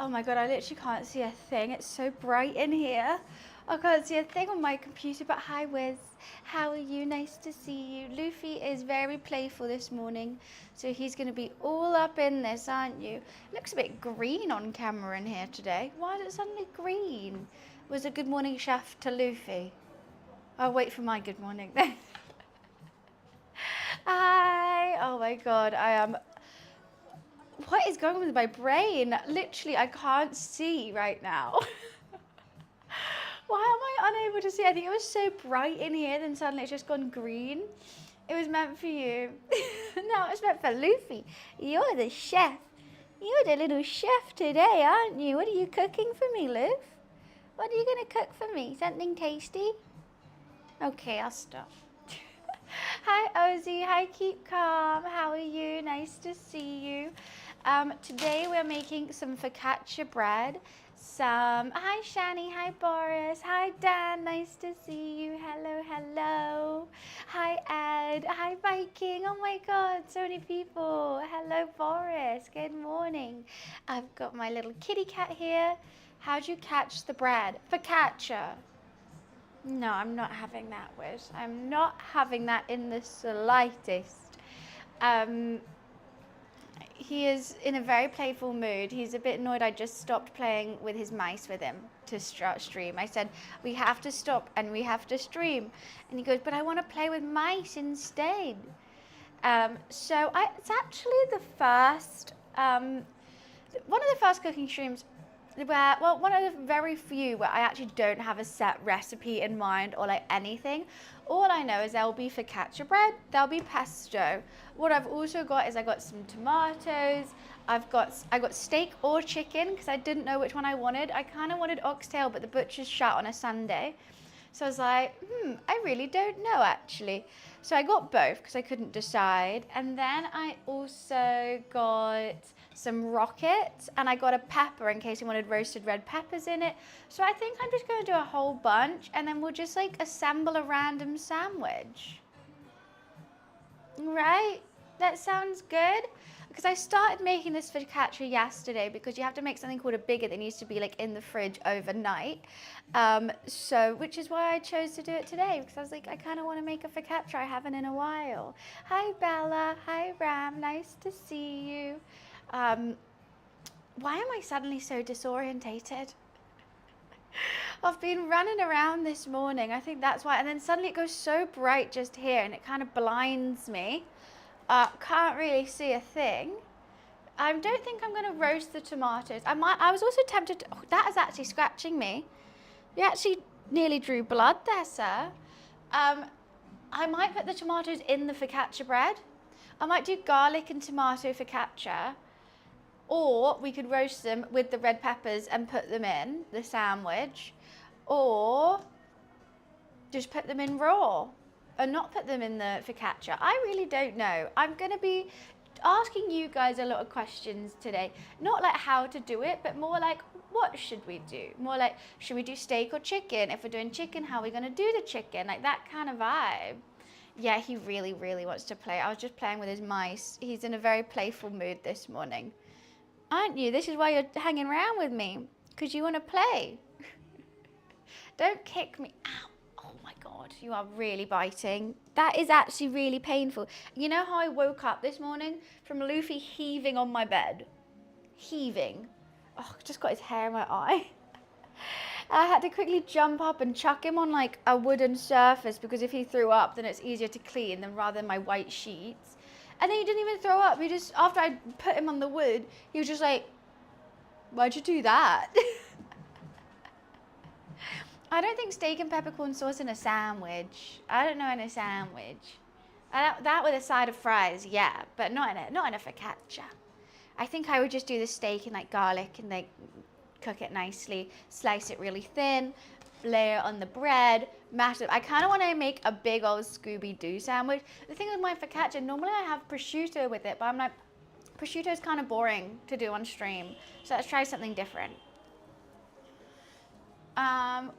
Oh my God, I literally can't see a thing. It's so bright in here. I can't see a thing on my computer, but hi Wiz. How are you? Nice to see you. Luffy is very playful this morning, so he's gonna be all up in this, aren't you? Looks a bit green on camera in here today. Why is it suddenly green? Was a good morning chef to Luffy? I'll wait for my good morning then. Hi, oh my God, I am, what is going on with my brain? Literally, I can't see right now. Why am I unable to see? I think it was so bright in here, then suddenly it's just gone green. It was meant for you. No, it's meant for Luffy. You're the chef. You're the little chef today, aren't you? What are you cooking for me, Luff? What are you going to cook for me? Something tasty? Okay, I'll stop. Hi, Ozzy. Hi, Keep Calm. How are you? Nice to see you. Today we're making some focaccia bread. Hi, Shani. Hi, Boris. Hi, Dan. Nice to see you. Hello, hello. Hi, Ed. Hi, Viking. Oh my God, so many people. Hello, Boris. Good morning. I've got my little kitty cat here. How'd you catch the bread? Focaccia. No, I'm not having that, Wiz. I'm not having that in the slightest. He is in a very playful mood. He's a bit annoyed I just stopped playing with his mice with him to stream. I said, we have to stop and we have to stream. And he goes, but I want to play with mice instead. It's actually the first, one of the first cooking streams where, well, one of the very few where I actually don't have a set recipe in mind or like anything. All I know is there will be focaccia bread, there'll be pesto. What I've also got is I got some tomatoes, I got steak or chicken because I didn't know which one I wanted. I kind of wanted oxtail, but the butcher's shut on a Sunday. So I was like, I really don't know actually. So I got both because I couldn't decide. And then I also got some rockets and I got a pepper in case you wanted roasted red peppers in it. So I think I'm just going to do a whole bunch and then we'll just like assemble a random sandwich. Right? That sounds good. Because I started making this focaccia yesterday because you have to make something called a bigot that needs to be like in the fridge overnight. Which is why I chose to do it today because I was like, I kind of want to make a focaccia I haven't in a while. Hi Bella, hi Ram, nice to see you. Why am I suddenly so disorientated? I've been running around this morning, I think that's why, and then suddenly it goes so bright just here and it kind of blinds me. Can't really see a thing. I don't think I'm going to roast the tomatoes. I was also tempted to, oh, that is actually scratching me. You actually nearly drew blood there, sir. I might put the tomatoes in the focaccia bread. I might do garlic and tomato focaccia. Or we could roast them with the red peppers and put them in the sandwich. Or just put them in raw and not put them in the focaccia. I really don't know. I'm going to be asking you guys a lot of questions today. Not like how to do it, but more like what should we do? More like, should we do steak or chicken? If we're doing chicken, how are we going to do the chicken? Like that kind of vibe. Yeah, he really, really wants to play. I was just playing with his mice. He's in a very playful mood this morning. Aren't you? This is why you're hanging around with me. Because you want to play. Don't kick me out. Oh my God, you are really biting. That is actually really painful. You know how I woke up this morning from Luffy heaving on my bed? Heaving. Oh, I just got his hair in my eye. I had to quickly jump up and chuck him on like a wooden surface because if he threw up, then it's easier to clean than rather than my white sheets. And then he didn't even throw up. He just, after I put him on the wood, he was just like, why'd you do that? I don't think steak and peppercorn sauce in a sandwich. I don't know in a sandwich. That with a side of fries, yeah, but not in a focaccia. I think I would just do the steak and like garlic and like cook it nicely, slice it really thin, layer on the bread, mash it. I kind of want to make a big old Scooby-Doo sandwich. The thing with my focaccia, normally I have prosciutto with it, but I'm like, prosciutto is kind of boring to do on stream, so let's try something different.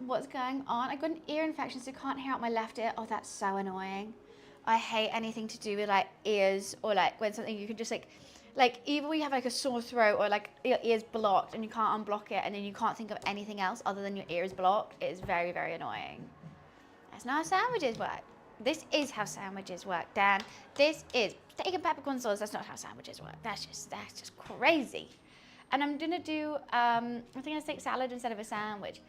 What's going on? I got an ear infection, so I can't hear out my left ear. Oh, that's so annoying. I hate anything to do with like ears or like when something you can just like Like either we have like a sore throat or like your ear's blocked and you can't unblock it and then you can't think of anything else other than your ear is blocked. It is very, very annoying. That's not how sandwiches work. This is how sandwiches work, Dan. This is steak and peppercorn sauce. That's not how sandwiches work. That's just crazy. And I'm gonna do I think a steak salad instead of a sandwich.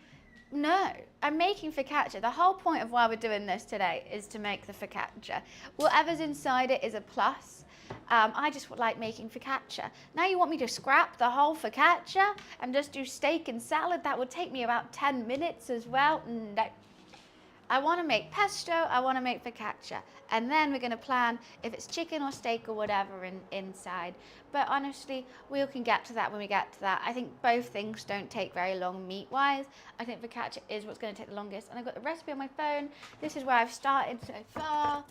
No, I'm making focaccia. The whole point of why we're doing this today is to make the focaccia. Whatever's inside it is a plus. I just like making focaccia. Now you want me to scrap the whole focaccia and just do steak and salad? That would take me about 10 minutes as well. No. I want to make pesto, I want to make focaccia. And then we're going to plan if it's chicken or steak or whatever inside. But honestly, we can get to that when we get to that. I think both things don't take very long meat-wise. I think focaccia is what's going to take the longest. And I've got the recipe on my phone. This is where I've started so far.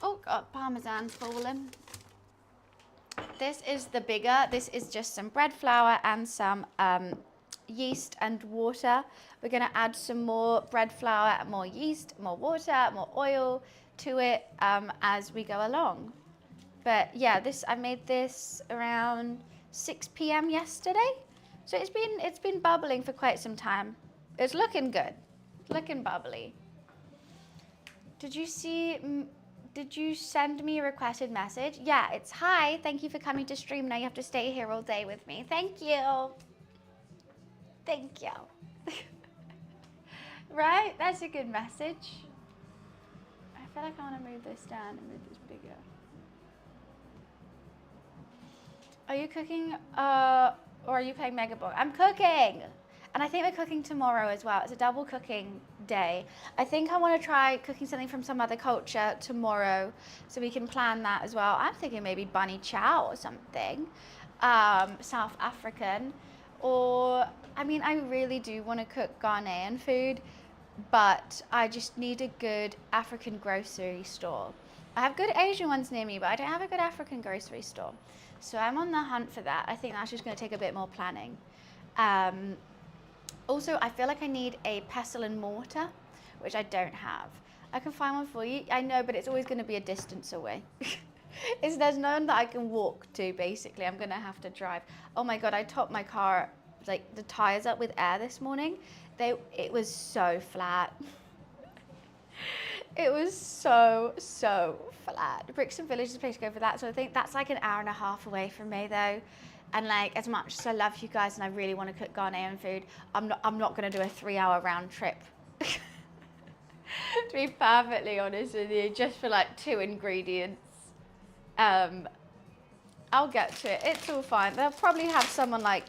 Oh God, Parmesan's fallen. This is the bigger. This is just some bread flour and some yeast and water. We're going to add some more bread flour, more yeast, more water, more oil to it as we go along. But yeah, I made this around 6 p.m. yesterday. So it's been bubbling for quite some time. It's looking good. Looking bubbly. Did you send me a requested message? Yeah, it's hi, thank you for coming to stream. Now you have to stay here all day with me. Thank you. Thank you. Right? That's a good message. I feel like I want to move this down and move this bigger. Are you cooking or are you playing Megabox? I'm cooking! And I think we're cooking tomorrow as well. It's a double cooking day. I think I want to try cooking something from some other culture tomorrow so we can plan that as well. I'm thinking maybe bunny chow or something, South African. Or, I mean, I really do want to cook Ghanaian food, but I just need a good African grocery store. I have good Asian ones near me, but I don't have a good African grocery store. So I'm on the hunt for that. I think that's just going to take a bit more planning. Also, I feel like I need a pestle and mortar, which I don't have. I can find one for you. I know, but it's always going to be a distance away. There's none that I can walk to, basically. I'm going to have to drive. Oh my God, I topped my car, like the tires up with air this morning. It was so flat. It was so flat. Brixton Village is the place to go for that. So I think that's like an hour and a half away from me though. And like, as much as I love you guys and I really want to cook Ghanaian food, I'm not going to do a 3-hour round trip. To be perfectly honest with you, just for like 2 ingredients. I'll get to it. It's all fine. They'll probably have someone like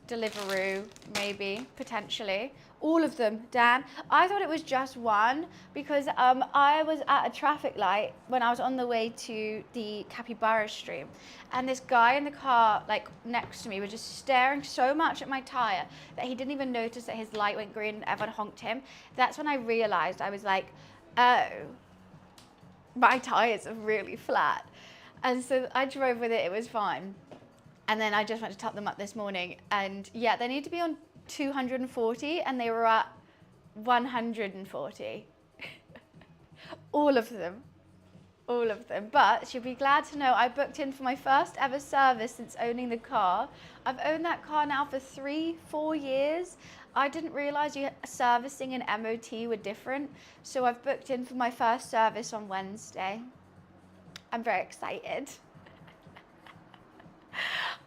Deliveroo, maybe, potentially. All of them, Dan. I thought it was just one because I was at a traffic light when I was on the way to the Capybara stream. And this guy in the car, like next to me, was just staring so much at my tire that he didn't even notice that his light went green and everyone honked him. That's when I realized, I was like, oh, my tires are really flat. And so I drove with it, it was fine. And then I just went to top them up this morning. And yeah, they need to be on 240 and they were at 140. All of them. But you'll be glad to know I booked in for my first ever service since owning the car. I've owned that car now for 3-4 years. I didn't realize servicing and MOT were different. So I've booked in for my first service on Wednesday. I'm very excited.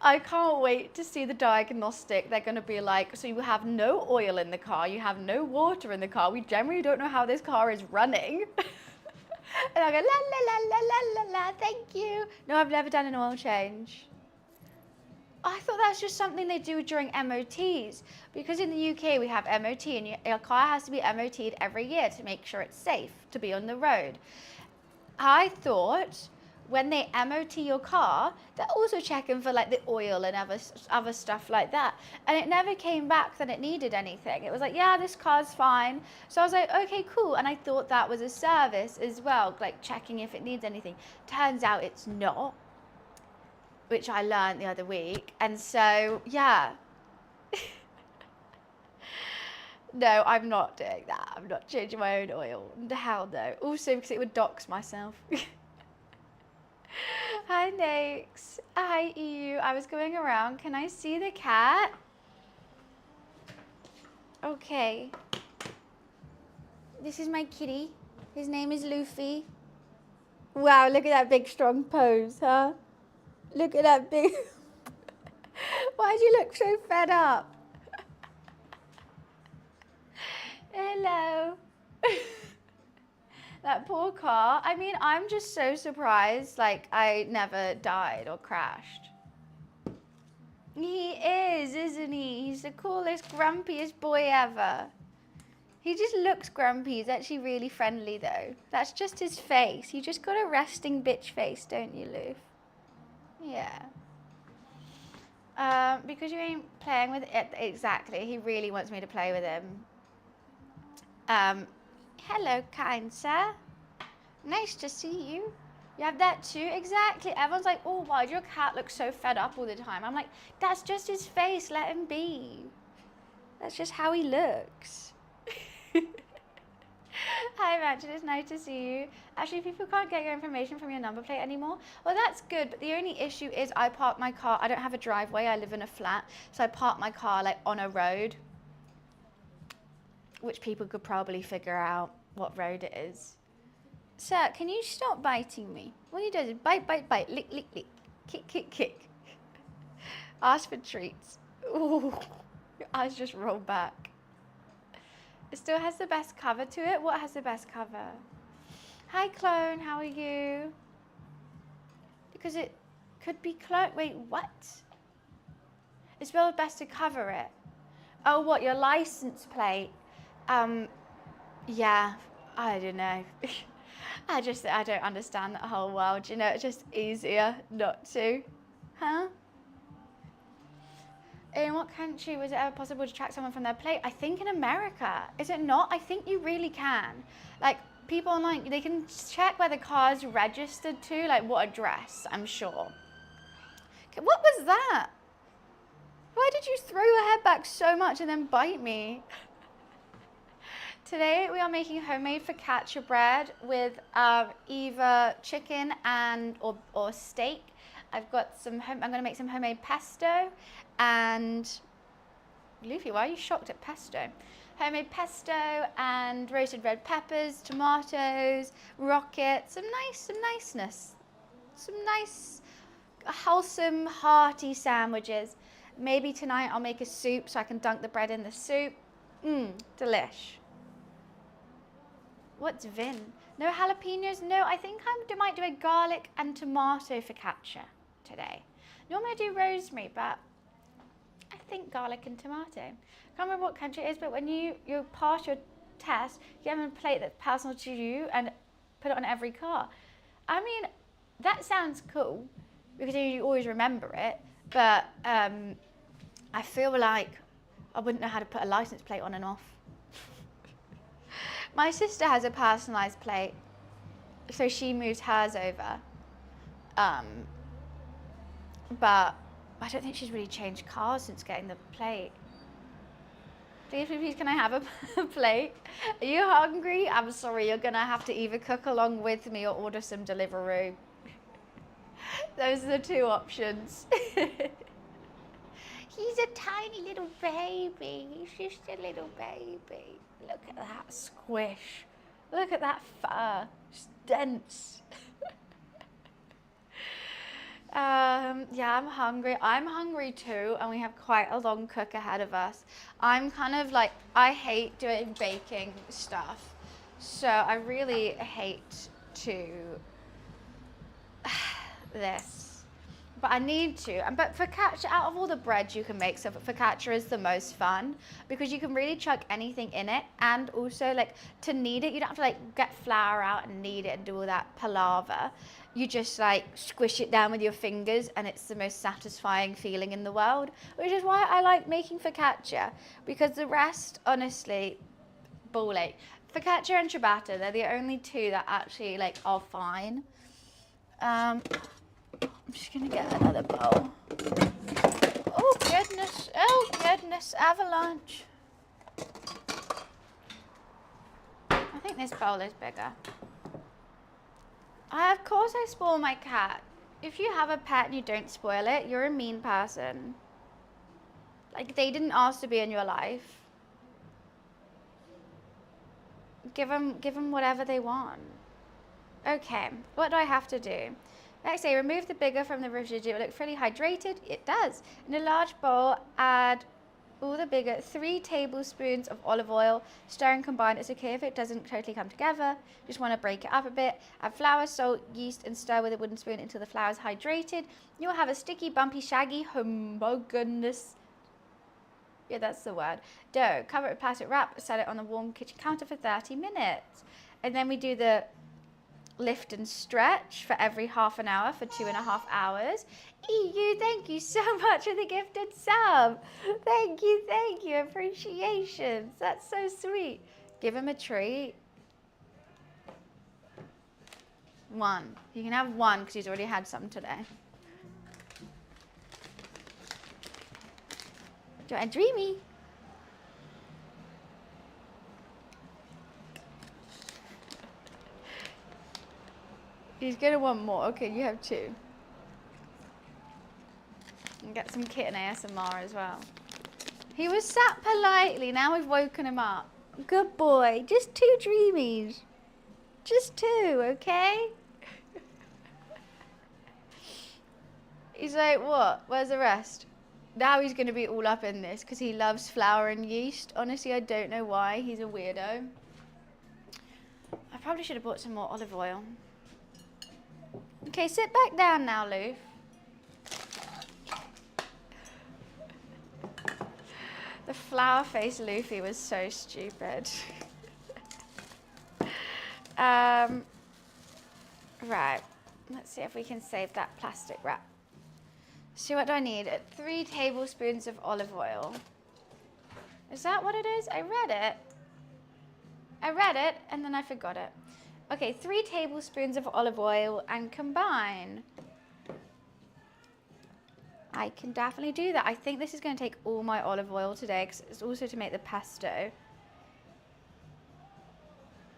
I can't wait to see the diagnostic. They're going to be like, so you have no oil in the car, you have no water in the car. We generally don't know how this car is running. And I go, la, la, la, la, la, la, la, thank you. No, I've never done an oil change. I thought that's just something they do during MOTs. Because in the UK we have MOT and your car has to be MOT'd every year to make sure it's safe to be on the road. I thought when they MOT your car, they're also checking for like the oil and other stuff like that. And it never came back that it needed anything. It was like, yeah, this car's fine. So I was like, okay, cool. And I thought that was a service as well, like checking if it needs anything. Turns out it's not, which I learned the other week. And so, yeah. No, I'm not doing that. I'm not changing my own oil. The hell no. Also because it would dox myself. Hi, Nix. Hi, EU. I was going around. Can I see the cat? Okay. This is my kitty. His name is Luffy. Wow, look at that big strong pose, huh? Look at that big... Why do you look so fed up? Hello. That poor car. I mean, I'm just so surprised, like, I never died or crashed. He is, isn't he? He's the coolest, grumpiest boy ever. He just looks grumpy. He's actually really friendly, though. That's just his face. You just got a resting bitch face, don't you, Lou? Yeah. Because you ain't playing with it. Exactly. He really wants me to play with him. Hello, kind sir. Nice to see you. You have that too? Exactly. Everyone's like, oh, why does your cat look so fed up all the time? I'm like, that's just his face. Let him be. That's just how he looks. Hi, Mansion. It's nice to see you. Actually, people can't get your information from your number plate anymore. Well, that's good. But the only issue is I park my car. I don't have a driveway. I live in a flat. So I park my car like on a road, which people could probably figure out what road it is. Sir, can you stop biting me? What he does is bite, bite, bite, lick, lick, lick, kick, kick, kick. Ask for treats. Ooh, your eyes just roll back. It still has the best cover to it. What has the best cover? Hi, clone. How are you? Because it could be clone. Wait, what? It's still best to cover it. Oh, what? Your license plate? Yeah. I don't know. I don't understand that whole world. You know, it's just easier not to. Huh? In what country was it ever possible to track someone from their plate? I think in America. Is it not? I think you really can. Like, people online, they can check where the car's registered to, like what address, I'm sure. Okay, what was that? Why did you throw your head back so much and then bite me? Today we are making homemade focaccia bread with either chicken and or steak. I've got I'm going to make some homemade pesto and Luffy, why are you shocked at pesto? Homemade pesto and roasted red peppers, tomatoes, rocket, some niceness, some nice, wholesome, hearty sandwiches. Maybe tonight I'll make a soup so I can dunk the bread in the soup. Delish. What's Vin? No jalapenos? No, I think I might do a garlic and tomato focaccia today. Normally I do rosemary, but I think garlic and tomato. I can't remember what country it is, but when you pass your test, you have a plate that's personal to you and put it on every car. I mean, that sounds cool because you always remember it, but I feel like I wouldn't know how to put a license plate on and off. My sister has a personalised plate, so she moved hers over. But I don't think she's really changed cars since getting the plate. Please, can I have a plate? Are you hungry? I'm sorry, you're gonna have to either cook along with me or order some Deliveroo. Those are the two options. He's a tiny little baby. He's just a little baby. Look at that squish. Look at that fur. It's dense. Yeah, I'm hungry. I'm hungry too, and we have quite a long cook ahead of us. I'm kind of like, I hate doing baking stuff. So I really hate to this. But I need to. But focaccia, out of all the breads you can make, so focaccia is the most fun because you can really chuck anything in it, and also like to knead it, you don't have to like get flour out and knead it and do all that palaver. You just like squish it down with your fingers, and it's the most satisfying feeling in the world, which is why I like making focaccia, because the rest, honestly, ball ache. Focaccia and ciabatta, they're the only two that actually like are fine. I'm just gonna get another bowl. Oh goodness, avalanche. I think this bowl is bigger. Of course I spoil my cat. If you have a pet and you don't spoil it, you're a mean person. Like, they didn't ask to be in your life. Give them whatever they want. Okay, what do I have to do? Next, say remove the bigger from the refrigerator. Look fully hydrated. It does. In a large bowl, add all the bigger 3 tablespoons of olive oil. Stir and combine. It's okay if it doesn't totally come together. Just want to break it up a bit. Add flour, salt, yeast, and stir with a wooden spoon until the flour is hydrated. You'll have a sticky, bumpy, shaggy, homogeneous, yeah, that's the word, dough. Cover it with plastic wrap. Set it on the warm kitchen counter for 30 minutes. And then we do the lift and stretch for every half an hour for 2.5 hours. EU, thank you so much for the gifted sub. Thank you, appreciations. That's so sweet. Give him a treat. 1. You can have 1 because he's already had some today. Do you want a dreamy? He's gonna want more. Okay, you have 2. And get some kitten ASMR as well. He was sat politely. Now we've woken him up. Good boy. Just 2 dreamies. Just 2, okay? He's like, what? Where's the rest? Now he's going to be all up in this because he loves flour and yeast. Honestly, I don't know why. He's a weirdo. I probably should have bought some more olive oil. Okay, sit back down now, Lou. The flower-faced Luffy was so stupid. Right. Let's see if we can save that plastic wrap. So what do I need? 3 tablespoons of olive oil. Is that what it is? I read it and then I forgot it. Okay, 3 tablespoons of olive oil and combine. I can definitely do that. I think this is going to take all my olive oil today because it's also to make the pesto.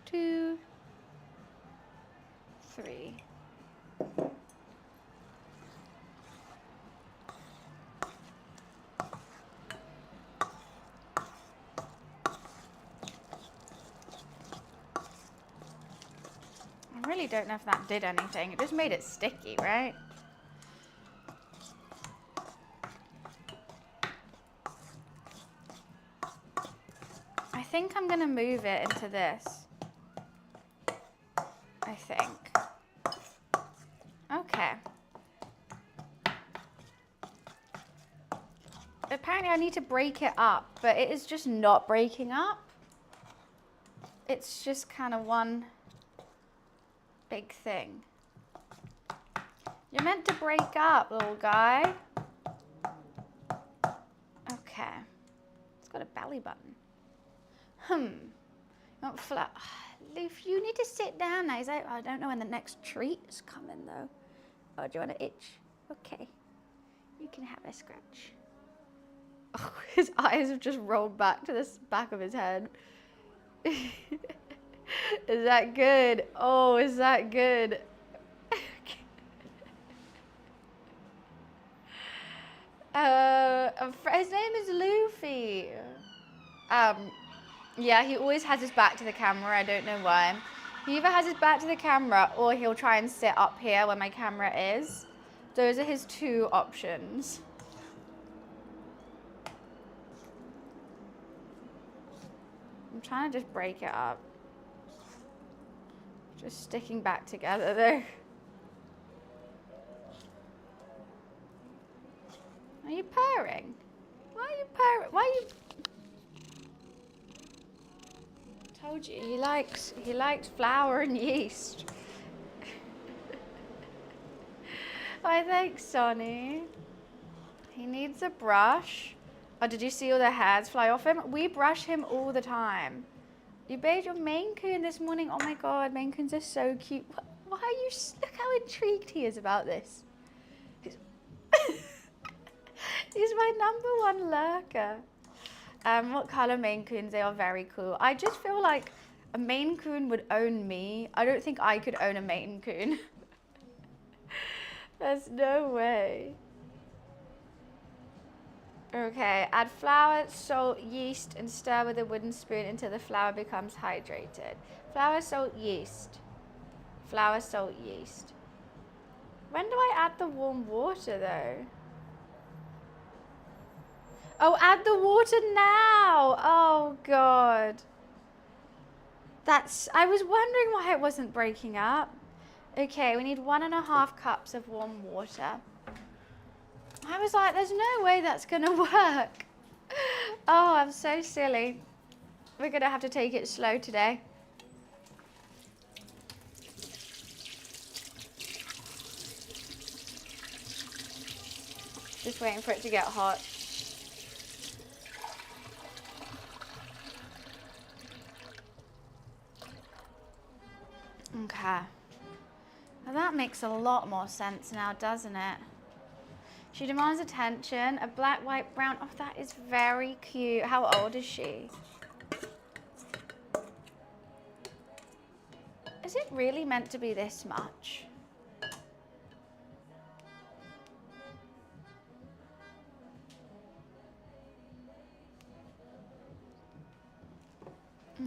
2, 3. I really don't know if that did anything. It just made it sticky, right? I think I'm going to move it into this. I think. Okay. Apparently I need to break it up, but it is just not breaking up. It's just kind of one big thing. You're meant to break up, little guy. Okay. It's got a belly button. Not flat. Leaf, you need to sit down now. He's like, I don't know when the next treat is coming though. Oh, do you want to itch? Okay. You can have a scratch. Oh, his eyes have just rolled back to the back of his head. Is that good? Oh, is that good? His name is Luffy. Yeah, he always has his back to the camera. I don't know why. He either has his back to the camera or he'll try and sit up here where my camera is. Those are his 2 options. I'm trying to just break it up. Just sticking back together though. Are you purring? Why are you purring? Why are you... Told you, he likes flour and yeast. Why, thanks, Sonny. He needs a brush. Oh, did you see all the hairs fly off him? We brush him all the time. You bathed your Maine Coon this morning. Oh my God, Maine Coons are so cute. Why are you, look how intrigued he is about this. He's my #1 lurker. What color Maine Coons? They are very cool. I just feel like A Maine Coon would own me. I don't think I could own a Maine Coon. There's no way. Okay, add flour, salt, yeast, and stir with a wooden spoon until the flour becomes hydrated. Flour, salt, yeast. Flour, salt, yeast. When do I add the warm water though? Oh, add the water now. Oh God. I was wondering why it wasn't breaking up. Okay, we need 1.5 cups of warm water. I was like, there's no way that's gonna work. Oh, I'm so silly. We're gonna have to take it slow today. Just waiting for it to get hot. Okay. Well, that makes a lot more sense now, doesn't it? She demands attention. A black, white, brown. Oh, that is very cute. How old is she? Is it really meant to be this much?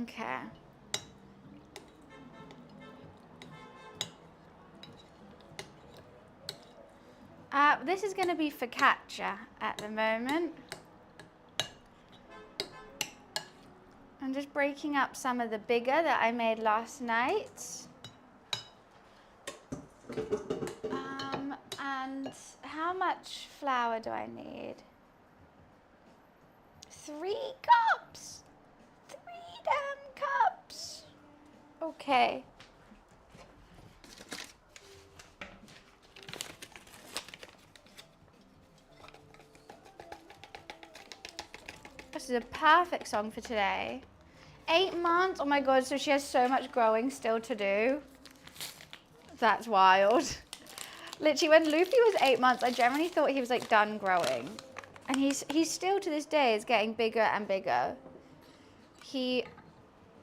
Okay. This is going to be focaccia at the moment. I'm just breaking up some of the bigger that I made last night. And how much flour do I need? 3 cups. 3 damn cups. Okay. This is a perfect song for today. 8 months, oh my God, so she has so much growing still to do. That's wild. Literally, when Luffy was 8 months, I generally thought he was like done growing. And he's still to this day is getting bigger and bigger. He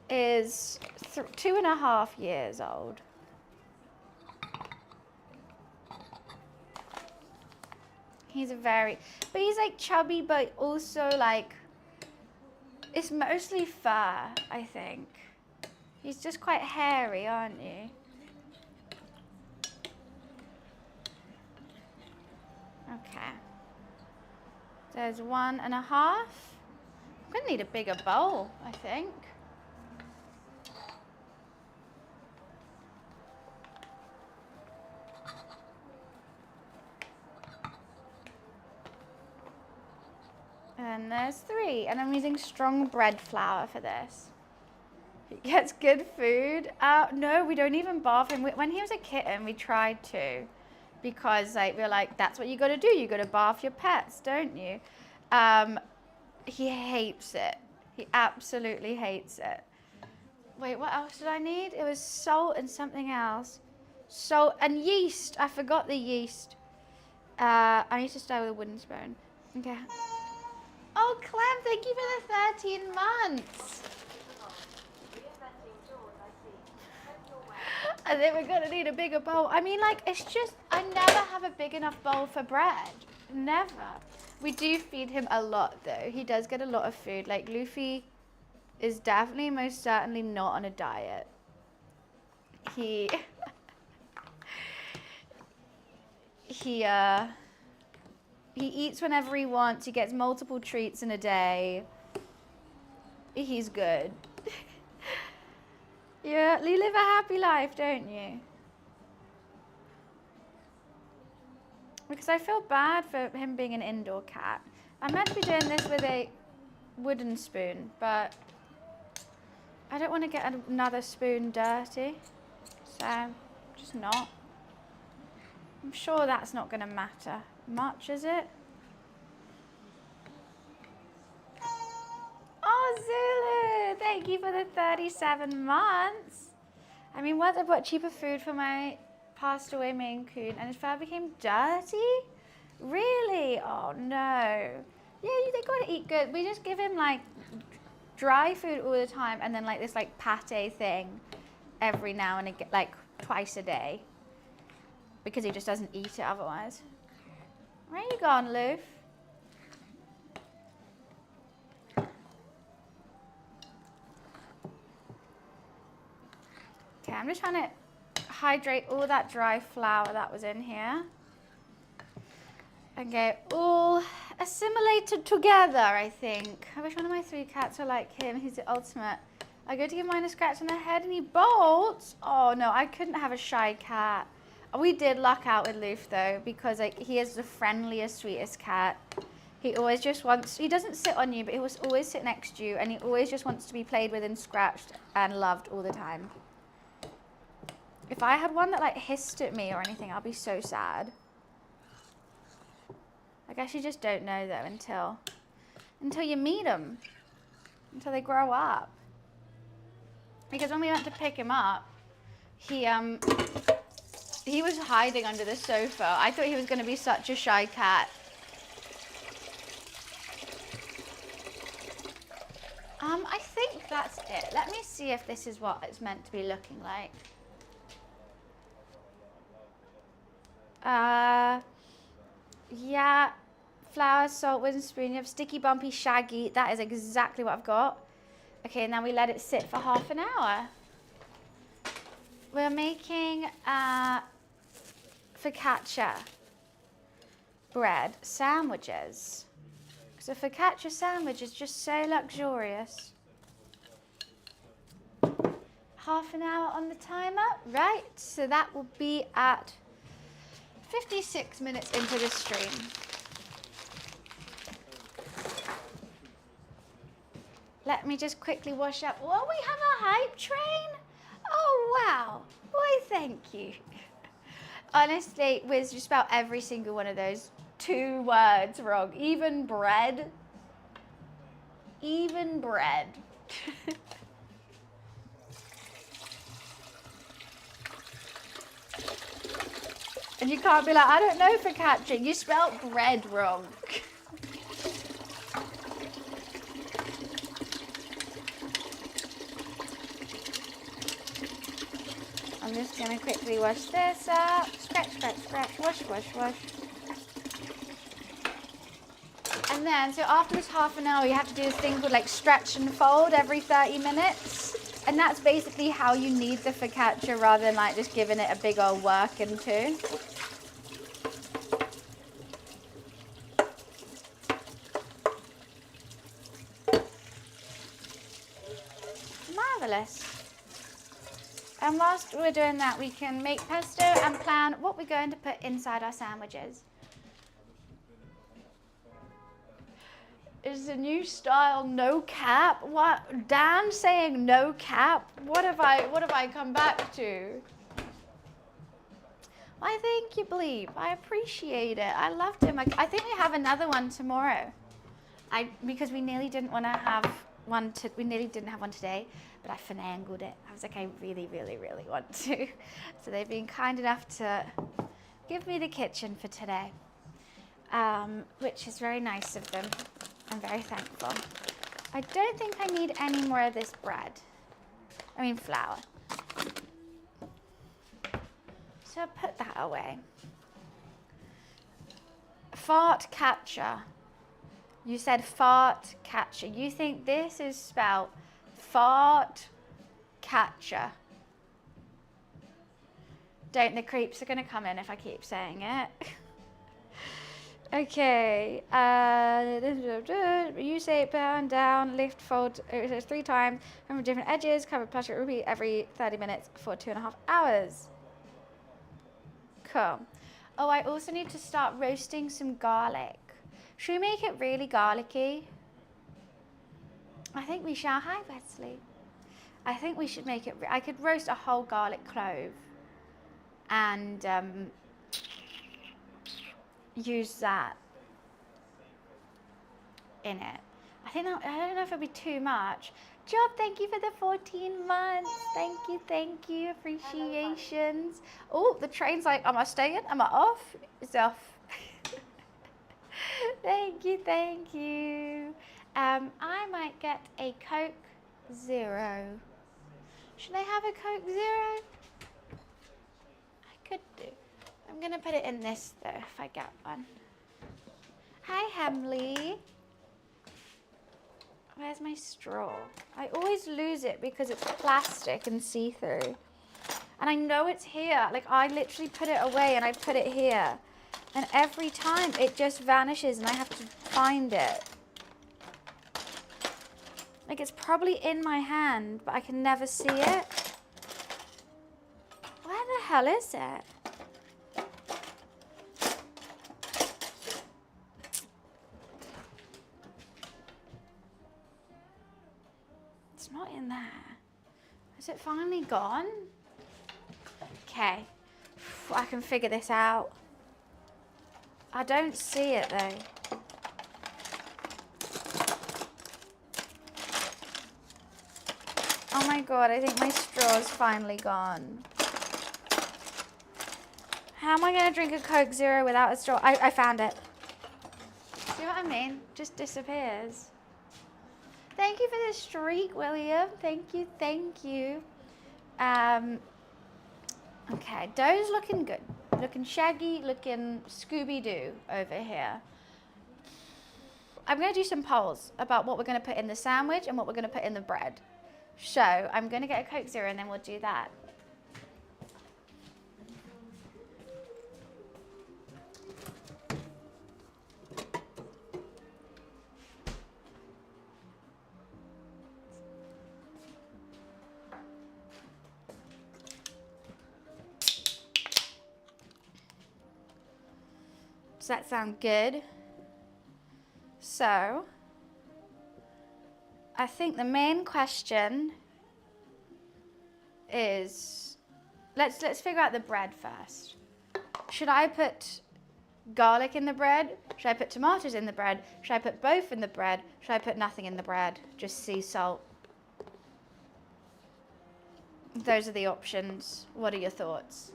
is 2.5 years old. But he's like chubby, but also like, it's mostly fur, I think. He's just quite hairy, aren't you? Okay. There's 1.5. I'm gonna need a bigger bowl, I think. And there's 3, and I'm using strong bread flour for this. He gets good food. No, we don't even bath him. When he was a kitten, we tried to, because like we're like, that's what you got to do. You got to bath your pets, don't you? He hates it. He absolutely hates it. Wait, what else did I need? It was salt and something else. Salt and yeast. I forgot the yeast. I need to start with a wooden spoon. Okay. Oh, Clem, thank you for the 13 months. I think we're going to need a bigger bowl. I mean, like, it's just, I never have a big enough bowl for bread. Never. We do feed him a lot, though. He does get a lot of food. Like, Luffy is definitely, most certainly not on a diet. He eats whenever he wants. He gets multiple treats in a day. He's good. Yeah, you live a happy life, don't you? Because I feel bad for him being an indoor cat. I'm meant to be doing this with a wooden spoon, but I don't want to get another spoon dirty. So, just not. I'm sure that's not going to matter much, is it? Oh, Zulu! Thank you for the 37 months. I mean, what? I bought cheaper food for my passed away Maine Coon, and his fur became dirty? Really? Oh, no. Yeah, they got to eat good. We just give him, like, dry food all the time and then like this like pate thing every now and again, like twice a day, because he just doesn't eat it otherwise. Where are you gone, Loof? Okay, I'm just trying to hydrate all that dry flour that was in here and get all assimilated together, I think. I wish one of my 3 cats were like him. He's the ultimate. I go to give mine a scratch on the head and he bolts. Oh no, I couldn't have a shy cat. We did luck out with Loof though, because like he is the friendliest, sweetest cat. He always just wants, he doesn't sit on you, but he will always sit next to you, and he always just wants to be played with and scratched and loved all the time. If I had one that like hissed at me or anything, I'll be so sad. I guess you just don't know though until you meet them, until they grow up. Because when we went to pick him up, he was hiding under the sofa. I thought he was going to be such a shy cat. I think that's it. Let me see if this is what it's meant to be looking like. Yeah, flour, salt, wooden spoon. You have sticky, bumpy, shaggy. That is exactly what I've got. Okay, and then we let it sit for half an hour. We're making focaccia bread sandwiches. So focaccia sandwich is just so luxurious. Half an hour on the timer, right? So that will be at 56 minutes into the stream. Let me just quickly wash up. Oh, we have a hype train? Oh, wow. Why, thank you. Honestly, Wiz, you spelled every single one of those 2 words wrong. Even bread. Even bread. And you can't be like, I don't know focaccia. You spelled bread wrong. I'm just going to quickly wash this up. Scratch, scratch, scratch. Wash, wash, wash. And then, so after this half an hour, you have to do this thing called like stretch and fold every 30 minutes. And that's basically how you knead the focaccia, rather than like just giving it a big old work into. Marvelous. And whilst we're doing that, we can make pesto and plan what we're going to put inside our sandwiches. Is the new style no cap? What? Dan saying no cap? What have I come back to? Why, thank you, Bleep. I appreciate it. I loved him. I think we have another one tomorrow. Because we nearly didn't want to have one. We nearly didn't have one today, but I finagled it. I was like, I really, really, really want to. So they've been kind enough to give me the kitchen for today, which is very nice of them. I'm very thankful. I don't think I need any more of this bread. I mean flour. So I'll put that away. Fart catcher. You said fart catcher. You think this is spelled fart catcher. Don't, the creeps are going to come in if I keep saying it. Okay, you say it down, down, lift, fold, it says 3 times, from different edges, cover plastic, repeat every 30 minutes for 2.5 hours. Cool. Oh, I also need to start roasting some garlic. Should we make it really garlicky? I think we shall. Hi, Wesley. I think we should make it, I could roast a whole garlic clove and use that in it. I don't know if it'll be too much. Job, thank you for the 14 months. Thank you. Appreciations. Oh, the train's like, am I staying? Am I off? It's off. Thank you. I might get a Coke Zero. Should I have a Coke Zero? I could do. I'm gonna put it in this though if I get one. Hi Hemley. Where's my straw? I always lose it because it's plastic and see-through. And I know it's here. Like I literally put it away and I put it here. And every time it just vanishes and I have to find it. Like it's probably in my hand, but I can never see it. Where the hell is it? It's not in there. Is it finally gone? Okay, I can figure this out. I don't see it though. Oh my god, I think my straw's finally gone. How am I going to drink a Coke Zero without a straw? I found it. See what I mean? Just disappears. Thank you for the streak, William. Thank you, thank you. Okay, dough's looking good. Looking shaggy, looking Scooby-Doo over here. I'm going to do some polls about what we're going to put in the sandwich and what we're going to put in the bread. So I'm going to get a Coke Zero and then we'll do that. Does that sound good? So, I think the main question is, let's figure out the bread first. Should I put garlic in the bread? Should I put tomatoes in the bread? Should I put both in the bread? Should I put nothing in the bread? Just sea salt. Those are the options. What are your thoughts?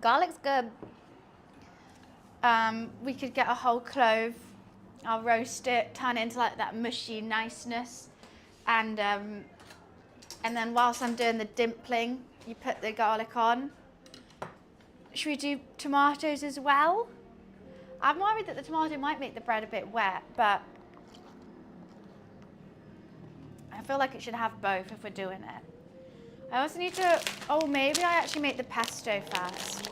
Garlic's good. We could get a whole clove. I'll roast it, turn it into like that mushy niceness, and then whilst I'm doing the dimpling, you put the garlic on. Should we do tomatoes as well? I'm worried that the tomato might make the bread a bit wet, but I feel like it should have both if we're doing it. I also need to, oh, maybe I actually make the pesto first.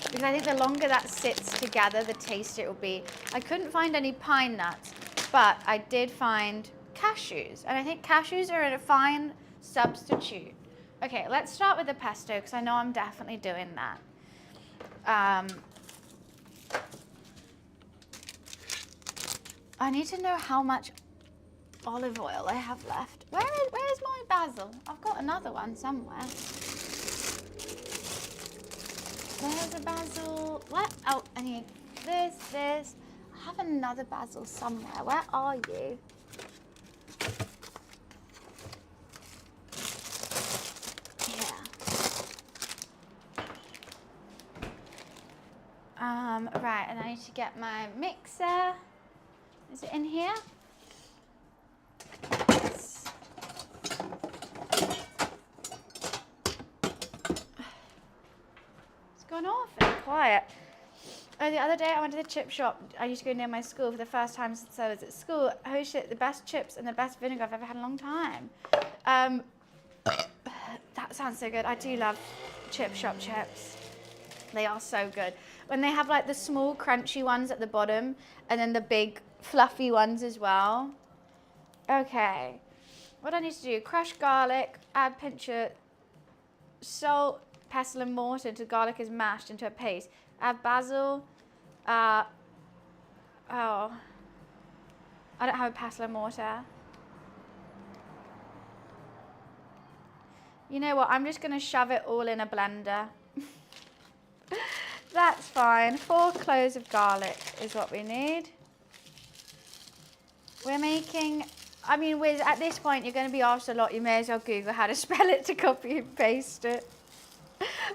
Because I think the longer that sits together, the tastier it will be. I couldn't find any pine nuts, but I did find cashews. And I think cashews are a fine substitute. Okay, let's start with the pesto, because I know I'm definitely doing that. I need to know how much olive oil I have left. Where is my basil? I've got another one somewhere. There's a basil. What? Oh, I need this. I have another basil somewhere. Where are you? Here. Right, and I need to get my mixer. Is it in here? Yes. It's gone off and quiet. Oh, the other day I went to the chip shop. I used to go near my school for the first time since I was at school. Oh shit, the best chips and the best vinegar I've ever had in a long time. That sounds so good. I do love chip shop chips. They are so good. When they have like the small crunchy ones at the bottom and then the big fluffy ones as well. Okay, what I need to do, crush garlic, add pinch of salt, pestle and mortar until garlic is mashed into a paste. Add basil, oh, I don't have a pestle and mortar. You know what, I'm just gonna shove it all in a blender. That's fine, 4 cloves of garlic is what we need. We're making I mean, at this point, you're going to be asked a lot. You may as well Google how to spell it to copy and paste it.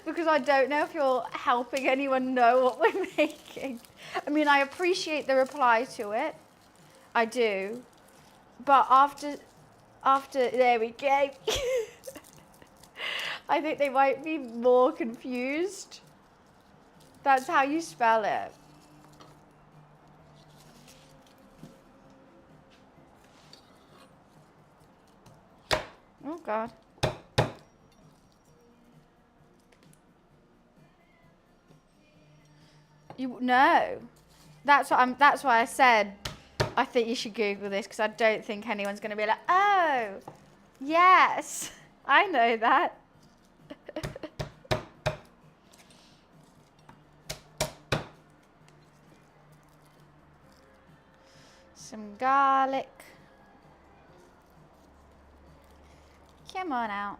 Because I don't know if you're helping anyone know what we're making. I mean, I appreciate the reply to it. I do. But after, there we go. I think they might be more confused. That's how you spell it. Oh God. No. That's why I said I think you should Google this, because I don't think anyone's going to be like, oh, yes, I know that. Some garlic. Come on out.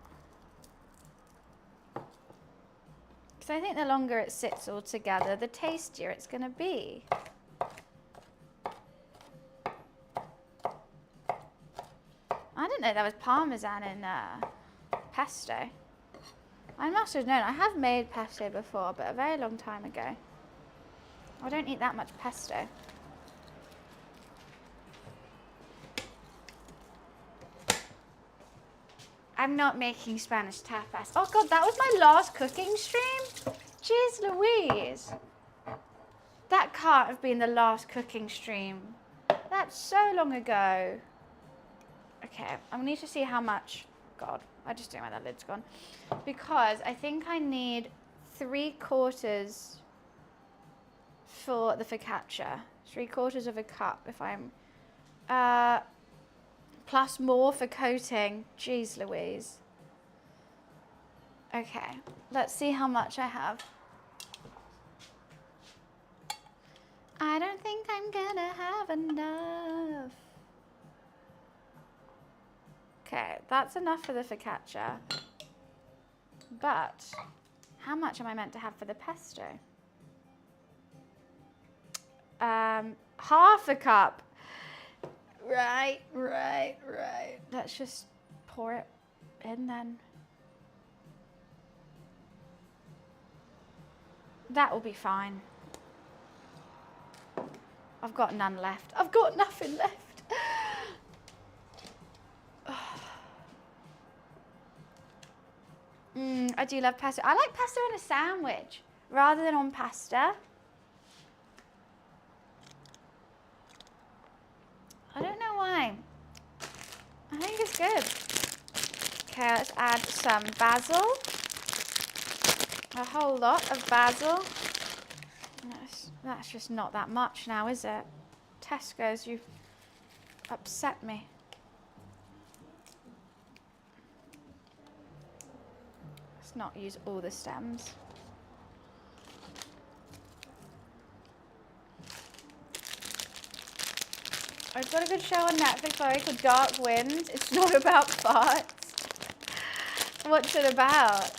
Because I think the longer it sits all together, the tastier it's going to be. I didn't know there was parmesan in pesto. I must have known. I have made pesto before, but a very long time ago. I don't eat that much pesto. I'm not making Spanish tapas. Oh God, that was my last cooking stream? Jeez Louise. That can't have been the last cooking stream. That's so long ago. Okay, I need to see how much. God, I just don't know where that lid's gone. Because I think I need 3/4 for the focaccia. 3/4 of a cup if I'm... plus more for coating. Jeez Louise. Okay, let's see how much I have. I don't think I'm gonna have enough. Okay, that's enough for the focaccia. But how much am I meant to have for the pesto? Half a cup. Right. Let's just pour it in then. That will be fine. I've got none left. I've got nothing left. I do love pesto. I like pesto in a sandwich rather than on pasta. I don't know why. I think it's good. Okay, let's add some basil. A whole lot of basil. That's just not that much now, is it? Tesco's, you've upset me. Let's not use all the stems. I've got a good show on Netflix called Dark Winds. It's not about farts. What's it about?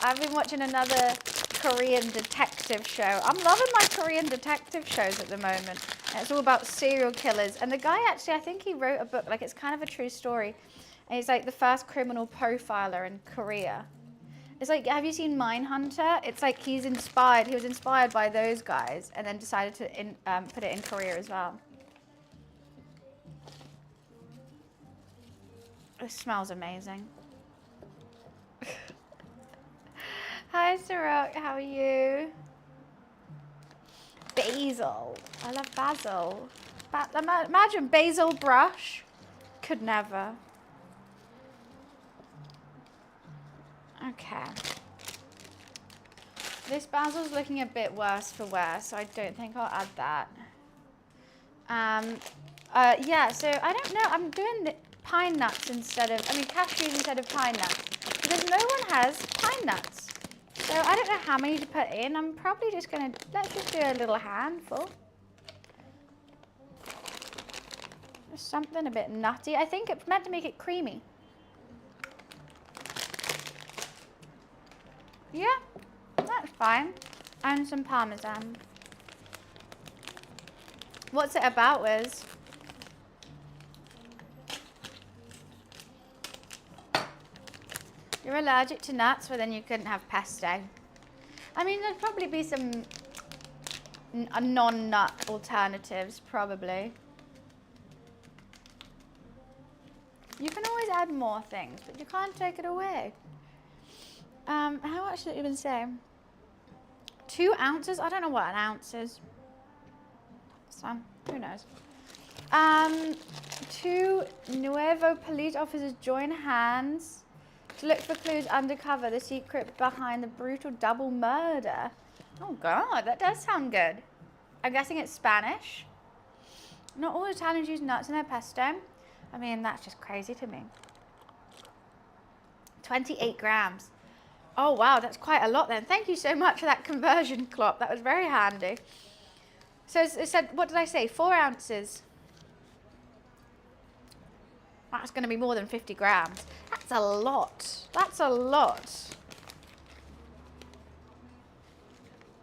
I've been watching another Korean detective show. I'm loving my Korean detective shows at the moment. And it's all about serial killers. And the guy actually, I think he wrote a book, like it's kind of a true story. And he's like the first criminal profiler in Korea. It's like, have you seen Mindhunter? It's like he was inspired by those guys and then decided to put it in Korea as well. It smells amazing. Hi, Sarok. How are you? Basil. I love basil. Imagine basil brush. Could never. Okay. This basil's looking a bit worse for wear, so I don't think I'll add that. Yeah, so I don't know. I'm doing the pine nuts cashews instead of pine nuts. Because no one has pine nuts. So I don't know how many to put in. I'm probably just going to, let's just do a little handful. Just something a bit nutty. I think it's meant to make it creamy. Yeah, that's fine. And some parmesan. What's it about, Liz? You're allergic to nuts, well then you couldn't have pesto. I mean, there'd probably be some non-nut alternatives, probably. You can always add more things, but you can't take it away. How much did it even say? 2 ounces? I don't know what an ounce is. So, who knows? 2 Nuevo police officers join hands to look for clues undercover, the secret behind the brutal double murder. Oh God, that does sound good. I'm guessing it's Spanish. Not all Italians use nuts in their pesto. I mean, that's just crazy to me. 28 grams. Oh wow, that's quite a lot then. Thank you so much for that conversion, Klopp. That was very handy. So it said, what did I say? 4 ounces. That's going to be more than 50 grams. That's a lot. That's a lot.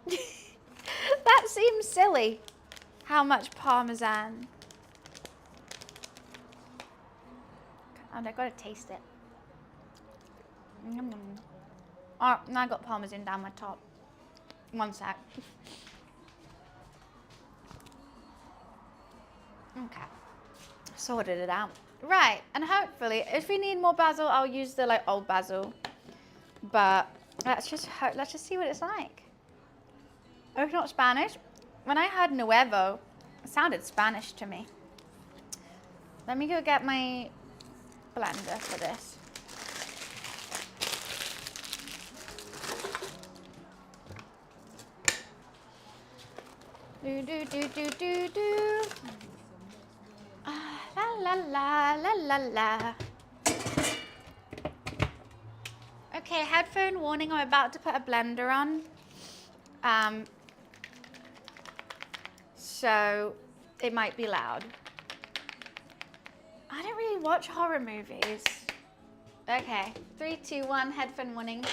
That seems silly. How much Parmesan? And I've got to taste it. Oh, now I got Parmesan down my top. One sec. Okay. Sorted it out. Right, and hopefully, if we need more basil, I'll use the like old basil. But let's just see what it's like. Oh, it's not Spanish. When I heard Nuevo, it sounded Spanish to me. Let me go get my blender for this. Do do do do do do. La la la la la. Okay, headphone warning. I'm about to put a blender on. So it might be loud. I don't really watch horror movies. Okay, 3, 2, 1, headphone warning.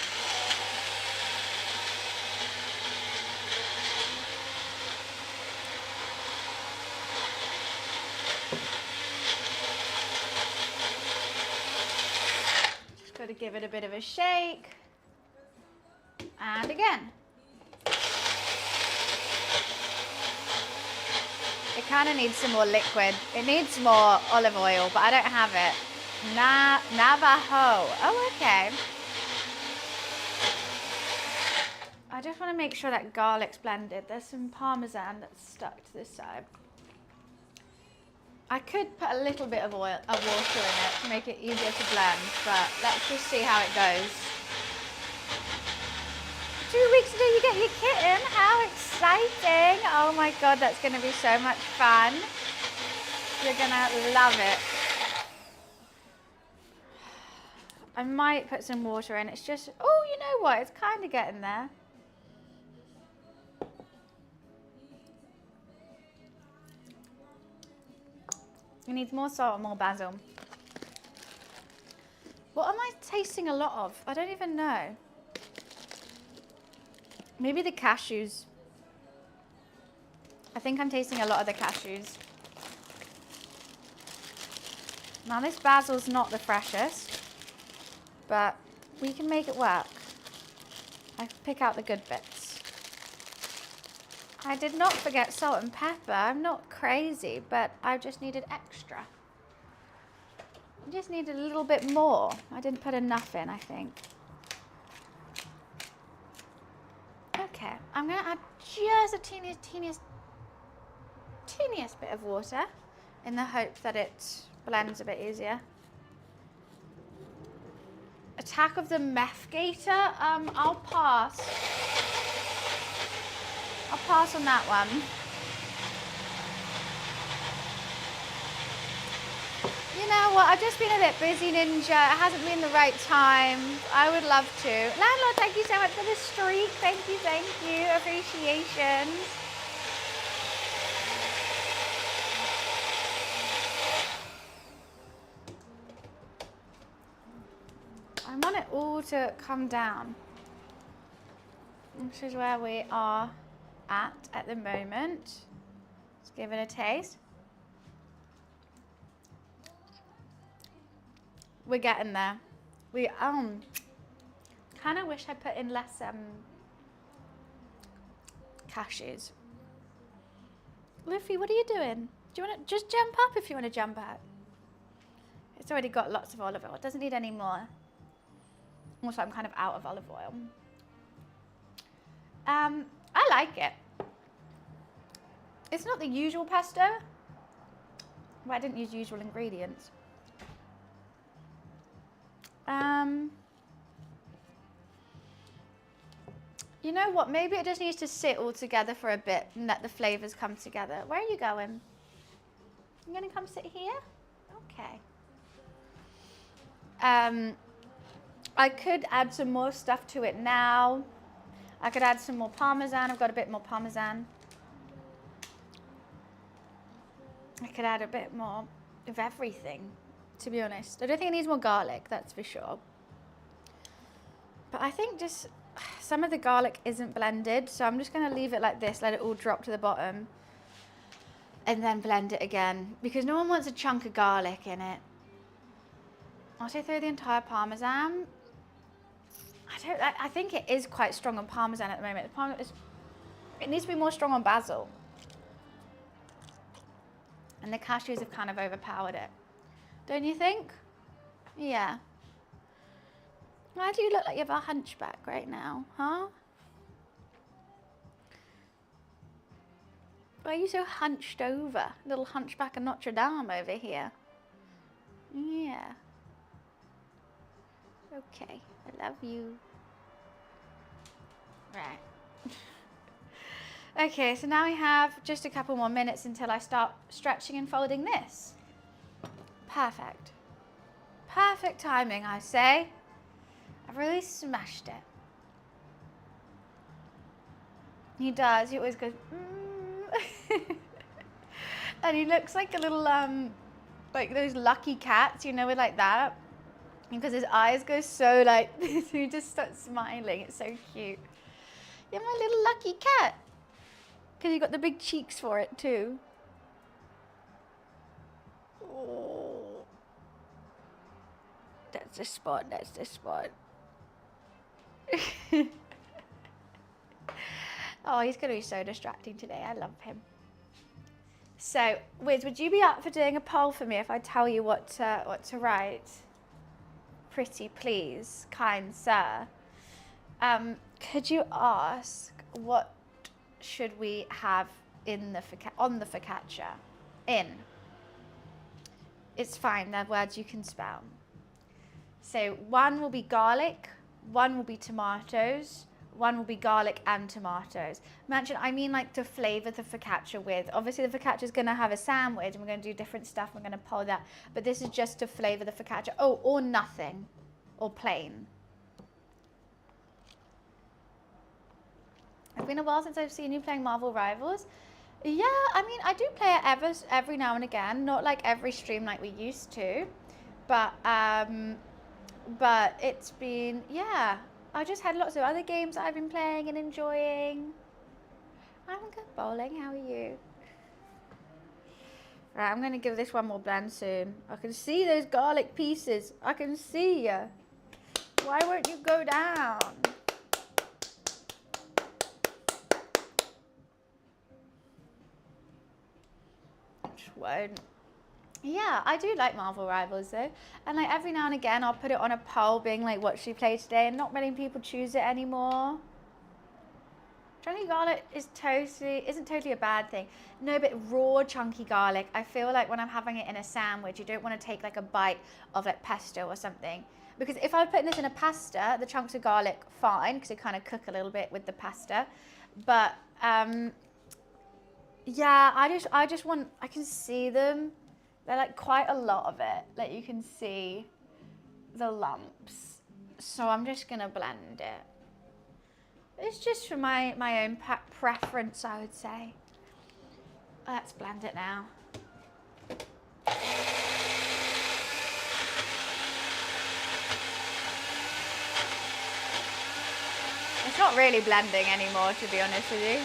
Just got to give it a bit of a shake. And again. It kind of needs some more liquid. It needs more olive oil, but I don't have it. Navajo. Oh, okay. I just want to make sure that garlic's blended. There's some Parmesan that's stuck to this side. I could put a little bit of water in it to make it easier to blend, but let's just see how it goes. 2 weeks ago you get your kitten. How exciting. Oh my God, that's going to be so much fun. You're going to love it. I might put some water in. It's just, oh, you know what? It's kind of getting there. It needs more salt and more basil. What am I tasting a lot of? I don't even know. Maybe the cashews. I think I'm tasting a lot of the cashews. Now this basil's not the freshest, but we can make it work. I pick out the good bits. I did not forget salt and pepper. I'm not crazy, but I just needed extra. I just needed a little bit more. I didn't put enough in, I think. Okay, I'm going to add just a teeniest bit of water in the hope that it blends a bit easier. Attack of the Meth Gator. I'll pass. I'll pass on that one. You know what? I've just been a bit busy, Ninja. It hasn't been the right time. I would love to. Landlord, thank you so much for the streak. Thank you, thank you. Appreciations. I want it all to come down. This is where we are at the moment. Let's give it a taste. We're getting there. kind of wish I put in less cashews. Luffy, what are you doing? Do you want to just jump up if you want to jump out? It's already got lots of olive oil. It doesn't need any more. Also, I'm kind of out of olive oil. I like it. It's not the usual pesto, but I didn't use usual ingredients. You know what? Maybe it just needs to sit all together for a bit and let the flavors come together. Where are you going? You gonna come sit here? Okay. I could add some more stuff to it now. I could add some more Parmesan. I've got a bit more Parmesan. I could add a bit more of everything, to be honest. I don't think it needs more garlic, that's for sure. But I think just some of the garlic isn't blended, so I'm just going to leave it like this, let it all drop to the bottom, and then blend it again, because no one wants a chunk of garlic in it. I'll say throw the entire Parmesan. I think it is quite strong on Parmesan at the moment. It needs to be more strong on basil. And the cashews have kind of overpowered it. Don't you think? Yeah. Why do you look like you have a hunchback right now, huh? Why are you so hunched over? Little hunchback of Notre Dame over here. Yeah. Okay, I love you. Right. Okay, so now we have just a couple more minutes until I start stretching and folding this. Perfect. Perfect timing, I say. I've really smashed it. He does, he always goes, And he looks like a little, like those lucky cats, you know, with like that. Because his eyes go so like this, he just starts smiling. It's so cute. You're my little lucky cat. Because you got the big cheeks for it too. Oh. That's the spot, that's the spot. Oh, he's going to be so distracting today. I love him. So, Wiz, would you be up for doing a poll for me if I tell you what to write? Pretty please, kind sir. Could you ask what should we have in the on the focaccia? In. It's fine, they're words you can spell. So one will be garlic, one will be tomatoes, one will be garlic and tomatoes. I mean like to flavour the focaccia with. Obviously the focaccia is going to have a sandwich and we're going to do different stuff. We're going to pull that. But this is just to flavour the focaccia. Oh, or nothing. Or plain. It's been a while since I've seen you playing Marvel Rivals. Yeah, I mean, I do play it every now and again. Not like every stream like we used to. But it's been, yeah. I just had lots of other games that I've been playing and enjoying. I'm good bowling, how are you? Right, I'm going to give this one more blend soon. I can see those garlic pieces. I can see you. Why won't you go down? Just won't. Yeah, I do like Marvel Rivals though. And like every now and again I'll put it on a poll being like what should we play today, and not many people choose it anymore. Chunky garlic isn't totally a bad thing. No, but raw chunky garlic, I feel like when I'm having it in a sandwich, you don't want to take like a bite of like pesto or something. Because if I was putting this in a pasta, the chunks of garlic, fine, because they kind of cook a little bit with the pasta. But yeah, I just want, I can see them. They're like quite a lot of it, like you can see the lumps. So I'm just gonna blend it. It's just for my own preference, I would say. Let's blend it now. It's not really blending anymore, to be honest with you.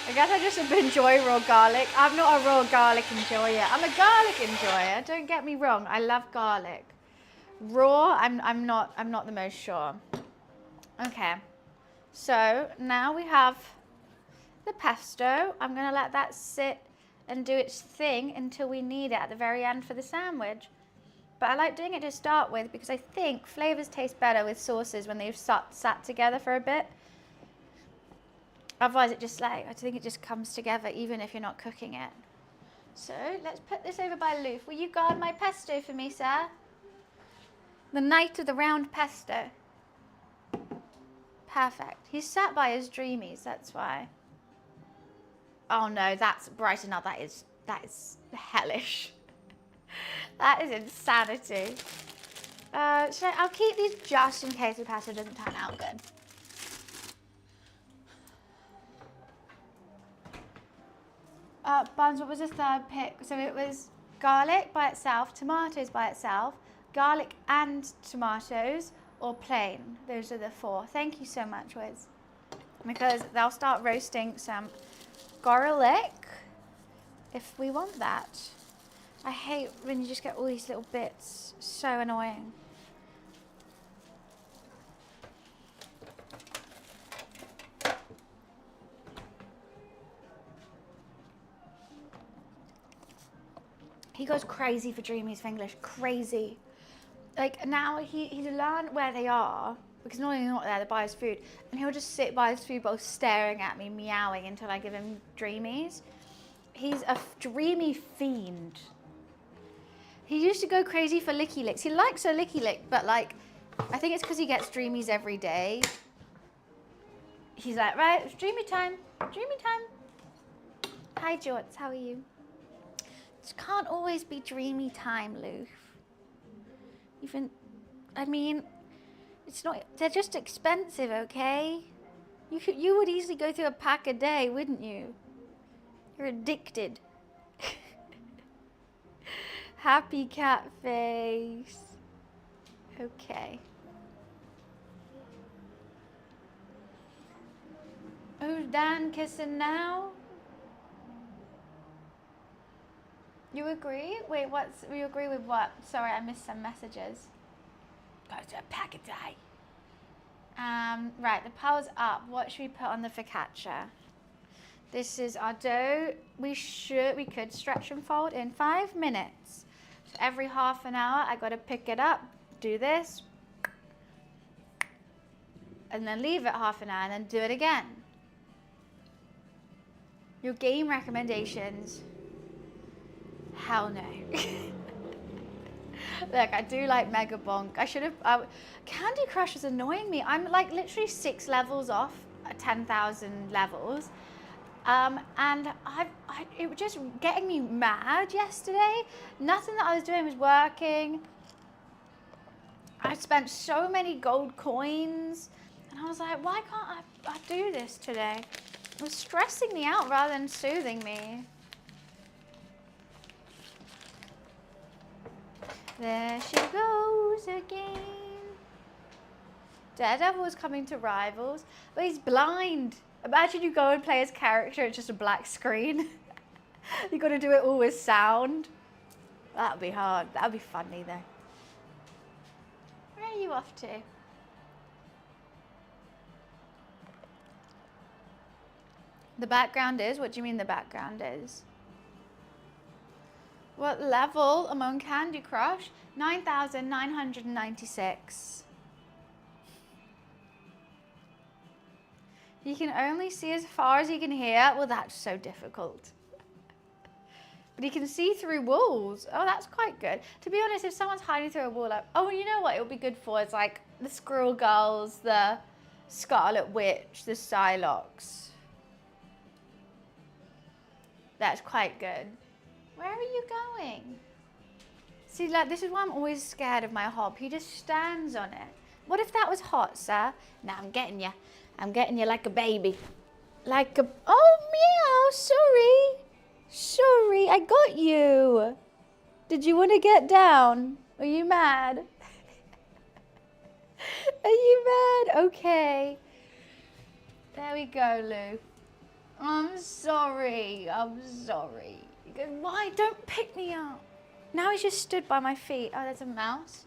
I guess I just enjoy raw garlic. I'm not a raw garlic enjoyer. I'm a garlic enjoyer, don't get me wrong. I love garlic. Raw, I'm not the most sure. Okay, so now we have the pesto. I'm gonna let that sit and do its thing until we need it at the very end for the sandwich. But I like doing it to start with because I think flavors taste better with sauces when they've sat together for a bit. Otherwise it just I think it just comes together even if you're not cooking it. So let's put this over by Loof. Will you guard my pesto for me, sir? The knight of the round pesto. Perfect. He's sat by his dreamies, that's why. Oh no, that's brighter now. That is hellish. That is insanity. I'll keep these just in case the pasta doesn't turn out good. Buns, what was the third pick? So it was garlic by itself, tomatoes by itself, garlic and tomatoes, or plain. Those are the 4. Thank you so much, Wiz. Because they'll start roasting some garlic if we want that. I hate when you just get all these little bits. So annoying. He goes crazy for Dreamies English. Crazy. Like now he's learned where they are because normally they're not there to buy his food, and he'll just sit by his food bowl staring at me, meowing until I give him Dreamies. He's a dreamy fiend. He used to go crazy for Licky Licks. He likes a Licky Lick, but like, I think it's because he gets Dreamies every day. He's like, right, it's Dreamy time, Dreamy time. Hi, George, how are you? It can't always be Dreamy time, Loof. Even, I mean, it's not, they're just expensive, okay? You would easily go through a pack a day, wouldn't you? You're addicted. Happy cat face. Okay. Who's Dan kissing now? You agree? Wait, you agree with what? Sorry, I missed some messages. Go to a pack a day. Right, the power's up. What should we put on the focaccia? This is our dough. We could stretch and fold in 5 minutes. So every half an hour, I got to pick it up, do this, and then leave it half an hour, and then do it again. Your game recommendations? Hell no. Look, I do like Mega Bonk. I should have. Candy Crush is annoying me. I'm like literally 6 levels off 10,000 levels. And it was just getting me mad yesterday. Nothing that I was doing was working. I spent so many gold coins. And I was like, why can't I do this today? It was stressing me out rather than soothing me. There she goes again. Daredevil was coming to Rivals, but he's blind. Imagine you go and play his character, it's just a black screen. You got to do it all with sound. That would be hard. That would be funny though. Where are you off to? The background is? What do you mean the background is? What level among Candy Crush? 9,996. You can only see as far as you can hear. Well, that's so difficult. But you can see through walls. Oh, that's quite good. To be honest, if someone's hiding through a wall, like, oh, you know what it would be good for? It's like the Squirrel Girls, the Scarlet Witch, the Psylocke. That's quite good. Where are you going? See, like, this is why I'm always scared of my hob. He just stands on it. What if that was hot, sir? Now I'm getting you. I'm getting you like a baby. Like a... Oh, meow. Sorry. Sorry, I got you. Did you want to get down? Are you mad? Are you mad? Okay. There we go, Lou. I'm sorry. I'm sorry. Why? Don't pick me up. Now he's just stood by my feet. Oh, there's a mouse.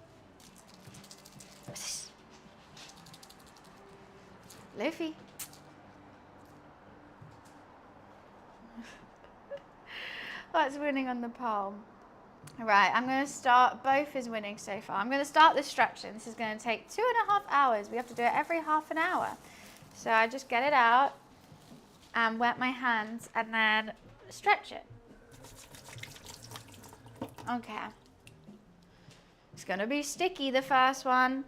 Luffy. That's winning on the palm. Right, I'm going to start, both is winning so far. I'm going to start the stretching. This is going to take 2.5 hours. We have to do it every half an hour. So I just get it out and wet my hands and then stretch it. Okay. It's going to be sticky, the first one.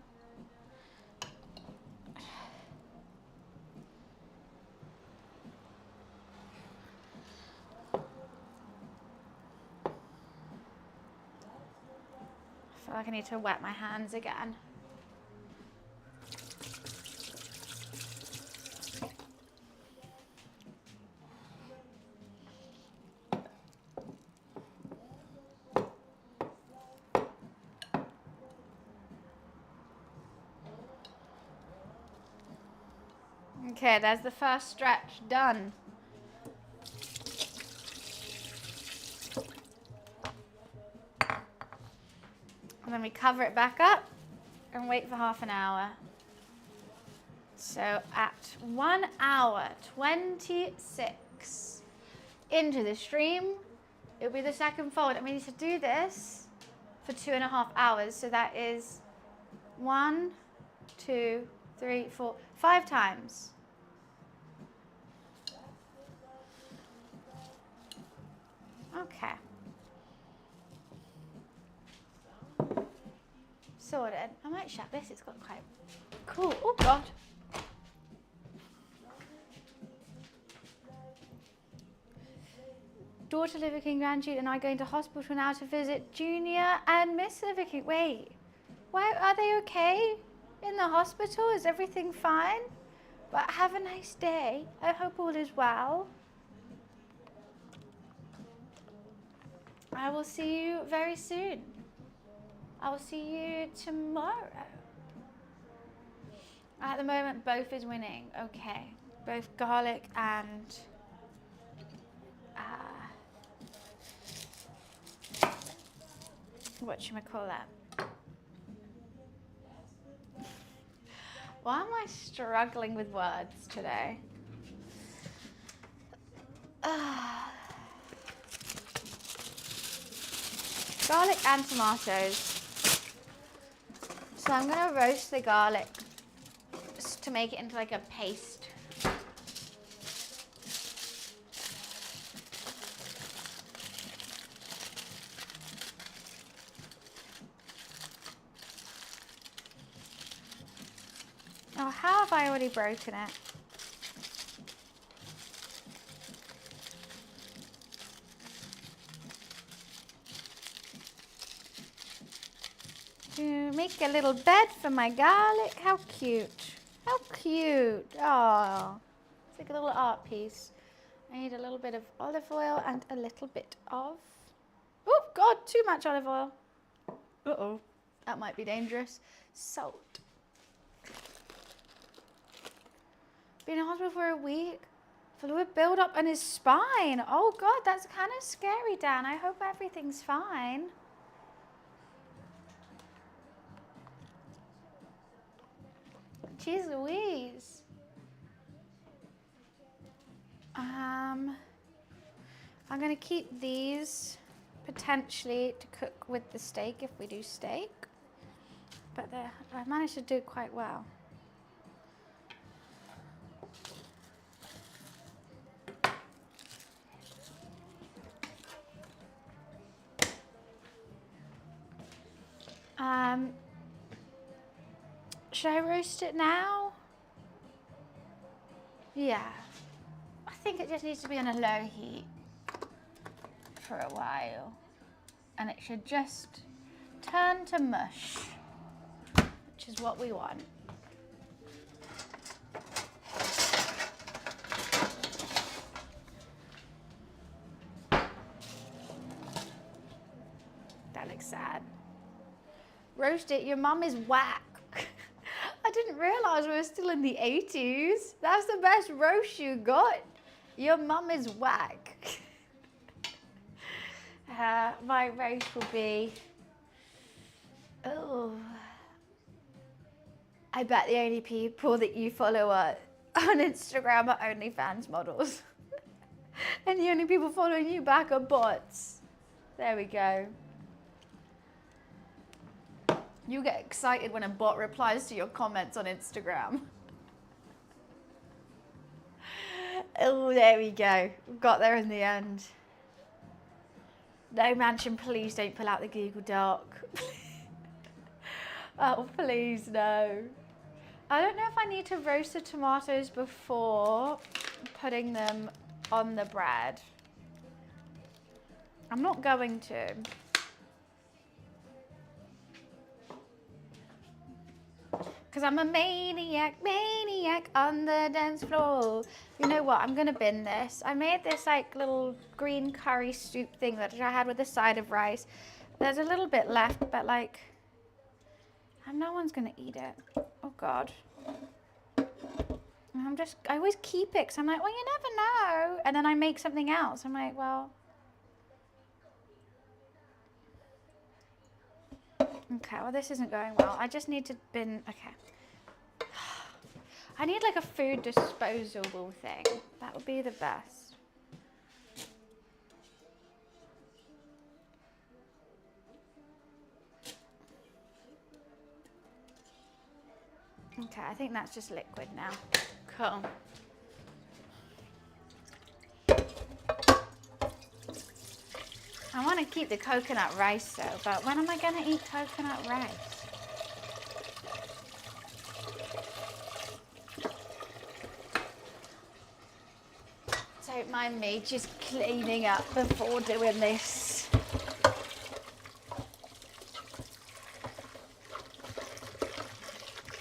I feel like I need to wet my hands again. Okay, there's the first stretch done. And then we cover it back up and wait for half an hour. So at 1 hour 26 into the stream, it'll be the second fold. And we need to do this for 2.5 hours. So that is 1, 2, 3, 4, 5 times. Okay. Sorted. I might shut this, it's got quite cool. Oh God. Daughter Liver King, grandchild and I going to hospital now to visit Junior and Miss Liver King. Wait, why are they okay in the hospital? Is everything fine? But have a nice day. I hope all is well. I will see you very soon. I will see you tomorrow. At the moment, both is winning. Okay, both garlic and whatchamacallit. Why am I struggling with words today? Garlic and tomatoes. So I'm going to roast the garlic just to make it into like a paste. Oh, how have I already broken it? To make a little bed for my garlic. How cute. How cute. Oh, it's like a little art piece. I need a little bit of olive oil and a little bit of, oh God, too much olive oil. Uh-oh, that might be dangerous. Salt. Been in hospital for a week. Fluid buildup on his spine. Oh God, that's kind of scary, Dan. I hope everything's fine. Jeez Louise. I'm gonna keep these potentially to cook with the steak if we do steak. But I've managed to do quite well. Should I roast it now? Yeah. I think it just needs to be on a low heat for a while. And it should just turn to mush, which is what we want. That looks sad. Roast it, your mum is whack. I didn't realise we were still in the 80s. That's the best roast you got. Your mum is whack. My roast will be, oh, I bet the only people that you follow on Instagram are OnlyFans models. And the only people following you back are bots. There we go. You get excited when a bot replies to your comments on Instagram. Oh, there we go. We got there in the end. No, Mansion, please don't pull out the Google Doc. Oh, please, no. I don't know if I need to roast the tomatoes before putting them on the bread. I'm not going to. Because I'm a maniac on the dance floor. You know what, I'm gonna bin this. I made this like little green curry soup thing that I had with a side of rice. There's a little bit left, but like, and no one's gonna eat it. Oh God. And I always keep it because I'm like, well, you never know. And then I make something else. I'm like, well. Okay, well this isn't going well. I just need to bin, okay. I need like a food disposable thing. That would be the best. Okay, I think that's just liquid now. Cool. I want to keep the coconut rice though, but when am I going to eat coconut rice? Don't mind me just cleaning up before doing this.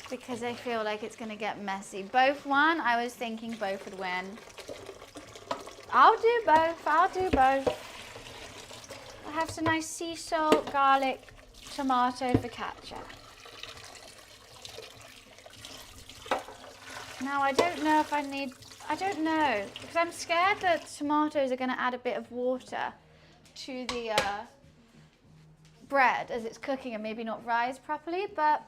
Because I feel like it's going to get messy. Both won. I was thinking both would win. I'll do both. I'll do both. I have some nice sea salt, garlic, tomato focaccia. Now I don't know if I need, I don't know, because I'm scared that tomatoes are going to add a bit of water to the bread as it's cooking and maybe not rise properly, but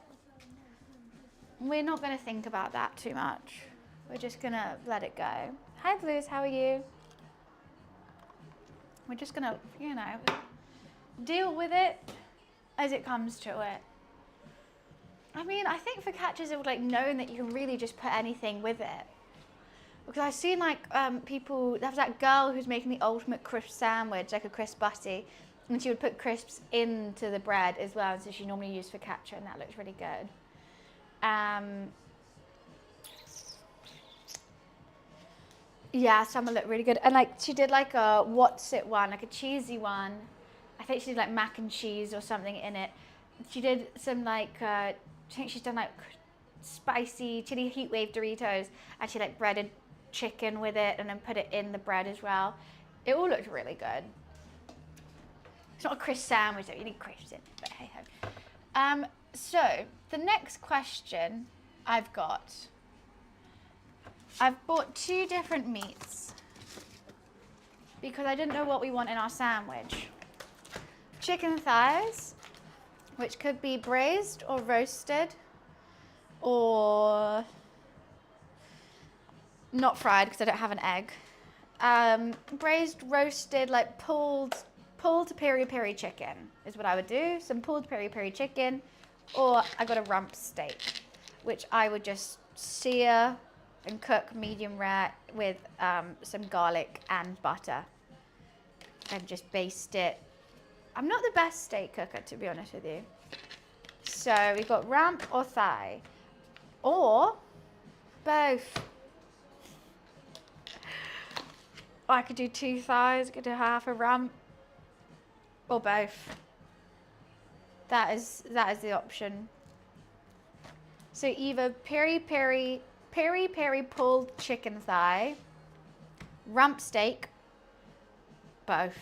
we're not going to think about that too much. We're just going to let it go. Hi Blues, how are you? We're just going to, you know, deal with it as it comes to it. I mean, I think focaccias are like known that you can really just put anything with it. Because I've seen like people, there's that girl who's making the ultimate crisp sandwich, like a crisp butty, and she would put crisps into the bread as well, so she normally used focaccia, and that looks really good. Yeah, some look really good. And like she did like a what's it one, like a cheesy one. I think she did like mac and cheese or something in it. She did some like, I think she's done like spicy chili heat wave Doritos, and she like breaded chicken with it and then put it in the bread as well. It all looked really good. It's not a crisp sandwich though, you need crisps in it, but hey ho. So the next question I've bought 2 different meats because I didn't know what we want in our sandwich. Chicken thighs, which could be braised or roasted or not fried because I don't have an egg. Braised, roasted, like pulled peri-peri chicken is what I would do. Some pulled peri-peri chicken, or I got a rump steak, which I would just sear and cook medium rare with some garlic and butter and just baste it. I'm not the best steak cooker, to be honest with you. So we've got rump or thigh, or both. I could do 2 thighs, I could do half a rump, or both. That is the option. So either peri-peri pulled chicken thigh, rump steak, both.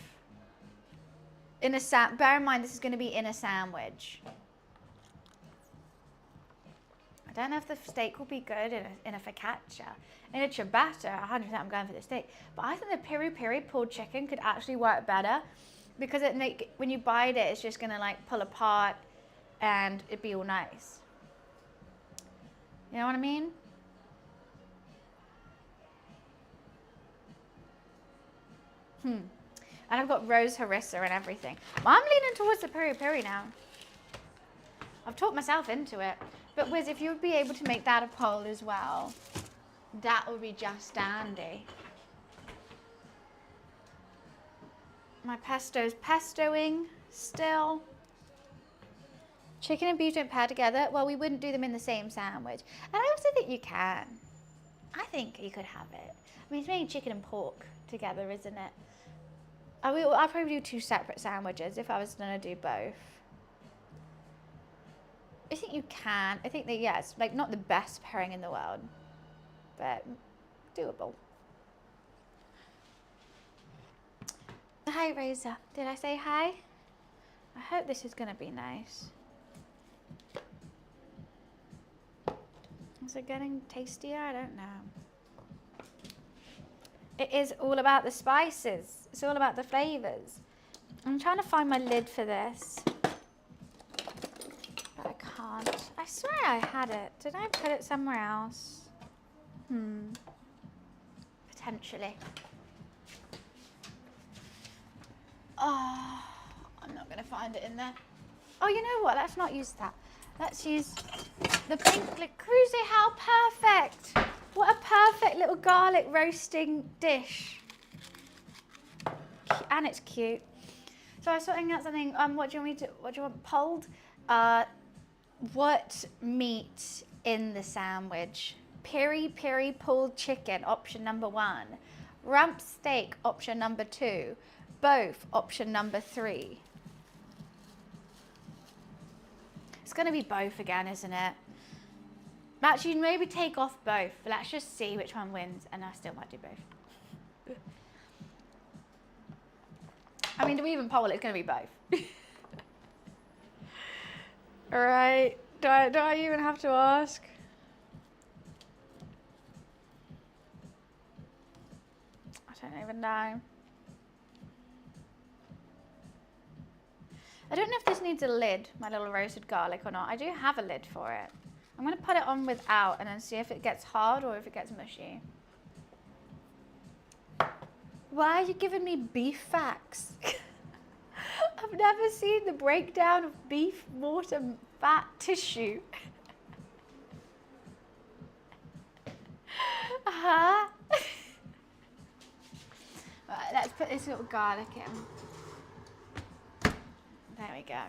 Bear in mind this is going to be in a sandwich. I don't know if the steak will be good in a focaccia. In a ciabatta, 100% I'm going for the steak. But I think the peri-peri pulled chicken could actually work better because when you bite it, it's just going to like pull apart and it'd be all nice. You know what I mean? And I've got rose harissa and everything. Well, I'm leaning towards the peri peri now. I've talked myself into it. But Wiz, if you would be able to make that a poll as well, that would be just dandy. My pesto's pestoing still. Chicken and beef don't pair together. Well, we wouldn't do them in the same sandwich. And I also think you can. I think you could have it. I mean, it's mainly chicken and pork together, isn't it? I'd probably do 2 separate sandwiches if I was going to do both. I think you can. I think that, yeah, it's like not the best pairing in the world, but doable. Hi, Rosa. Did I say hi? I hope this is going to be nice. Is it getting tastier? I don't know. It is all about the spices. It's all about the flavors. I'm trying to find my lid for this, but I can't. I swear I had it. Did I put it somewhere else? Potentially. Oh, I'm not going to find it in there. Oh, you know what? Let's not use that. Let's use the pink Cruise. How perfect! What a perfect little garlic roasting dish. And it's cute. So I was sorting out something. What do you want polled? What meat in the sandwich? Peri peri pulled chicken, option number 1. Rump steak, option number 2. Both, option number 3. It's going to be both again, isn't it? Actually, maybe take off both. But let's just see which one wins, and I still might do both. I mean, do we even poll it? It's going to be both. All right. Do I even have to ask? I don't even know. I don't know if this needs a lid, my little roasted garlic, or not. I do have a lid for it. I'm going to put it on without and then see if it gets hard or if it gets mushy. Why are you giving me beef facts? I've never seen the breakdown of beef, water, fat, tissue. Right, let's put this little garlic in. There we go.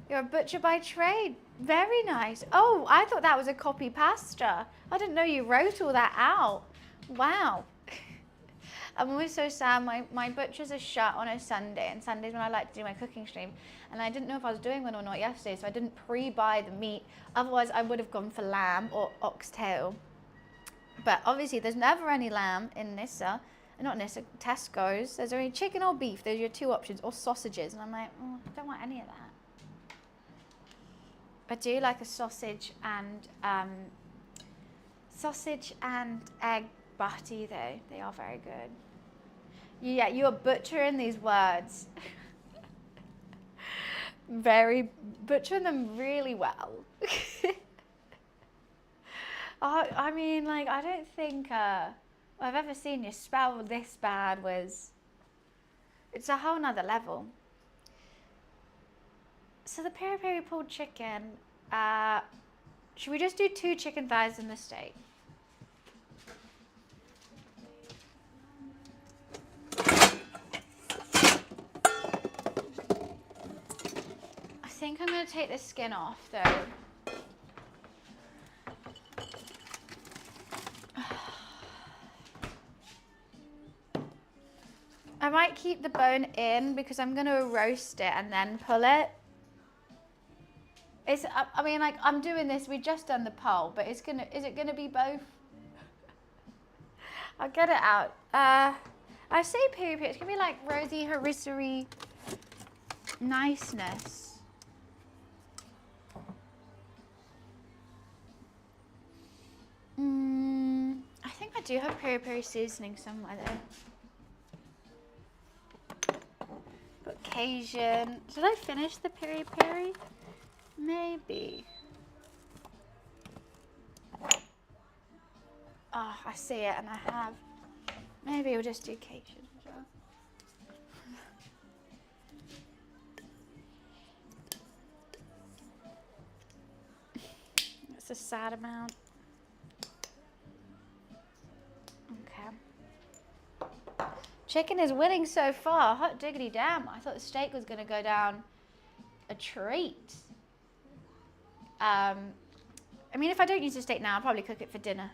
You're a butcher by trade. Very nice. Oh, I thought that was a copy pasta. I didn't know you wrote all that out. Wow. I'm always so sad. My butchers are shut on a Sunday, and Sundays when I like to do my cooking stream. And I didn't know if I was doing one or not yesterday, so I didn't pre-buy the meat. Otherwise, I would have gone for lamb or oxtail. But obviously, there's never any lamb in Nissa. Not Nissa, Tesco's. There's only chicken or beef. Those are your 2 options, or sausages. And I'm like, I don't want any of that. I do like a sausage and egg butty though. They are very good. Yeah, you are butchering these words. Butchering them really well. I mean, like, I don't think I've ever seen you spell this bad. It's a whole nother level. So the peri peri pulled chicken, should we just do 2 chicken thighs and the steak? I think I'm going to take the skin off though. I might keep the bone in because I'm going to roast it and then pull it. I mean, like, I'm doing this, we've just done the poll, but is it gonna be both? I'll get it out. I say peri peri, it's gonna be like rosy harissa-y niceness. I think I do have peri peri seasoning somewhere though. But Cajun, did I finish the peri peri? Maybe. Oh, I see it and I have. Maybe we'll just do Cajun as well. That's a sad amount. Okay. Chicken is winning so far. Hot diggity damn. I thought the steak was going to go down a treat. I mean, if I don't use the steak now, I'll probably cook it for dinner.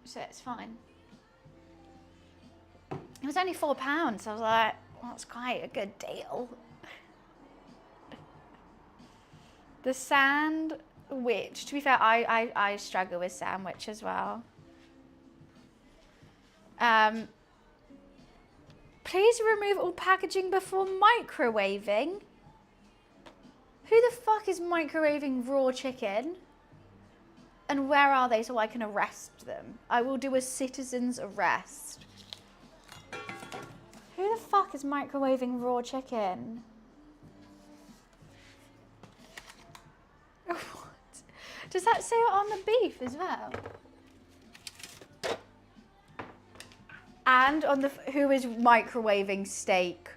So it's fine. It was only £4, so I was like, well, that's quite a good deal. The sandwich, to be fair, I struggle with sandwich as well. Please remove all packaging before microwaving. Who the fuck is microwaving raw chicken? And where are they so I can arrest them? I will do a citizen's arrest. Who the fuck is microwaving raw chicken? What? Does that say it on the beef as well? And on the, who is microwaving steak?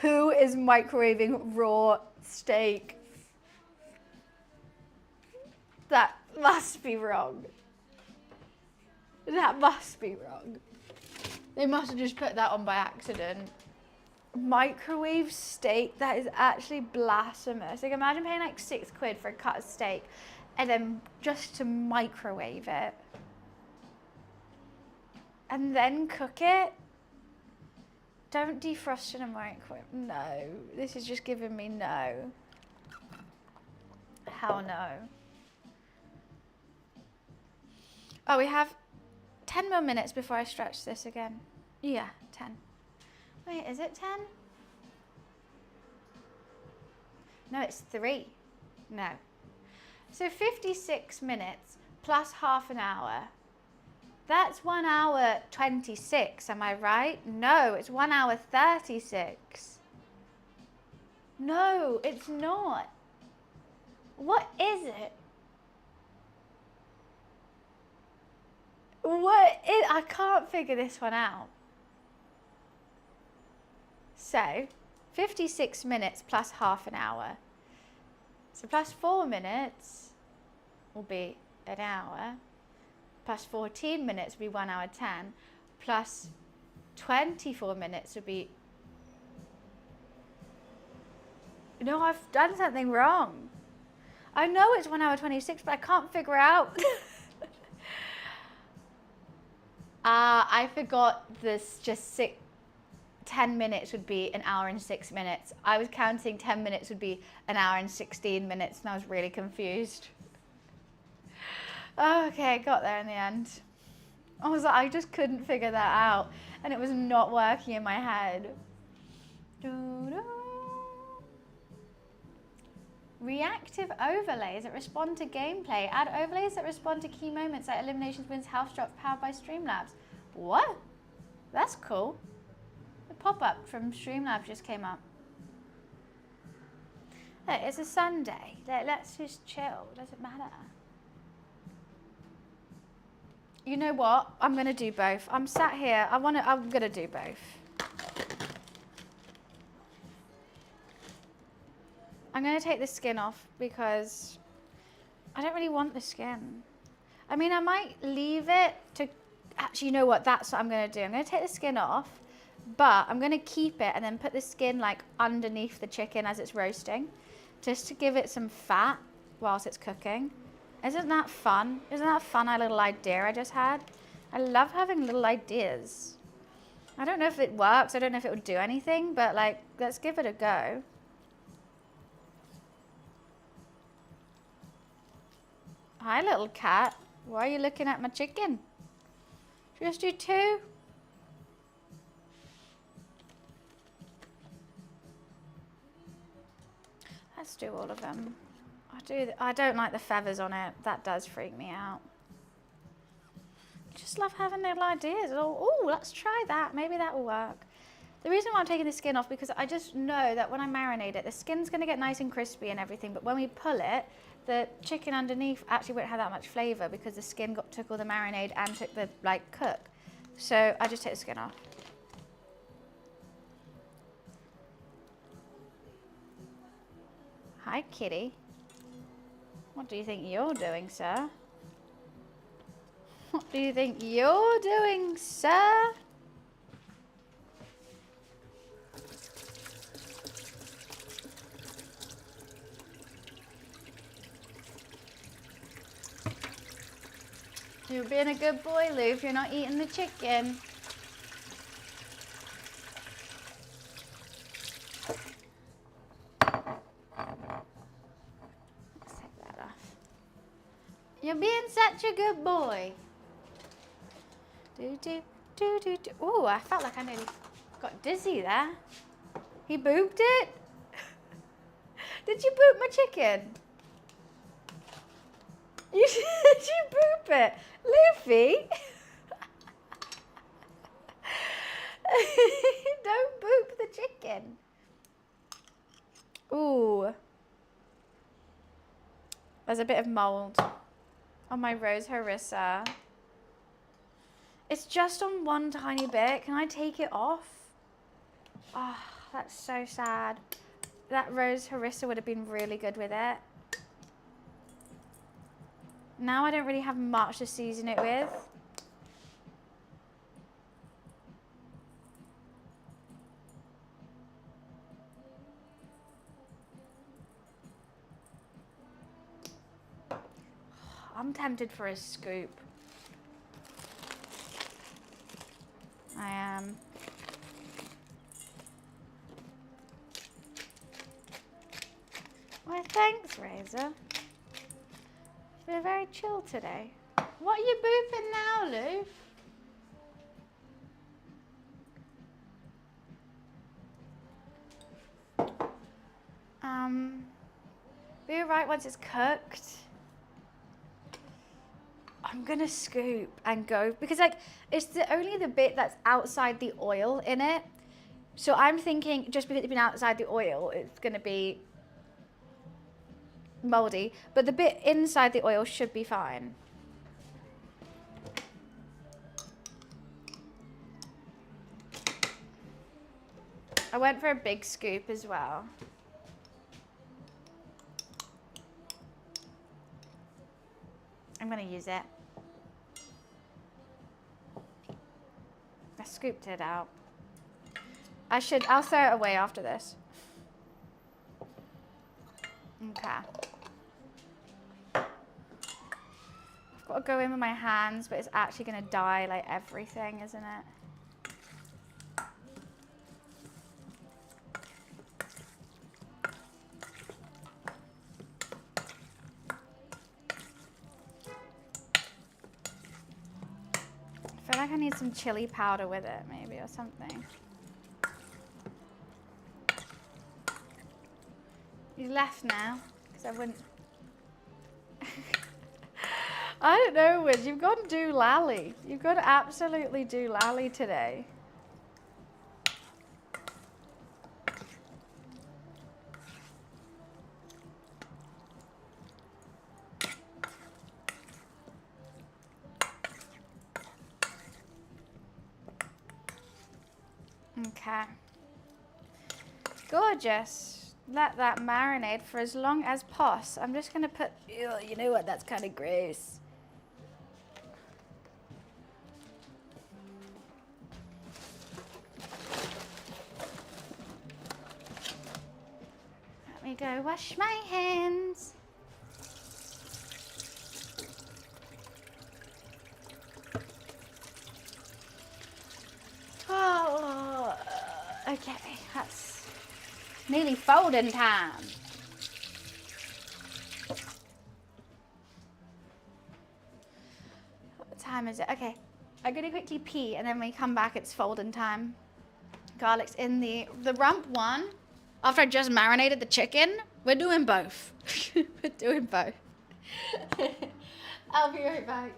Who is microwaving raw steak? That must be wrong. That must be wrong. They must have just put that on by accident. Microwave steak, that is actually blasphemous. Like, imagine paying like £6 for a cut of steak and then just to microwave it. And then cook it. Don't defrost in a microwave. No, this is just giving me no. Hell no. Oh, we have 10 more minutes before I stretch this again. Yeah, 10. Wait, is it 10? No, it's 3. No. So 56 minutes plus half an hour. That's 1 hour 26, am I right? No, it's 1 hour 36. No, it's not. What is it? I can't figure this one out. So, 56 minutes plus half an hour. So plus 4 minutes will be an hour. Plus 14 minutes would be 1 hour 10. Plus 24 minutes would be... No, I've done something wrong. I know it's 1 hour 26, but I can't figure out... I forgot this, just 10 minutes would be an hour and 6 minutes. I was counting 10 minutes would be an hour and 16 minutes, and I was really confused. Okay, got there in the end. I was like, I just couldn't figure that out, and it was not working in my head. Reactive overlays that respond to gameplay. Add overlays that respond to key moments like eliminations, wins, house drops, powered by Streamlabs. What? That's cool. The pop-up from Streamlabs just came up. Hey, it's a Sunday. Let's just chill. Doesn't matter. You know what? I'm gonna do both. I'm sat here. I'm gonna do both. I'm going to take the skin off because I don't really want the skin. I mean, I might leave it to... Actually, you know what? That's what I'm going to do. I'm going to take the skin off, but I'm going to keep it and then put the skin like underneath the chicken as it's roasting, just to give it some fat whilst it's cooking. Isn't that fun? Isn't that a fun little idea I just had? I love having little ideas. I don't know if it works. I don't know if it would do anything, but like, let's give it a go. Hi, little cat. Why are you looking at my chicken? Should we just do 2? Let's do all of them. I don't like the feathers on it. That does freak me out. I just love having little ideas. Oh, let's try that. Maybe that will work. The reason why I'm taking the skin off, because I just know that when I marinate it, the skin's going to get nice and crispy and everything, but when we pull it, the chicken underneath actually won't have that much flavour because the skin took all the marinade and took the cook. So I just take the skin off. Hi, kitty. What do you think you're doing, sir? What do you think you're doing, sir? You're being a good boy, Lou, if you're not eating the chicken. Let's take that off. You're being such a good boy. Ooh, I felt like I nearly got dizzy there. He booped it? Did you boop my chicken? Did you boop it? Luffy? Don't boop the chicken. Ooh. There's a bit of mold on my rose harissa. It's just on one tiny bit. Can I take it off? Oh, that's so sad. That rose harissa would have been really good with it. Now I don't really have much to season it with. I'm tempted for a scoop. I am. Why, thanks, Razor. We're very chill today. What are you booping now, Lou? Be alright once it's cooked. I'm gonna scoop and go because it's only the bit that's outside the oil in it. So I'm thinking just because it's been outside the oil, it's gonna be moldy, but the bit inside the oil should be fine. I went for a big scoop as well. I'm gonna use it. I scooped it out. I'll throw it away after this. Okay. I've got to go in with my hands, but it's actually gonna dye like everything, isn't it? I feel like I need some chili powder with it, maybe, or something. He's left now, because I wouldn't... I don't know, Wiz, you've got to do lally. You've got to absolutely do lally today. Okay. Gorgeous. Let that marinate for as long as pos. I'm just going to put, ew, you know what, that's kind of gross. Let me go wash my hands. Oh, okay, that's nearly folding time. What time is it? Okay, I'm gonna quickly pee and then when we come back it's folding time. Garlic's in the rump one. After I just marinated the chicken, we're doing both. We're doing both. I'll be right back.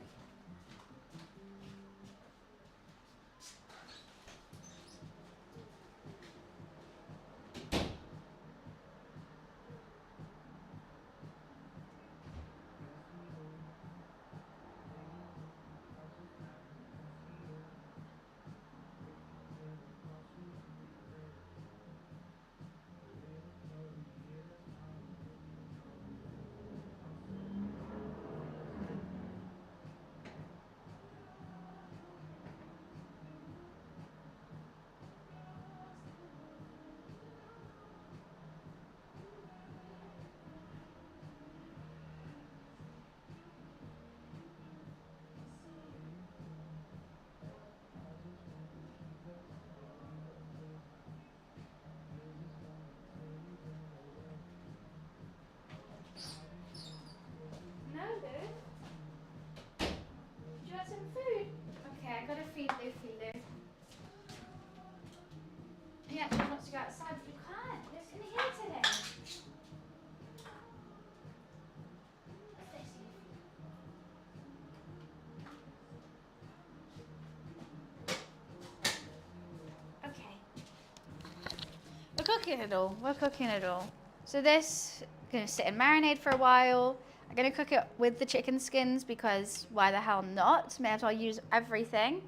cooking it all. We're cooking it all. So this, I'm gonna sit and marinate for a while. I'm gonna cook it with the chicken skins because why the hell not? May as well use everything.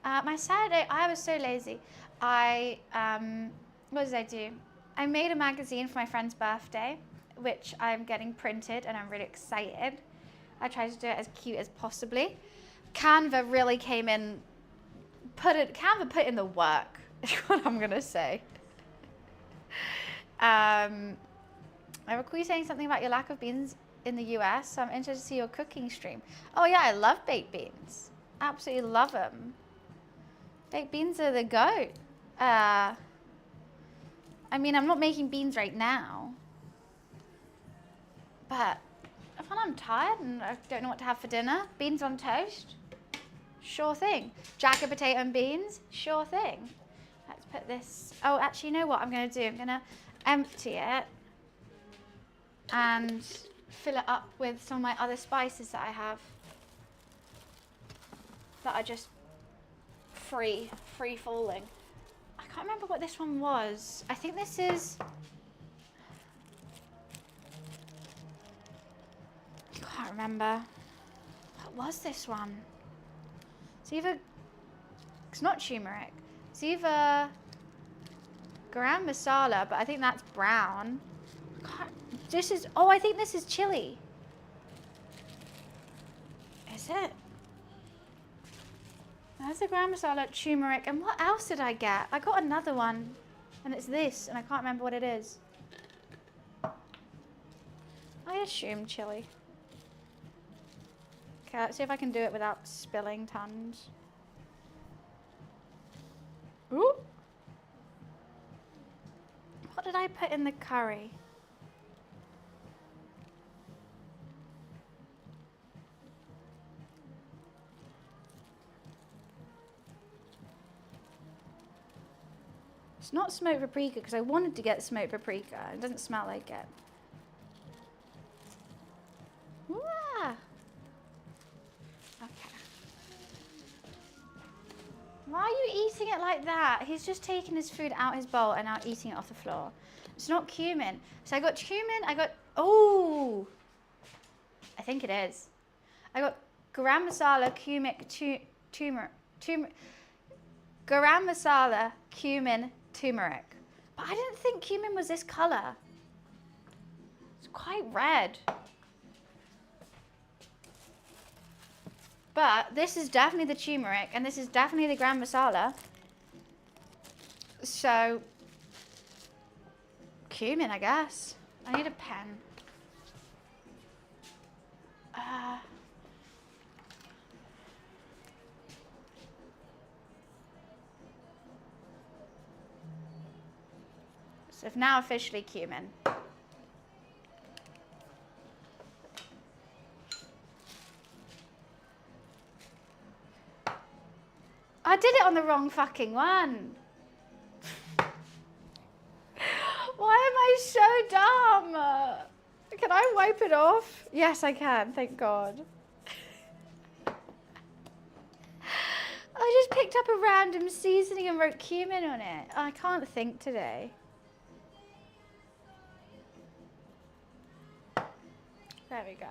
My Saturday, I was so lazy. What did I do? I made a magazine for my friend's birthday, which I'm getting printed and I'm really excited. I tried to do it as cute as possibly. Canva really came in, Canva put in the work, is what I'm gonna say. I recall you saying something about your lack of beans in the US, so I'm interested to see your cooking stream. Oh yeah, I love baked beans. Absolutely love them. Baked beans are the goat. I mean, I'm not making beans right now, but when I'm tired and I don't know what to have for dinner, beans on toast, sure thing. Jacket potato and beans, sure thing. Let's put this, oh, actually, you know what I'm gonna do? I'm gonna empty it and fill it up with some of my other spices that I have that are just free falling. I can't remember what this one was. I think this is, I can't remember. What was this one? It's not turmeric. It's either garam masala, but I think that's brown. I think this is chili. Is it? There's a garam masala, turmeric, and what else did I get? I got another one, and it's this, and I can't remember what it is. I assume chili. Okay, let's see if I can do it without spilling tons. Ooh. What did I put in the curry? It's not smoked paprika because I wanted to get smoked paprika. It doesn't smell like it. Ah. Okay. Why are you eating it like that? He's just taking his food out his bowl and now eating it off the floor. It's not cumin. So I got cumin, oh, I think it is. I got garam masala, garam masala, cumin, turmeric. But I didn't think cumin was this color. It's quite red. But this is definitely the turmeric and this is definitely the garam masala. So, cumin, I guess. I need a pen. So now officially cumin. I did it on the wrong fucking one. Why am I so dumb? Can I wipe it off? Yes, I can, thank God. I just picked up a random seasoning and wrote cumin on it. I can't think today. There we go.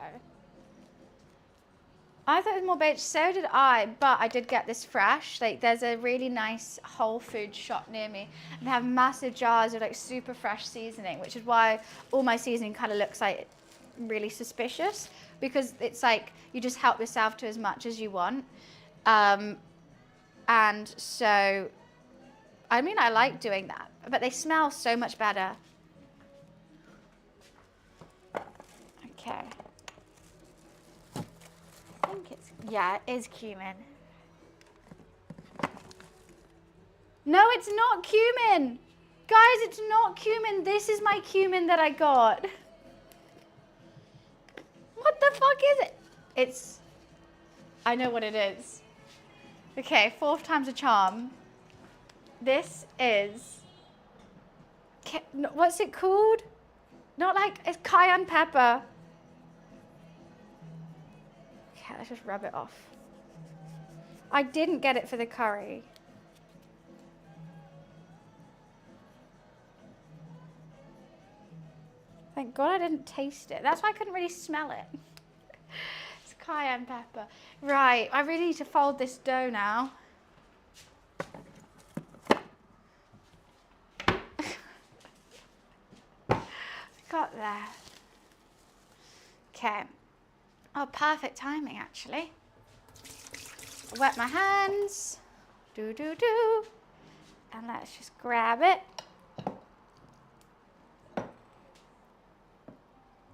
I thought it was more beige, so did I, but I did get this fresh. Like, there's a really nice Whole Foods shop near me, and they have massive jars of like super fresh seasoning, which is why all my seasoning kind of looks like really suspicious, because it's like you just help yourself to as much as you want. And so, I mean, I like doing that, but they smell so much better. Okay. I think it's, yeah, it is cumin. No, it's not cumin. Guys, it's not cumin. This is my cumin that I got. What the fuck is it? It's, I know what it is. Okay, 4th time's a charm. This is, what's it called? Not like, it's cayenne pepper. Okay, let's just rub it off. I didn't get it for the curry. Thank God I didn't taste it. That's why I couldn't really smell it. It's cayenne pepper. Right, I really need to fold this dough now. Got there. Okay. Oh, perfect timing actually. Wet my hands. Do. And let's just grab it.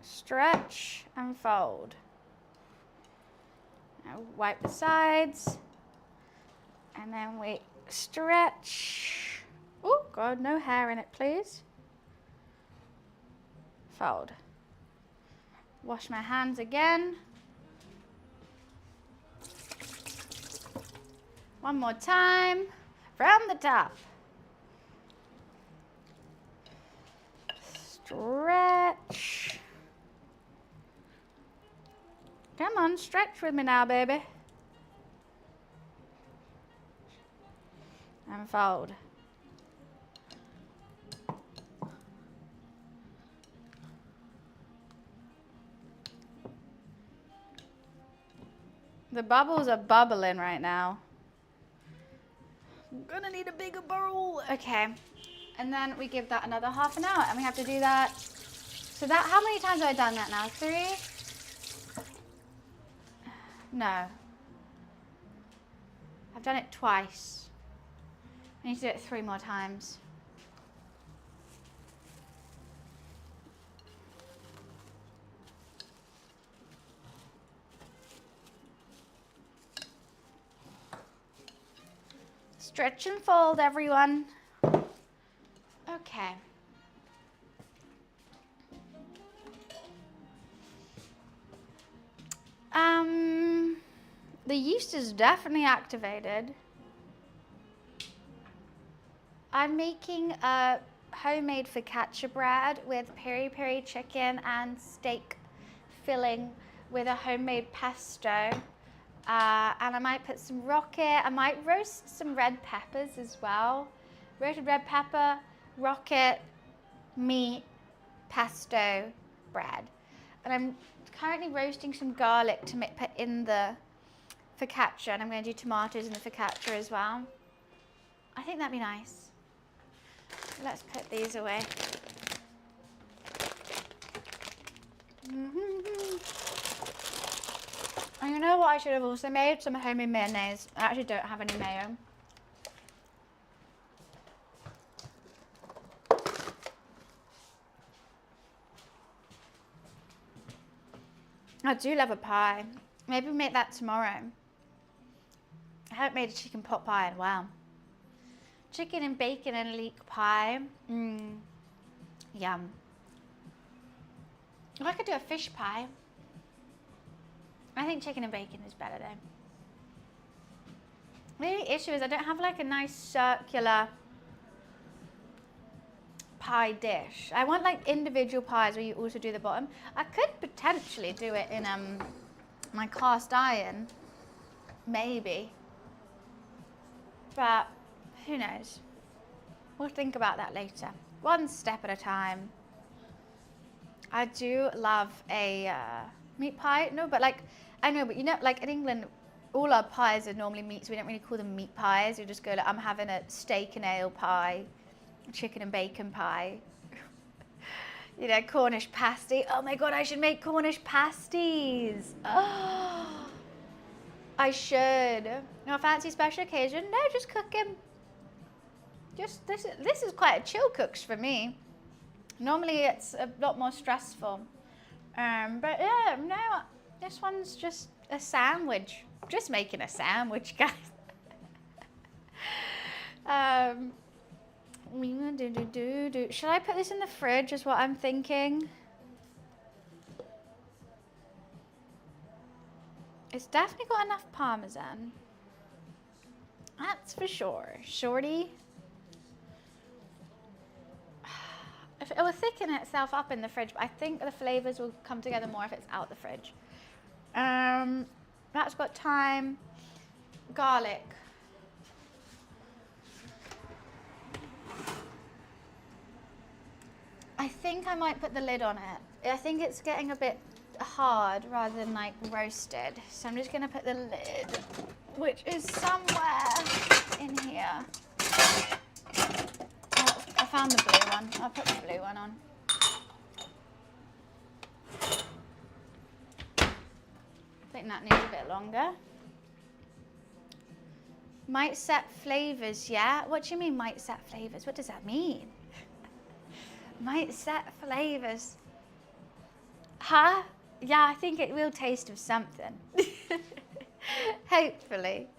Stretch and fold. Now wipe the sides. And then we stretch. Oh God, no hair in it, please. Fold. Wash my hands again. One more time. From the top. Stretch. Come on, stretch with me now, baby. And fold. The bubbles are bubbling right now. I'm gonna need a bigger bowl. Okay, and then we give that another half an hour, and we have to do that. So that, how many times have I done that now? 3? No. I've done it twice. I need to do it 3 more times. Stretch and fold, everyone. Okay. The yeast is definitely activated. I'm making a homemade focaccia bread with peri-peri chicken and steak filling with a homemade pesto. And I might put some rocket. I might roast some red peppers as well. Roasted red pepper, rocket, meat, pesto, bread. And I'm currently roasting some garlic to put in the focaccia, and I'm going to do tomatoes in the focaccia as well. I think that'd be nice. Let's put these away. And you know what I should have also made? Some homemade mayonnaise. I actually don't have any mayo. I do love a pie. Maybe we'll make that tomorrow. I haven't made a chicken pot pie in a while. Chicken and bacon and leek pie. Yum. I could do a fish pie. I think chicken and bacon is better though. The only issue is I don't have like a nice circular pie dish. I want like individual pies where you also do the bottom. I could potentially do it in my cast iron, maybe. But who knows? We'll think about that later. One step at a time. I do love a meat pie. No, but like, I know, but you know, like in England, all our pies are normally meat, so we don't really call them meat pies. We just go like, I'm having a steak and ale pie, chicken and bacon pie. You know, Cornish pasty. Oh my God, I should make Cornish pasties. Oh, I should. No fancy special occasion. No, just cooking. Just this is quite a chill cooks for me. Normally it's a lot more stressful. But yeah, no, this one's just a sandwich. Just making a sandwich, guys. Should I put this in the fridge is what I'm thinking. It's definitely got enough Parmesan. That's for sure. Shorty. If it will thicken itself up in the fridge, but I think the flavors will come together more if it's out the fridge. That's got thyme, garlic. I think I might put the lid on it. I think it's getting a bit hard rather than like roasted. So I'm just gonna put the lid, which is somewhere in here. Oh, I found the blue one. I'll put the blue one on. I think that needs a bit longer. Might set flavors, yeah? What do you mean might set flavors? What does that mean? Might set flavors. Huh? Yeah, I think it will taste of something. Hopefully.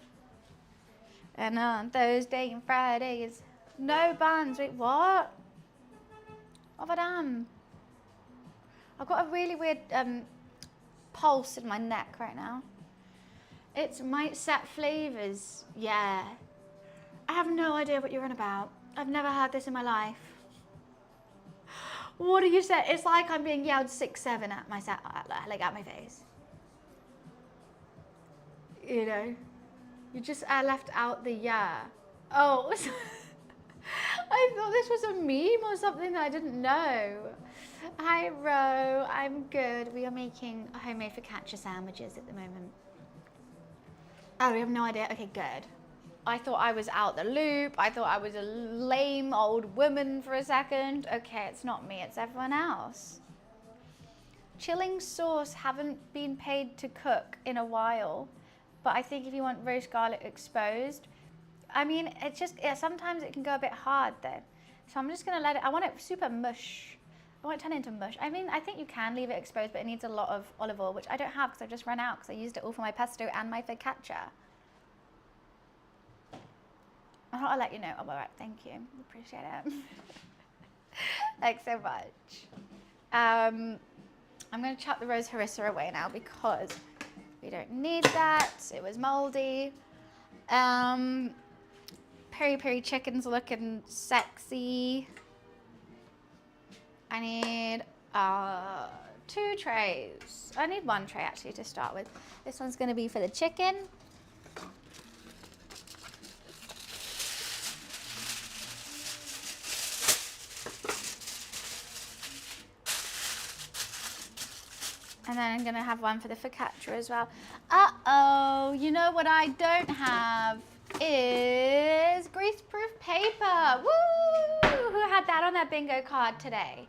And on Thursday and Fridays, no buns. Wait, what? What have I done? I've got a really weird pulse in my neck right now. It's might set flavors. Yeah. I have no idea what you're on about. I've never heard this in my life. What do you say? It's like I'm being yelled 6-7 at my like at my face. You know, you just left out the yeah. Oh, I thought this was a meme or something that I didn't know. Hi, Ro. I'm good. We are making homemade focaccia sandwiches at the moment. Oh, we have no idea. Okay, good. I thought I was out the loop. I thought I was a lame old woman for a second. Okay, it's not me, it's everyone else. Chilling sauce, haven't been paid to cook in a while, but I think if you want roast garlic exposed, I mean, it's just, yeah, sometimes it can go a bit hard though. So I'm just gonna let it, I want it super mush. I want it to turn into mush. I mean, I think you can leave it exposed, but it needs a lot of olive oil, which I don't have because I've just run out because I used it all for my pesto and my focaccia. I'll let you know. Oh, all right, thank you. Appreciate it. Thanks so much. I'm going to chuck the rose harissa away now because we don't need that. It was moldy. Peri peri chicken's looking sexy. I need 2 trays. I need 1 tray actually to start with. This one's going to be for the chicken. And then I'm gonna have one for the focaccia as well. Uh-oh, you know what I don't have is greaseproof paper. Woo! Who had that on their bingo card today?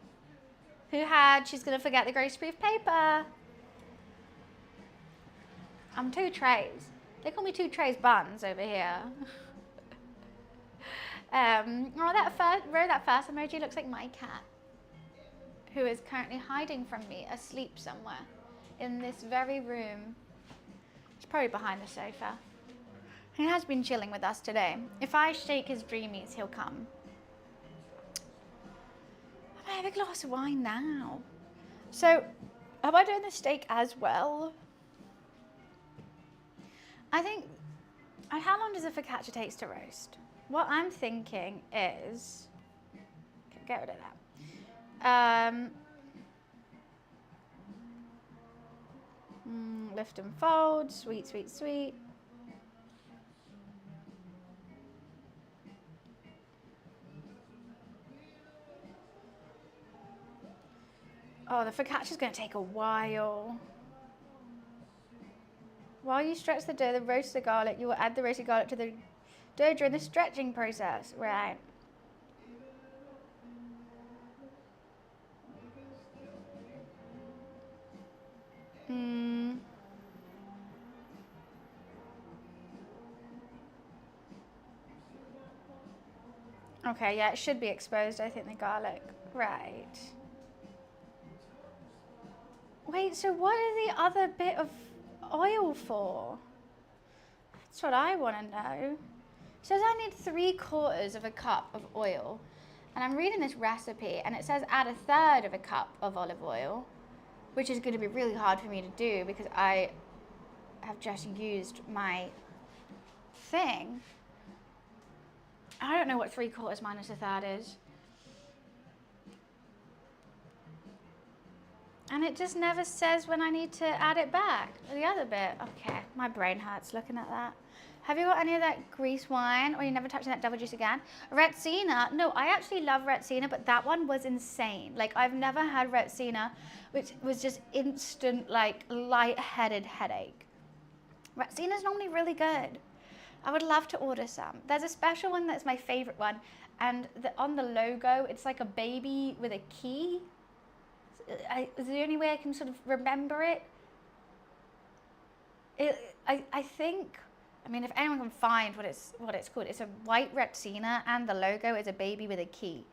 Who had, she's gonna forget the greaseproof paper? I'm 2 trays. They call me 2 trays buns over here. that first emoji looks like my cat, who is currently hiding from me, asleep somewhere in this very room. He's probably behind the sofa. He has been chilling with us today. If I shake his dreamies, he'll come. I have a glass of wine now. So, am I doing the steak as well? I think, how long does a focaccia take to roast? What I'm thinking is, get rid of that. Lift and fold, sweet, sweet, sweet. Oh, the focaccia's going to take a while. While you stretch the dough, the roasted garlic, you will add the roasted garlic to the dough during the stretching process. Right. Okay, yeah, it should be exposed, I think, the garlic. Right. Wait, so what is the other bit of oil for? That's what I want to know. It says I need 3/4 of a cup of oil. And I'm reading this recipe, and it says add 1/3 of a cup of olive oil, which is going to be really hard for me to do because I have just used my thing. I don't know what 3/4 minus 1/3 is. And it just never says when I need to add it back. The other bit. Okay, my brain hurts looking at that. Have you got any of that grease wine, or you never touching that devil juice again? Retsina, no, I actually love Retsina, but that one was insane. Like, I've never had Retsina, which was just instant, like, lightheaded headache. Retsina's normally really good. I would love to order some. There's a special one that's my favorite one, and on the logo, it's like a baby with a key. Is the only way I can sort of remember it. I think, I mean, if anyone can find what it's called, it's a white Retsina, and the logo is a baby with a key.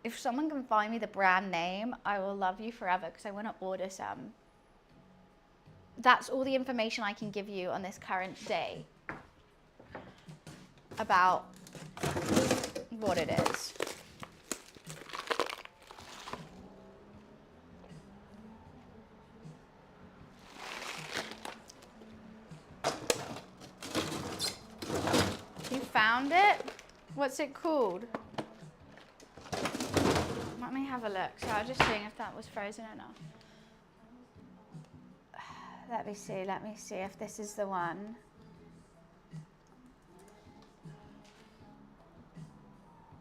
If someone can find me the brand name, I will love you forever, because I want to order some. That's all the information I can give you on this current day about what it is. You found it? What's it called? Let me have a look. So I was just seeing if that was frozen or not. Let me see if this is the one.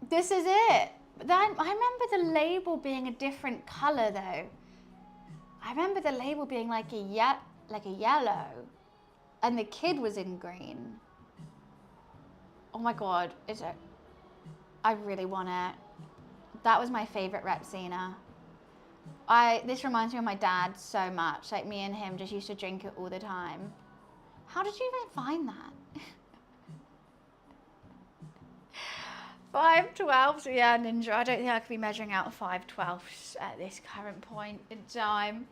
This is it. I remember the label being a different color though. I remember the label being like a yellow, and the kid was in green. Oh my God, I really want it. That was my favorite Retsina. This reminds me of my dad so much. Like, me and him just used to drink it all the time. How did you even find that? 5/12, so yeah, Ninja. I don't think I could be measuring out 5/12 at this current point in time.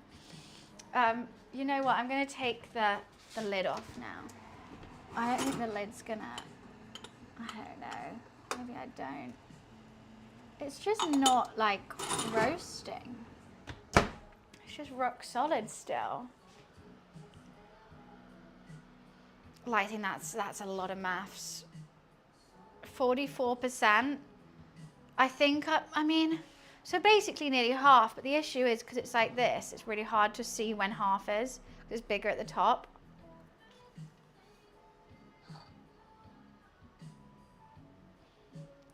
You know what? I'm gonna take the lid off now. I don't think the lid's gonna, I don't know. Maybe I don't. It's just not like roasting. It's just rock solid still. Lighting, that's a lot of maths. 44%. I think, I mean, so basically nearly half, but the issue is because it's like this, it's really hard to see when half is, because it's bigger at the top.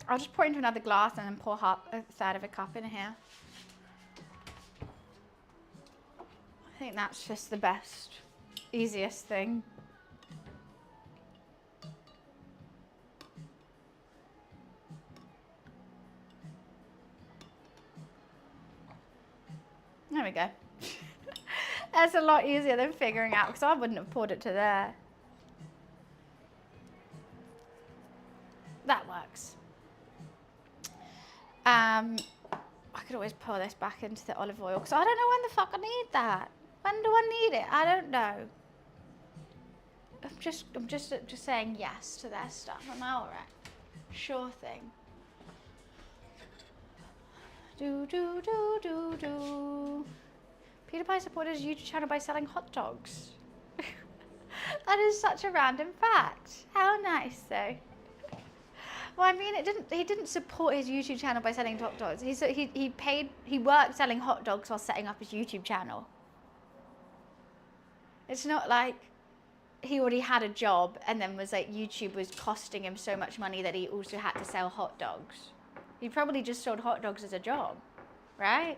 I'll just pour into another glass and then pour a third of a cup in here. I think that's just the best, easiest thing. There we go. That's a lot easier than figuring out, because I wouldn't have poured it to there. That works. I could always pour this back into the olive oil, because I don't know when the fuck I need that. When do I need it? I don't know. I'm just saying yes to their stuff. Am I all right? Sure thing. Do. PewDiePie supported his YouTube channel by selling hot dogs. That is such a random fact. How nice, though. Well, I mean, he didn't support his YouTube channel by selling hot dogs. He worked selling hot dogs while setting up his YouTube channel. It's not like he already had a job and then was like, YouTube was costing him so much money that he also had to sell hot dogs. He probably just sold hot dogs as a job, right?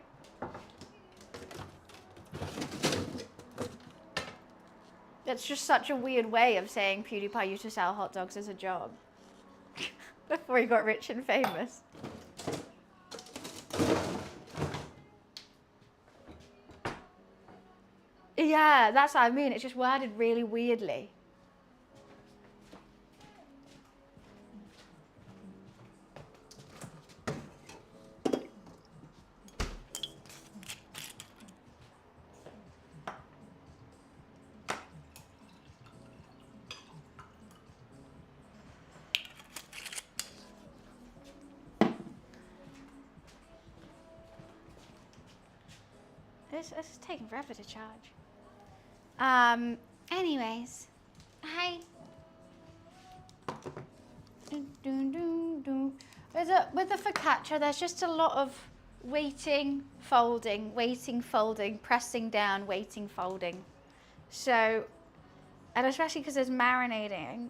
That's just such a weird way of saying PewDiePie used to sell hot dogs as a job. Before he got rich and famous. Yeah, that's what I mean. It's just worded really weirdly. This is taking forever to charge. Anyways, hi. With the focaccia, there's just a lot of waiting, folding, pressing down, waiting, folding. So, and especially because there's marinating.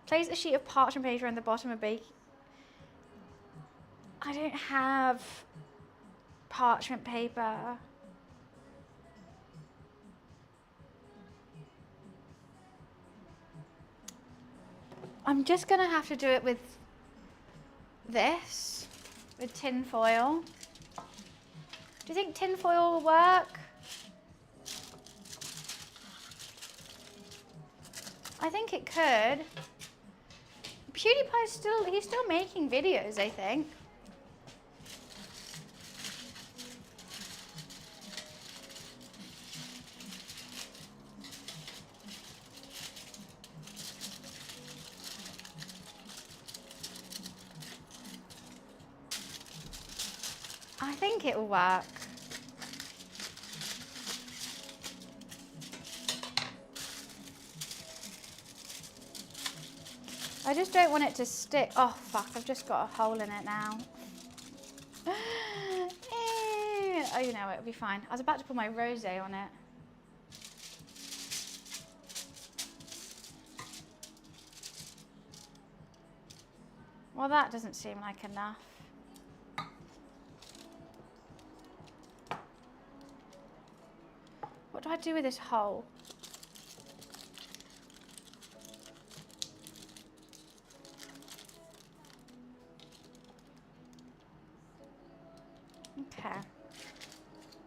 Place a sheet of parchment paper on the bottom of baking. I don't have parchment paper. I'm just gonna have to do it with this, with tin foil. Do you think tin foil will work? I think it could. PewDiePie's he's still making videos, I think. I think it will work. I just don't want it to stick. Oh fuck, I've just got a hole in it now. Oh, you know, it'll be fine. I was about to put my rosé on it. Well, that doesn't seem like enough. What do I do with this hole? Okay.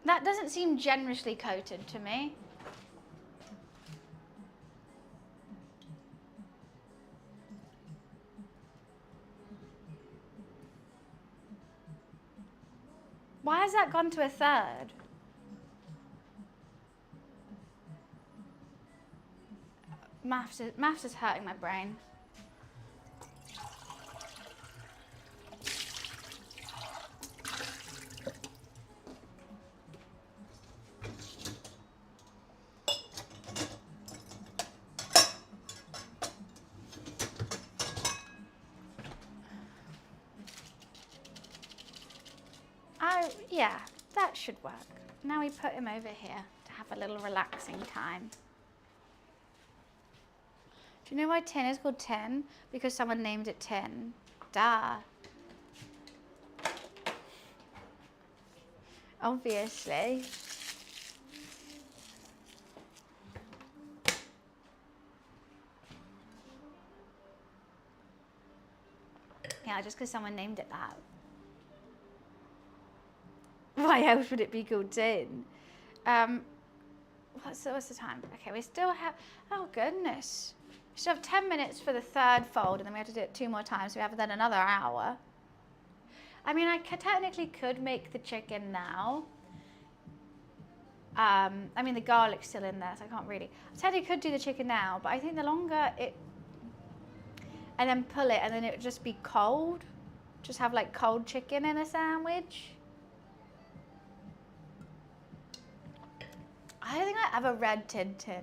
That doesn't seem generously coated to me. Why has that gone to a third? Maths is hurting my brain. Oh, yeah, that should work. Now we put him over here to have a little relaxing time. Do you know why tin is called tin? Because someone named it tin. Duh. Obviously. Yeah, just because someone named it that. Why else would it be called tin? What's the time? Okay, we still have, oh goodness. We still have 10 minutes for the third fold, and then we have to do it 2 more times, so we have then another hour. I mean, I technically could make the chicken now. I mean, the garlic's still in there, so I can't really. I technically could do the chicken now, but I think the longer it, and then pull it, and then it would just be cold. Just have like cold chicken in a sandwich. I don't think I ever read Tintin.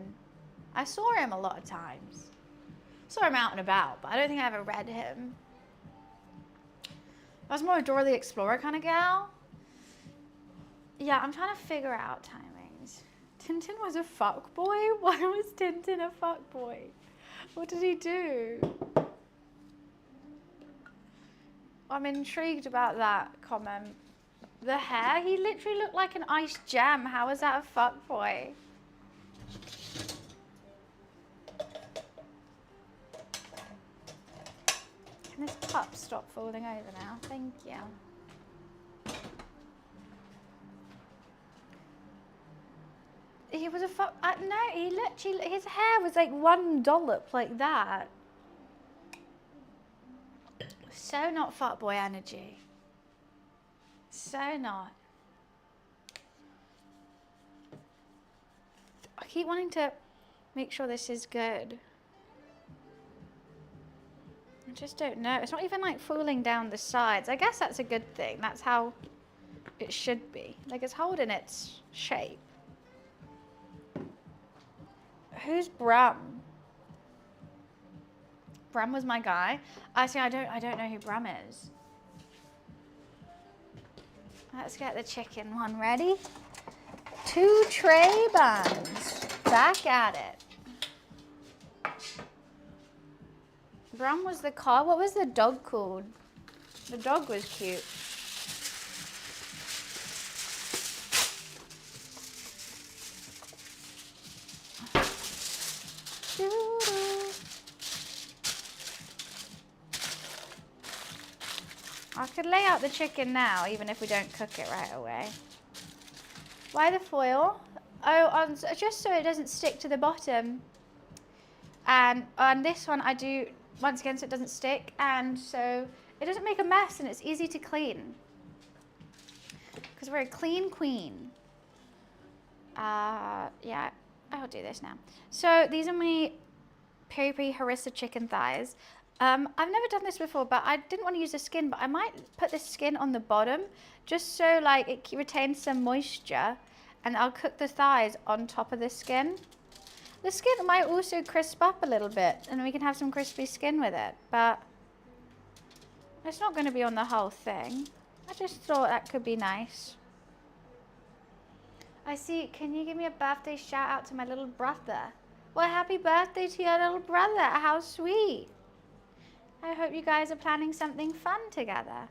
I saw him a lot of times. Saw him out and about, but I don't think I ever read him. I was more a Dora the Explorer kind of gal. Yeah, I'm trying to figure out timings. Tintin was a fuckboy? Why was Tintin a fuckboy? What did he do? I'm intrigued about that comment. The hair, he literally looked like an iced gem. How is that a fuckboy? Can this cup stop falling over now? Thank you. He was a no, he literally, his hair was like one dollop like that. So not fuckboy energy. So not. I keep wanting to make sure this is good. I just don't know. It's not even like falling down the sides. I guess that's a good thing. That's how it should be. Like it's holding its shape. Who's Bram? Bram was my guy. Actually, I don't know who Bram is. Let's get the chicken one ready. 2 tray buns. Back at it. Brown was the car. What was the dog called? The dog was cute. I could lay out the chicken now, even if we don't cook it right away. Why the foil? Oh, just so it doesn't stick to the bottom. And on this one, I do, once again, so it doesn't stick, and so it doesn't make a mess, and it's easy to clean. Because we're a clean queen. Yeah, I'll do this now. So these are my peri-peri harissa chicken thighs. I've never done this before, but I didn't want to use the skin, but I might put the skin on the bottom, just so like it retains some moisture, and I'll cook the thighs on top of the skin. The skin might also crisp up a little bit, and we can have some crispy skin with it, but it's not going to be on the whole thing. I just thought that could be nice. I see, can you give me a birthday shout out to my little brother? Well, happy birthday to your little brother, how sweet. I hope you guys are planning something fun together.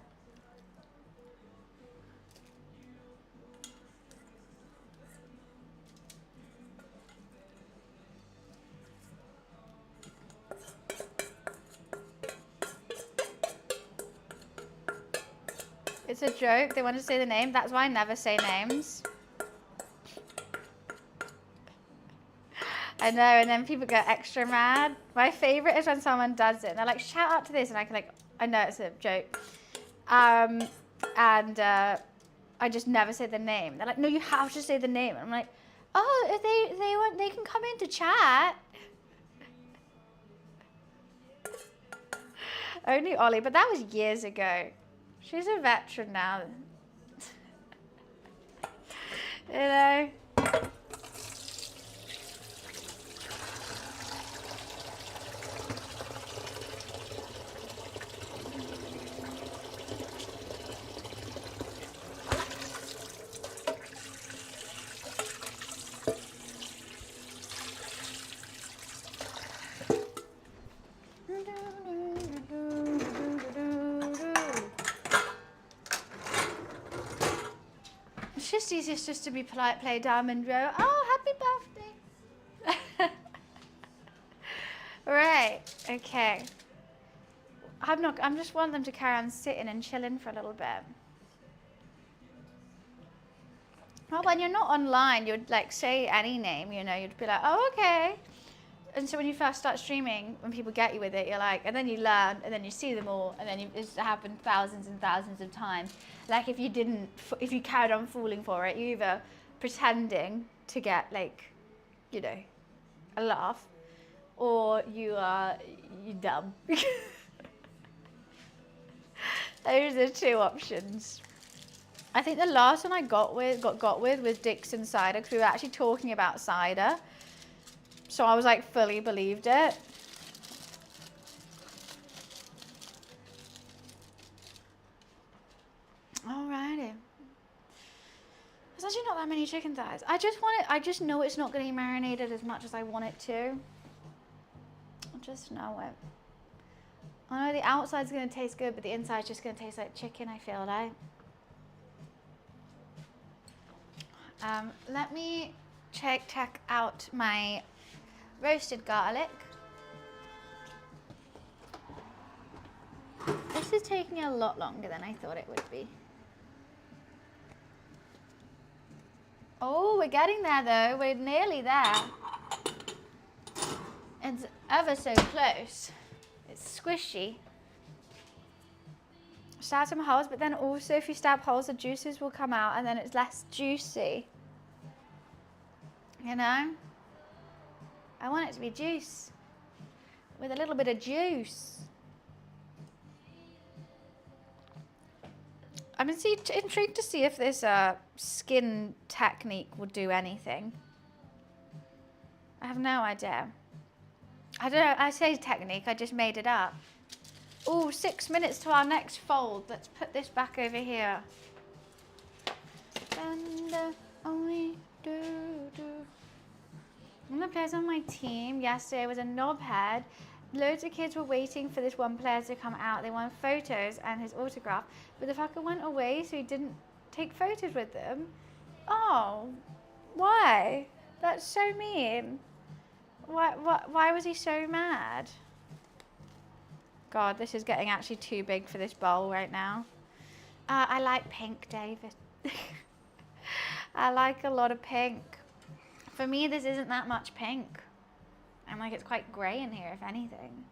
It's a joke, they want to say the name, that's why I never say names. I know, and then people get extra mad. My favorite is when someone does it, and they're like, shout out to this, and I can like, I know it's a joke. I just never say the name. They're like, no, you have to say the name. And I'm like, oh, if they want, they can come in to chat. Only Ollie, but that was years ago. She's a veteran now. You know? It's just easiest just to be polite, play Diamond Row. Oh, happy birthday. Right, okay. I'm just want them to carry on sitting and chilling for a little bit. Well, when you're not online, you'd like say any name, you know, you'd be like, oh, okay. And so when you first start streaming, when people get you with it, you're like, and then you learn, and then you see them all, and then it's happened thousands and thousands of times. Like if you carried on falling for it, you either pretending to get like, you know, a laugh, or you dumb. Those are two options. I think the last one I got with was Dixon cider, because we were actually talking about cider. So I was like fully believed it. Alrighty. There's actually not that many chicken thighs. I just know it's not going to be marinated as much as I want it to. I just know it. I know the outside's going to taste good, but the inside's just going to taste like chicken, I feel like. Let me check out my roasted garlic. This is taking a lot longer than I thought it would be. Oh, we're getting there though. We're nearly there. It's ever so close. It's squishy. Stab some holes, but then also if you stab holes, the juices will come out and then it's less juicy. You know? I want it to be juice. With a little bit of juice. I'm intrigued to see if this skin technique will do anything. I have no idea. I don't know, I say technique, I just made it up. Oh, 6 minutes to our next fold. Let's put this back over here. And only do. One of the players on my team yesterday was a knobhead Loads of kids were waiting for this one player to come out. They wanted photos and his autograph, but the fucker went away, so he didn't take photos with them. Oh, why? That's so mean. Why was he so mad? God, this is getting actually too big for this bowl right now. I like pink, David. I like a lot of pink. For me, this isn't that much pink. I'm like, it's quite grey in here, if anything.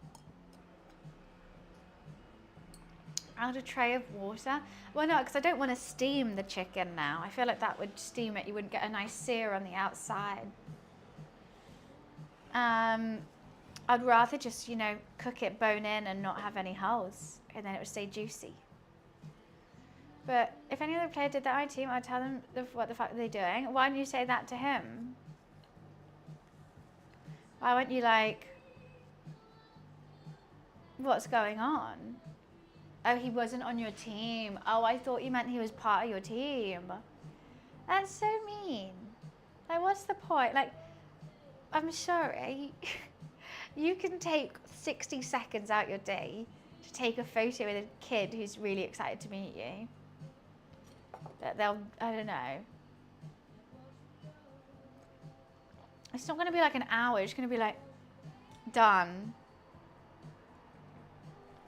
Add a tray of water. Well, no, because I don't want to steam the chicken now. I feel like that would steam it. You wouldn't get a nice sear on the outside. I'd rather just, you know, cook it bone in and not have any holes, and then it would stay juicy. But if any other player did that on my team, I'd tell them what the fuck are they doing. Why didn't you say that to him? Why weren't you like, what's going on? Oh, he wasn't on your team. Oh, I thought you meant he was part of your team. That's so mean. Like, what's the point? Like, I'm sorry. You can take 60 seconds out your day to take a photo with a kid who's really excited to meet you. They'll, I don't know. It's not going to be like an hour. It's going to be like, done.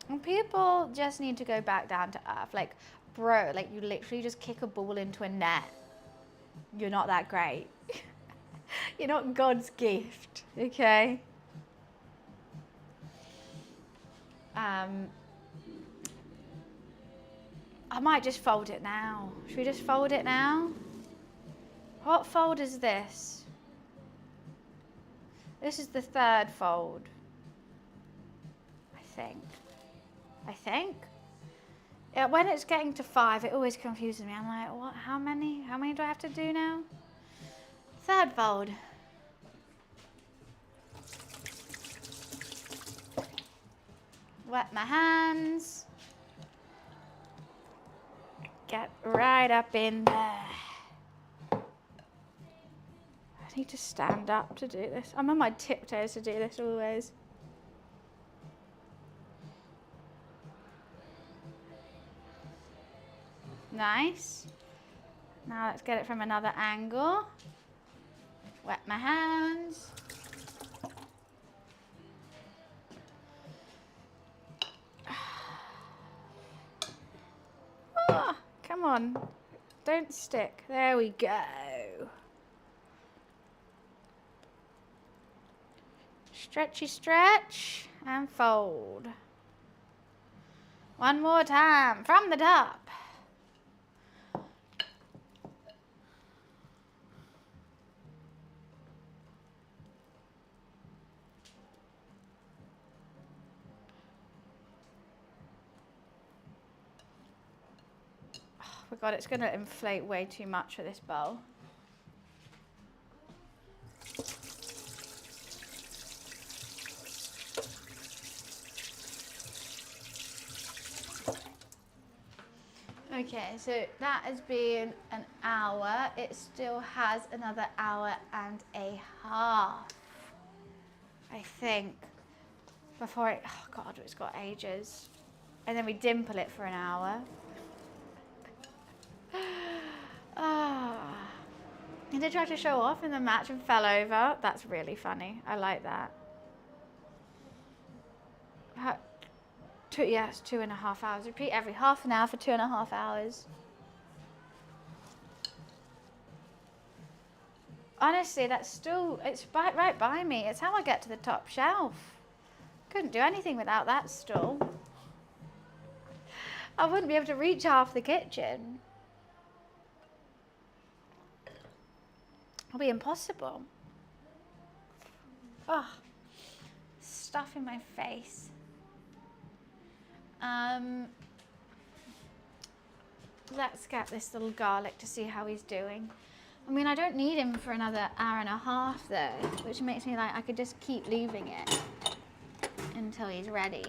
And people just need to go back down to earth. Like, bro, like you literally just kick a ball into a net. You're not that great. You're not God's gift, okay? I might just fold it now. Should we just fold it now? What fold is this? This is the third fold. I think. Yeah, when it's getting to 5, it always confuses me. I'm like, what? How many? How many do I have to do now? Third fold. Wet my hands. Get right up in there. I need to stand up to do this. I'm on my tiptoes to do this always. Nice. Now let's get it from another angle. Wet my hands. Oh, come on. Don't stick. There we go. Stretchy stretch and fold. One more time from the top. Oh my God, it's going to inflate way too much for this bowl. Okay, so that has been an hour. It still has another hour and a half, I think, before it, oh God, it's got ages. And then we dimple it for an hour. Ah. And they tried to show off in the match and fell over. That's really funny. I like that. Yes, 2.5 hours. Repeat every half an hour for 2.5 hours. Honestly, that's still, it's right by me. It's how I get to the top shelf. Couldn't do anything without that stool. I wouldn't be able to reach half the kitchen. It'll be impossible. Oh, stuff in my face. Let's get this little garlic to see how he's doing. I mean, I don't need him for another hour and a half though, which makes me like I could just keep leaving it until he's ready.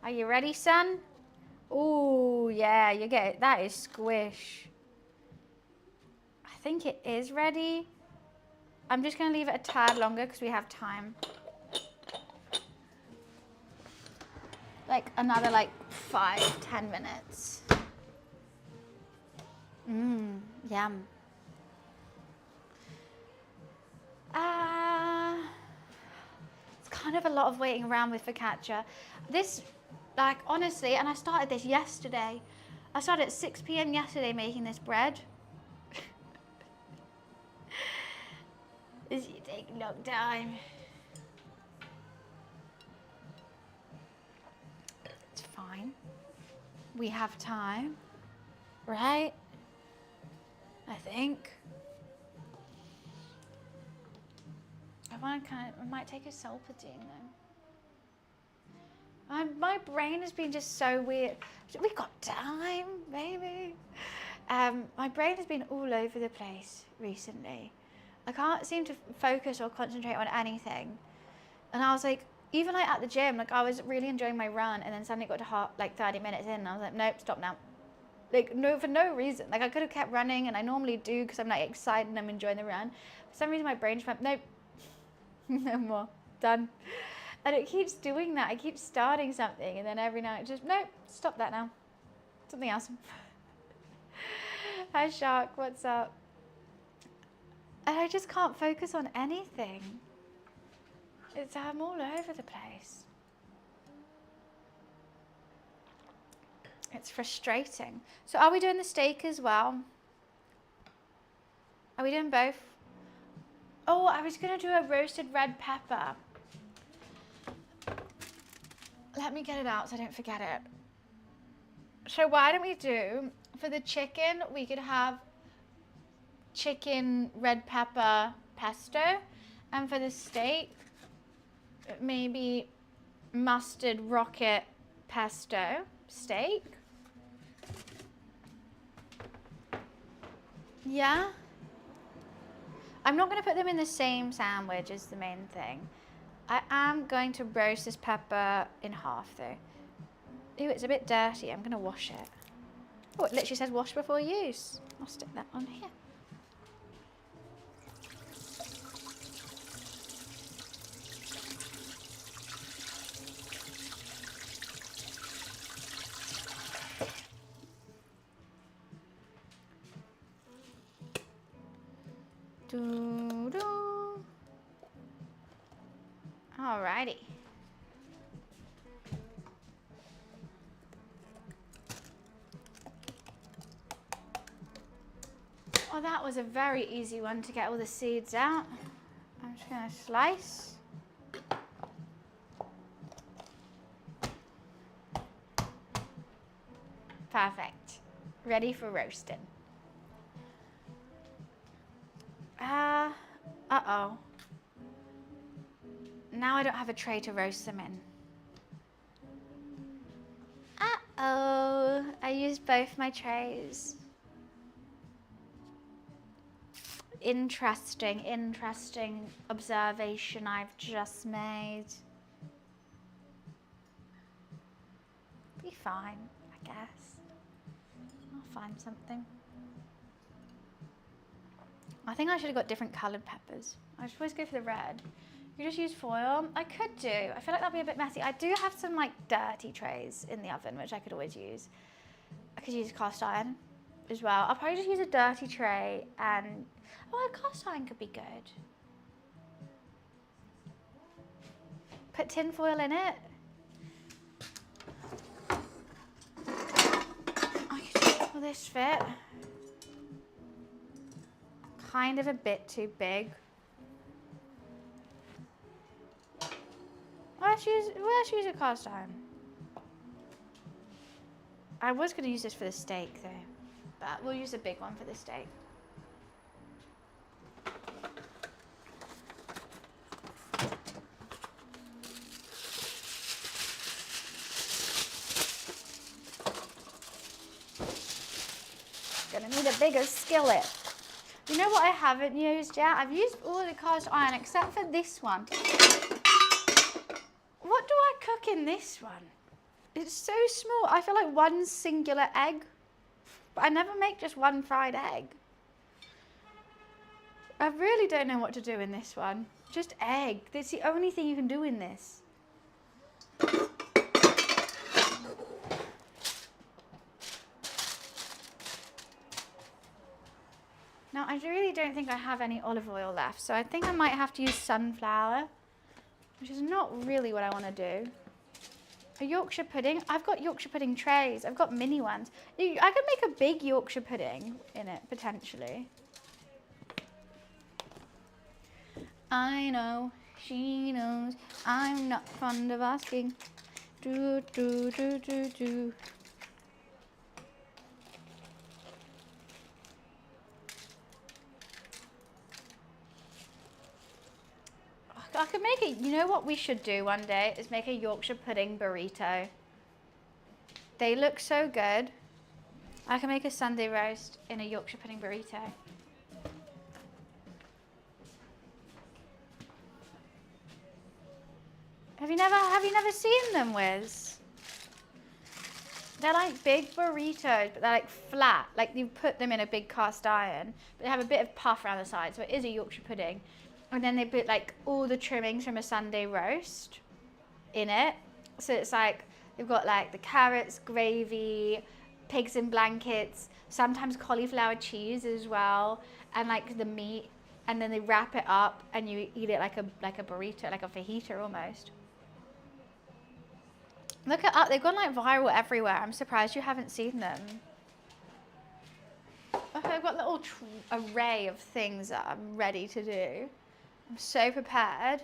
Are you ready, son? Oh yeah, you get it. That is squish. I think it is ready. I'm just going to leave it a tad longer because we have time. Like another like 5-10 minutes. Yum. It's kind of a lot of waiting around with focaccia. This, like honestly, and I started this yesterday. I started at 6 p.m. yesterday making this bread. This take a long time. It's fine. We have time, right? I think. I might take a Solpadeine though. My brain has been just so weird. We've got time, baby. My brain has been all over the place recently. I can't seem to focus or concentrate on anything. And I was like, even like at the gym, like I was really enjoying my run, and then suddenly got to like 30 minutes in, and I was like, nope, stop now. Like no, for no reason. Like I could have kept running, and I normally do because I'm like excited and I'm enjoying the run. For some reason, my brain just went, nope, no more, done. And it keeps doing that. I keep starting something, and then every now and just, nope, stop that now. Something else. Hi Shark, what's up? And I just can't focus on anything. I'm all over the place. It's frustrating. So are we doing the steak as well? Are we doing both? Oh, I was going to do a roasted red pepper. Let me get it out so I don't forget it. So why don't we do, for the chicken, we could have chicken red pepper pesto. And for the steak, maybe mustard rocket pesto steak. Yeah. I'm not going to put them in the same sandwich is the main thing. I am going to roast this pepper in half though. Ew, it's a bit dirty. I'm going to wash it. Oh, it literally says wash before use. I'll stick that on here. Doo-doo. Alrighty. Well, that was a very easy one to get all the seeds out. I'm just going to slice. Perfect. Ready for roasting. Uh-oh. Now I don't have a tray to roast them in. Uh-oh. I used both my trays. Interesting observation I've just made. Be fine, I guess. I'll find something. I think I should have got different coloured peppers. I should always go for the red. You just use foil? I could do. I feel like that'd be a bit messy. I do have some like dirty trays in the oven, which I could always use. I could use cast iron as well. I'll probably just use a dirty tray and, oh, a cast iron could be good. Put tin foil in it. Will this fit? Kind of a bit too big. Let's use a cast iron. I was going to use this for the steak though, but we'll use a big one for the steak. Gonna need a bigger skillet. You know what I haven't used yet? I've used all the cast iron except for this one. What do I cook in this one? It's so small. I feel like one singular egg. But I never make just one fried egg. I really don't know what to do in this one. Just egg. That's the only thing you can do in this. Now, I really don't think I have any olive oil left, so I think I might have to use sunflower, which is not really what I want to do. A Yorkshire pudding? I've got Yorkshire pudding trays. I've got mini ones. I could make a big Yorkshire pudding in it, potentially. I know, she knows, I'm not fond of asking. Do, do, do, do, do. I could make it, you know what we should do one day is make a Yorkshire pudding burrito. They look so good. I can make a Sunday roast in a Yorkshire pudding burrito. Have you never seen them, Wiz? They're like big burritos, but they're like flat. Like you put them in a big cast iron, but they have a bit of puff around the side, so it is a Yorkshire pudding. And then they put like all the trimmings from a Sunday roast in it. So it's like, they've got like the carrots, gravy, pigs in blankets, sometimes cauliflower cheese as well, and like the meat. And then they wrap it up and you eat it like a burrito, like a fajita almost. Look it up, they've gone like viral everywhere. I'm surprised you haven't seen them. Okay, I've got a little array of things that I'm ready to do. I'm so prepared.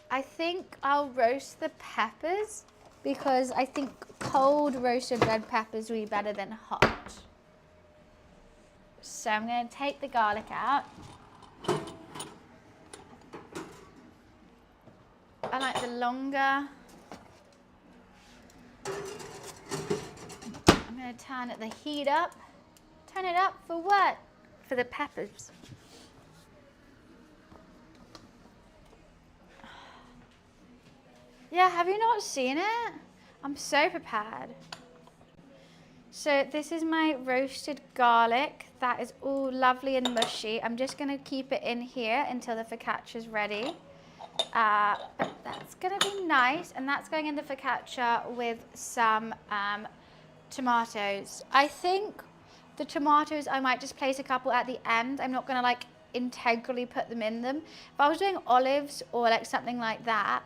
I think I'll roast the peppers because I think cold roasted red peppers will be better than hot. So I'm going to take the garlic out. I like the longer. I'm going to turn the heat up. Turn it up for what? For the peppers. Yeah, have you not seen it? I'm so prepared. So this is my roasted garlic. That is all lovely and mushy. I'm just going to keep it in here until the focaccia is ready. But that's going to be nice. And that's going in the focaccia with some tomatoes. I think the tomatoes, I might just place a couple at the end. I'm not going to like integrally put them in them. If I was doing olives or like something like that,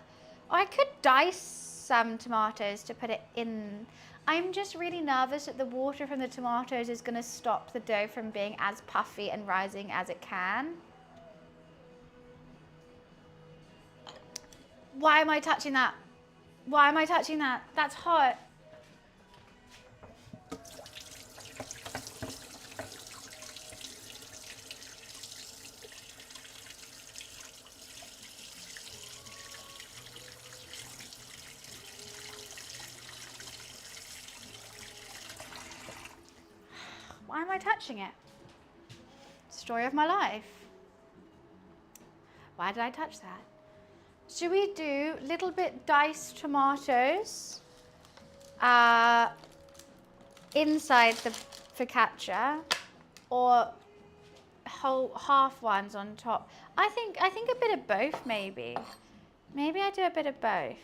I could dice some tomatoes to put it in. I'm just really nervous that the water from the tomatoes is going to stop the dough from being as puffy and rising as it can. Why am I touching that? Why am I touching that? That's hot. Why am I touching it? Story of my life. Why did I touch that? Should we do little bit diced tomatoes inside the focaccia, or whole half ones on top? I think a bit of both maybe. Maybe I do a bit of both.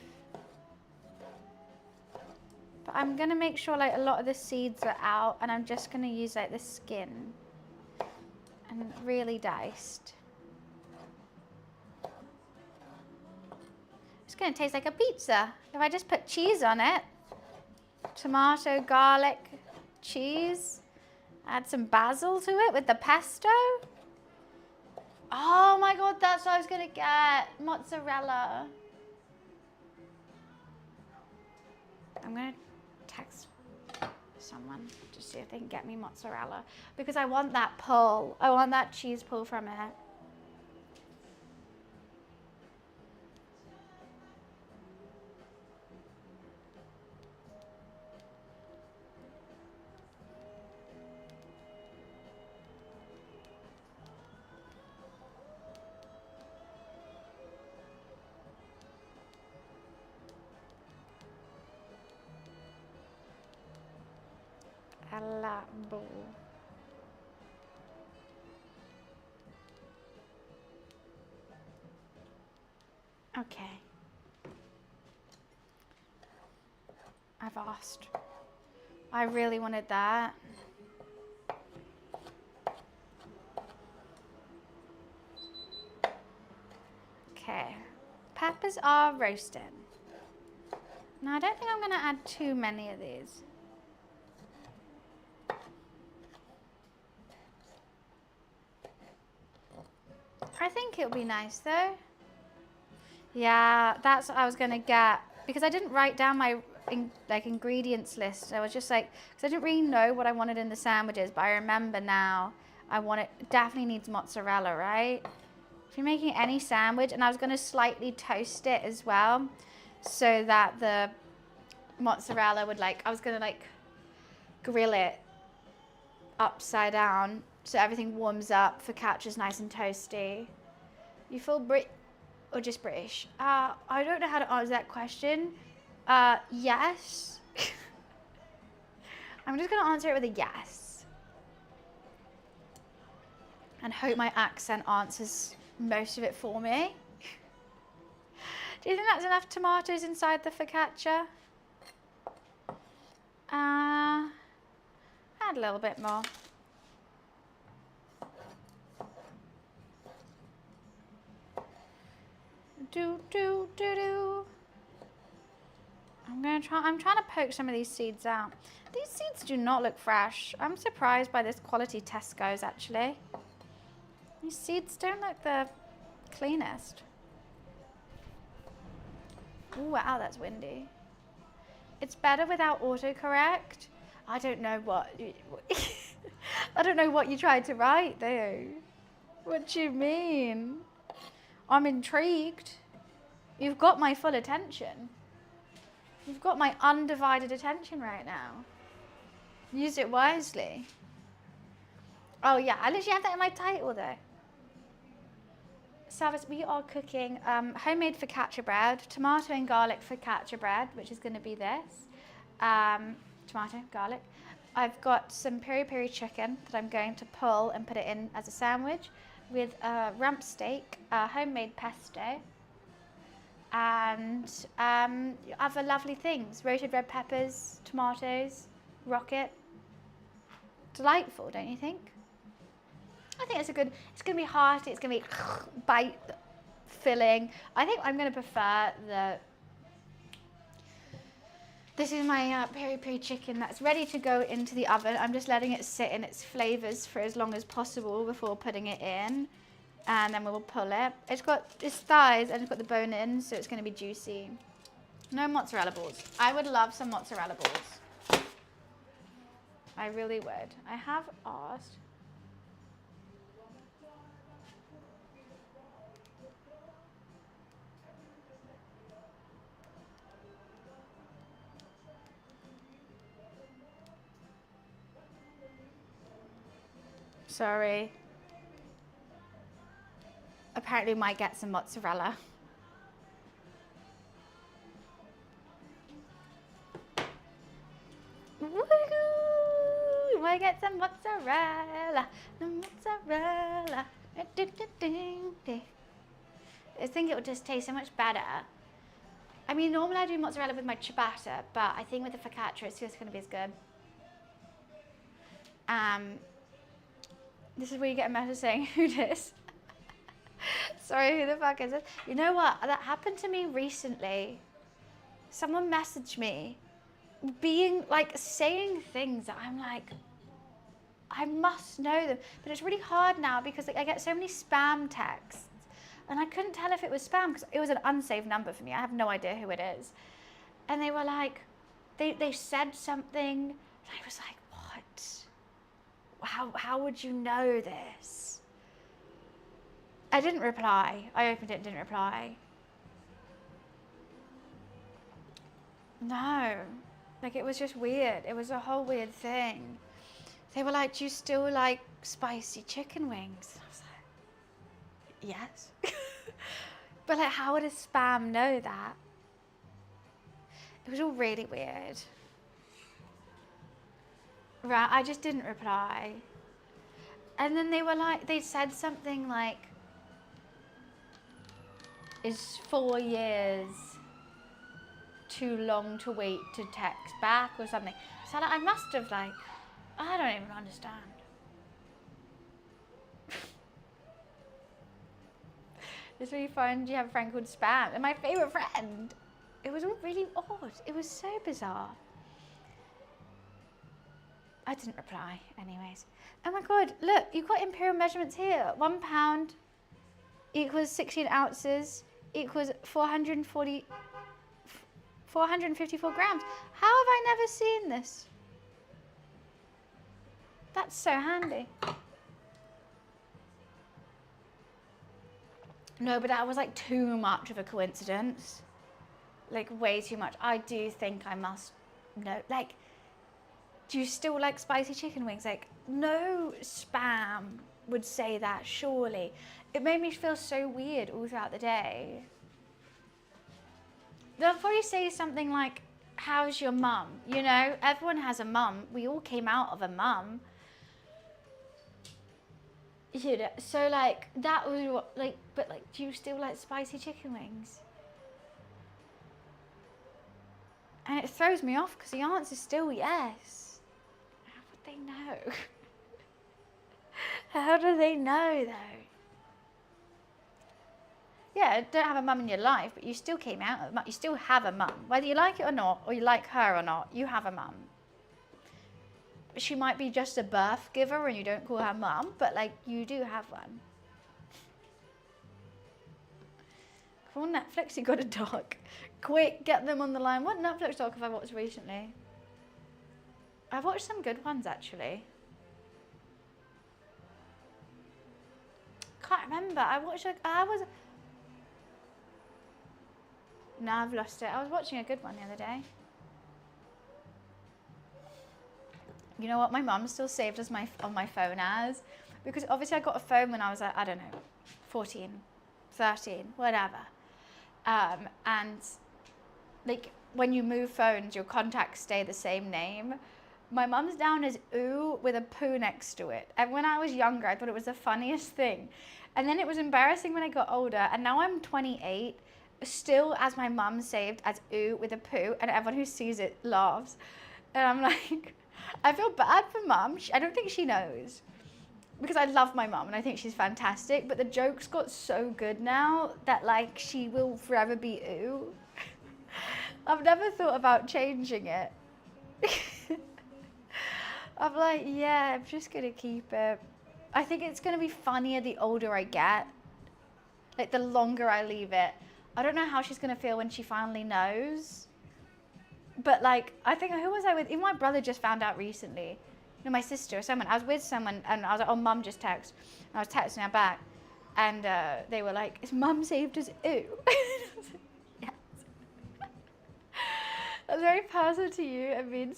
But I'm gonna make sure like a lot of the seeds are out, and I'm just gonna use like the skin and really diced. It's gonna taste like a pizza if I just put cheese on it. Tomato, garlic, cheese. Add some basil to it with the pesto. Oh my God, that's what I was gonna get. Mozzarella. I'm gonna text someone to see if they can get me mozzarella because I want that pull. I want that cheese pull from it. Okay. I've asked. I really wanted that. Okay. Peppers are roasting. Now I don't think I'm going to add too many of these. I think it'll be nice though. Yeah, that's what I was going to get. Because I didn't write down my ingredients list. I was just like, because I didn't really know what I wanted in the sandwiches, but I remember now I want it, definitely needs mozzarella, right? If you're making any sandwich, and I was going to slightly toast it as well, so that the mozzarella would I was going to grill it upside down so everything warms up, focaccia's nice and toasty. You feel Brit or just British? I don't know how to answer that question. Yes. I'm just going to answer it with a yes. And hope my accent answers most of it for me. Do you think that's enough tomatoes inside the focaccia? Add a little bit more. Do. I'm trying to poke some of these seeds out. These seeds do not look fresh. I'm surprised by this quality Tesco's actually. These seeds don't look the cleanest. Ooh, wow, that's windy. It's better without autocorrect. I don't know what I don't know what you tried to write though. What do you mean? I'm intrigued. You've got my full attention. You've got my undivided attention right now. Use it wisely. Oh yeah, I literally have that in my title though. Service, we are cooking homemade focaccia bread, tomato and garlic focaccia bread, which is going to be this. Tomato, garlic. I've got some peri-peri chicken that I'm going to pull and put it in as a sandwich with rump steak, homemade pesto, and other lovely things. Roasted red peppers, tomatoes, rocket. Delightful, don't you think? I think it's going to be hearty, it's going to be bite filling. I think I'm going to prefer this is my peri-peri chicken that's ready to go into the oven. I'm just letting it sit in its flavors for as long as possible before putting it in. And then we will pull it. It's got its thighs and it's got the bone in, so it's going to be juicy. No mozzarella balls. I would love some mozzarella balls. I really would. I have asked. Sorry. Apparently we might get some mozzarella. Woohoo! Might get some mozzarella. The mozzarella. I think it would just taste so much better. I mean, normally I do mozzarella with my ciabatta, but I think with the focaccia it's just going to be as good. This is where you get a message saying, who this? Sorry, who the fuck is it? You know what? That happened to me recently. Someone messaged me saying things that I'm like, I must know them. But it's really hard now because I get so many spam texts. And I couldn't tell if it was spam because it was an unsaved number for me. I have no idea who it is. And they were like, they said something. And I was like, what? How would you know this? I didn't reply. I opened it and didn't reply. No. It was just weird. It was a whole weird thing. They were like, do you still like spicy chicken wings? I was like, yes. But how would a spam know that? It was all really weird. Right, I just didn't reply. And then they were like, they said something like, is 4 years too long to wait to text back or something. So like, I must have like, I don't even understand. It's really fun. You have a friend called Spam, and my favorite friend. It was all really odd. It was so bizarre. I didn't reply, anyways. Oh my god! Look, you've got imperial measurements here. 1 pound equals 16 ounces equals 454 grams. How have I never seen this? That's so handy. No, but that was like too much of a coincidence. Like way too much. I do think I must know. Like, do you still like spicy chicken wings? Like, no spam would say that, surely. It made me feel so weird all throughout the day. They'll probably say something like, how's your mum? You know, everyone has a mum. We all came out of a mum. You know, so like, that was what, like, but like, do you still like spicy chicken wings? And it throws me off because the answer's still yes. How would they know? How do they know though? Yeah, don't have a mum in your life, but you still came out of a mum. You still have a mum. Whether you like it or not, or you like her or not, you have a mum. She might be just a birth giver and you don't call her mum, but like, you do have one. Come on Netflix, you got a doc. Quick, get them on the line. What Netflix doc have I watched recently? I've watched some good ones actually. Can't remember. No, I've lost it. I was watching a good one the other day. You know what my mum still saved as on my phone as? Because obviously I got a phone when I was, I don't know, 14, 13, whatever. And like when you move phones, your contacts stay the same name. My mum's down as ooh with a poo next to it. And when I was younger, I thought it was the funniest thing. And then it was embarrassing when I got older. And now I'm 28, still as my mum saved as ooh with a poo. And everyone who sees it laughs. And I'm like, I feel bad for mum. I don't think she knows. Because I love my mum and I think she's fantastic. But the joke's got so good now that like she will forever be ooh. I've never thought about changing it. I'm like, yeah, I'm just gonna keep it. I think it's gonna be funnier the older I get. Like the longer I leave it. I don't know how she's gonna feel when she finally knows. But like, I think, who was I with? Even my brother just found out recently. No, my sister or someone. I was with someone and I was like, oh, mum just texted. And I was texting her back. And they were like, is mum saved as ooh? Yes. That's very personal to you. I mean,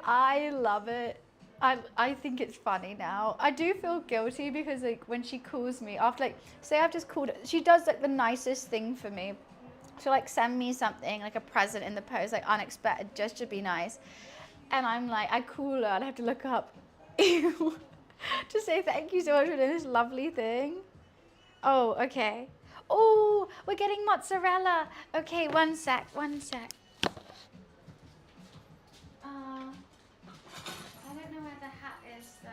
I love it. I think it's funny now. I do feel guilty because like when she calls me after like, say I've just called her, she does like the nicest thing for me. She'll like send me something like a present in the post, like unexpected, just to be nice. And I'm like, I call her and I have to look up to say thank you so much for doing this lovely thing. Oh, okay. Oh, we're getting mozzarella. Okay, one sec. I don't know where the hat is though.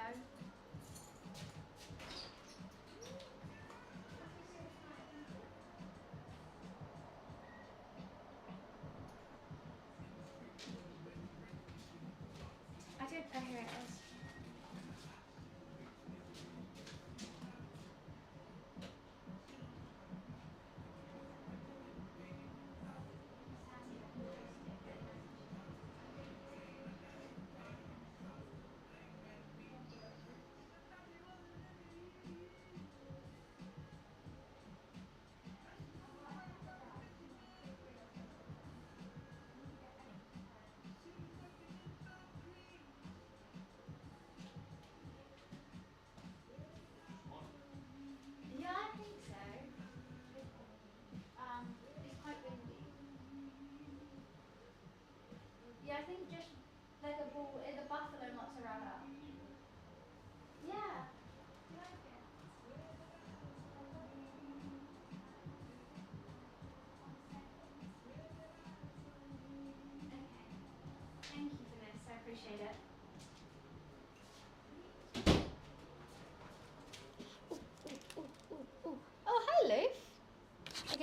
Oh, here it is.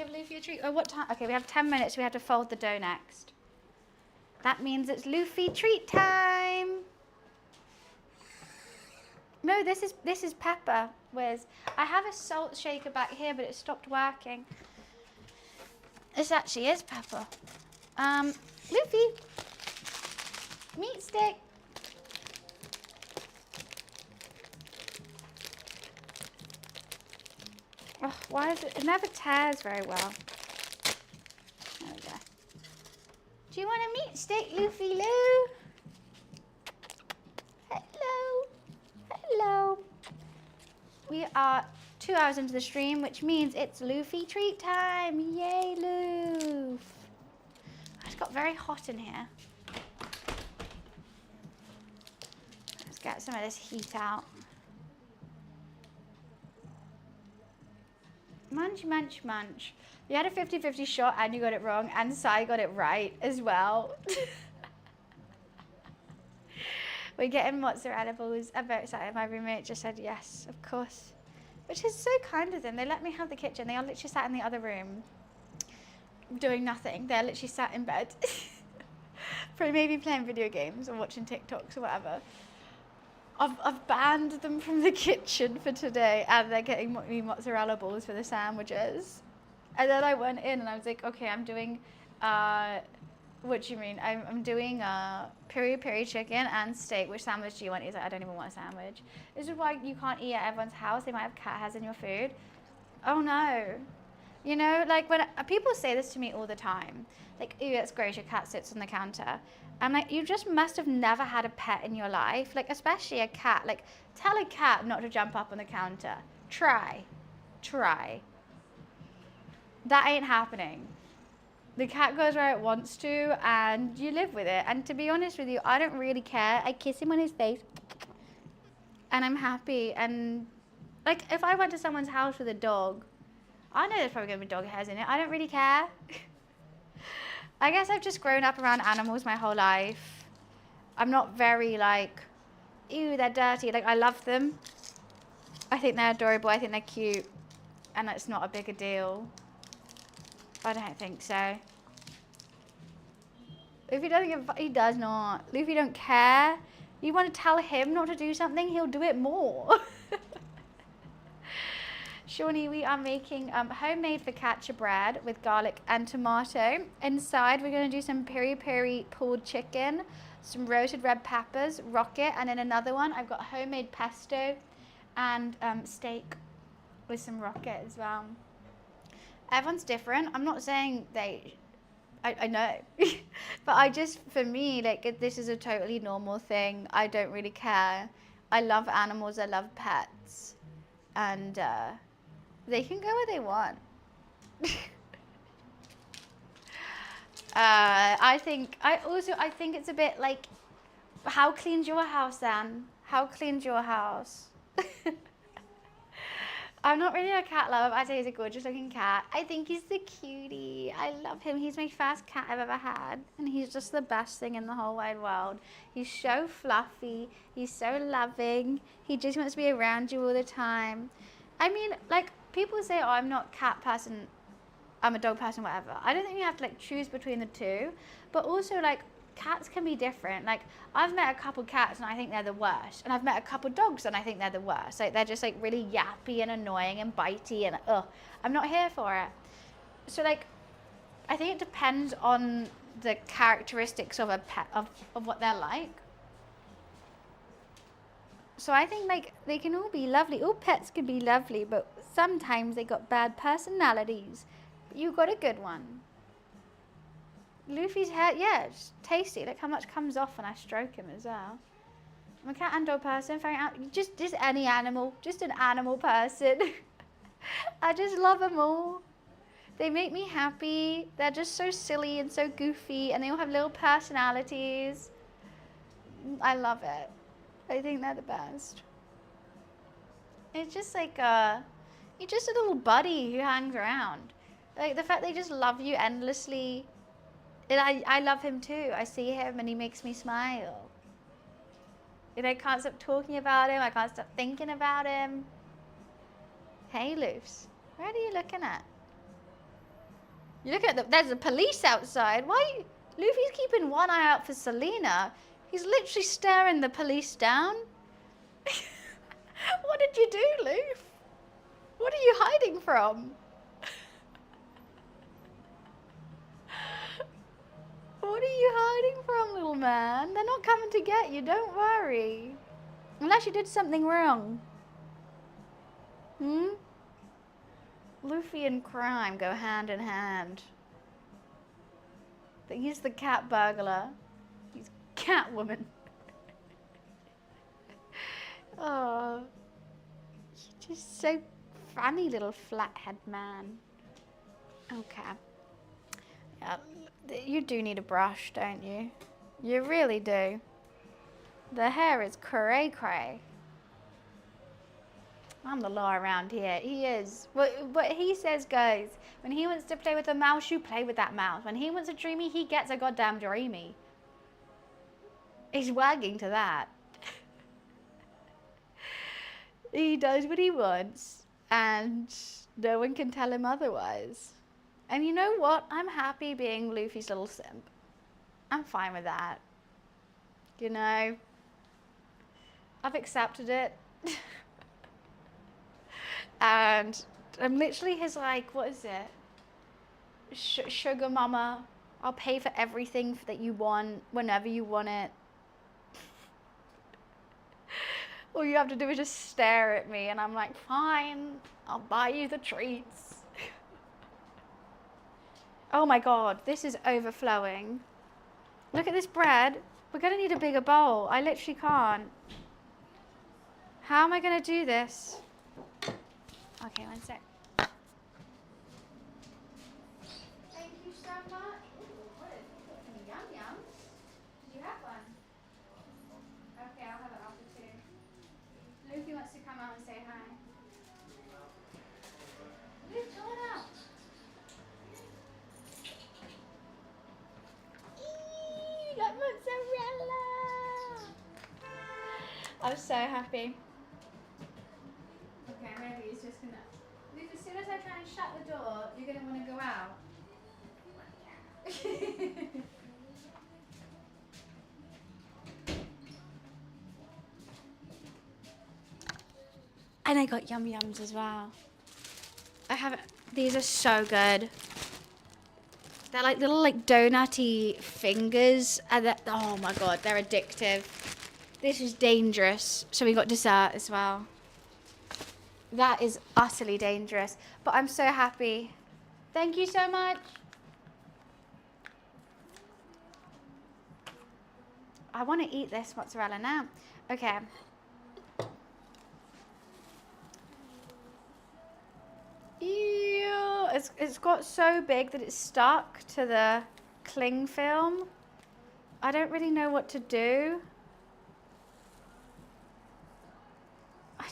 give Luffy a treat. Oh, what time? Okay, we have 10 minutes. We have to fold the dough next. That means it's Luffy treat time. No, this is pepper. Whereas I have a salt shaker back here, but it stopped working. This actually is pepper. Luffy, meat stick. Oh, why is it? It never tears very well. There we go. Do you want a meat stick, Luffy Lou? Hello. Hello. We are 2 hours into the stream, which means it's Luffy treat time. Yay, Loof. It's got very hot in here. Let's get some of this heat out. Munch, munch, munch. You had a 50-50 shot and you got it wrong, and Sai got it right as well. We're getting mozzarella balls. I'm very excited. My roommate just said yes, of course. Which is so kind of them. They let me have the kitchen. They are literally sat in the other room doing nothing. They're literally sat in bed. Probably maybe playing video games or watching TikToks or whatever. I've banned them from the kitchen for today, and they're getting me mozzarella balls for the sandwiches. And then I went in and I was like, okay, I'm doing, what do you mean? I'm doing peri-peri chicken and steak. Which sandwich do you want? He's like, I don't even want a sandwich. This is why you can't eat at everyone's house. They might have cat hairs in your food. Oh no. You know, like when people say this to me all the time, like, ew, it's gross, your cat sits on the counter. I'm like, you just must have never had a pet in your life, like especially a cat. Like, tell a cat not to jump up on the counter. Try. That ain't happening. The cat goes where it wants to, and you live with it. And to be honest with you, I don't really care. I kiss him on his face, and I'm happy. And like, if I went to someone's house with a dog, I know there's probably gonna be dog hairs in it. I don't really care. I guess I've just grown up around animals my whole life. I'm not very like, ew, they're dirty. Like, I love them. I think they're adorable. I think they're cute. And it's not a big a deal. I don't think so. Luffy doesn't give a fuck. He does not. Luffy don't care. You want to tell him not to do something, he'll do it more. Shawnee, we are making homemade focaccia bread with garlic and tomato. Inside, we're going to do some peri-peri pulled chicken, some roasted red peppers, rocket, and then another one. I've got homemade pesto and steak with some rocket as well. Everyone's different. I'm not saying I know. But I just, for me, like, this is a totally normal thing. I don't really care. I love animals. I love pets. And they can go where they want. I think it's a bit like, how clean's your house then? How clean's your house? I'm not really a cat lover. I say he's a gorgeous looking cat. I think he's the cutie. I love him. He's my first cat I've ever had. And he's just the best thing in the whole wide world. He's so fluffy. He's so loving. He just wants to be around you all the time. I mean, like, people say, oh, I'm not a cat person, I'm a dog person, whatever. I don't think you have to, like, choose between the two. But also, like, cats can be different. Like, I've met a couple cats and I think they're the worst. And I've met a couple dogs and I think they're the worst. Like, they're just, like, really yappy and annoying and bitey and, ugh. I'm not here for it. So, like, I think it depends on the characteristics of a pet, of what they're like. So I think, like, they can all be lovely. All pets can be lovely, but sometimes they got bad personalities. But you got a good one. Luffy's hair, yeah, it's tasty. Look how much comes off when I stroke him as well. I'm a cat and dog person. Just any animal. Just an animal person. I just love them all. They make me happy. They're just so silly and so goofy, and they all have little personalities. I love it. I think they're the best. It's just like you're just a little buddy who hangs around. Like, the fact they just love you endlessly. And I love him too. I see him and he makes me smile. And I can't stop talking about him. I can't stop thinking about him. Hey, Loofs. What are you looking at? You look at there's the police outside. Why? Luffy's keeping one eye out for Selena. He's literally staring the police down. What did you do, Luffy? What are you hiding from? What are you hiding from, little man? They're not coming to get you, don't worry. Unless you did something wrong. Luffy and crime go hand in hand. But he's the cat burglar. He's Catwoman. Oh, you're just so funny, little flathead man. Okay. Yeah, you do need a brush, don't you? You really do. The hair is cray-cray. I'm the law around here. He is. What he says goes. When he wants to play with a mouse, you play with that mouse. When he wants a dreamy, he gets a goddamn dreamy. He's wagging to that. He does what he wants, and no one can tell him otherwise. And you know what? I'm happy being Luffy's little simp. I'm fine with that. You know? I've accepted it. And I'm literally his, like, what is it? Sugar mama. I'll pay for everything that you want, whenever you want it. All you have to do is just stare at me, and I'm like, fine, I'll buy you the treats. Oh my God, this is overflowing. Look at this bread. We're gonna need a bigger bowl. I literally can't. How am I gonna do this? Okay, one sec. Thank you so much. Ooh, what is some yum yums? Did you have one? Okay, I'll have it after too. Luffy wants to come out and say hi. Luke, come on out. Eee, got mozzarella. I'm so happy. Okay, maybe he's just gonna. Luke, as soon as I try and shut the door, you're gonna want to go out. And I got yum yums as well. I haven't. These are so good. They're like little like donutty fingers, and oh my God, they're addictive. This is dangerous. So we got dessert as well. That is utterly dangerous, but I'm so happy. Thank you so much. I want to eat this mozzarella now. Okay. Ew, it's got so big that it's stuck to the cling film. I don't really know what to do. I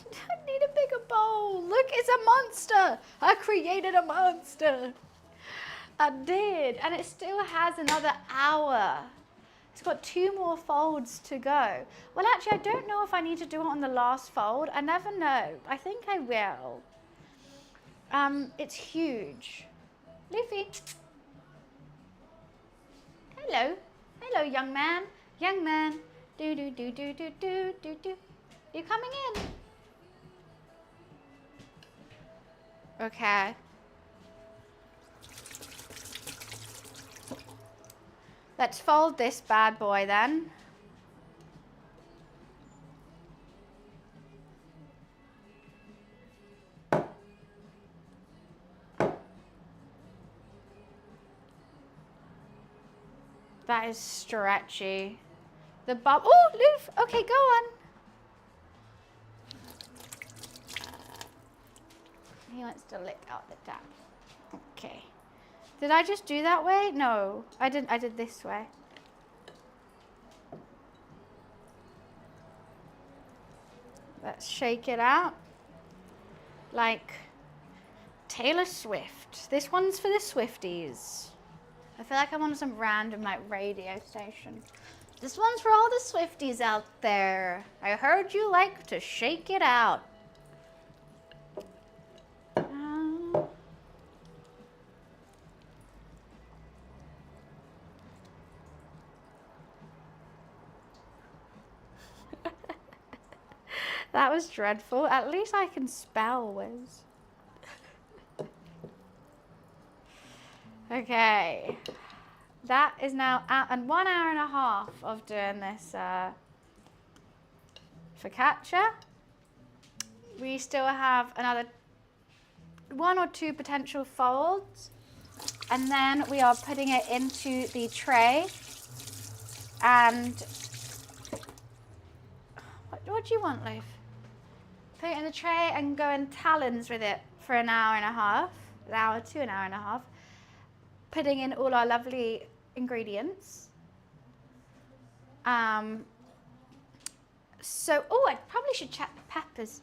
need a bigger bowl. Look, it's a monster. I created a monster. I did, and it still has another hour. It's got 2 more folds to go. Well, actually, I don't know if I need to do it on the last fold. I never know. I think I will. It's huge. Luffy. Hello. Hello, young man. Young man. Do do do do do do do do. You coming in? Okay. Let's fold this bad boy then. That is stretchy. The bub. Oh, Luff. Okay, go on. He wants to lick out the tap. Okay. Did I just do that way? No, I didn't. I did this way. Let's shake it out. Like Taylor Swift. This one's for the Swifties. I feel like I'm on some random like radio station. This one's for all the Swifties out there. I heard you like to shake it out. That was dreadful. At least I can spell, Wiz. Okay. That is now out, and 1 hour and a half of doing this focaccia. We still have another 1 or 2 potential folds, and then we are putting it into the tray. And what do you want, Loaf? Put it in the tray and go in talons with it for an hour and a half, an hour to an hour and a half, putting in all our lovely ingredients. So, oh, I probably should check the peppers.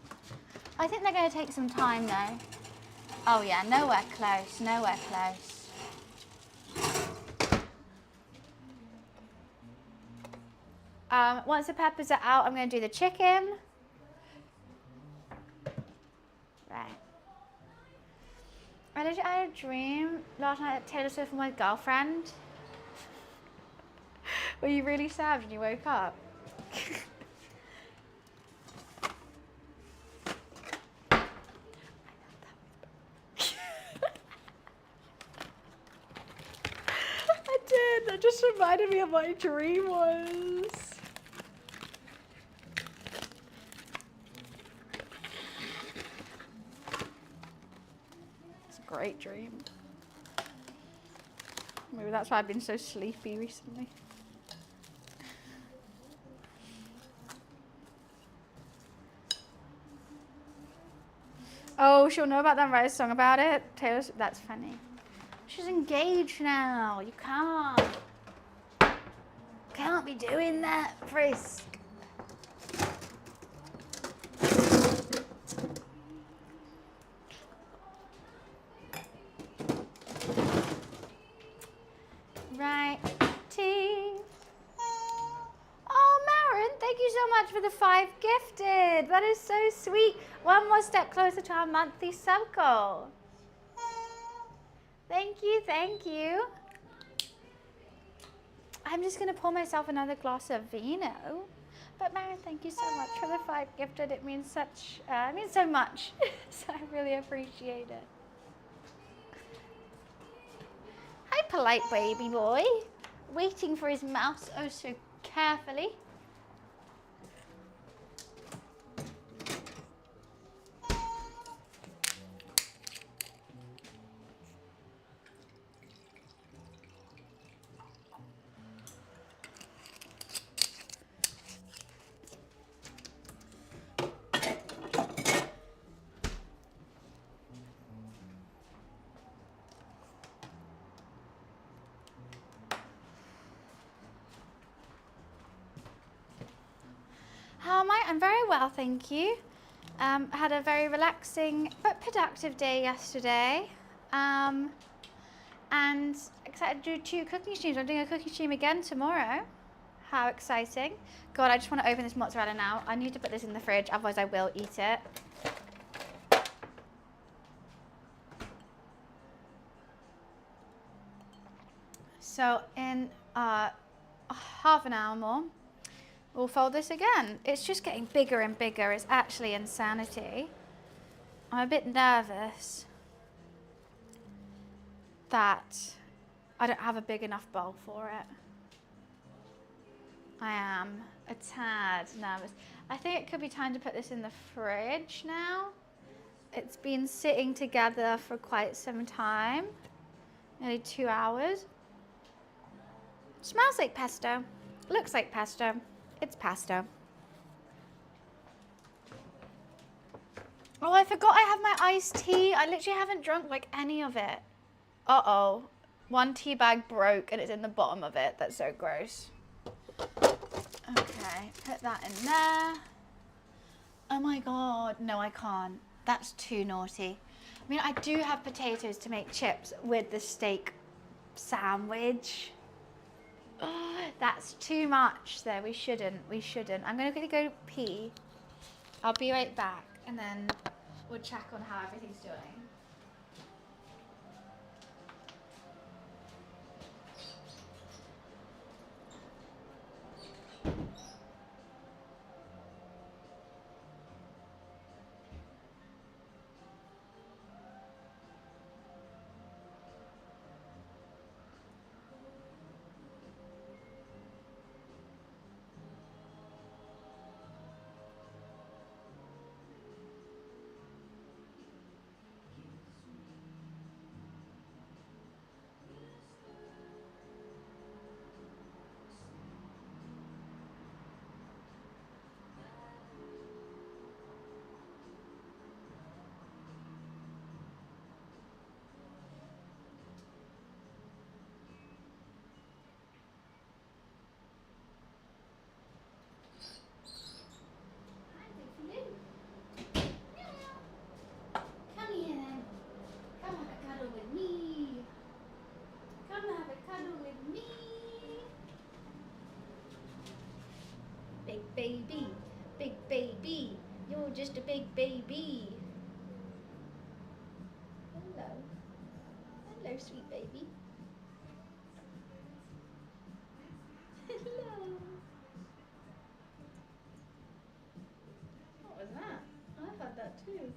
I think they're going to take some time though. Oh yeah, nowhere close, nowhere close. Once the peppers are out, I'm going to do the chicken. Right. I had a dream last night that Taylor Swift was my girlfriend. Were you really sad when you woke up? I did. That just reminded me of what my dream was. It's a great dream. Maybe that's why I've been so sleepy recently. Oh, she'll know about that right song about it. Taylor, that's funny. She's engaged now. You can't be doing that, Frisk. Right, tea. Oh, Marin, thank you so much for the 5 gifted. That is so sweet. One more step closer to our monthly sub goal. Thank you, thank you. I'm just going to pour myself another glass of vino. But Marin, thank you so much for the 5 gifted. It means so much. So I really appreciate it. Hi, polite baby boy. Waiting for his mouse oh so carefully. How am I? I'm very well, thank you. Had a very relaxing but productive day yesterday. And excited to do 2 cooking streams. I'm doing a cooking stream again tomorrow. How exciting. God, I just want to open this mozzarella now. I need to put this in the fridge, otherwise I will eat it. So in half an hour more, we'll fold this again. It's just getting bigger and bigger. It's actually insanity. I'm a bit nervous that I don't have a big enough bowl for it. I am a tad nervous. I think it could be time to put this in the fridge now. It's been sitting together for quite some time, nearly 2 hours. Smells like pesto. Looks like pesto. It's pesto. Oh, I forgot I have my iced tea. I literally haven't drunk like any of it. Uh-oh. 1 tea bag broke and it's in the bottom of it. That's so gross. Okay, put that in there. Oh my God. No, I can't. That's too naughty. I mean, I do have potatoes to make chips with the steak sandwich. Oh, that's too much though. We shouldn't. I'm going to go pee. I'll be right back and then we'll check on how everything's doing. big baby. You're just a big baby. Hello. Hello, sweet baby. Hello. What was that? I've had that too.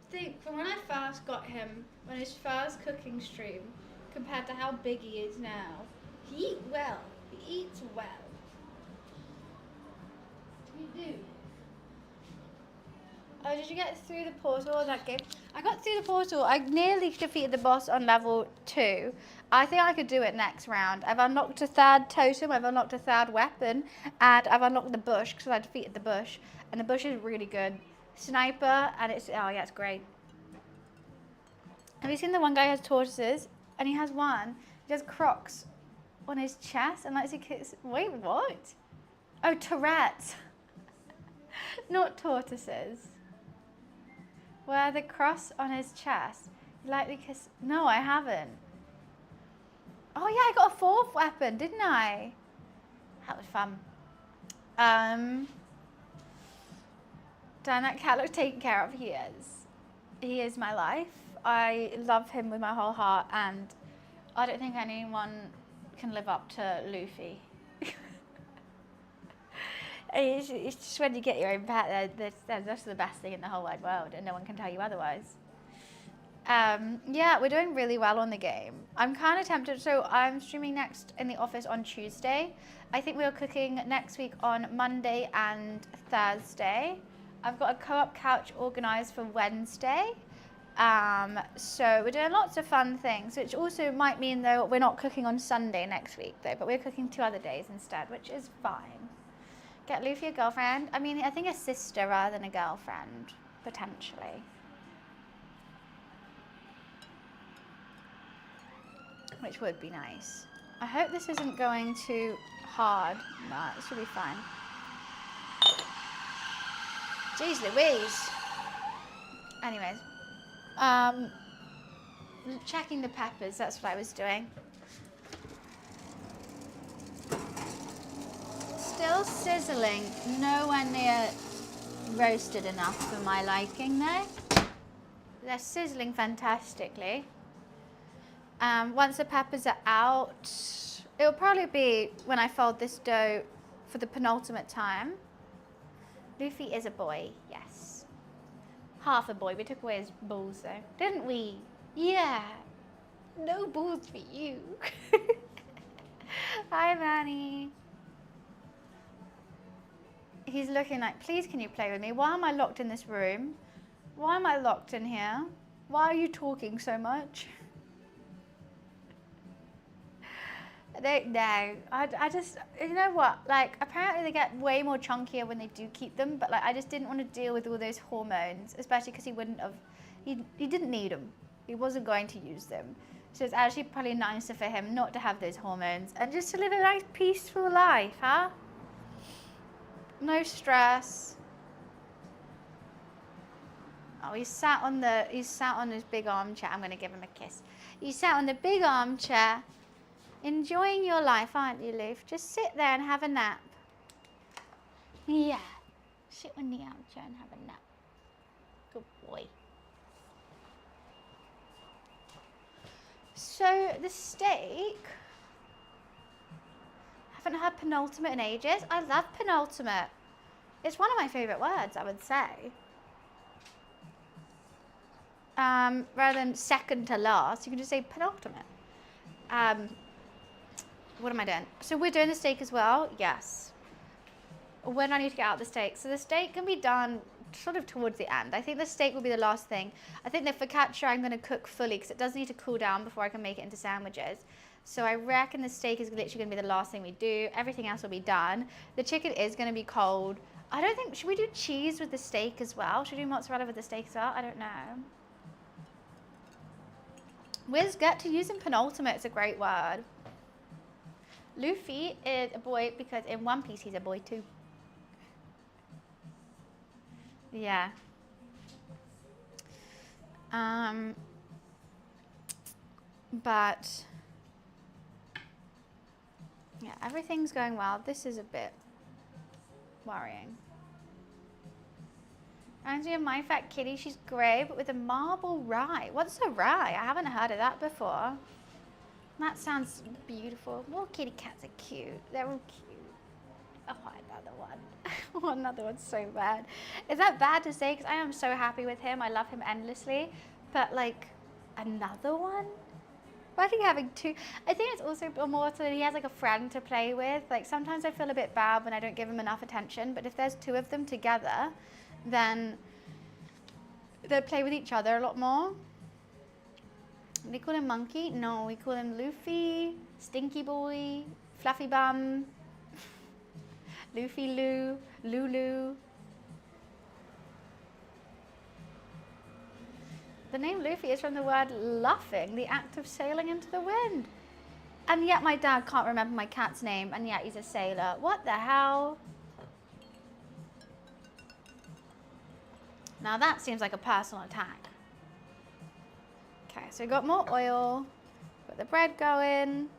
Think from when I first got him, on his first cooking stream, compared to how big he is now, he eats well. He eats well. You do. Oh, did you get through the portal of that game? I got through the portal. I nearly defeated the boss on level 2. I think I could do it next round. I've unlocked a 3rd totem, I've unlocked a 3rd weapon, and I've unlocked the bush because I defeated the bush. And the bush is really good. Sniper, and it's, oh yeah, it's great. Have you seen the one guy who has tortoises? And he has one. He has crocs on his chest and likes to kiss. Wait, what? Oh, Tourette's. Not tortoises. Where the cross on his chest. You like to kiss. No, I haven't. Oh, yeah, I got a 4th weapon, didn't I? That was fun. Dan, that cat looks taken care of. He is. He is my life. I love him with my whole heart, and I don't think anyone can live up to Luffy. It's just when you get your own pet, that's the best thing in the whole wide world, and no one can tell you otherwise. Yeah, we're doing really well on the game. I'm kind of tempted, so I'm streaming next in the office on Tuesday. I think we are cooking next week on Monday and Thursday. I've got a co-op couch organised for Wednesday. So we're doing lots of fun things, which also might mean though we're not cooking on Sunday next week though, but we're cooking 2 other days instead, which is fine. Get Luffy a girlfriend. I mean, I think a sister rather than a girlfriend, potentially. Which would be nice. I hope this isn't going too hard. No, it should be fine. Jeez Louise. Anyways. Checking the peppers, that's what I was doing. Still sizzling, nowhere near roasted enough for my liking though. They're sizzling fantastically. Once the peppers are out, it'll probably be when I fold this dough for the penultimate time. Luffy is a boy, yes. Half a boy, we took away his balls though, didn't we? Yeah, no balls for you. Hi Manny. He's looking like, please can you play with me? Why am I locked in this room? Why am I locked in here? Why are you talking so much? I don't know. I just, you know what? Like, apparently they get way more chunkier when they do keep them, but like, I just didn't want to deal with all those hormones, especially because he wouldn't have, he didn't need them. He wasn't going to use them. So it's actually probably nicer for him not to have those hormones and just to live a nice, peaceful life, huh? No stress. Oh, he's sat on his big armchair. I'm going to give him a kiss. He sat on the big armchair, enjoying your life, aren't you, Luff? Just sit there and have a nap. Yeah. Sit on the armchair and have a nap. Good boy. So, the steak... haven't had penultimate in ages. I love penultimate. It's one of my favourite words, I would say. Rather than second to last, you can just say penultimate. What am I doing? So we're doing the steak as well? Yes. When do I need to get out the steak? So the steak can be done sort of towards the end. I think the steak will be the last thing. I think the focaccia I'm going to cook fully because it does need to cool down before I can make it into sandwiches. So I reckon the steak is literally going to be the last thing we do. Everything else will be done. The chicken is going to be cold. I don't think, should we do cheese with the steak as well? Should we do mozzarella with the steak as well? I don't know. Wiz, get to using penultimate. It's a great word. Luffy is a boy because in One Piece he's a boy too. Yeah. But yeah, everything's going well. This is a bit worrying. Reminds me of My Fat Kitty. She's grey, but with a marble rye. What's a rye? I haven't heard of that before. That sounds beautiful. More kitty cats are cute. They're all cute. Oh, another one. Oh, another one's so bad. Is that bad to say? Because I am so happy with him. I love him endlessly. But, like, another one? Imagine having two. I think it's also more so that he has, like, a friend to play with. Like, sometimes I feel a bit bad when I don't give him enough attention. But if there's two of them together, then they play with each other a lot more. We call him Monkey? No, we call him Luffy, Stinky Boy, Fluffy Bum, Luffy Lou, Lulu. The name Luffy is from the word luffing, the act of sailing into the wind. And yet my dad can't remember my cat's name, and yet he's a sailor. What the hell? Now that seems like a personal attack. Okay, so we got more oil, got the bread going,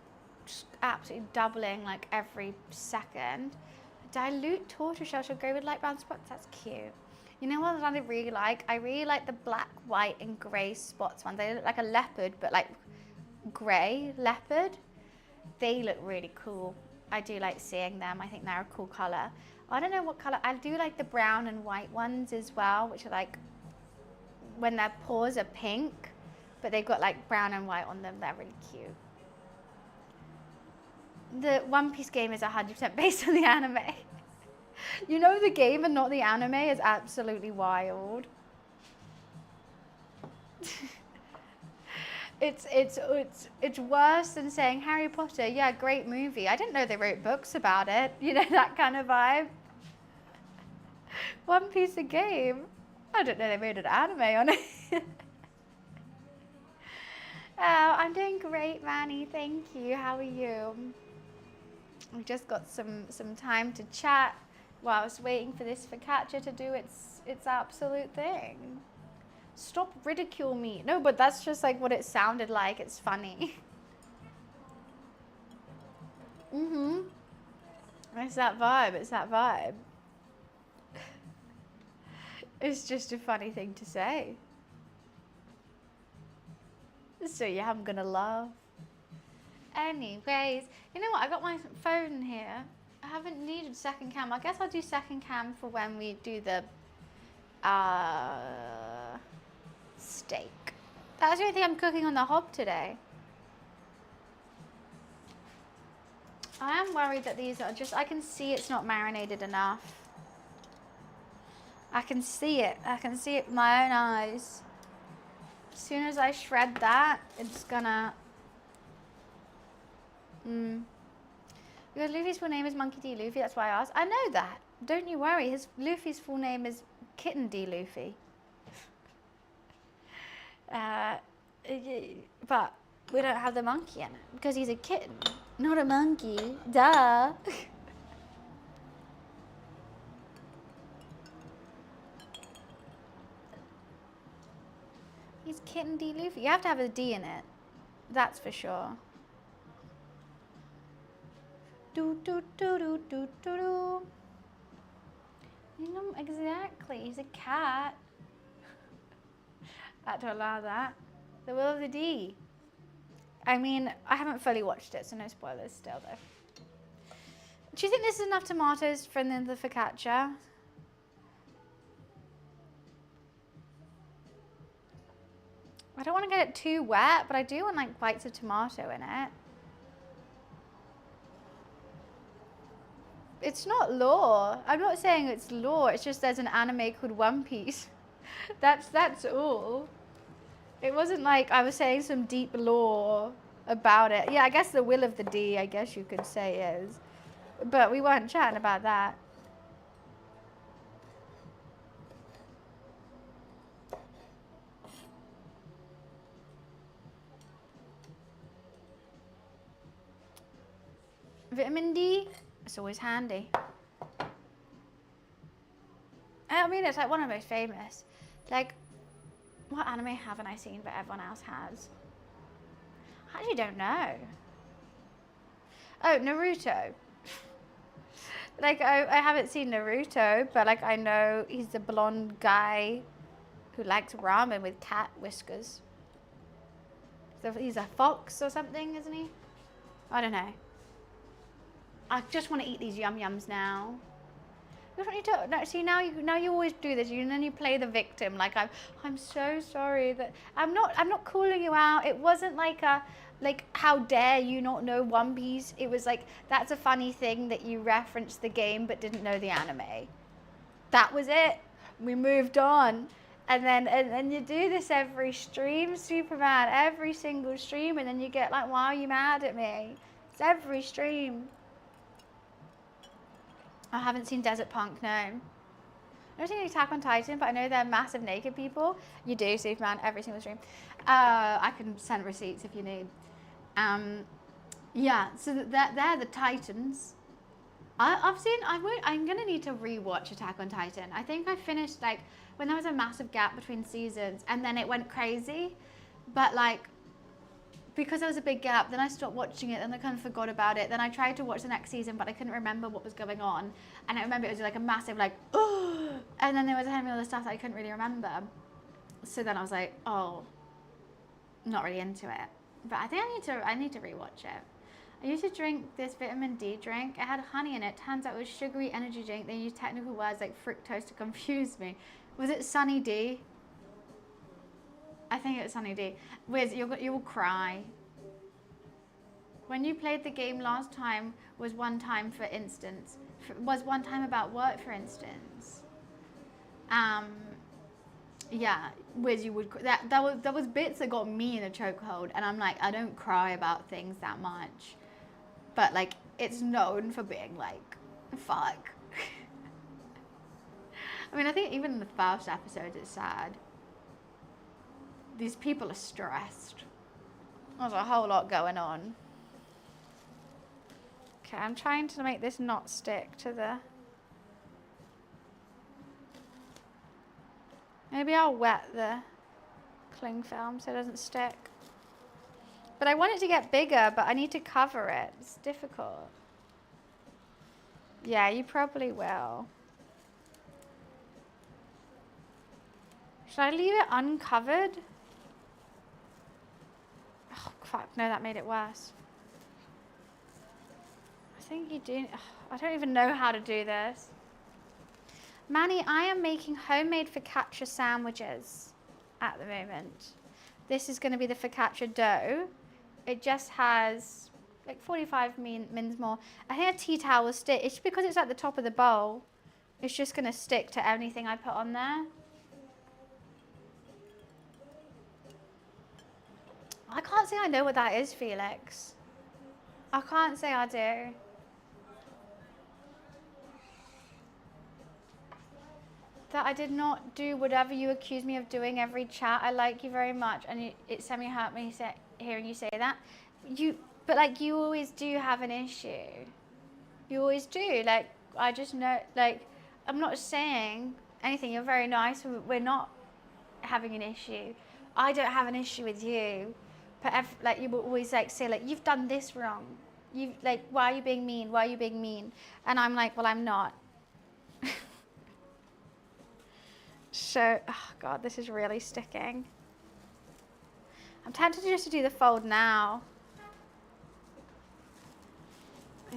just absolutely doubling like every second. Dilute tortoiseshell should go with light brown spots. That's cute. You know what I really like? I really like the black, white, and grey spots ones. They look like a leopard, but like grey leopard. They look really cool. I do like seeing them. I think they're a cool colour. I don't know what colour. I do like the brown and white ones as well, which are like when their paws are pink, but they've got like brown and white on them. They're really cute. The One Piece game is 100% based on the anime. You know, the game and not the anime is absolutely wild. It's worse than saying Harry Potter, yeah, great movie. I didn't know they wrote books about it. You know, that kind of vibe. One Piece a game. I don't know they made an anime on it. Oh, I'm doing great, Manny. Thank you. How are you? We've just got some time to chat while I was waiting for this focaccia to do its absolute thing. Stop ridicule me. No, but that's just like what it sounded like. It's funny. It's that vibe. It's that vibe. It's just a funny thing to say. So yeah, I'm gonna laugh. Anyways, you know what? I got my phone here. I haven't needed second cam. I guess I'll do second cam for when we do the steak. That's the only thing I'm cooking on the hob today. I am worried that these are just, I can see it's not marinated enough. I can see it. I can see it with my own eyes. As soon as I shred that, it's gonna... Because Luffy's full name is Monkey D. Luffy, that's why I asked. I know that. Don't you worry. Luffy's full name is Kitten D. Luffy. But we don't have the monkey in it because he's a kitten, not a monkey. Duh. He's Kitten D. Luffy. You have to have a D in it. That's for sure. Do do do do do do do. You know exactly. He's a cat. I had to allow that. The Will of the D. I mean, I haven't fully watched it, so no spoilers still though. Do you think this is enough tomatoes for the focaccia? I don't want to get it too wet, but I do want like bites of tomato in it. It's not lore. I'm not saying it's lore. It's just there's an anime called One Piece. That's all. It wasn't like I was saying some deep lore about it. Yeah, I guess the Will of the D, I guess you could say is. But we weren't chatting about that. Vitamin D, it's always handy. I mean, it's like one of the most famous. Like, what anime haven't I seen but everyone else has? I actually don't know. Oh, Naruto. Like, I haven't seen Naruto, but like I know he's the blonde guy who likes ramen with cat whiskers. So he's a fox or something, isn't he? I don't know. I just want to eat these yum yums now. You don't need to. No, see, now you always do this. And then you play the victim. Like I'm so sorry that I'm not calling you out. It wasn't like a how dare you not know One Piece. It was like, that's a funny thing that you referenced the game but didn't know the anime. That was it. We moved on. And then you do this every stream, Superman, every single stream, and then you get like, why are you mad at me? It's every stream. I haven't seen Desert Punk, no. I've never seen Attack on Titan, but I know they're massive naked people. You do, Superman, every single stream. I can send receipts if you need. Yeah, so they're the Titans. I'm gonna need to rewatch Attack on Titan. I think I finished like when there was a massive gap between seasons, and then it went crazy. But like, because there was a big gap, then I stopped watching it, and I kind of forgot about it. Then I tried to watch the next season, but I couldn't remember what was going on. And I remember it was like a massive like, oh, and then there was a ton of other stuff that I couldn't really remember. So then I was like, oh, not really into it. But I think I need to rewatch it. I used to drink this vitamin D drink. It had honey in it. Turns out it was sugary energy drink. They used technical words like fructose to confuse me. Was it Sunny D? I think it was Sunny D. Wiz, you will cry. When you played the game last time, was one time about work, for instance. Yeah, Wiz, you would. There was bits that got me in a chokehold, and I'm like, I don't cry about things that much, but like, it's known for being like, fuck. I mean, I think even in the first episode, it's sad. These people are stressed. There's a whole lot going on. Okay, I'm trying to make this not stick to the... Maybe I'll wet the cling film so it doesn't stick. But I want it to get bigger, but I need to cover it. It's difficult. Yeah, you probably will. Should I leave it uncovered? Oh, fuck, no, that made it worse. I think you do... I don't even know how to do this. Manny, I am making homemade focaccia sandwiches at the moment. This is going to be the focaccia dough. It just has like 45 mins more. I think a tea towel will stick. It's because it's at the top of the bowl. It's just going to stick to anything I put on there. I can't say I know what that is, Felix. I can't say I do. That I did not do whatever you accuse me of doing every chat. I like you very much, and it semi-hurt me hearing you say that. But like, you always do have an issue. You always do. Like, I just know. Like, I'm not saying anything. You're very nice. We're not having an issue. I don't have an issue with you. But like, you will always like say like, you've done this wrong. You like, why are you being mean? Why are you being mean? And I'm like, well, I'm not. So, oh God, this is really sticking. I'm tempted just to do the fold now.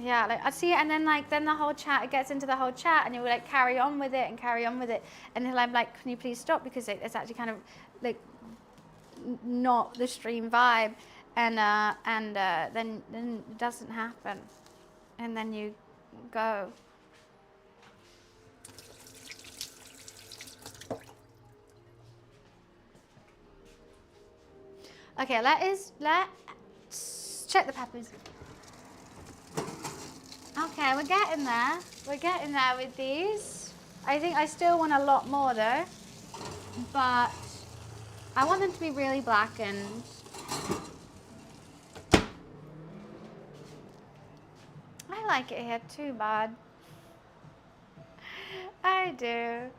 Yeah, like I see it, and then like then the whole chat, it gets into the whole chat, and you like carry on with it and carry on with it, and then I'm like, can you please stop, because it's actually kind of like not the stream vibe, and then it doesn't happen, and then you go. Okay, let's check the peppers. Okay, we're getting there. We're getting there with these. I think I still want a lot more though, but I want them to be really blackened. I like it here too, bud. I do.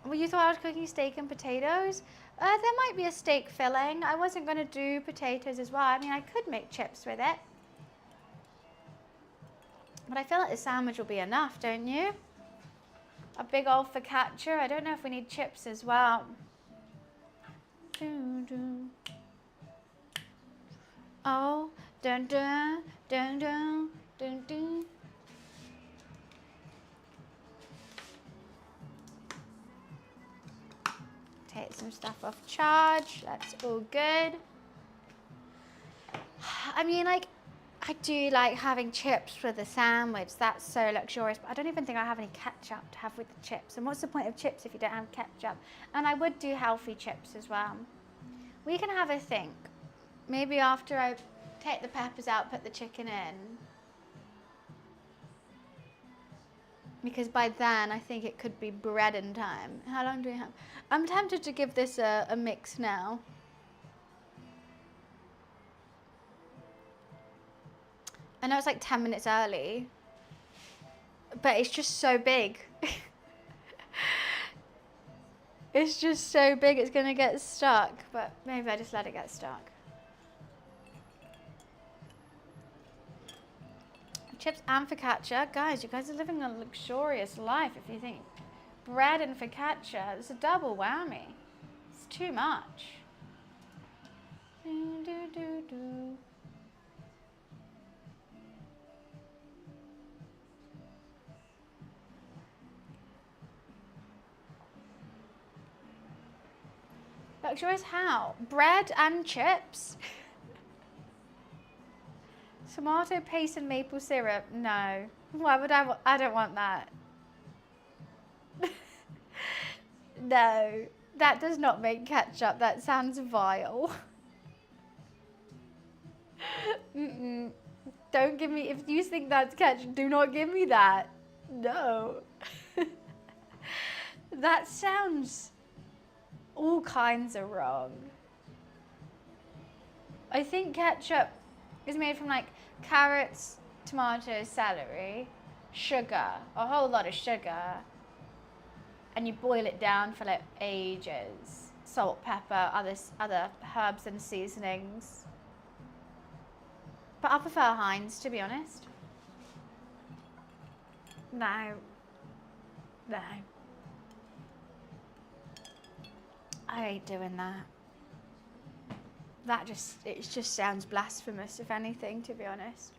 Well, you thought I was cooking steak and potatoes? There might be a steak filling. I wasn't going to do potatoes as well. I mean, I could make chips with it. But I feel like the sandwich will be enough, don't you? A big old focaccia. I don't know if we need chips as well. Oh, dun dun dun dun dun dun. Take some stuff off charge. That's all good. I mean, like, I do like having chips with a sandwich. That's so luxurious. But I don't even think I have any ketchup to have with the chips. And what's the point of chips if you don't have ketchup? And I would do healthy chips as well. We can have a think. Maybe after I take the peppers out, put the chicken in. Because by then, I think it could be breading time. How long do we have? I'm tempted to give this a mix now. I know it's like 10 minutes early, but it's just so big. It's just so big, it's gonna get stuck, but maybe I just let it get stuck. Chips and focaccia. Guys, you guys are living a luxurious life if you think bread and focaccia, it's a double whammy. It's too much. Do, do, do, do. Luxurious how? Bread and chips? Tomato paste and maple syrup? No. Why would I don't want that. No. That does not make ketchup. That sounds vile. Mm-mm. Don't give me, if you think that's ketchup, do not give me that. No. That sounds all kinds of wrong. I think ketchup is made from like carrots, tomatoes, celery, sugar, a whole lot of sugar, and you boil it down for like ages. Salt, pepper, other herbs and seasonings. But I prefer Heinz, to be honest. No. No. I ain't doing that. It just sounds blasphemous, if anything, to be honest.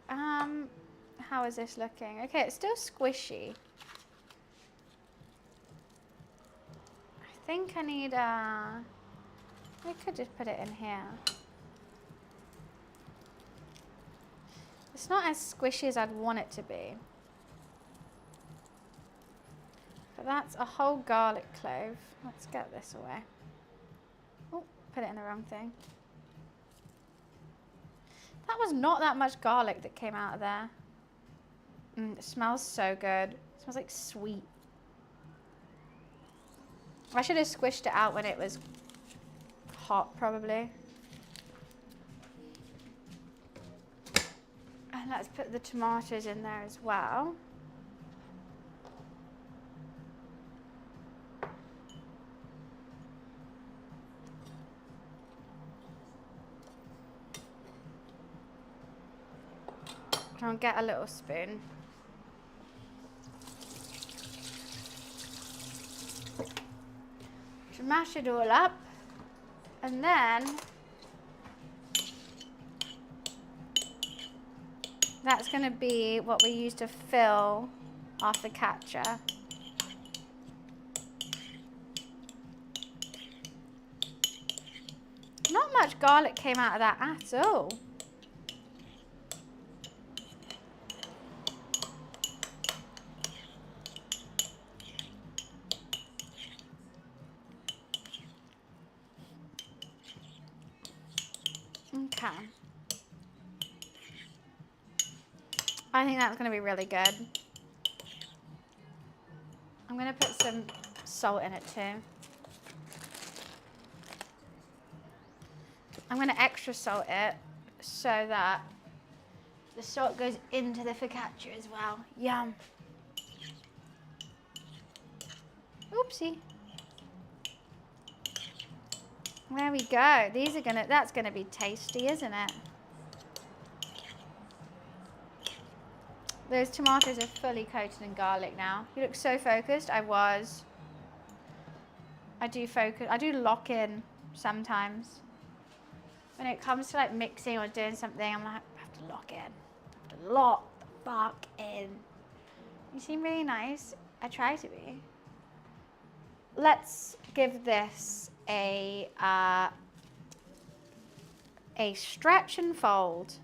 How is this looking? Okay, it's still squishy. I think I need we could just put it in here. It's not as squishy as I'd want it to be. But that's a whole garlic clove. Let's get this away. Oh, put it in the wrong thing. That was not that much garlic that came out of there. It smells so good. It smells like sweet. I should have squished it out when it was hot, probably. And let's put the tomatoes in there as well. I'll get a little spoon. To mash it all up, and then that's going to be what we use to fill our focaccia. Not much garlic came out of that at all. Okay. I think that's going to be really good. I'm going to put some salt in it too. I'm going to extra salt it so that the salt goes into the focaccia as well. Yum. Oopsie. There we go. That's gonna be tasty, isn't it? Those tomatoes are fully coated in garlic now. You look so focused. I was. I do focus. I do lock in sometimes. When it comes to like mixing or doing something, I'm like, I have to lock in. I have to lock the fuck in. You seem really nice. I try to be. Let's give this a stretch and fold.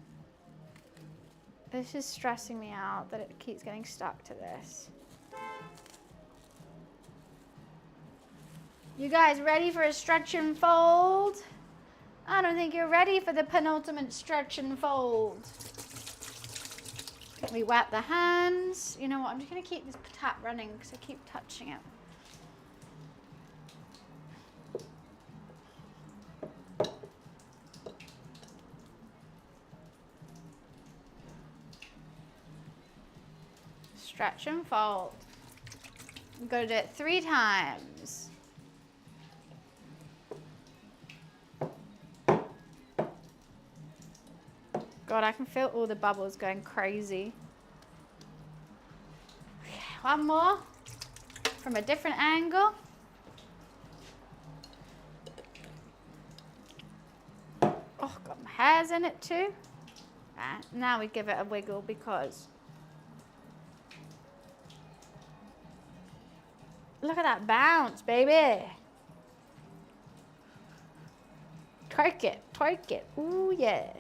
This is stressing me out that it keeps getting stuck to this. You guys ready for a stretch and fold? I don't think you're ready for the penultimate stretch and fold. We wet the hands. You know what? I'm just going to keep this tap running because I keep touching it. Stretch and fold. We've got to do it 3 times. God, I can feel all the bubbles going crazy. Okay, one more from a different angle. Oh, got my hairs in it too. Right, now we give it a wiggle because look at that bounce, baby. Twerk it, twerk it. Ooh, yeah.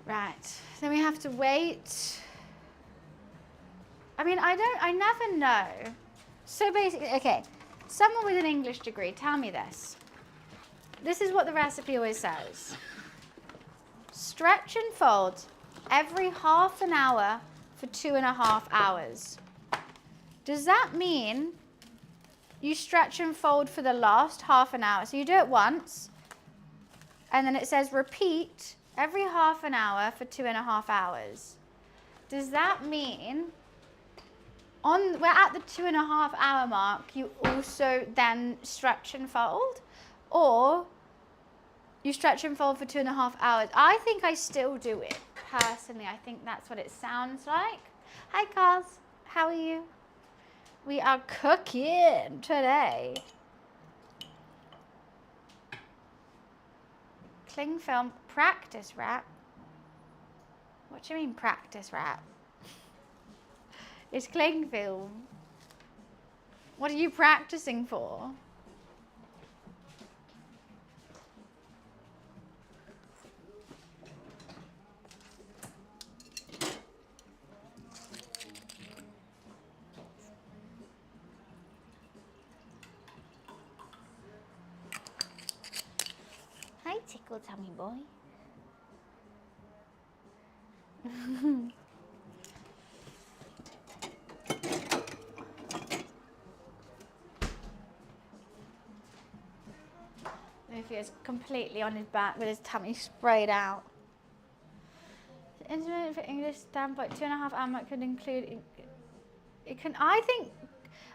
Right, then we have to wait. I mean, I never know. So basically, okay, someone with an English degree, tell me this. This is what the recipe always says. Stretch and fold every half an hour for 2.5 hours. Does that mean you stretch and fold for the last half an hour? So you do it once, and then it says repeat every half an hour for 2.5 hours. Does that mean we're at the 2.5 hour mark, you also then stretch and fold? Or you stretch and fold for 2.5 hours? I think I still do it, personally. I think that's what it sounds like. Hi, Cars. How are you? We are cooking today. Cling film practice wrap. What do you mean practice wrap? It's cling film. What are you practicing for? Hi, tickle tummy boy. If he is completely on his back with his tummy sprayed out. The internet for English standpoint 2.5 hour mark could include. It can. I think.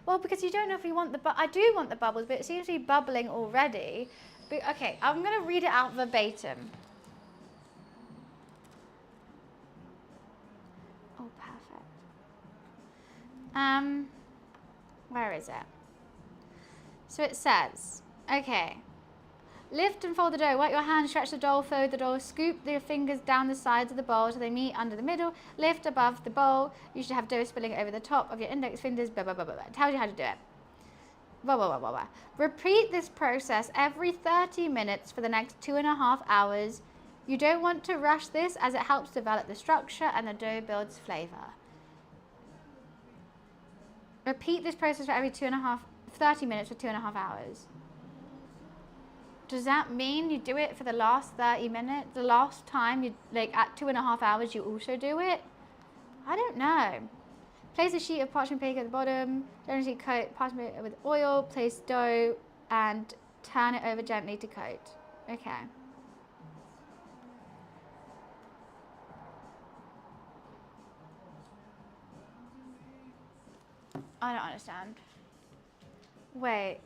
Well, because you don't know if you want the. I do want the bubbles, but it seems to be bubbling already. But, okay, I'm gonna read it out verbatim. Oh, perfect. Where is it? So it says, okay. Lift and fold the dough. Wet your hands, stretch the dough, fold the dough, scoop your fingers down the sides of the bowl so they meet under the middle. Lift above the bowl. You should have dough spilling over the top of your index fingers. Blah, blah, blah, blah, blah. It tells you how to do it. Blah, blah, blah, blah, blah. Repeat this process every 30 minutes for the next 2.5 hours. You don't want to rush this as it helps develop the structure and the dough builds flavor. Repeat this process for every 30 minutes for 2.5 hours. Does that mean you do it for the last 30 minutes? The last time you, like at 2.5 hours, you also do it? I don't know. Place a sheet of parchment paper at the bottom. Generously coat parchment paper with oil. Place dough and turn it over gently to coat. Okay. I don't understand. Wait.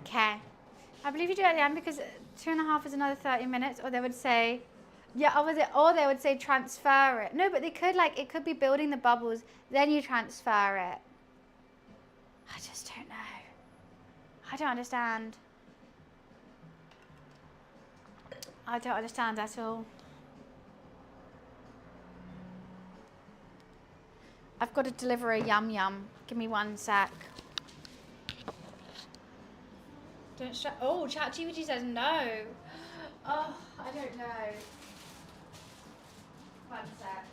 Okay. I believe you do it at the end because 2.5 is another 30 minutes, or they would say, yeah, or they would say transfer it. No, but they could, like, it could be building the bubbles, then you transfer it. I just don't know. I don't understand. I don't understand at all. I've got to deliver a yum yum. Give me 1 sec. Oh, ChatGPT says no. Oh, I don't know. 1 sec.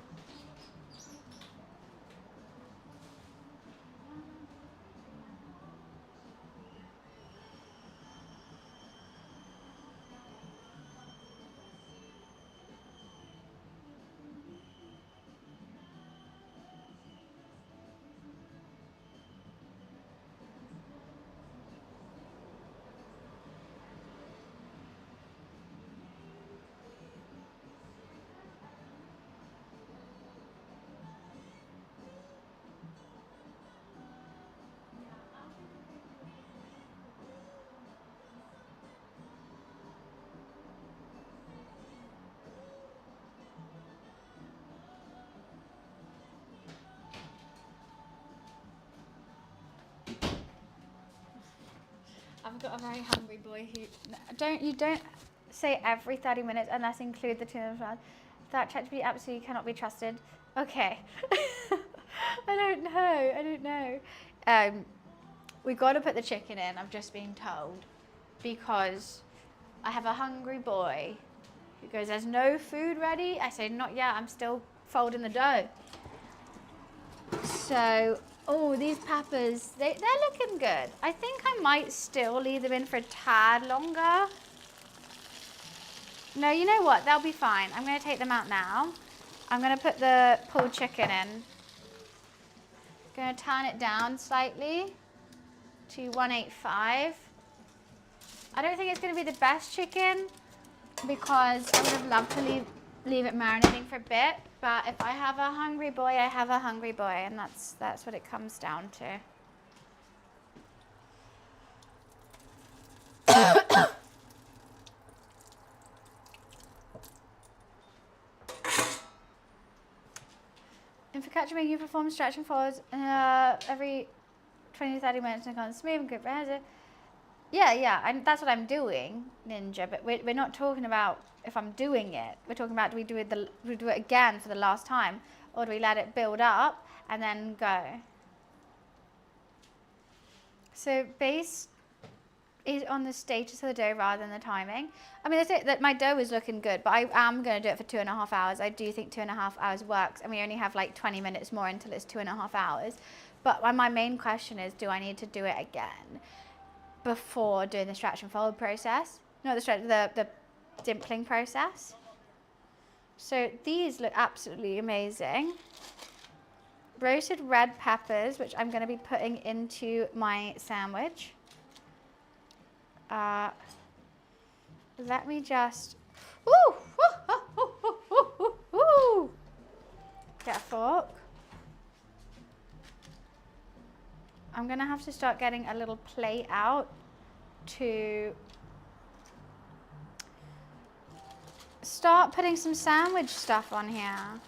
I've got a very hungry boy who you don't say every 30 minutes unless include the 2 minutes. That ChatGPT absolutely cannot be trusted. Okay. I don't know. We got to put the chicken in, I've just been told, because I have a hungry boy who goes, there's no food ready. I say, not yet, I'm still folding the dough. So, oh, these peppers, they're looking good. I think I might still leave them in for a tad longer. No, you know what? They'll be fine. I'm going to take them out now. I'm going to put the pulled chicken in. Going to turn it down slightly to 185. I don't think it's going to be the best chicken because I would have loved to leave it marinating for a bit. But if I have a hungry boy, I have a hungry boy, and that's what it comes down to. In for catching, you perform stretching forwards every 20 to 30 minutes and kind of smooth and good. Yeah, that's what I'm doing, Ninja. But we're not talking about if I'm doing it. We're talking about do we do it again for the last time, or do we let it build up and then go? So base is on the status of the dough rather than the timing. I mean, that's it. That my dough is looking good, but I am going to do it for 2.5 hours. I do think 2.5 hours works, and we only have like 20 minutes more until it's 2.5 hours. But my main question is, do I need to do it again before doing the stretch and fold process? No, the dimpling process. So these look absolutely amazing. Roasted red peppers, which I'm going to be putting into my sandwich. Let me just, get a fork. I'm gonna have to start getting a little plate out to start putting some sandwich stuff on here.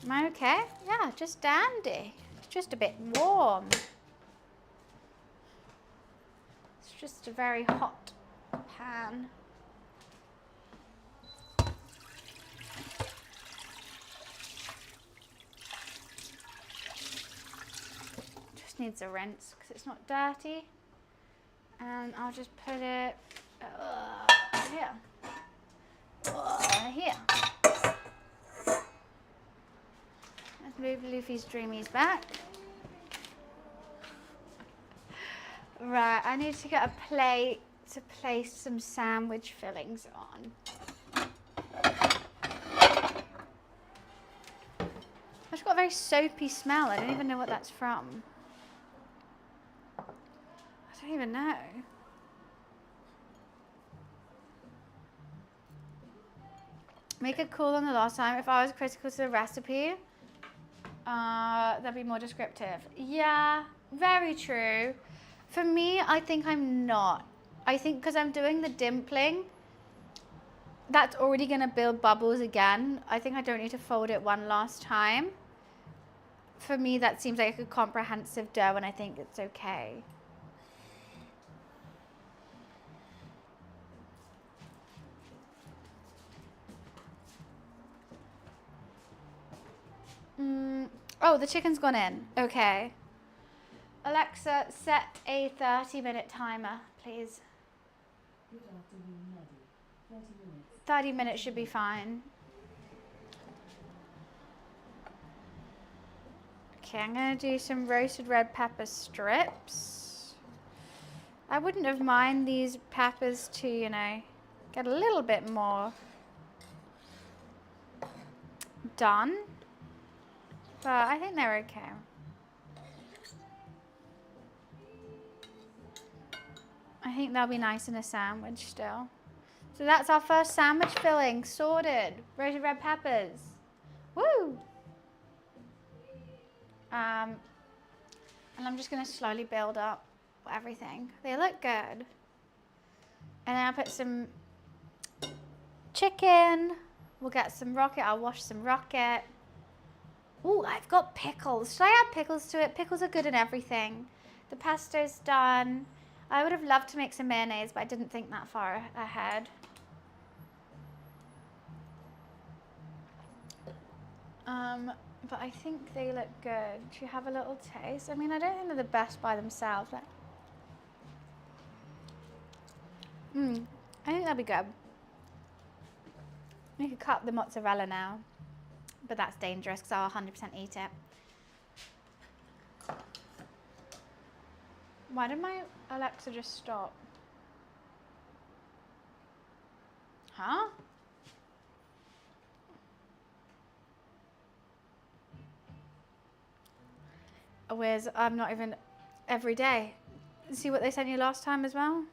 Am I okay? Yeah, just dandy. It's just a bit warm. It's just a very hot pan. Just needs a rinse because it's not dirty. And I'll just put it here. Here. Let's move Luffy's Dreamies back. Right, I need to get a plate to place some sandwich fillings on. It's got a very soapy smell. I don't even know what that's from. I don't even know. Make it cool on the last time. If I was critical to the recipe, that'd be more descriptive. Yeah, very true. For me, I think I'm not. I think because I'm doing the dimpling, that's already going to build bubbles again. I think I don't need to fold it one last time. For me, that seems like a comprehensive dough, and I think it's okay. Oh, the chicken's gone in. Okay. Alexa, set a 30-minute timer, please. 30 minutes should be fine. Okay, I'm going to do some roasted red pepper strips. I wouldn't have minded these peppers to, you know, get a little bit more done. But I think they're okay. I think they'll be nice in a sandwich still. So that's our first sandwich filling sorted. Roasted red peppers. Woo! And I'm just going to slowly build up everything. They look good. And then I'll put some chicken. We'll get some rocket. I'll wash some rocket. Ooh, I've got pickles. Should I add pickles to it? Pickles are good in everything. The pesto's done. I would have loved to make some mayonnaise, but I didn't think that far ahead. But I think they look good. Do you have a little taste? I mean, I don't think they're the best by themselves. But I think that'll be good. You could cut the mozzarella now, but that's dangerous because I'll 100% eat it. Why did my Alexa just stop? Huh? Whereas I'm not even every day. See what they sent you last time as well?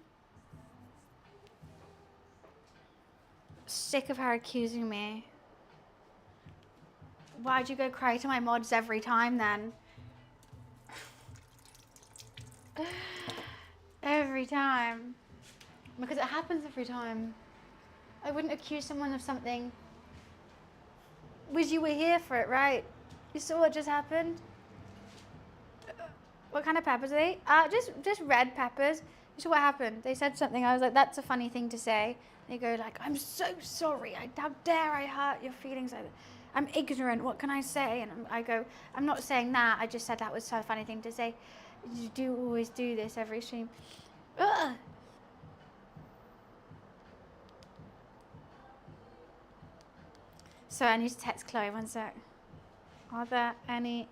Sick of her accusing me. Why'd you go cry to my mods every time then? Every time. Because it happens every time. I wouldn't accuse someone of something. Wish you were here for it, right? You saw what just happened? What kind of peppers are they? Just red peppers. You saw what happened? They said something. I was like, that's a funny thing to say. They go like, I'm so sorry. How dare I hurt your feelings? I'm ignorant. What can I say? And I go, I'm not saying that. I just said that was a funny thing to say. You do always do this every stream. Ugh. So I need to text Chloe 1 sec. Are there any...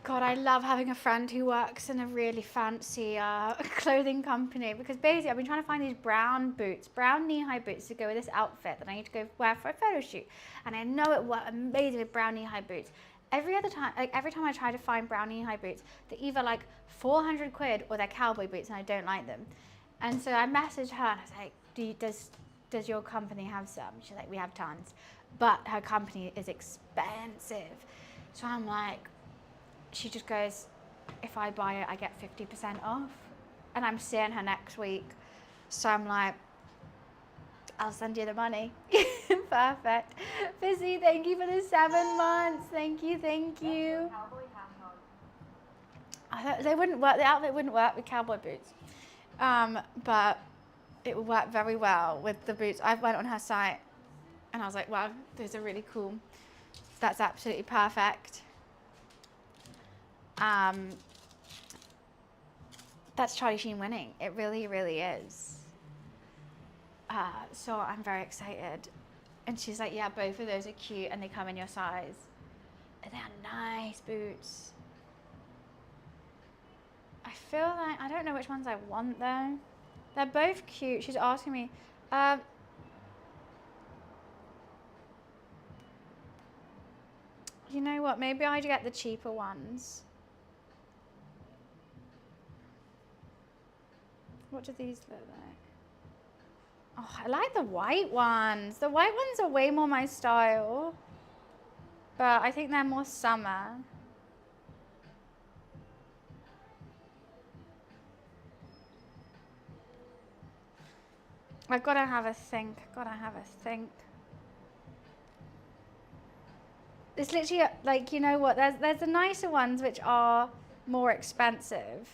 God, I love having a friend who works in a really fancy clothing company because basically I've been trying to find these brown boots, brown knee-high boots to go with this outfit that I need to go wear for a photo shoot. And I know it works amazing with brown knee-high boots. Every time I try to find brown knee-high boots, they're either like 400 quid or they're cowboy boots and I don't like them. And so I messaged her and I was like, does your company have some? She's like, we have tons. But her company is expensive. So I'm like, she just goes, if I buy it, I get 50% off. And I'm seeing her next week. So I'm like, I'll send you the money. Perfect. Fizzy, thank you for the 7 months. Thank you, thank you. I thought they wouldn't work, the outfit wouldn't work with cowboy boots. But it would work very well with the boots. I went on her site and I was like, wow, those are really cool. That's absolutely perfect. That's Charlie Sheen winning. It really, really is. So I'm very excited. And she's like, yeah, both of those are cute and they come in your size. And they're nice boots. I feel like, I don't know which ones I want though. They're both cute. She's asking me, you know what, maybe I get the cheaper ones. What do these look like? Oh, I like the white ones. The white ones are way more my style. But I think they're more summer. I've got to have a think. It's literally like, you know what? There's the nicer ones which are more expensive.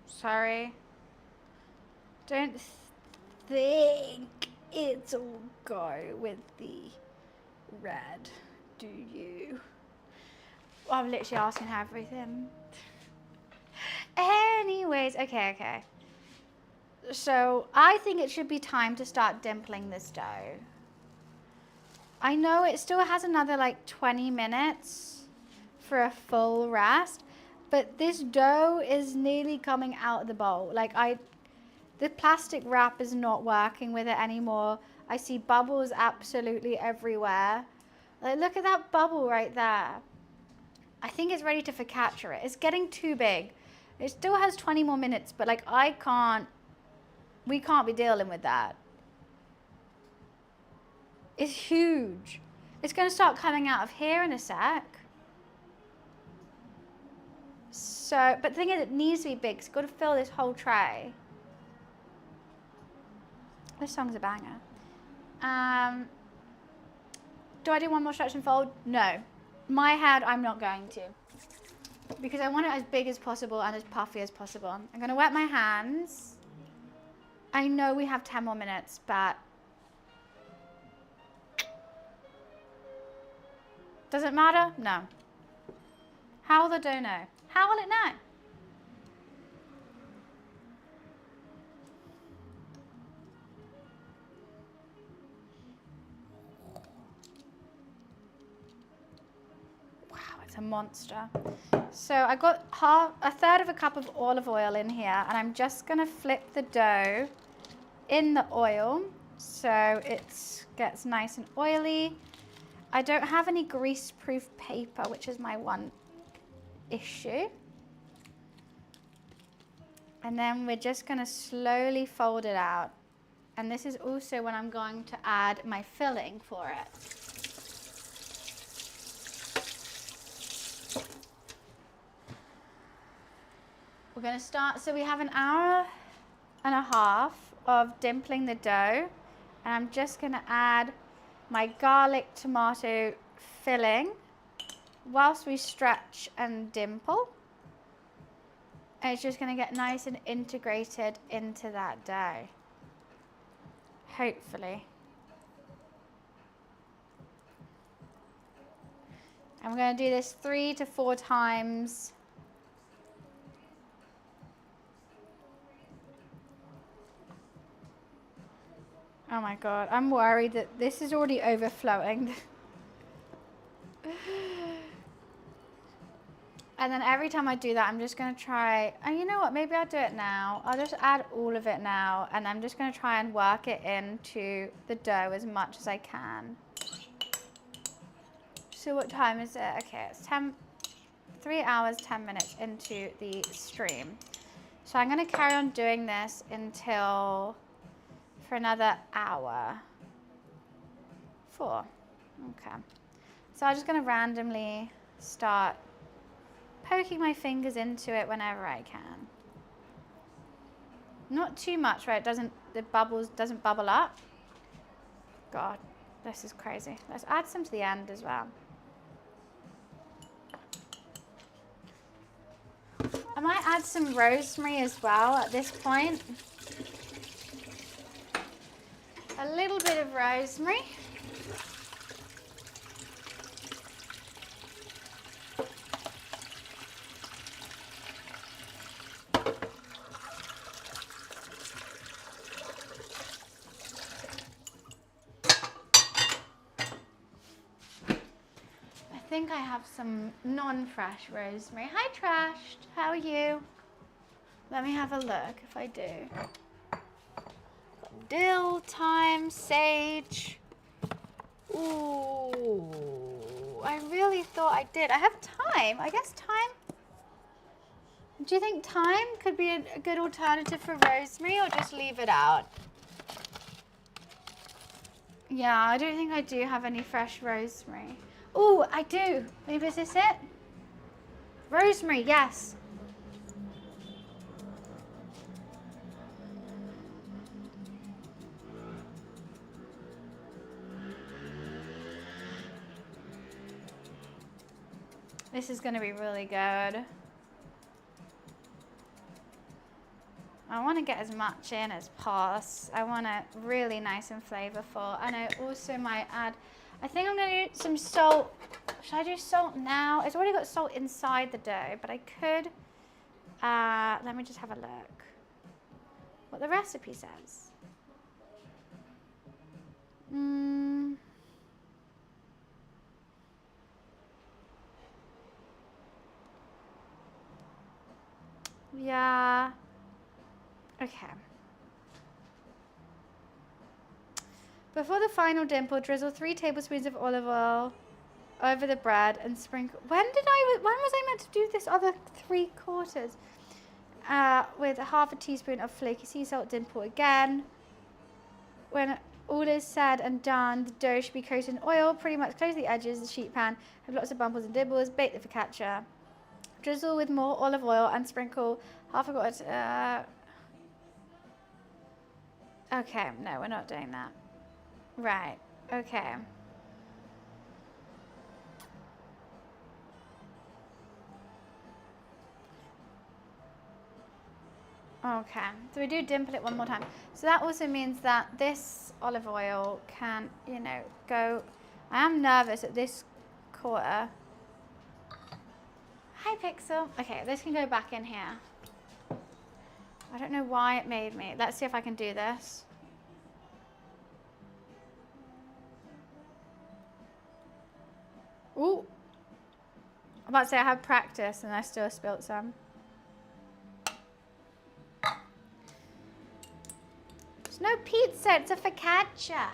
Sorry. Don't think it'll go with the red, do you? I'm literally asking her everything. Anyways, okay. So I think it should be time to start dimpling this dough. I know it still has another like 20 minutes for a full rest, but this dough is nearly coming out of the bowl. Like the plastic wrap is not working with it anymore. I see bubbles absolutely everywhere. Like, look at that bubble right there. I think it's ready to focaccia it. It's getting too big. It still has 20 more minutes, but like we can't be dealing with that. It's huge. It's going to start coming out of here in a sec. So, but the thing is, it needs to be big. It's got to fill this whole tray. This song's a banger. Do I do one more stretch and fold? No. My head, I'm not going to. Because I want it as big as possible and as puffy as possible. I'm going to wet my hands. I know we have 10 more minutes, but... Does it matter? No. How will the dough know? How will it know? Wow, it's a monster. So I got a third of a cup of olive oil in here, and I'm just going to flip the dough in the oil so it gets nice and oily. I don't have any grease-proof paper, which is my one issue. And then we're just going to slowly fold it out. And this is also when I'm going to add my filling for it. We're going to start, so we have an hour and a half of dimpling the dough. And I'm just going to add my garlic tomato filling whilst we stretch and dimple. And it's just going to get nice and integrated into that dough. Hopefully. And we're going to do this 3 to 4 times. Oh my God, I'm worried that this is already overflowing. And then every time I do that, I'm just going to try, and you know what, maybe I'll do it now. I'll just add all of it now, and I'm just going to try and work it into the dough as much as I can. So what time is it? Okay, it's 3 hours, 10 minutes into the stream. So I'm going to carry on doing this for another hour. 4. Okay. So I'm just going to randomly start poking my fingers into it whenever I can. Not too much, right? The bubbles doesn't bubble up. God, this is crazy. Let's add some to the end as well. I might add some rosemary as well at this point. A little bit of rosemary. I think I have some non-fresh rosemary. Hi Trashed, how are you? Let me have a look if I do. Dill, thyme, sage. Ooh, I really thought I did. I have thyme. I guess thyme. Do you think thyme could be a good alternative for rosemary, or just leave it out? Yeah, I don't think I do have any fresh rosemary. Oh, I do. Maybe is this it? Rosemary, yes. This is going to be really good. I want to get as much in as possible. I want it really nice and flavorful. And I also might add, I think I'm going to do some salt. Should I do salt now? It's already got salt inside the dough, but I could, let me just have a look what the recipe says. Yeah. Okay. Before the final dimple, drizzle 3 tablespoons of olive oil over the bread and sprinkle. When was I meant to do this other 3/4? With half a teaspoon of flaky sea salt, dimple again. When all is said and done, the dough should be coated in oil, pretty much close the edges of the sheet pan, have lots of bumbles and dibbles, bake the focaccia. Drizzle with more olive oil and sprinkle half a quarter. Okay, no, we're not doing that. Right, okay. Okay, so we do dimple it one more time. So that also means that this olive oil can, you know, go. I am nervous at this quarter. Hi, Pixel. Okay, this can go back in here. I don't know why it made me. Let's see if I can do this. Ooh. I'm about to say I have practice and I still spilt some. It's no pizza, it's a focaccia.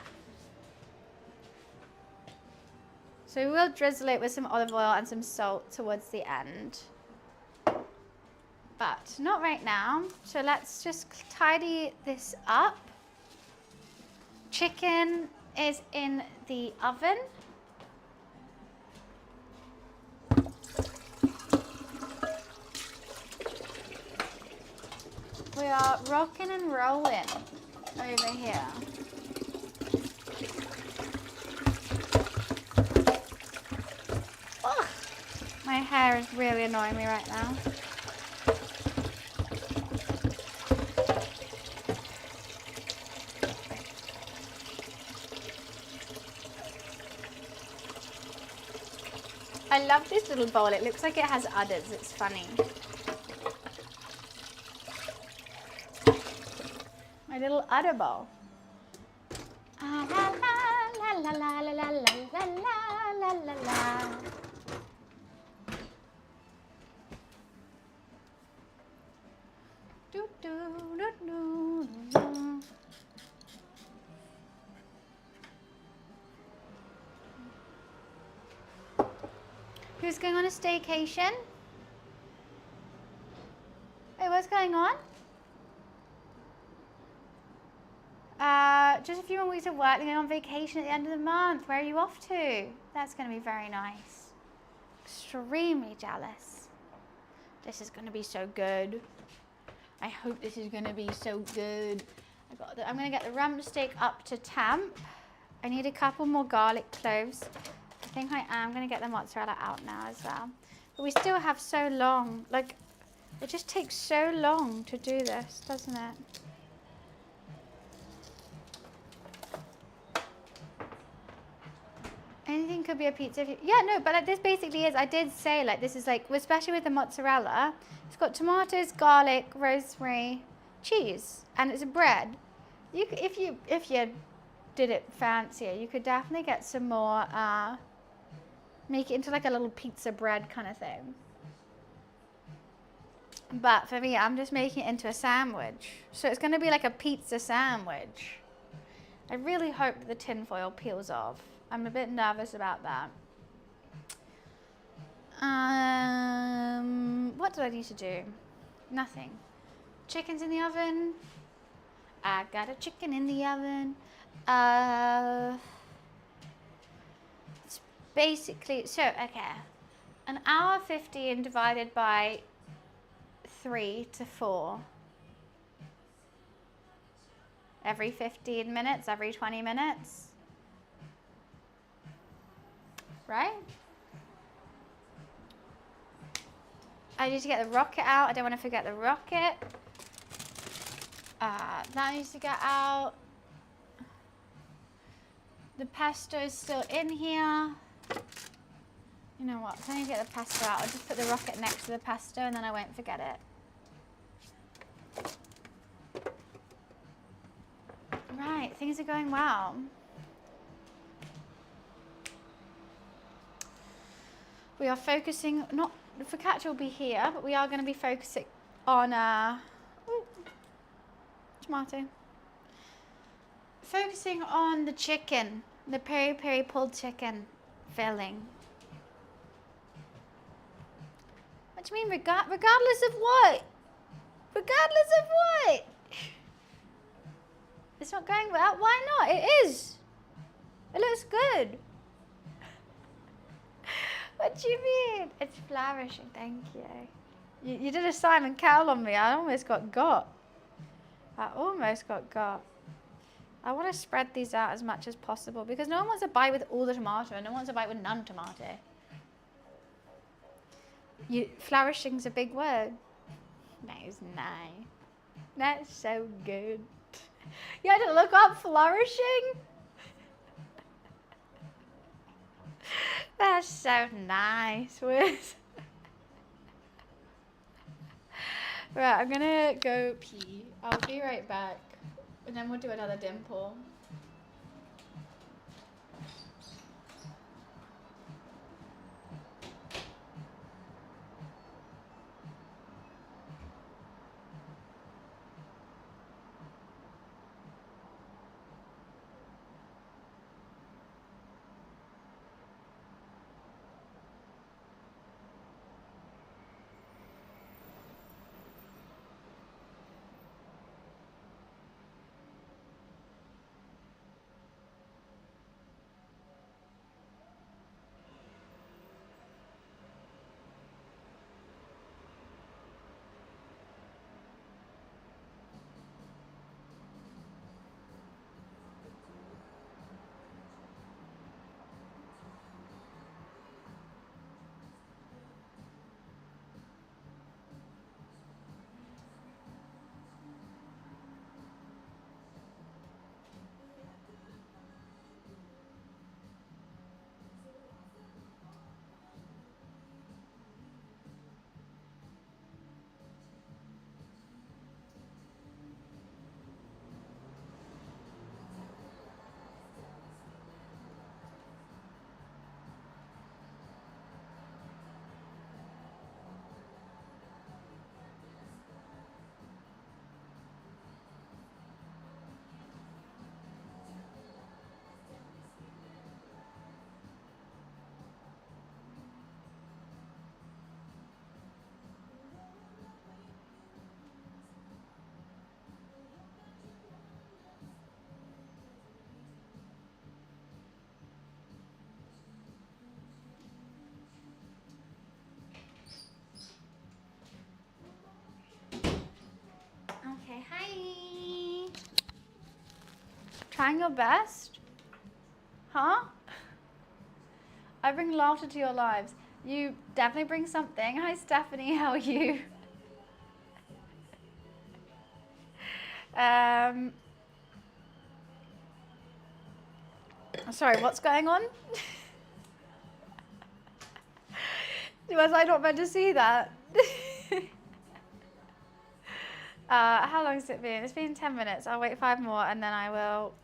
So we'll drizzle it with some olive oil and some salt towards the end. But not right now. So let's just tidy this up. Chicken is in the oven. We are rocking and rolling over here. Oh, my hair is really annoying me right now. I love this little bowl. It looks like it has udders. It's funny. My little udder bowl. Ah, la la la la la la la la la la la. Do do do do do. Who's going on a staycation? Hey, what's going on? Just a few more weeks of work, then going on vacation at the end of the month. Where are you off to? That's going to be very nice. Extremely jealous. This is going to be so good. I hope this is going to be so good. I'm going to get the rump steak up to temp. I need a couple more garlic cloves. I think I am going to get the mozzarella out now as well. But we still have so long. Like, it just takes so long to do this, doesn't it? Anything could be a pizza. Yeah, no, but like this basically is, I did say like this is like, especially with the mozzarella, it's got tomatoes, garlic, rosemary, cheese, and it's a bread. If you did it fancier, you could definitely get some more, make it into like a little pizza bread kind of thing. But for me, I'm just making it into a sandwich. So it's going to be like a pizza sandwich. I really hope the tin foil peels off. I'm a bit nervous about that. What did I need to do? Nothing. Chicken's in the oven. I got a chicken in the oven. It's basically, so, okay. An hour 15 divided by 3 to 4. Every 15 minutes, every 20 minutes. Right? I need to get the rocket out. I don't want to forget the rocket. That needs to get out. The pesto is still in here. You know what? So I need to get the pesto out. I'll just put the rocket next to the pesto and then I won't forget it. Right, things are going well. We are focusing, not, the focaccia will be here, but we are going to be focusing on, tomato. Focusing on the chicken, the peri-peri pulled chicken filling. What do you mean, regardless of what? Regardless of what? It's not going well. Why not? It is. It looks good. What do you mean? It's flourishing. Thank you. You did a Simon Cowell on me. I almost got got. I want to spread these out as much as possible because no one wants to bite with all the tomato and no one wants to bite with none tomato. Flourishing's a big word. That is nice. That's so good. You had to look up flourishing? That's so nice. Right, I'm gonna go pee. I'll be right back. And then we'll do another dimple. Okay, hi. Trying your best. Huh? I bring laughter to your lives. You definitely bring something. Hi, Stephanie. How are you? Sorry, what's going on? Was I not meant to see that? How long has it been? It's been 10 minutes. I'll wait 5 more and then I will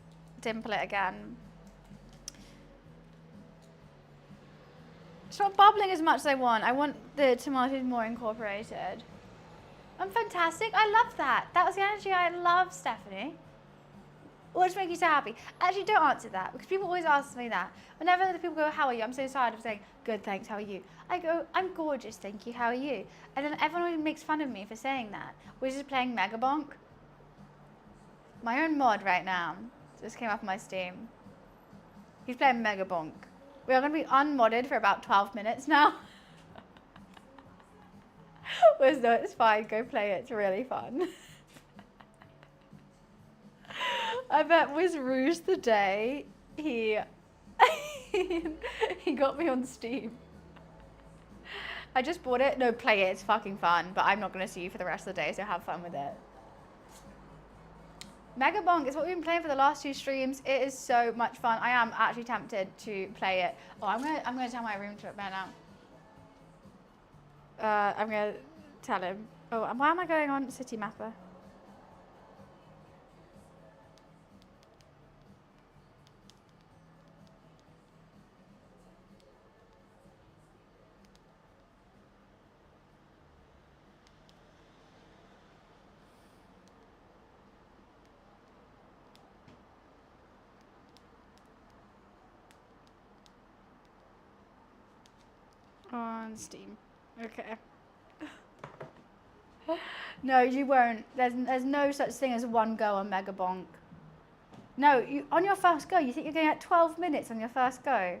dimple it again. It's not bubbling as much as I want. I want the tomatoes more incorporated. I'm fantastic. I love that. That was the energy I love, Stephanie. What does make you so happy? Actually, don't answer that because people always ask me that. Whenever the people go, how are you? I'm so tired of saying, good, thanks, how are you? I go, I'm gorgeous, thank you, how are you? And then everyone makes fun of me for saying that. We're just playing Mega Bonk. My own mod right now just came up on my Steam. He's playing Mega Bonk. We are going to be unmodded for about 12 minutes now. Whereas no, it's fine, go play it, it's really fun. I bet with Rouge the Day, he got me on Steam. I just bought it. No, play it. It's fucking fun. But I'm not going to see you for the rest of the day, so have fun with it. Mega Bonk is what we've been playing for the last 2 streams. It is so much fun. I am actually tempted to play it. Oh, I'm gonna tell my room to it now. I'm gonna tell him. Oh, and why am I going on City Mapper? On Steam. Okay. No, you won't. There's no such thing as one go on Mega Bonk. No, you on your first go, you think you're going at 12 minutes on your first go?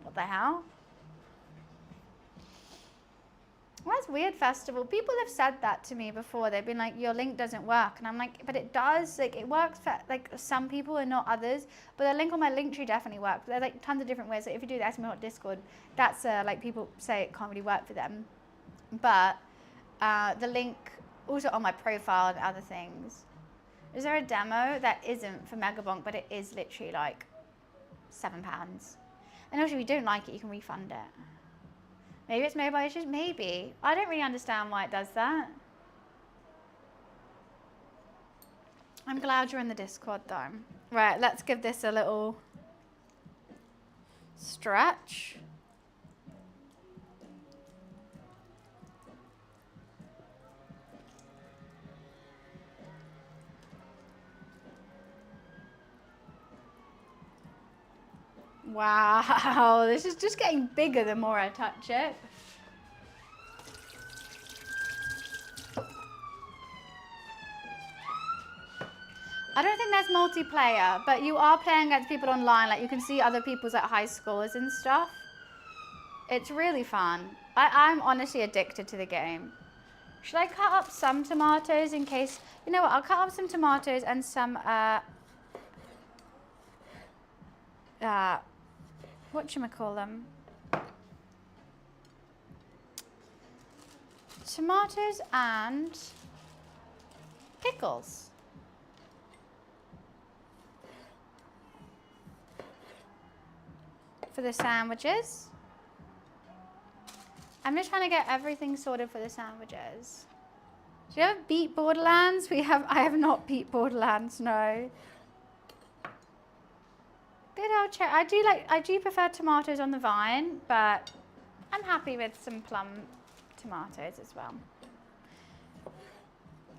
What the hell? Well, that's weird, festival. People have said that to me before. They've been like, your link doesn't work. And I'm like, but it does. Like, it works for like some people and not others. But the link on my link tree definitely works. There's like tons of different ways. Like, if you do the SML Discord, that's like people say it can't really work for them. But the link also on my profile and other things. Is there a demo that isn't for Mega Bonk, but it is literally like £7? And also, if you don't like it, you can refund it. Maybe it's mobile issues, maybe. I don't really understand why it does that. I'm glad you're in the Discord though. Right, let's give this a little stretch. Wow, this is just getting bigger the more I touch it. I don't think there's multiplayer, but you are playing against people online. Like, you can see other people's like high scores and stuff. It's really fun. I'm honestly addicted to the game. Should I cut up some tomatoes in case? You know what? I'll cut up some tomatoes and some whatchamacallem? Tomatoes and pickles. For the sandwiches. I'm just trying to get everything sorted for the sandwiches. Do you have beet Borderlands? I have not beet Borderlands, no. Good old cherry. I do prefer tomatoes on the vine, but I'm happy with some plum tomatoes as well.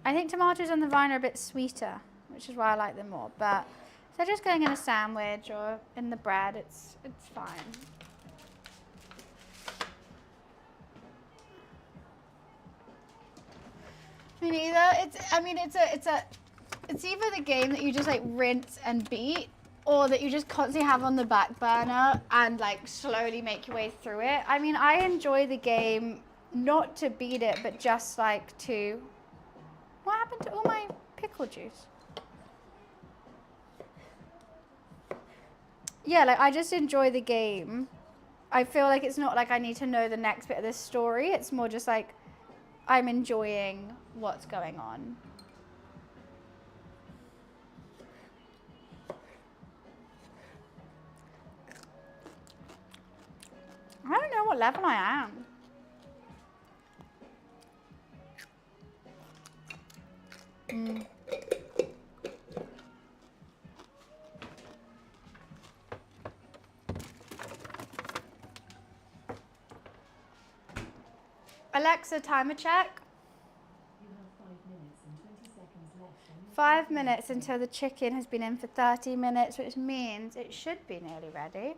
I think tomatoes on the vine are a bit sweeter, which is why I like them more, but if they're just going in a sandwich or in the bread, it's fine. Me neither. It's either the game that you just like rinse and beat, or that you just constantly have on the back burner and like slowly make your way through it. I mean, I enjoy the game not to beat it, but just like to... What happened to all my pickle juice? yeah, like I just enjoy the game. I feel like it's not like I need to know the next bit of this story. It's more just like I'm enjoying what's going on. I don't know what level I am. Alexa, timer check. You have 5 minutes and 20 seconds left. 5 minutes until the chicken has been in for 30 minutes, which means it should be nearly ready.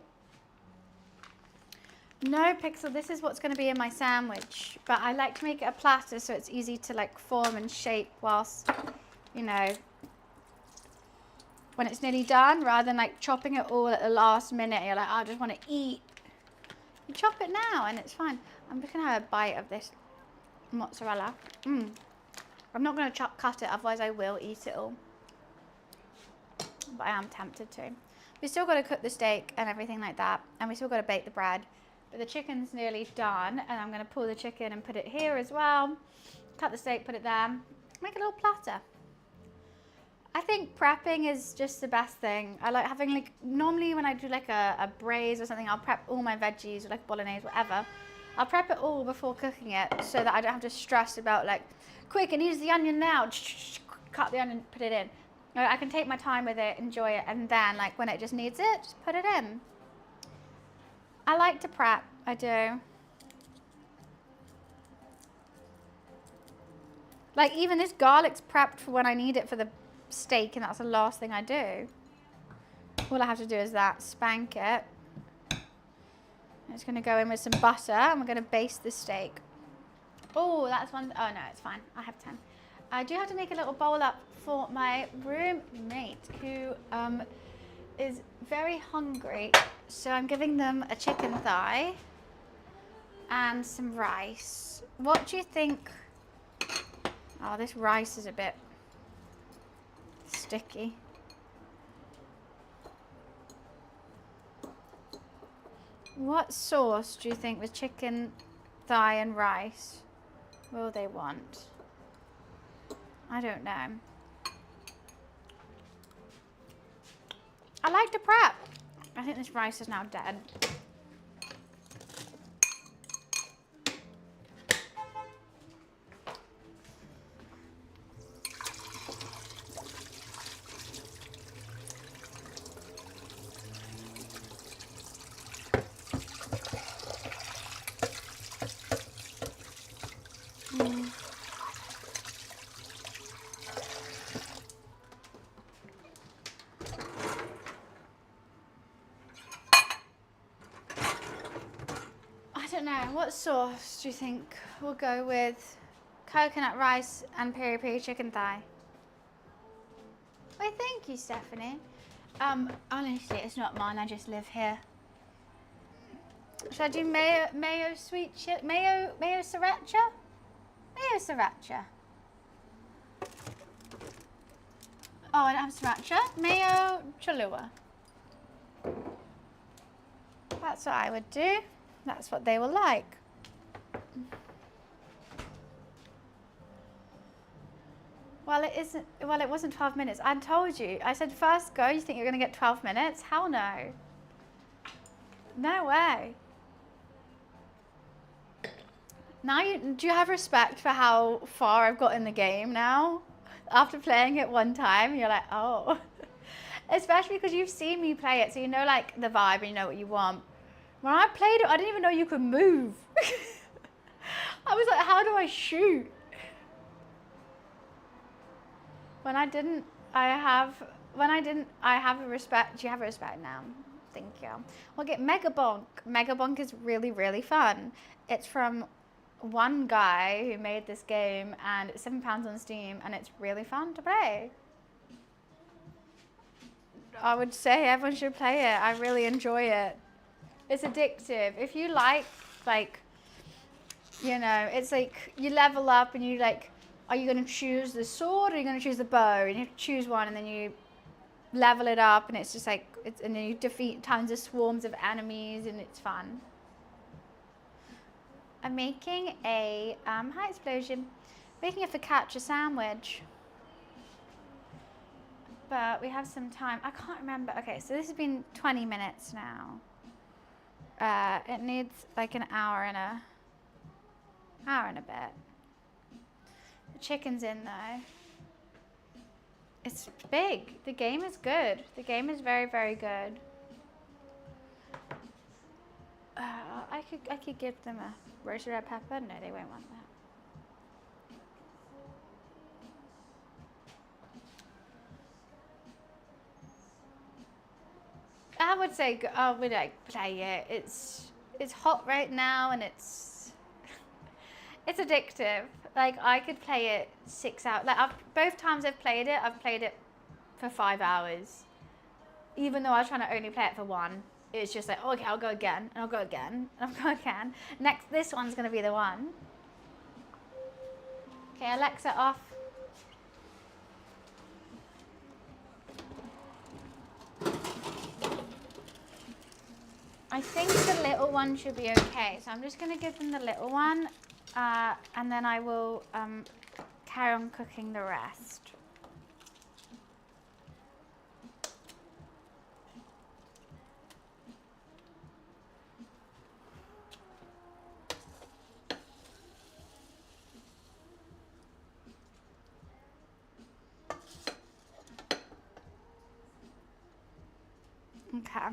No, Pixel, this is what's going to be in my sandwich, but I like to make it a platter so it's easy to like form and shape whilst, you know, when it's nearly done, rather than like chopping it all at the last minute. You're like, oh, I just want to eat. You chop it now and it's fine. I'm just going to have a bite of this mozzarella. I'm not going to cut it, otherwise I will eat it all. But I am tempted to. We still got to cook the steak and everything like that, and we still got to bake the bread. But the chicken's nearly done, and I'm going to pull the chicken and put it here as well. Cut the steak, put it there. Make a little platter. I think prepping is just the best thing. I like having like, normally when I do like a braise or something, I'll prep all my veggies or like bolognese, whatever. I'll prep it all before cooking it so that I don't have to stress about like, quick, it needs the onion now. Cut the onion, put it in. I can take my time with it, enjoy it, and then like when it just needs it, just put it in. I like to prep, I do. Like even this garlic's prepped for when I need it for the steak, and that's the last thing I do. All I have to do is that, spank it. It's going to go in with some butter, and we're going to baste the steak. Oh, that's one. Oh no, it's fine. I have time. I do have to make a little bowl up for my roommate who is very hungry. So I'm giving them a chicken thigh and some rice. What do you think? Oh, this rice is a bit sticky. What sauce do you think with chicken thigh and rice will they want? I don't know. I like to prep. I think this rice is now dead. What sauce do you think we'll go with? Coconut rice and peri peri chicken thigh. Why, thank you, Stephanie. Honestly, it's not mine. I just live here. Should I do mayo sweet chili, mayo sriracha? Mayo sriracha. Oh, I don't have sriracha. Mayo Cholula. That's what I would do. That's what they will like. Well, it wasn't 12 minutes. I told you. I said first go. You think you're going to get 12 minutes? Hell no. No way. Now, do you have respect for how far I've got in the game now? After playing it one time, you're like, oh. Especially because you've seen me play it, so you know like the vibe and you know what you want. When I played it, I didn't even know you could move. I was like, how do I shoot? When I didn't, I have a respect. Do you have a respect now? Thank you. We'll get Mega Bonk. Mega Bonk is really, really fun. It's from one guy who made this game, and it's £7 on Steam, and it's really fun to play. I would say everyone should play it. I really enjoy it. It's addictive. If you like, you know, it's like you level up and you like, are you going to choose the sword or are you going to choose the bow? And you have to choose one and then you level it up, and it's just like, and then you defeat tons of swarms of enemies, and it's fun. I'm making a hi Explosion, making a focaccia sandwich, but we have some time. I can't remember. Okay, so this has been 20 minutes now. It needs like an hour and a bit. The chicken's in though. It's big. The game is good. The game is very, very good. I could give them a roasted red pepper. No, they won't want that. I would say I would like play it. It's hot right now and it's addictive. Like I could play it 6 hours. Like both times I've played it for 5 hours. Even though I was trying to only play it for 1. It's just like, oh, okay, I'll go again, and I'll go again, and I'll go again. This one's gonna be the one. Okay, Alexa off. I think the little one should be okay, so I'm just gonna give them the little one, and then I will carry on cooking the rest. Okay.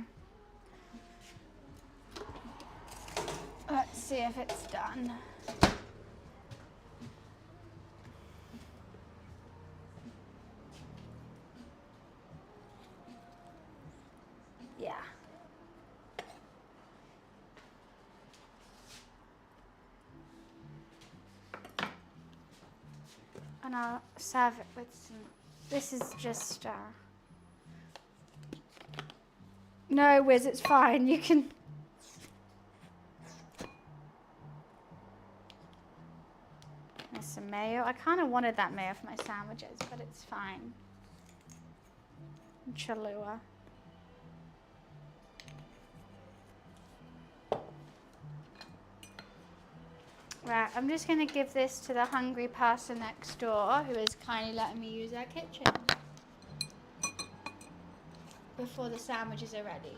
Let's see if it's done. Yeah. And I'll serve it with some, this is just, no, Wiz, it's fine, you can. There's some mayo. I kind of wanted that mayo for my sandwiches, but it's fine. And Cholula. Right, I'm just going to give this to the hungry person next door who is kindly letting me use their kitchen before the sandwiches are ready.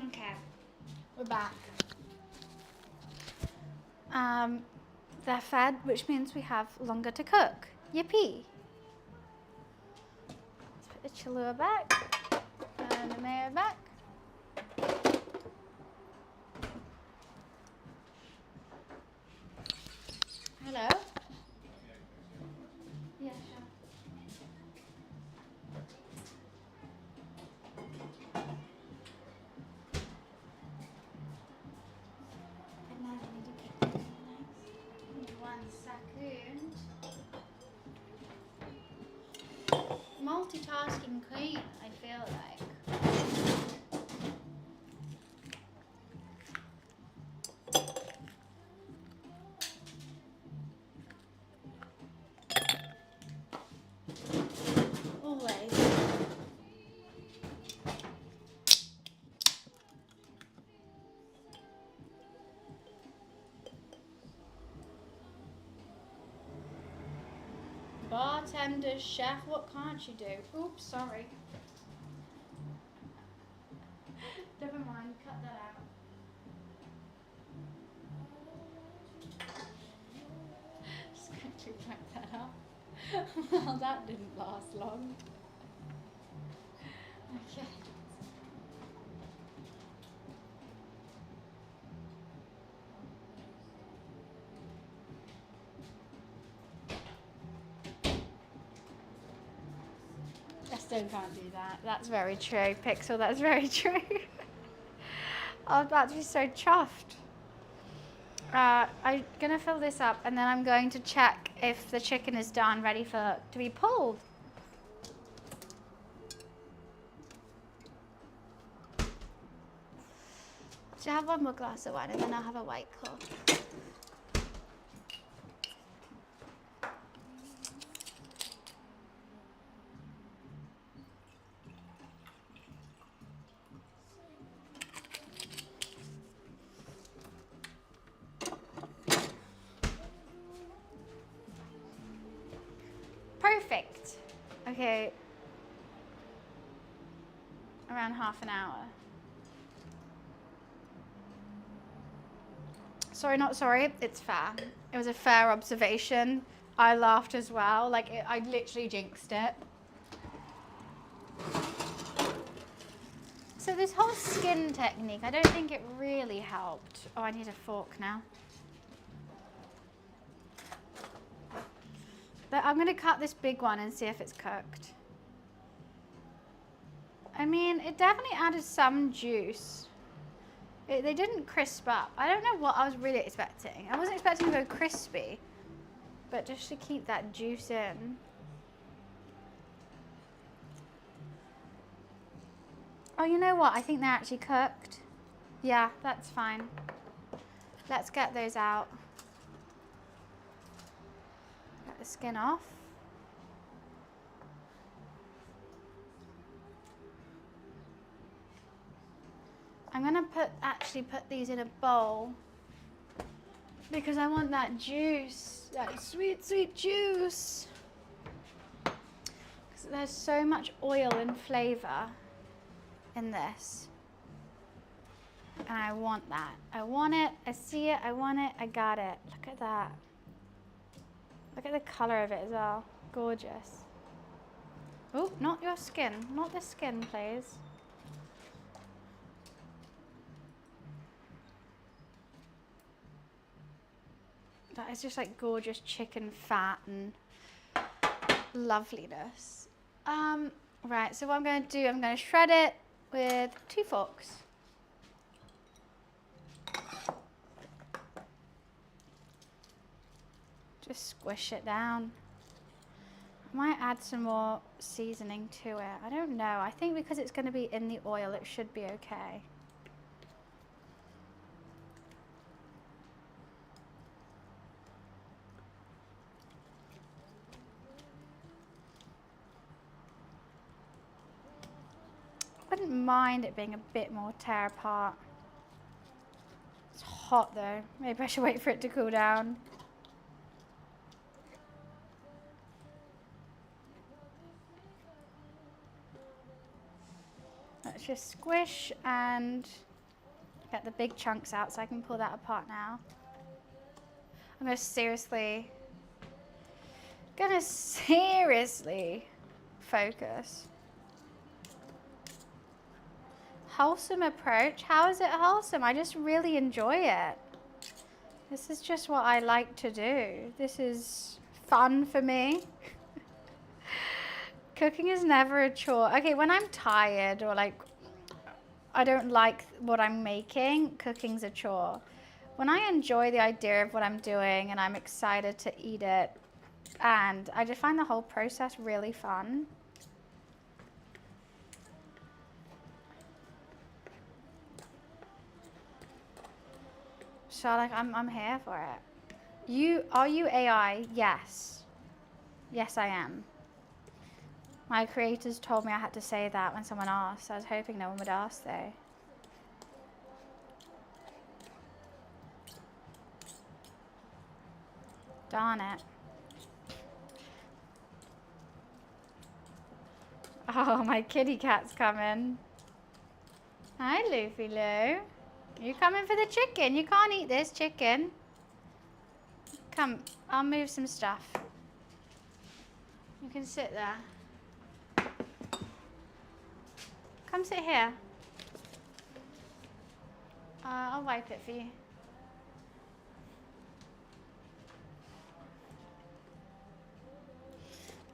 Okay, we're back. They're fed, which means we have longer to cook. Yippee! Let's put the Cholula back and the mayo back. Hello? Yeah, sure. Multitasking queen, I feel like. Always. Bartender, chef, what can't you do? Oops, sorry. Never mind, cut that out. Just quickly wrap that up. Well, that didn't last long. Okay. Still can't do that. That's very true, Pixel. That's very true. I'm about to be so chuffed. I'm gonna fill this up and then I'm going to check if the chicken is done, ready to be pulled. So I have one more glass of wine and then I'll have a white claw. Perfect. Okay. Around half an hour. Sorry, not sorry. It's fair. It was a fair observation. I laughed as well. Like, I literally jinxed it. So this whole skin technique, I don't think it really helped. Oh, I need a fork now. But I'm going to cut this big one and see if it's cooked. I mean, it definitely added some juice. They didn't crisp up. I don't know what I was really expecting. I wasn't expecting to go crispy, but just to keep that juice in. Oh, you know what? I think they're actually cooked. Yeah, that's fine. Let's get those out. Get the skin off. I'm gonna actually put these in a bowl because I want that juice, that sweet, sweet juice. Because there's so much oil and flavor in this. And I want that. I want it, I see it, I want it, I got it. Look at that. Look at the color of it as well. Gorgeous. Oh, not your skin. Not the skin, please. That is just like gorgeous chicken fat and loveliness. Right, so what I'm going to do, I'm going to shred it with 2 forks. Just squish it down. I might add some more seasoning to it. I don't know. I think because it's going to be in the oil, it should be okay. I wouldn't mind it being a bit more tear apart. It's hot though. Maybe I should wait for it to cool down. Let's just squish and get the big chunks out so I can pull that apart now. I'm gonna seriously focus. Wholesome approach. How is it wholesome? I just really enjoy it. This is just what I like to do. This is fun for me. Cooking is never a chore. Okay, when I'm tired or like I don't like what I'm making, cooking's a chore. When I enjoy the idea of what I'm doing and I'm excited to eat it, and I just find the whole process really fun. So like I'm here for it. Are you AI? Yes. Yes, I am. My creators told me I had to say that when someone asked. I was hoping no one would ask though. Darn it. Oh, my kitty cat's coming. Hi, Luffy Lou. You coming for the chicken? You can't eat this chicken. Come, I'll move some stuff. You can sit there. Come sit here. I'll wipe it for you.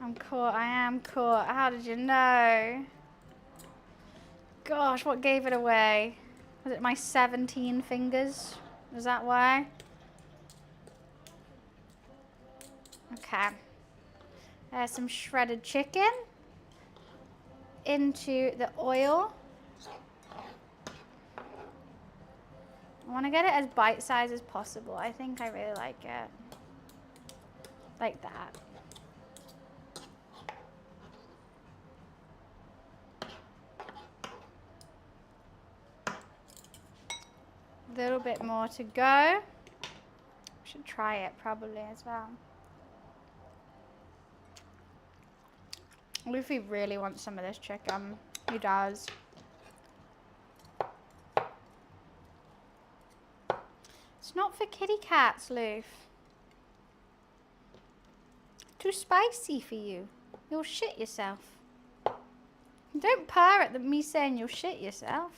I'm caught. I am caught. How did you know? Gosh, what gave it away? Was it my 17 fingers? Is that why? Okay. There's some shredded chicken into the oil. I want to get it as bite-sized as possible. I think I really like it. Like that. A little bit more to go. Should try it probably as well. Luffy really wants some of this chicken. He does. It's not for kitty cats, Loof. Too spicy for you. You'll shit yourself. Don't purr at me saying you'll shit yourself.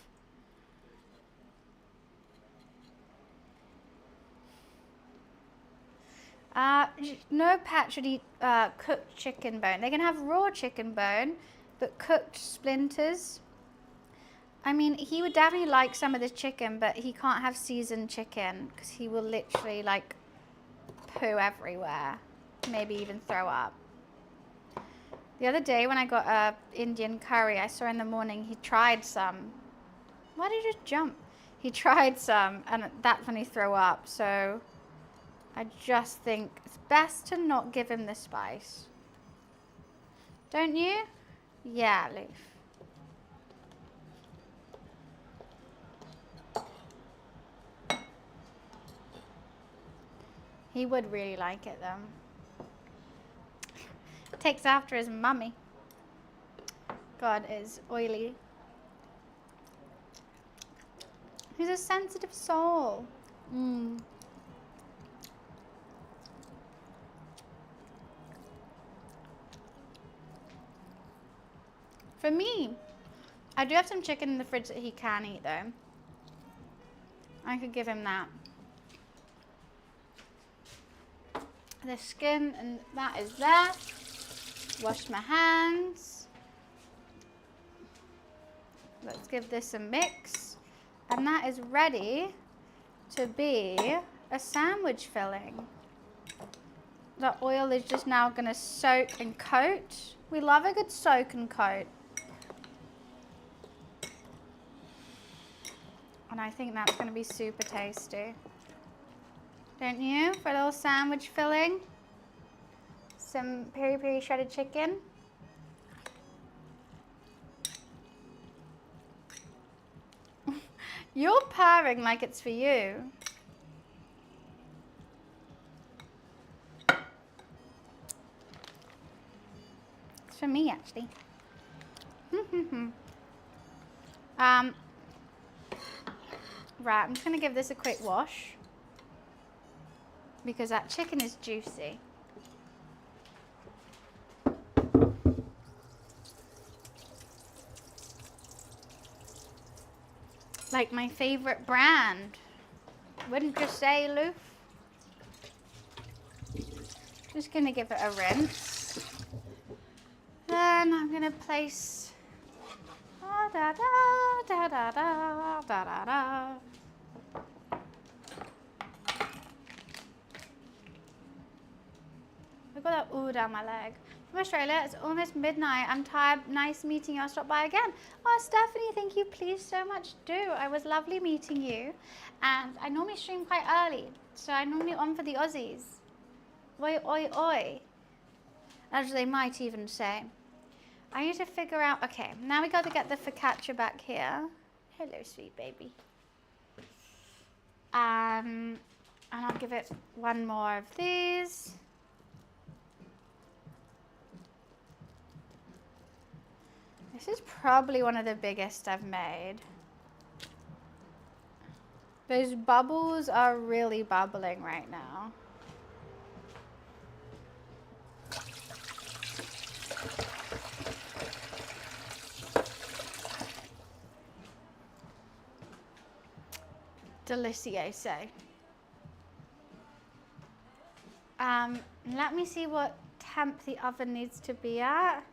No pet should eat cooked chicken bone. They can have raw chicken bone, but cooked splinters. I mean, he would definitely like some of this chicken, but he can't have seasoned chicken because he will literally like poo everywhere. Maybe even throw up. The other day when I got a Indian curry, I saw in the morning he tried some. Why did you just jump? He tried some and that's when he threw up. So I just think it's best to not give him the spice. Don't you? Yeah, Leaf. He would really like it though. Takes after his mummy. God, is oily. He's a sensitive soul. For me, I do have some chicken in the fridge that he can eat though. I could give him that. The skin, and that is there. Wash my hands. Let's give this a mix. And that is ready to be a sandwich filling. The oil is just now going to soak and coat. We love a good soak and coat. And I think that's going to be super tasty. Don't you? For a little sandwich filling. Some peri-peri shredded chicken. You're purring like it's for you. It's for me, actually. Right, I'm just going to give this a quick wash. Because that chicken is juicy. Like my favorite brand. Wouldn't you say, Loof? Just gonna give it a rinse. Then I'm gonna place da da da da da da da da. Look at that ooh down my leg. From Australia, it's almost midnight. I'm tired. Nice meeting you. I'll stop by again. Oh, Stephanie, thank you. Please so much do. It was lovely meeting you. And I normally stream quite early. So I normally on for the Aussies. Oi, oi, oi. As they might even say. I need to figure out. Okay, now we got to get the focaccia back here. Hello, sweet baby. And I'll give it one more of these. This is probably one of the biggest I've made. Those bubbles are really bubbling right now. Delicioso. Let me see what temp the oven needs to be at.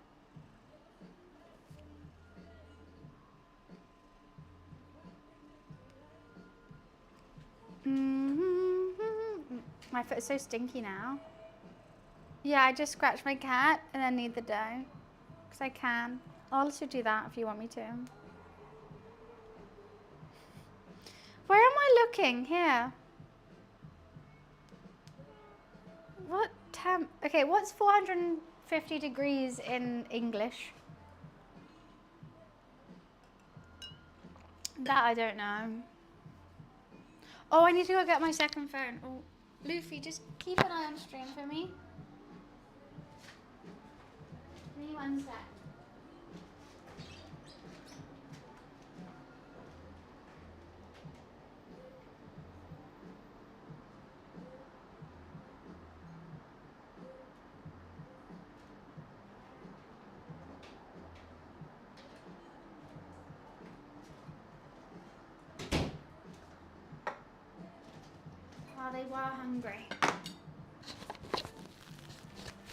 My foot is so stinky now. Yeah, I just scratched my cat and then knead the dough. Because I can. I'll also do that if you want me to. Where am I looking? Here. What temp? Okay, what's 450 degrees in English? That I don't know. Oh, I need to go get my second phone. Oh, Luffy, just keep an eye on stream for me. Give me 1 sec. Oh, they were hungry.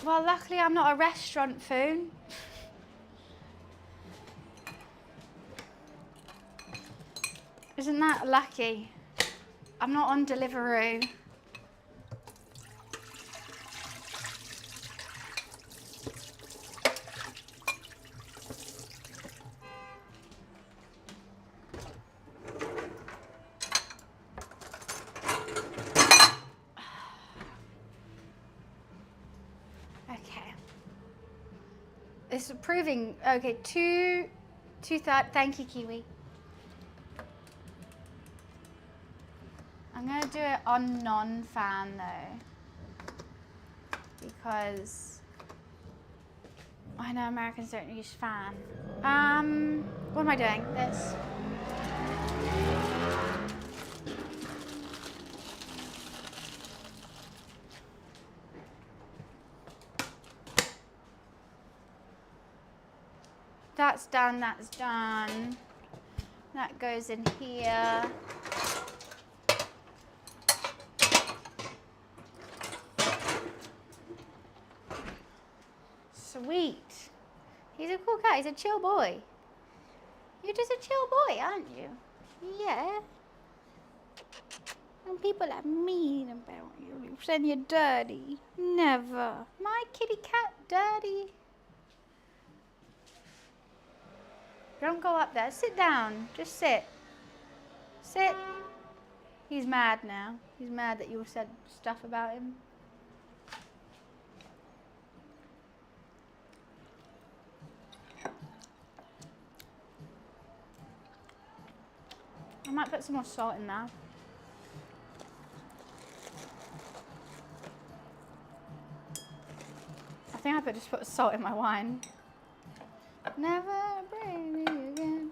Well, luckily I'm not a restaurant phone. Isn't that lucky? I'm not on Deliveroo. Okay. It's proving, okay, two thirds, thank you, Kiwi. I'm gonna do it on non-fan though, because I know Americans don't use fan. What am I doing? This. That's done, that's done. That goes in here. Sweet. He's a cool guy, he's a chill boy. You're just a chill boy, aren't you? Yeah. And people are mean about you, saying you're dirty. Never. My kitty cat dirty. Don't go up there. Sit down. Just sit. Sit. He's mad now. He's mad that you said stuff about him. I might put some more salt in there. I think I just put salt in my wine. Never bring me again.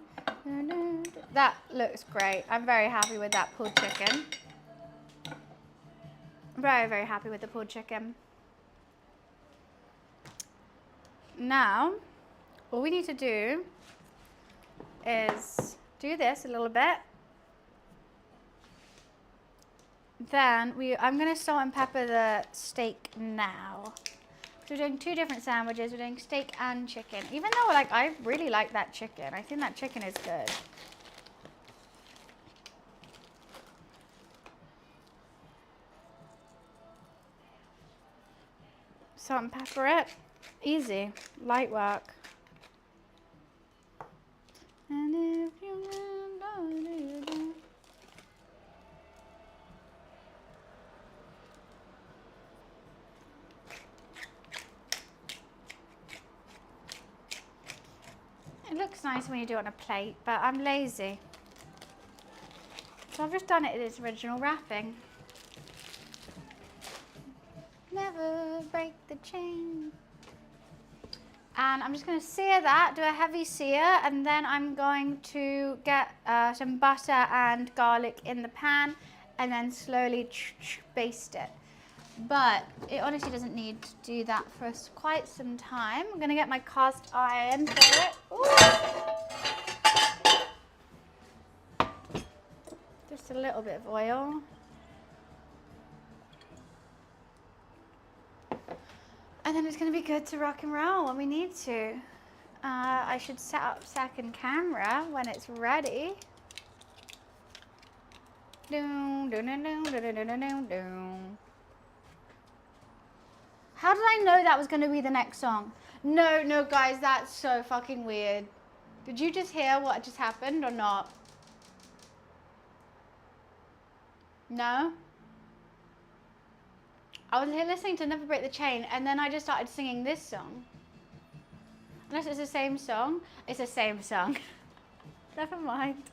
That looks great. I'm very happy with that pulled chicken. Very, very happy with the pulled chicken. Now, all we need to do is do this a little bit. Then I'm going to salt and pepper the steak now. So we're doing 2 different sandwiches. We're doing steak and chicken. Even though I really like that chicken. I think that chicken is good. Salt and pepper it. Easy. Light work. And if you it looks nice when you do it on a plate, but I'm lazy. So I've just done it in its original wrapping. Never break the chain. And I'm just going to sear that, do a heavy sear, and then I'm going to get some butter and garlic in the pan and then slowly baste it. But it honestly doesn't need to do that for quite some time. I'm going to get my cast iron for it. Ooh. Just a little bit of oil. And And then it's going to be good to rock and roll when we need to. I should set up second camera when it's ready. How did I know that was going to be the next song? No, guys, that's so fucking weird. Did you just hear what just happened or not? No? I was here listening to Never Break the Chain, and then I just started singing this song. Unless it's the same song. It's the same song. Never mind.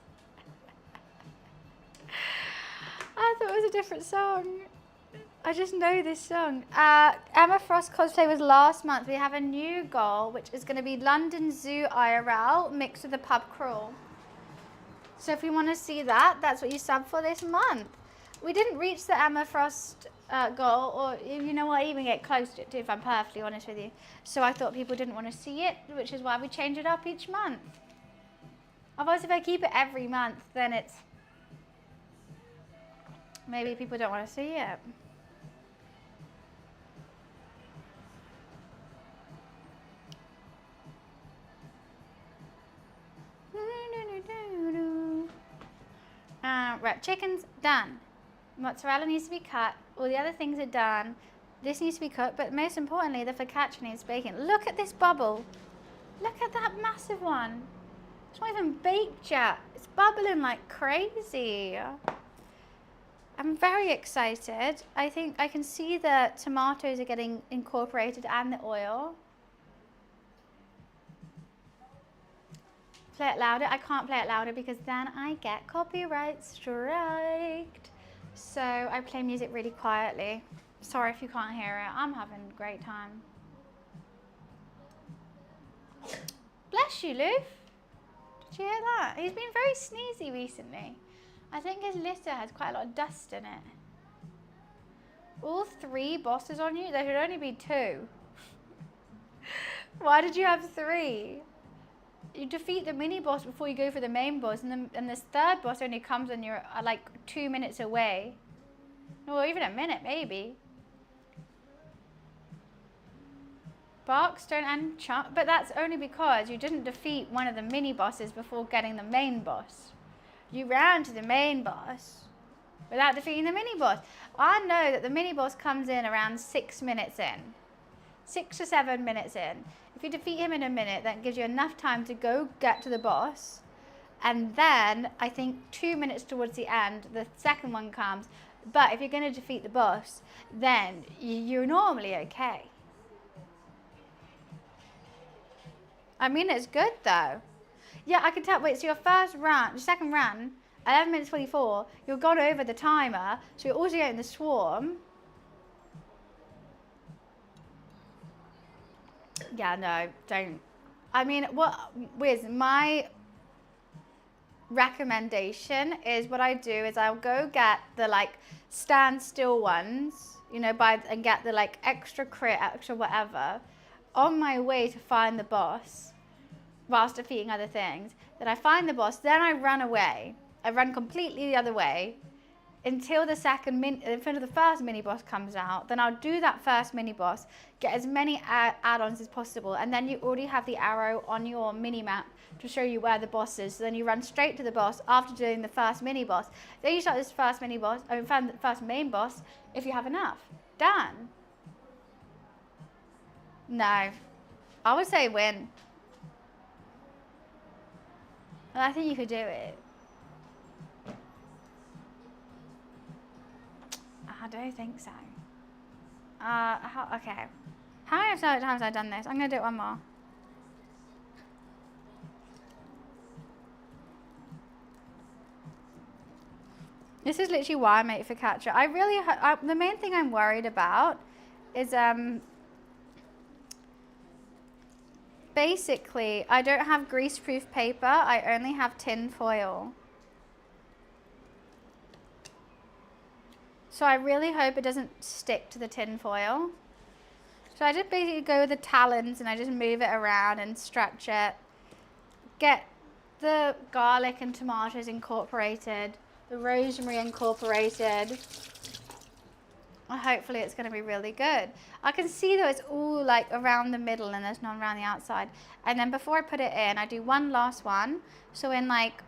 I thought it was a different song. I just know this song. Emma Frost cosplay was last month. We have a new goal, which is going to be London Zoo IRL mixed with a pub crawl. So if you want to see that, that's what you sub for this month. We didn't reach the Emma Frost goal, or you know what, even get close to it, if I'm perfectly honest with you. So I thought people didn't want to see it, which is why we change it up each month. Otherwise, if I keep it every month, then it's... maybe people don't want to see it. Right, chicken's done. Mozzarella needs to be cut. All the other things are done. This needs to be cooked, but most importantly, the focaccia needs baking. Look at this bubble. Look at that massive one. It's not even baked yet. It's bubbling like crazy. I'm very excited. I think I can see the tomatoes are getting incorporated and the oil. Play it louder. I can't play it louder because then I get copyright striked. So I play music really quietly. Sorry if you can't hear it. I'm having a great time. Bless you, Loof. Did you hear that? He's been very sneezy recently. I think his litter has quite a lot of dust in it. All 3 bosses on you? There should only be 2. Why did you have 3? You defeat the mini boss before you go for the main boss, and this third boss only comes when you're like 2 minutes away. Or even a minute, maybe. Barkstone and Chuck, but that's only because you didn't defeat one of the mini bosses before getting the main boss. You ran to the main boss without defeating the mini boss. I know that the mini boss comes in around 6 minutes in. 6 to 7 minutes in. If you defeat him in a minute, that gives you enough time to go get to the boss. And then, I think 2 minutes towards the end, the second one comes. But if you're going to defeat the boss, then you're normally okay. I mean, it's good though. Yeah, I can tell. Wait, so your first run, your second run, 11 minutes 24, you've gone over the timer, so you're also getting the swarm. Yeah, no, don't. I mean, my recommendation is what I do is I'll go get the like standstill ones, you know, and get the like extra crit, extra whatever, on my way to find the boss, whilst defeating other things. Then I find the boss, then I run away. I run completely the other way until the first mini boss comes out. Then I'll do that first mini boss, get as many add-ons as possible, and then you already have the arrow on your mini map to show you where the boss is. So then you run straight to the boss after doing the first mini boss. Then you start this first mini boss, find the first main boss if you have enough. Done. No, I would say win. I think you could do it. I don't think so. Okay. How many times have I done this? I'm going to do it one more. This is literally why I make focaccia. The main thing I'm worried about is basically I don't have grease-proof paper. I only have tin foil. So I really hope it doesn't stick to the tin foil. So I just basically go with the talons and I just move it around and stretch it. Get the garlic and tomatoes incorporated, the rosemary incorporated. Hopefully it's going to be really good. I can see though it's all like around the middle and there's none around the outside. And then before I put it in, I do one last one. So in like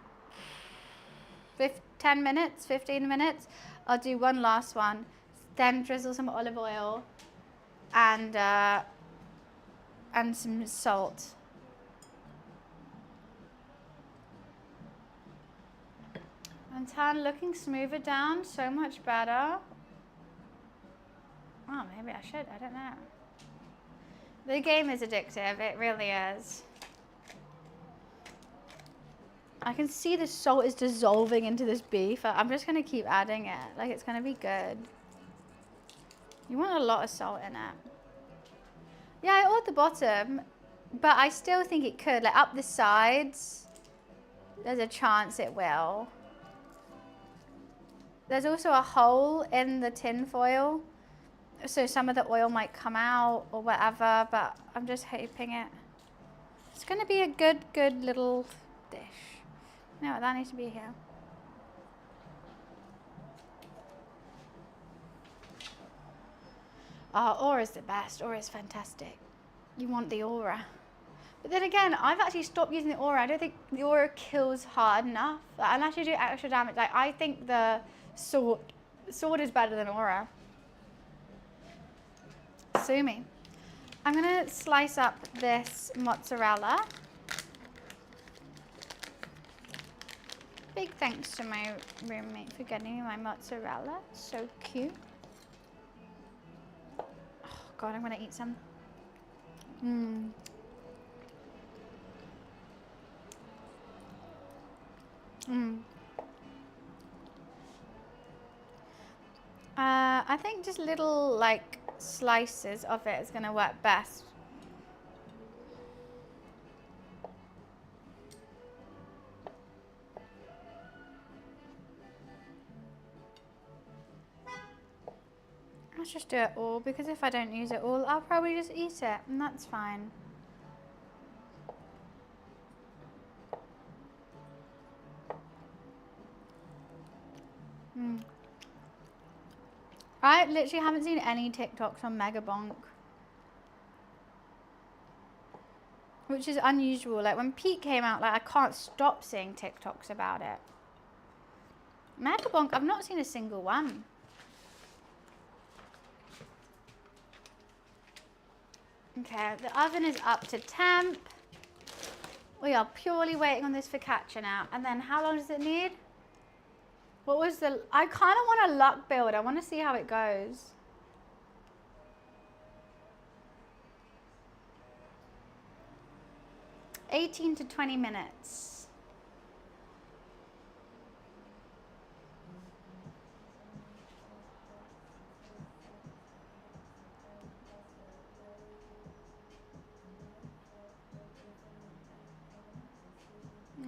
10 minutes, 15 minutes, I'll do one last one. Then drizzle some olive oil and some salt. And turn looking smoother down, so much better. Oh, maybe I should, I don't know. The game is addictive, it really is. I can see the salt is dissolving into this beef. I'm just gonna keep adding it, like it's gonna be good. You want a lot of salt in it. Yeah, I oiled the bottom, but I still think it could, like up the sides, there's a chance it will. There's also a hole in the tin foil, so some of the oil might come out or whatever, but I'm just hoping it. It's gonna be a good little dish. No, that needs to be here. Oh, aura's the best. Aura's fantastic. You want the aura. But then again, I've actually stopped using the aura. I don't think the aura kills hard enough. Like, unless you do extra damage. Like, I think the sword is better than aura. Sue me. I'm gonna slice up this mozzarella. Big thanks to my roommate for getting me my mozzarella. So cute. Oh God, I'm gonna eat some. I think just little like slices of it is gonna work best. Let's just do it all, because if I don't use it all, I'll probably just eat it, and that's fine. I literally haven't seen any TikToks on Megabonk, which is unusual. Like when Pete came out, like I can't stop seeing TikToks about it. Megabonk, I've not seen a single one. Okay, the oven is up to temp. We are purely waiting on this focaccia now. And then how long does it need? What was the, I kind of want a luck build. I want to see how it goes. $18 to 20 minutes.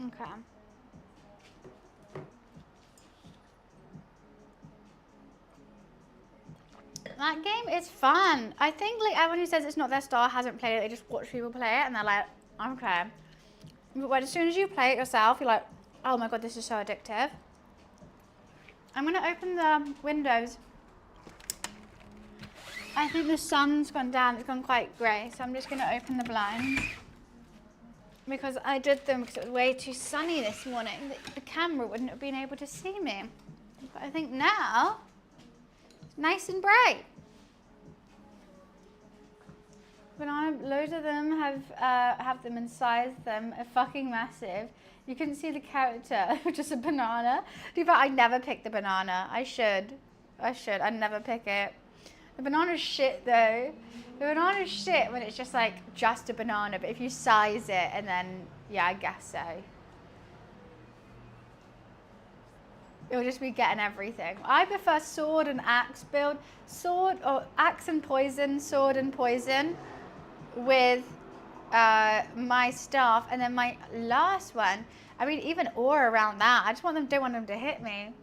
Okay. That game is fun. I think like everyone who says it's not their style hasn't played it. They just watch people play it and they're like, okay. But as soon as you play it yourself, you're like, oh my God, this is so addictive. I'm gonna open the windows. I think the sun's gone down. It's gone quite grey, so I'm just gonna open the blinds. Because I did them because it was way too sunny this morning. The camera wouldn't have been able to see me. But I think now, it's nice and bright. Banana, loads of them have them and sized them are fucking massive. You can see the character, just a banana. But I never pick the banana. I should. I'd never pick it. The banana's shit though. The banana's shit when it's just like just a banana, but if you size it and then, yeah, I guess so. It'll just be getting everything. I prefer sword and axe build. Sword or axe and poison, sword and poison with my staff, and then my last one, I mean even aura around that. I just don't want them to hit me.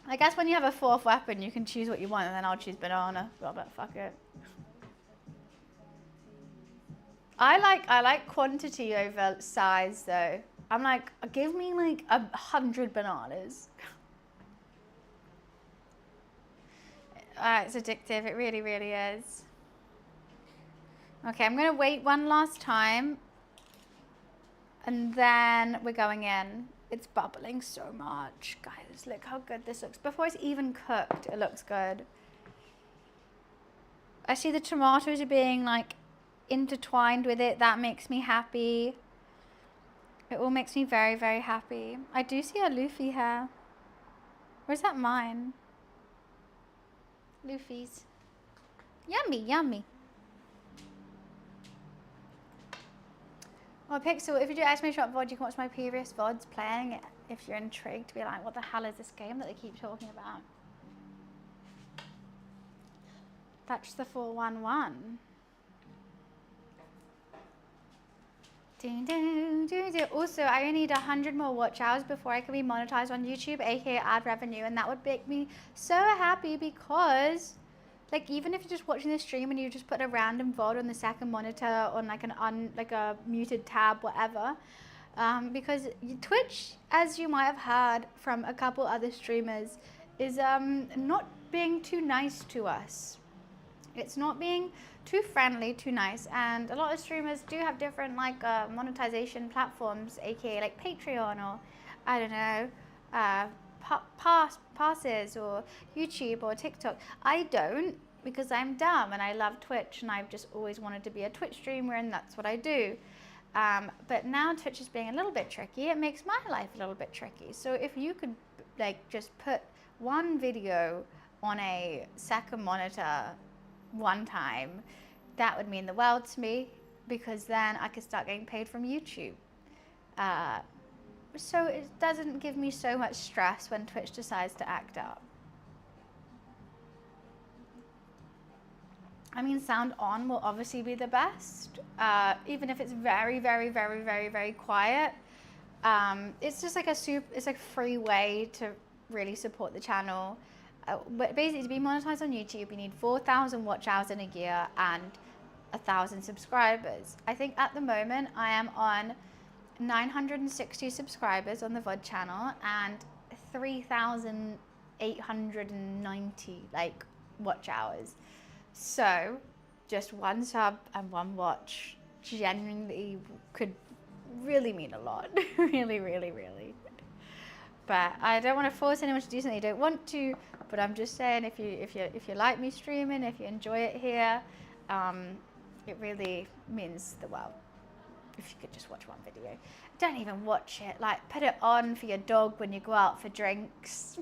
I guess when you have a fourth weapon, you can choose what you want, and then I'll choose banana. Well, but fuck it. I like quantity over size though. I'm like, give me like 100 bananas. It's addictive. It really, really is. Okay, I'm going to wait one last time. And then we're going in. It's bubbling so much. Guys, look how good this looks. Before it's even cooked, it looks good. I see the tomatoes are being like intertwined with it. That makes me happy. It all makes me very, very happy. I do see a Luffy here. Or is that mine? Luffy's. Yummy, yummy. Well, Pixel, if you do exclamation VOD, you can watch my previous VODs playing it if you're intrigued to be like, what the hell is this game that they keep talking about? That's the 411. Also, I only need 100 more watch hours before I can be monetized on YouTube, aka ad revenue, and that would make me so happy because, like, even if you're just watching the stream and you just put a random VOD on the second monitor on like like a muted tab, whatever, because Twitch, as you might have heard from a couple other streamers, is not being too nice to us. It's not being too friendly, too nice, and a lot of streamers do have different like monetization platforms, aka like Patreon or I don't know, passes or YouTube or TikTok. I don't, because I'm dumb and I love Twitch and I've just always wanted to be a Twitch streamer and that's what I do. But now Twitch is being a little bit tricky. It makes my life a little bit tricky. So if you could like just put one video on a second monitor one time, that would mean the world to me, because then I could start getting paid from YouTube. So it doesn't give me so much stress when Twitch decides to act up. I mean, sound on will obviously be the best, even if it's very, very, very, very, very quiet. It's just like it's like a free way to really support the channel. But basically, to be monetized on YouTube, you need 4,000 watch hours in a year and 1,000 subscribers. I think at the moment I am on 960 subscribers on the VOD channel and 3,890 like watch hours. So just one sub and one watch genuinely could really mean a lot. Really, really, really. But I don't want to force anyone to do something they don't want to. But I'm just saying, if you like me streaming, if you enjoy it here, it really means the world. If you could just watch one video, don't even watch it. Like, put it on for your dog when you go out for drinks.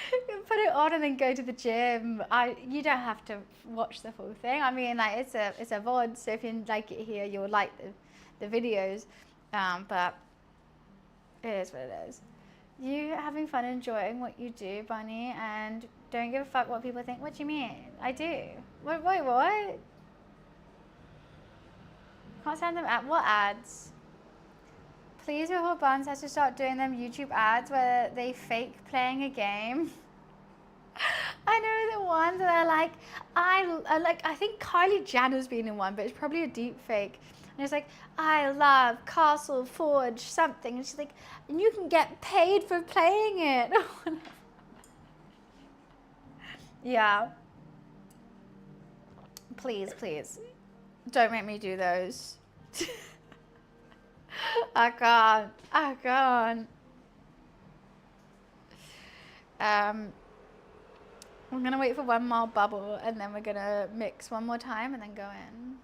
Put it on and then go to the gym. You don't have to watch the full thing. I mean, like, it's a VOD, so if you like it here, you'll like the videos. But it is what it is. You having fun enjoying what you do, Bunny, and don't give a fuck what people think. What do you mean? I do. Wait, what? Can't send them what ads? Please, your whole buns has to start doing them YouTube ads where they fake playing a game. I know the ones that are like, I think Kylie Jenner's been in one, but it's probably a deep fake. And it's like, I love Castle Forge something. And she's like, and you can get paid for playing it. Yeah. Please, please. Don't make me do those. I can't. I'm gonna wait for one more bubble and then we're gonna mix one more time and then go in.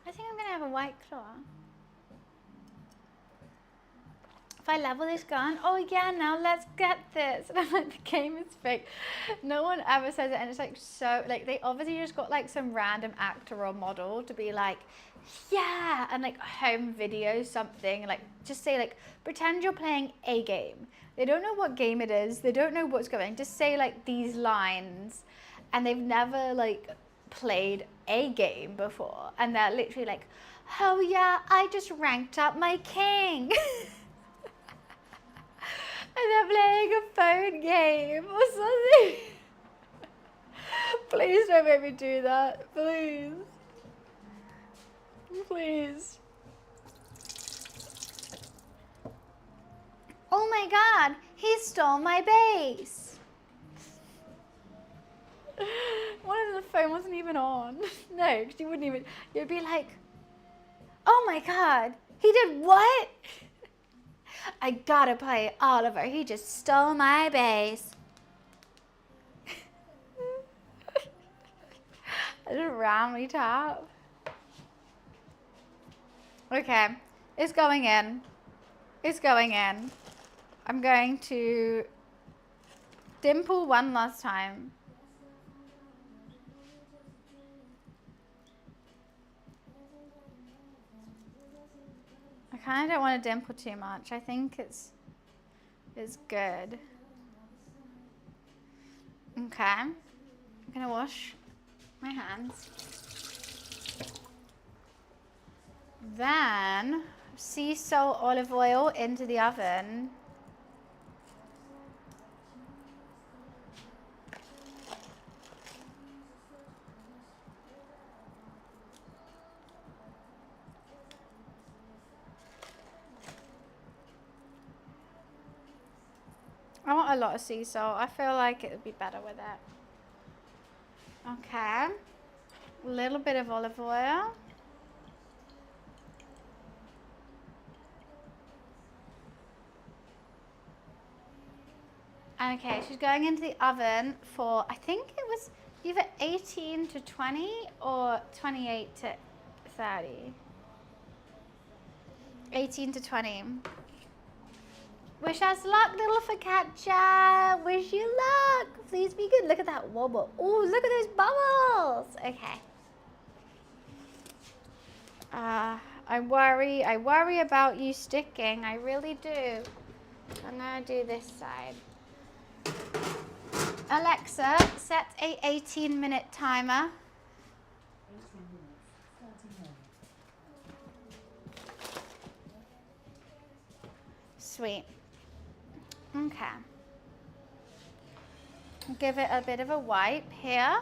I think I'm gonna have a white claw. If I level this gun, oh yeah, now let's get this. And I'm like, the game is fake. No one ever says it, and it's like so, like they obviously just got like some random actor or model to be like, yeah, and like home video something, like just say like, pretend you're playing a game. They don't know what game it is. They don't know what's going. Just say like these lines, and they've never like played a game before, and they're literally like, oh yeah, I just ranked up my king. And they're playing a phone game or something. Please don't make me do that. Please. Please. Oh my god, He stole my base. One of the phone wasn't even on. No, because you wouldn't even, you'd be like, oh my God, he did what? I gotta play Oliver. He just stole my base. I just randomly tap. Okay, it's going in. It's going in. I'm going to dimple one last time. I kind of don't want to dimple too much. I think it's good. Okay, I'm gonna wash my hands. Then sea salt olive oil into the oven. I want a lot of sea salt. I feel like it would be better with it. Okay, a little bit of olive oil. Okay, she's going into the oven for, I think it was either 18 to 20 or 28 to 30. 18 to 20. Wish us luck, little focaccia. Wish you luck. Please be good. Look at that wobble. Oh, look at those bubbles. Okay. I worry about you sticking. I really do. I'm gonna do this side. Alexa, set a 18-minute timer. 18 minutes, starting now. Sweet. Okay. Give it a bit of a wipe here.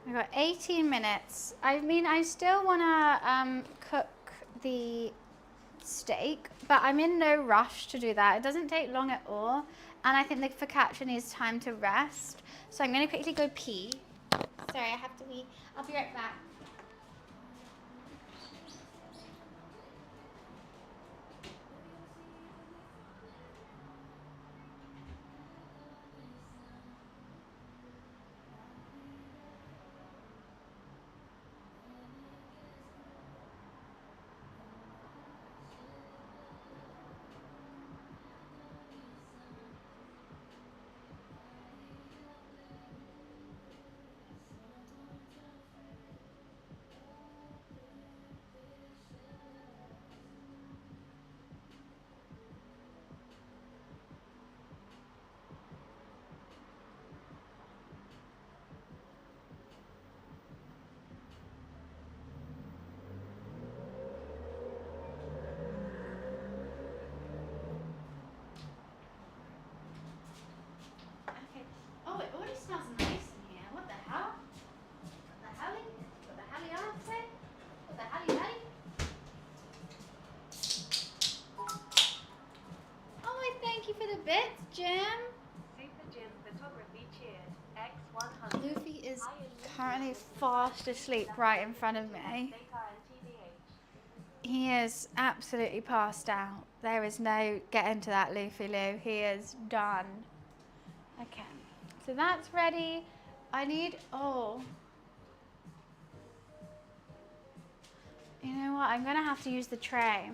I've got 18 minutes. I mean, I still want to cook the steak, but I'm in no rush to do that. It doesn't take long at all. And I think the focaccia needs time to rest. So I'm going to quickly go pee. Sorry, I have to pee. I'll be right back. Oh, it already smells nice in here. What the hell? What the hell? What the hell you have to say? What the hell you ready? Oh, I thank you for the bits, Jim. Super Jim Photography cheered. X100. Luffy is currently fast asleep right in front of me. He is absolutely passed out. There is no getting to that Luffy Lou. He is done. Okay. So that's ready. I need, you know what? I'm going to have to use the tray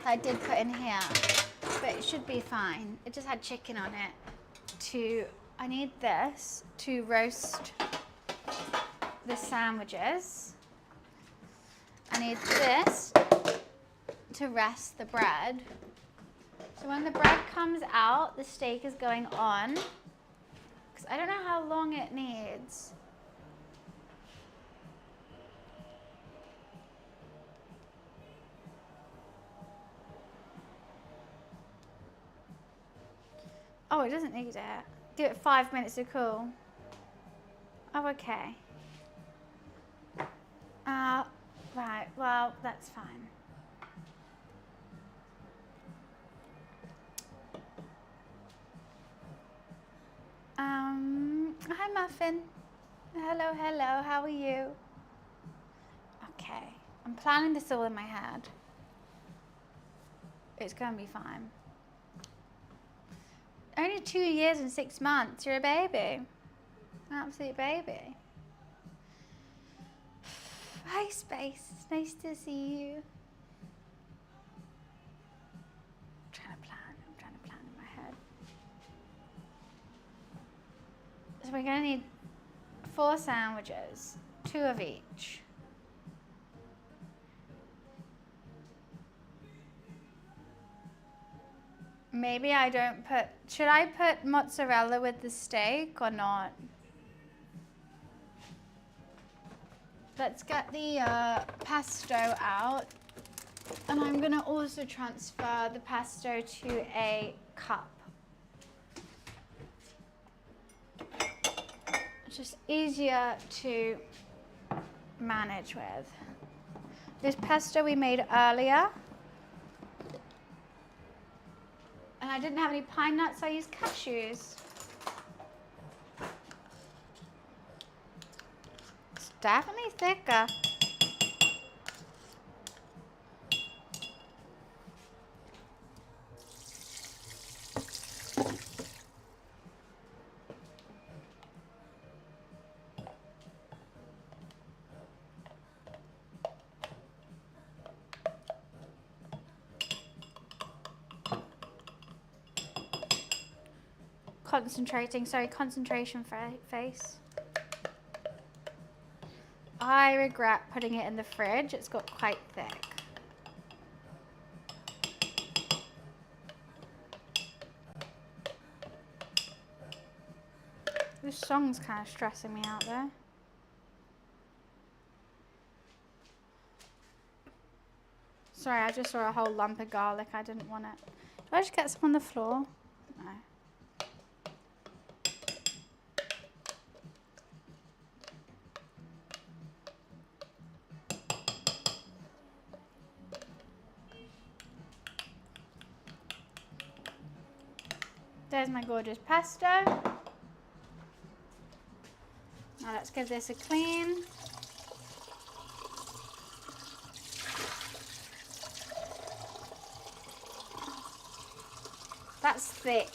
that I did put in here, but it should be fine. It just had chicken on it. I need this to roast the sandwiches. I need this to rest the bread. So when the bread comes out, the steak is going on. Because I don't know how long it needs. Oh, it doesn't need it. Give it 5 minutes to cool. Oh, okay. Right, well, that's fine. Hi Muffin. Hello, hello, how are you? Okay, I'm planning this all in my head. It's gonna be fine. Only 2 years and 6 months, you're a baby. An absolute baby. Hi Space, nice to see you. I'm trying to plan in my head. So we're gonna need 4 sandwiches, 2 of each. Maybe I don't put, should I put mozzarella with the steak or not? Let's get the pesto out. And I'm gonna also transfer the pesto to a cup. It's just easier to manage with. This pesto we made earlier. And I didn't have any pine nuts, I used cashews. It's definitely thicker. Concentration face. I regret putting it in the fridge. It's got quite thick. This song's kind of stressing me out there. Sorry, I just saw a whole lump of garlic. I didn't want it. Did I just get some on the floor? No. There's my gorgeous pesto. Now let's give this a clean. That's thick.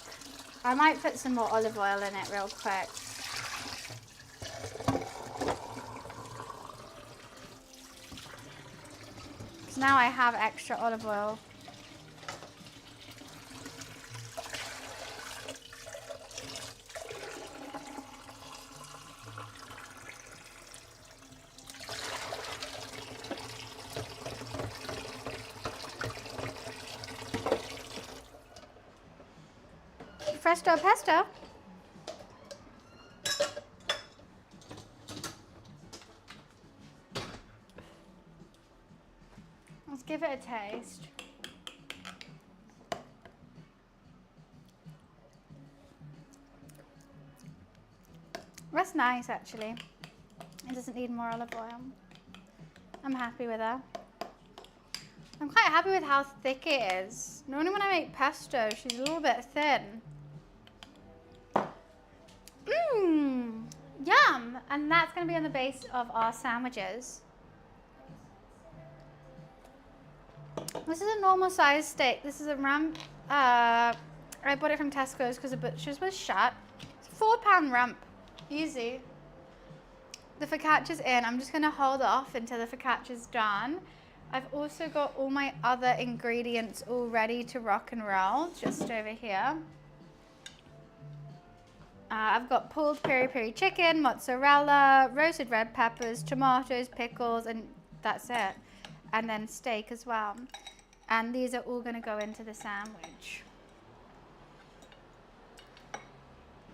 I might put some more olive oil in it real quick. Because now I have extra olive oil. Presto pesto. Let's give it a taste. That's nice actually. It doesn't need more olive oil. I'm happy with that. I'm quite happy with how thick it is. Normally when I make pesto, she's a little bit thin. Mmm, yum! And that's going to be on the base of our sandwiches. This is a normal size steak. This is a rump. I bought it from Tesco's because the butcher's was shut. It's a £4 rump. Easy. The focaccia's in. I'm just going to hold off until the focaccia's done. I've also got all my other ingredients all ready to rock and roll just over here. I've got pulled peri-peri chicken, mozzarella, roasted red peppers, tomatoes, pickles, and that's it. And then steak as well. And these are all going to go into the sandwich.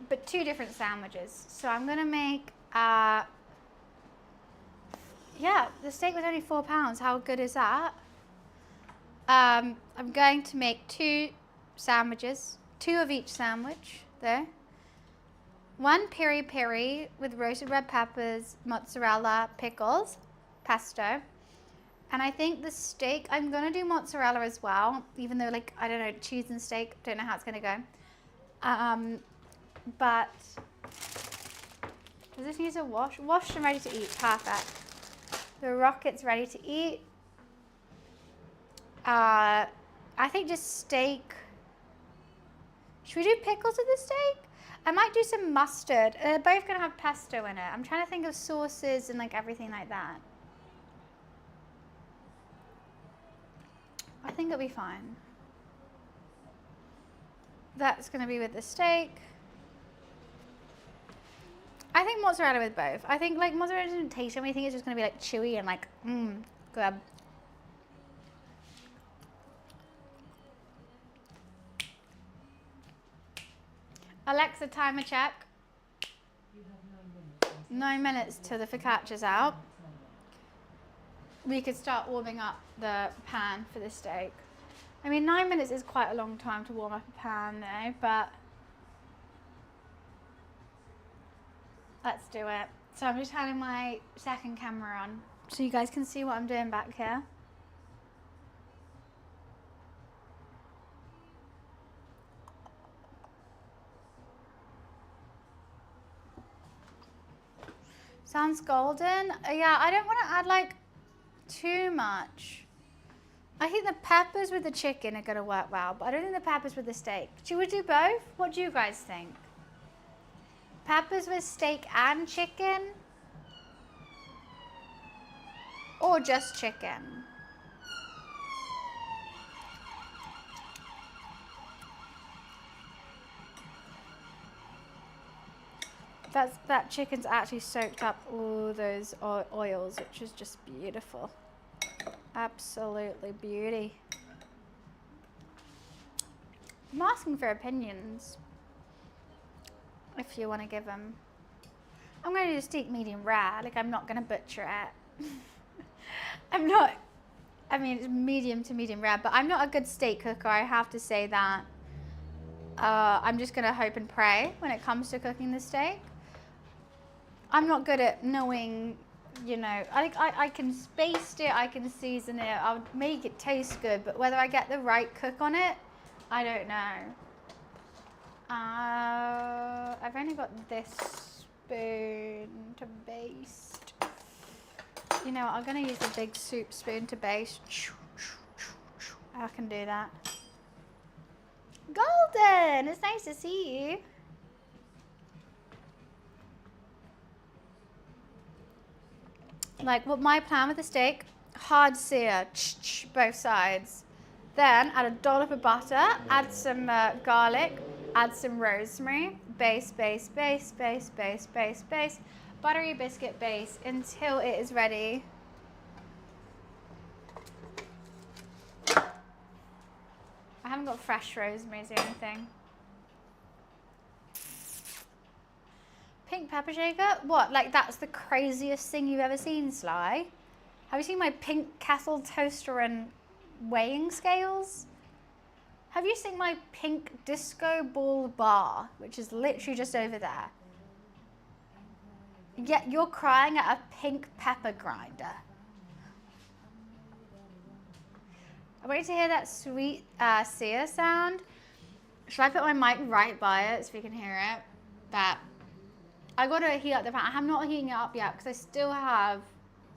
But 2 different sandwiches. So I'm going to make, yeah, the steak was only £4. How good is that? I'm going to make 2 sandwiches, 2 of each sandwich there. 1 peri peri with roasted red peppers, mozzarella, pickles, pesto. And I think the steak, I'm gonna do mozzarella as well, even though like, I don't know, cheese and steak, don't know how it's gonna go. But, does this need a wash? Washed and ready to eat, perfect. The rocket's ready to eat. I think just steak. Should we do pickles with the steak? I might do some mustard. They're both gonna have pesto in it. I'm trying to think of sauces and like everything like that. I think it'll be fine. That's gonna be with the steak. I think mozzarella with both. I think like mozzarella doesn't taste anything. I think it's just gonna be like chewy and like, good. Alexa, timer check. You have 9 minutes till the focaccia's out. We could start warming up the pan for the steak. I mean, 9 minutes is quite a long time to warm up a pan though, but let's do it. So I'm just having my second camera on so you guys can see what I'm doing back here. Sounds golden. Yeah, I don't want to add like too much. I think the peppers with the chicken are going to work well, but I don't think the peppers with the steak. Should we do both? What do you guys think? Peppers with steak and chicken? Or just chicken? That chicken's actually soaked up all those oils, which is just beautiful. Absolutely beauty. I'm asking for opinions, if you want to give them. I'm going to do steak medium rare, like I'm not going to butcher it. I'm not, I mean it's medium to medium rare, but I'm not a good steak cooker, I have to say that. I'm just going to hope and pray when it comes to cooking the steak. I'm not good at knowing, you know, I can baste it, I can season it, I'll make it taste good, but whether I get the right cook on it, I don't know. I've only got this spoon to baste. You know what, I'm going to use the big soup spoon to baste. I can do that. Golden! It's nice to see you. Like what my plan with the steak, hard sear, both sides. Then add a dollop of butter, add some garlic, add some rosemary, baste, baste, baste, baste, baste, baste, baste, buttery biscuit base until it is ready. I haven't got fresh rosemary or anything. Pink pepper shaker? What, like that's the craziest thing you've ever seen, Sly? Have you seen my pink kettle toaster and weighing scales? Have you seen my pink disco ball bar, which is literally just over there? Yet you're crying at a pink pepper grinder. I want you to hear that sweet sear sound. Should I put my mic right by it so we can hear it? But I got to heat up the pan. I'm not heating it up yet because I still have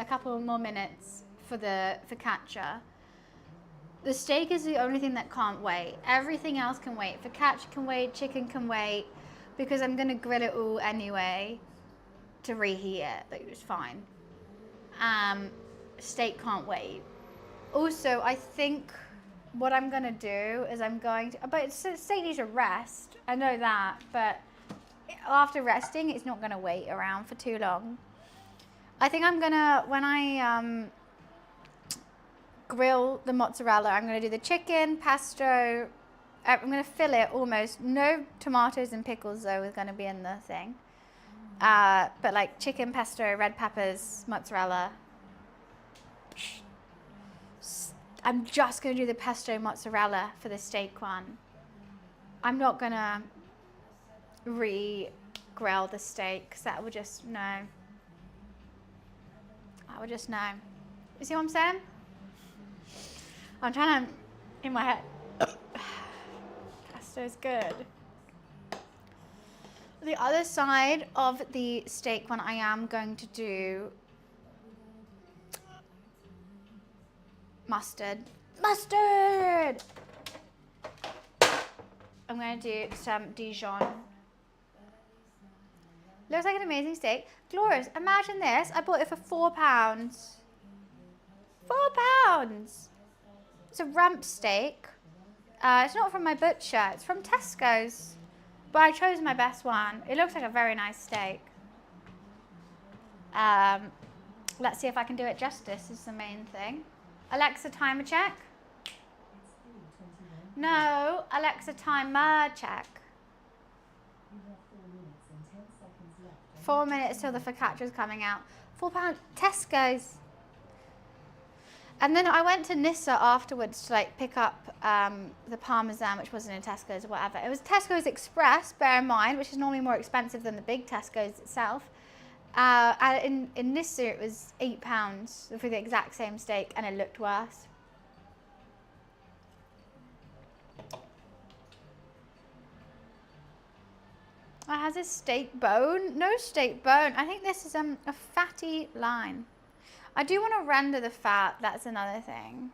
a couple more minutes for the focaccia. The steak is the only thing that can't wait. Everything else can wait. Focaccia can wait, chicken can wait, because I'm going to grill it all anyway to reheat it. Like, it's fine. Steak can't wait. Also, I think what I'm going to do is I'm going to, but steak needs a rest. I know that, but after resting, it's not going to wait around for too long. I think I'm going to, when I grill the mozzarella, I'm going to do the chicken, pesto. I'm going to fill it almost. No tomatoes and pickles, though, are going to be in the thing. But like chicken, pesto, red peppers, mozzarella. I'm just going to do the pesto mozzarella for the steak one. I'm not going to grill the steak because that would just know. I would just know. You see what I'm saying? I'm trying to, in my head, pesto's good. The other side of the steak one, I am going to do mustard. Mustard! I'm going to do some Dijon. Looks like an amazing steak. Glorious. Imagine this. I bought it for £4. £4! It's a rump steak. It's not from my butcher. It's from Tesco's. But I chose my best one. It looks like a very nice steak. Let's see if I can do it justice is the main thing. Alexa, timer check. No, Alexa, timer check. 4 minutes till the focaccia's coming out. £4, Tesco's. And then I went to Nissa afterwards to like pick up the Parmesan, which wasn't in Tesco's or whatever. It was Tesco's Express, bear in mind, which is normally more expensive than the big Tesco's itself. And in Nissa it was £8 for the exact same steak, and it looked worse. It has a steak bone. No steak bone. I think this is a fatty line. I do want to render the fat. That's another thing.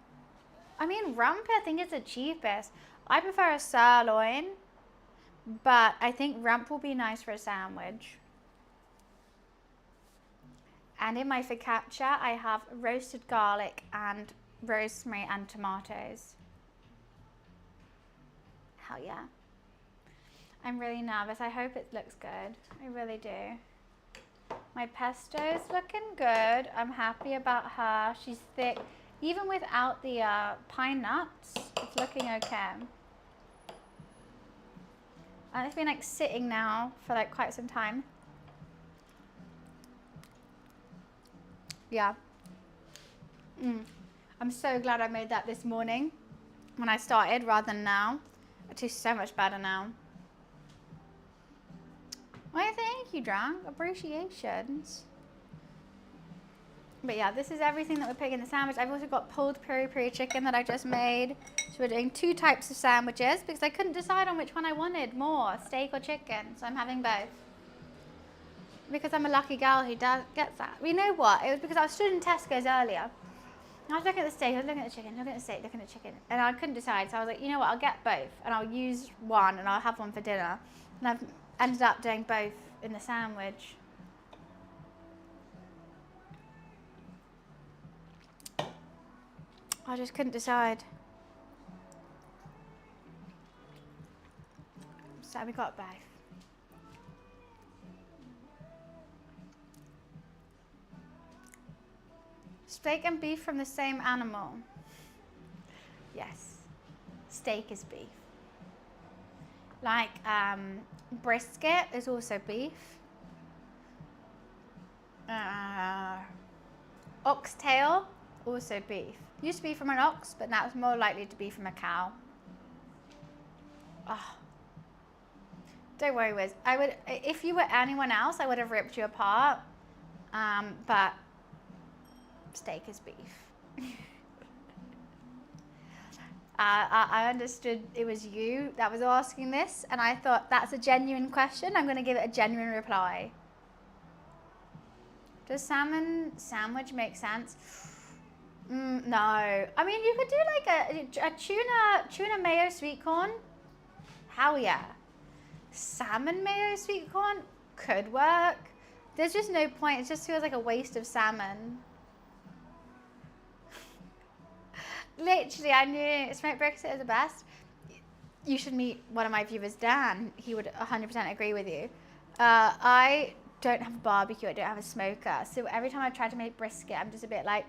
I mean, rump, I think is the cheapest. I prefer a sirloin, but I think rump will be nice for a sandwich. And in my focaccia, I have roasted garlic and rosemary and tomatoes. Hell yeah. I'm really nervous. I hope it looks good. I really do. My pesto's looking good. I'm happy about her. She's thick. Even without the pine nuts, it's looking okay. And it's been like sitting now for like quite some time. Yeah. I'm so glad I made that this morning when I started rather than now. It tastes so much better now. Well, thank you, Drunk. Appreciations. But yeah, this is everything that we're putting in the sandwich. I've also got pulled peri-peri chicken that I just made. So we're doing 2 types of sandwiches because I couldn't decide on which one I wanted more, steak or chicken. So I'm having both. Because I'm a lucky girl who gets that. But you know what? It was because I was stood in Tesco's earlier. I was looking at the steak, I was looking at the chicken, looking at the steak, looking at the chicken. And I couldn't decide. So I was like, you know what? I'll get both. And I'll use one and I'll have one for dinner. And I've ended up doing both in the sandwich. I just couldn't decide. So we got both. Steak and beef from the same animal. Yes, steak is beef. Like brisket is also beef. Oxtail, also beef. Used to be from an ox, but now it's more likely to be from a cow. Oh. Don't worry, Wiz. I would, if you were anyone else, I would have ripped you apart. But steak is beef. I understood it was you that was asking this, and I thought that's a genuine question. I'm going to give it a genuine reply. Does salmon sandwich make sense? No. I mean, you could do like a tuna mayo sweet corn. Hell yeah. Salmon mayo sweet corn could work. There's just no point. It just feels like a waste of salmon. Literally, I knew smoked brisket is the best. You should meet one of my viewers, Dan. He would 100% agree with you. I don't have a barbecue. I don't have a smoker. So every time I try to make brisket, I'm just a bit like,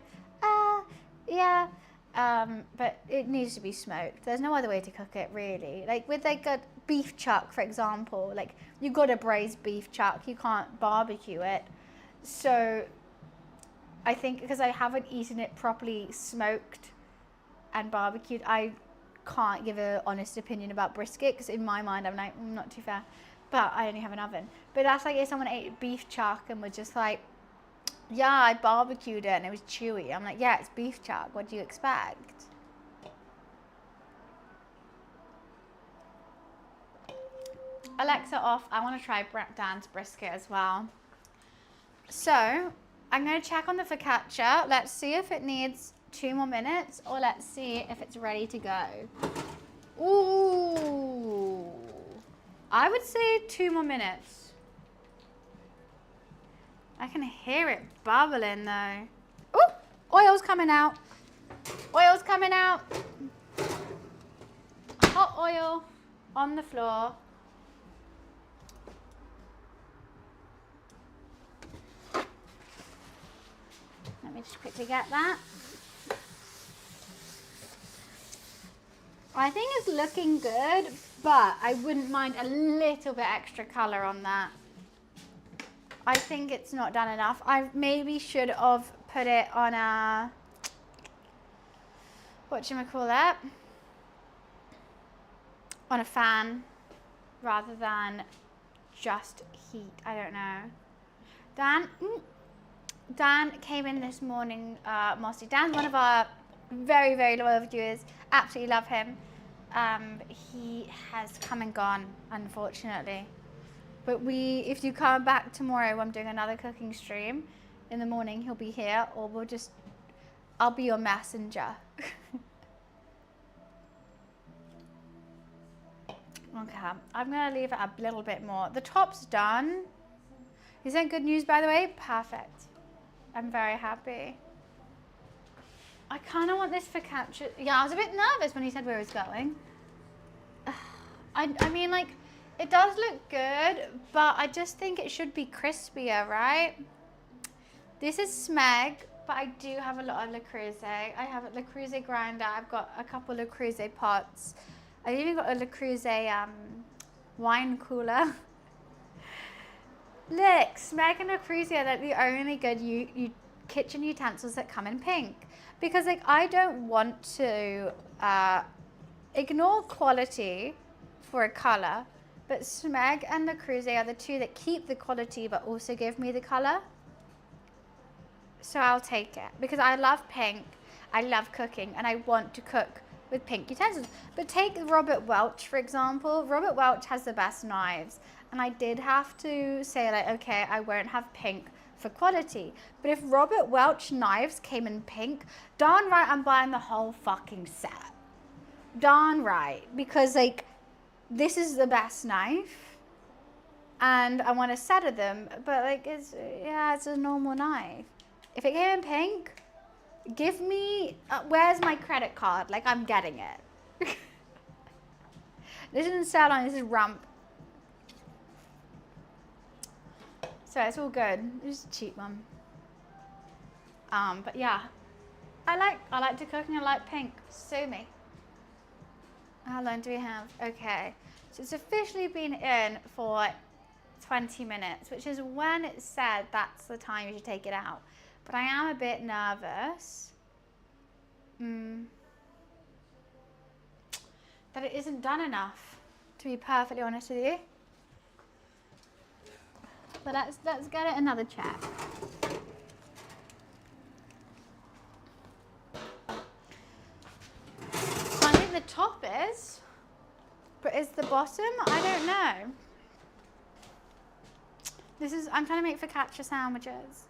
yeah. But it needs to be smoked. There's no other way to cook it, really. Like with like a beef chuck, for example, like you got to braise beef chuck. You can't barbecue it. So I think because I haven't eaten it properly smoked and barbecued, I can't give an honest opinion about brisket because in my mind I'm like, not too fair. but I only have an oven. But that's like if someone ate beef chuck and was just like, yeah, I barbecued it and it was chewy. I'm like, yeah, it's beef chuck. What do you expect? Alexa off. I want to try Dan's brisket as well. So I'm going to check on the focaccia. Let's see if it needs 2 more minutes, or let's see if it's ready to go. Ooh, I would say 2 more minutes. I can hear it bubbling though. Ooh, oil's coming out. Oil's coming out. Hot oil on the floor. Let me just quickly get that. I think it's looking good, but I wouldn't mind a little bit extra color on that. I think it's not done enough. I maybe should have put it on a, whatchamacallit, on a fan rather than just heat. I don't know. Dan came in this morning, Mossy. Dan's one of our very, very loyal viewers. Absolutely love him. He has come and gone, unfortunately. But if you come back tomorrow, I'm doing another cooking stream in the morning. He'll be here, or I'll be your messenger. Okay, I'm gonna leave it a little bit more. The top's done. Is that good news, by the way? Perfect. I'm very happy. I kind of want this focaccia. Yeah, I was a bit nervous when he said where he was going. I mean, like, it does look good, but I just think it should be crispier, right? This is Smeg, but I do have a lot of Le Creuset. I have a Le Creuset grinder. I've got a couple Le Creuset pots. I've even got a Le Creuset wine cooler. Look, Smeg and Le Creuset are like the only good kitchen utensils that come in pink. Because like I don't want to ignore quality for a color, but Smeg and Le Creuset are the two that keep the quality but also give me the color. So I'll take it because I love pink, I love cooking, and I want to cook with pink utensils. But take Robert Welch, for example. Robert Welch has the best knives, and I did have to say, like, okay, I won't have pink for quality. But if Robert Welch knives came in pink, darn right I'm buying the whole fucking set. Darn right. Because, like, this is the best knife, and I want a set of them, but, like, it's a normal knife. If it came in pink, give me, where's my credit card? Like, I'm getting it. This isn't salon, this is rump. So it's all good. It's a cheap one. But yeah, I like to cook and I like pink. Sue me. How long do we have? Okay, so it's officially been in for 20 minutes, which is when it said that's the time you should take it out. But I am a bit nervous that it isn't done enough, to be perfectly honest with you. But let's get it another check. I think the top is, but is the bottom? I don't know. I'm trying to make focaccia sandwiches.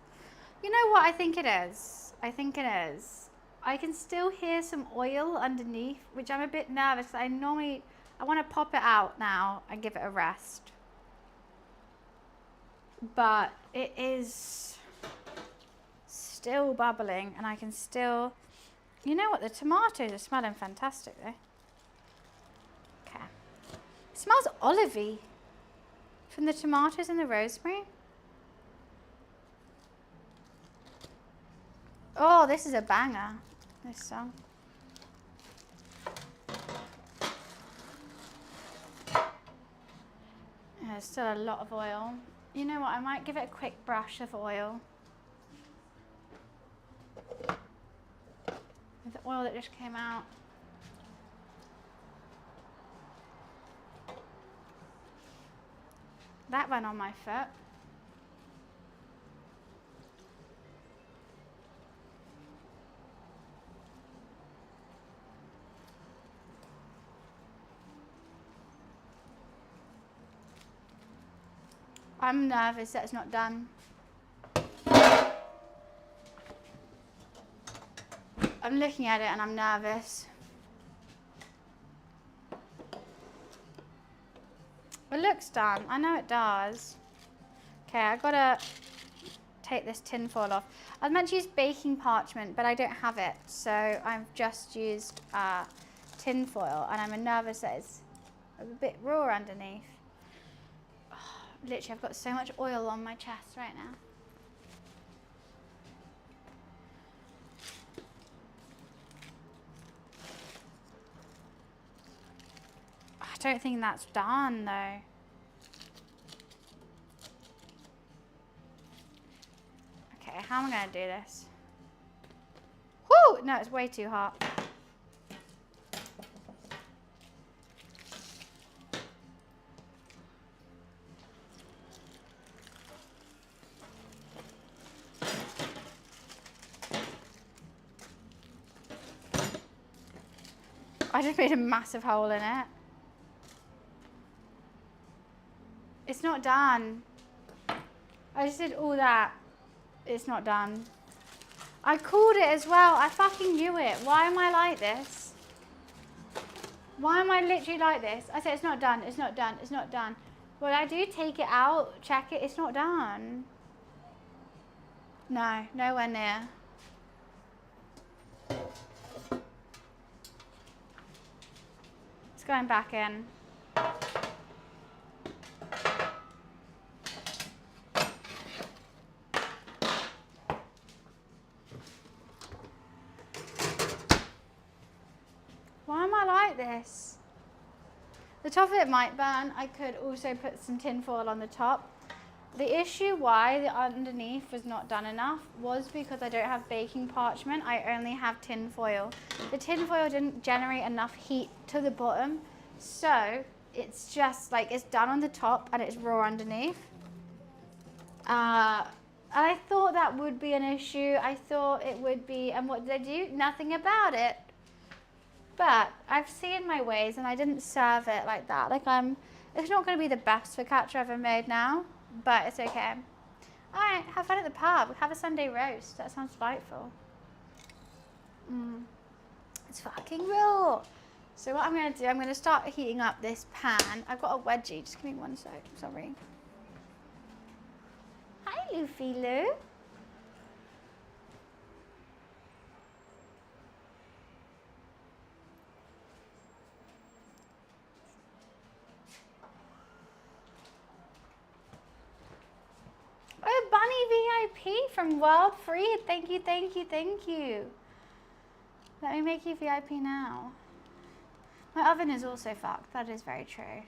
You know what I think it is? I think it is. I can still hear some oil underneath, which I'm a bit nervous. I want to pop it out now and give it a rest. But it is still bubbling, and I can still, you know what, the tomatoes are smelling fantastic though. Okay. It smells olivey from the tomatoes and the rosemary. Oh, this is a banger, this song. There's still a lot of oil. You know what, I might give it a quick brush of oil. With the oil that just came out. That went on my foot. I'm nervous that it's not done. I'm looking at it and I'm nervous. It looks done. I know it does. Okay, I gotta take this tin foil off. I was meant to use baking parchment, but I don't have it. So I've just used tin foil, and I'm nervous that it's a bit raw underneath. Oh, literally, I've got so much oil on my chest right now. I don't think that's done though. Okay, how am I gonna do this? Whoo! No, it's way too hot. I just made a massive hole in it. It's not done. I just did all that. It's not done. I called it as well. I fucking knew it. Why am I like this? Why am I literally like this? I said it's not done. It's not done. It's not done. Well, I do take it out, check it. It's not done. No, nowhere near. It's going back in. Why am I like this? The top of it might burn. I could also put some tin foil on the top. The issue why the underneath was not done enough was because I don't have baking parchment. I only have tin foil. The tin foil didn't generate enough heat to the bottom. So it's just like it's done on the top and it's raw underneath. And I thought that would be an issue. I thought it would be, and what did I do? Nothing about it. But I've seen my ways and I didn't serve it like that. Like it's not going to be the best focaccia I've ever made now, but it's okay. All right, have fun at the pub. Have a Sunday roast. That sounds delightful. It's fucking raw. So what I'm going to do, I'm going to start heating up this pan. I've got a wedgie. Just give me one sec. Sorry. Hi, Luffy Lou. Oh, Bunny VIP from World Free. Thank you, thank you, thank you. Let me make you VIP now. My oven is also fucked. That is very true.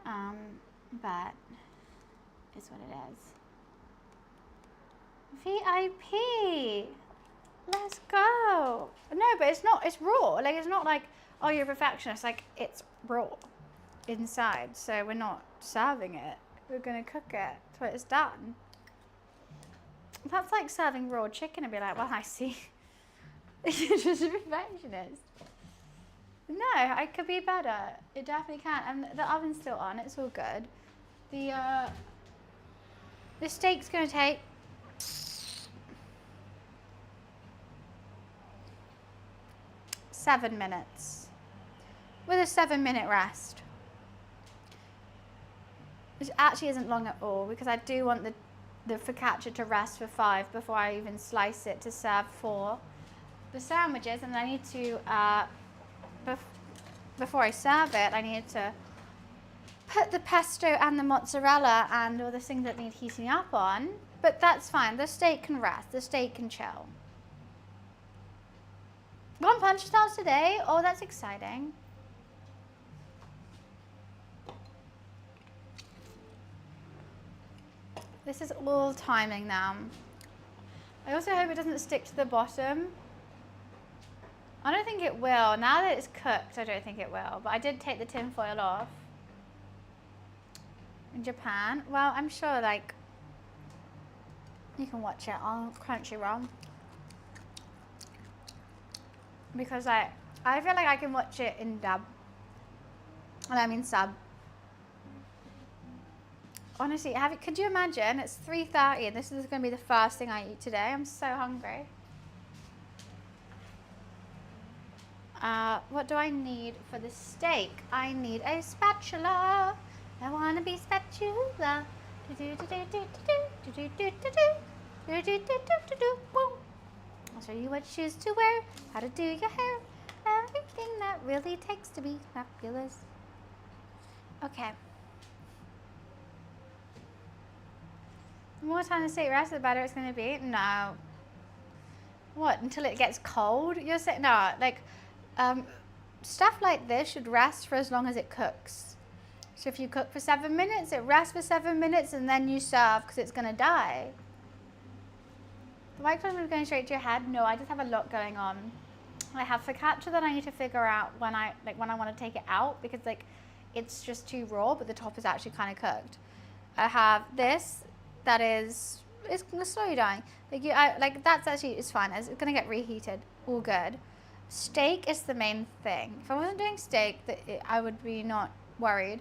But it's what it is. VIP. Let's go. No, but it's not. It's raw. Like it's not like, oh, you're a perfectionist. Like it's raw inside. So we're not serving it. We're gonna cook it so it's done. That's like serving raw chicken and be like, well, I see. You're just a perfectionist. No, I could be better. It definitely can. And the oven's still on. It's all good. The steak's gonna take 7 minutes with a 7-minute rest. Which actually isn't long at all because I do want the focaccia to rest for 5 before I even slice it to serve for the sandwiches. And I need to, before I serve it, I need to put the pesto and the mozzarella and all the things that need heating up on. But that's fine. The steak can rest. The steak can chill. One Punch starts today. Oh, that's exciting. This is all timing now. I also hope it doesn't stick to the bottom. I don't think it will. Now that it's cooked, I don't think it will. But I did take the tin foil off. in Japan. Well, I'm sure like you can watch it on Crunchyroll because I feel like I can watch it in dub, and I mean sub. Honestly, could you imagine? It's 3:30 and this is going to be the first thing I eat today. I'm so hungry. What do I need for the steak? I need a spatula. I want to be spatula. I'll show you what shoes to wear, how to do your hair, everything that really takes to be fabulous. Okay. The more time the steak rests, the better it's going to be. No. What, until it gets cold? You're saying, no, like, stuff like this should rest for as long as it cooks. So if you cook for 7 minutes, it rests for 7 minutes, and then you serve because it's going to die. The microphone is going straight to your head? No, I just have a lot going on. I have focaccia that I need to figure out when I want to take it out because like it's just too raw, but the top is actually kind of cooked. I have this that it's slowly dying. Like that's actually it's fine. It's gonna get reheated. All good. Steak is the main thing. If I wasn't doing steak, I would be not worried.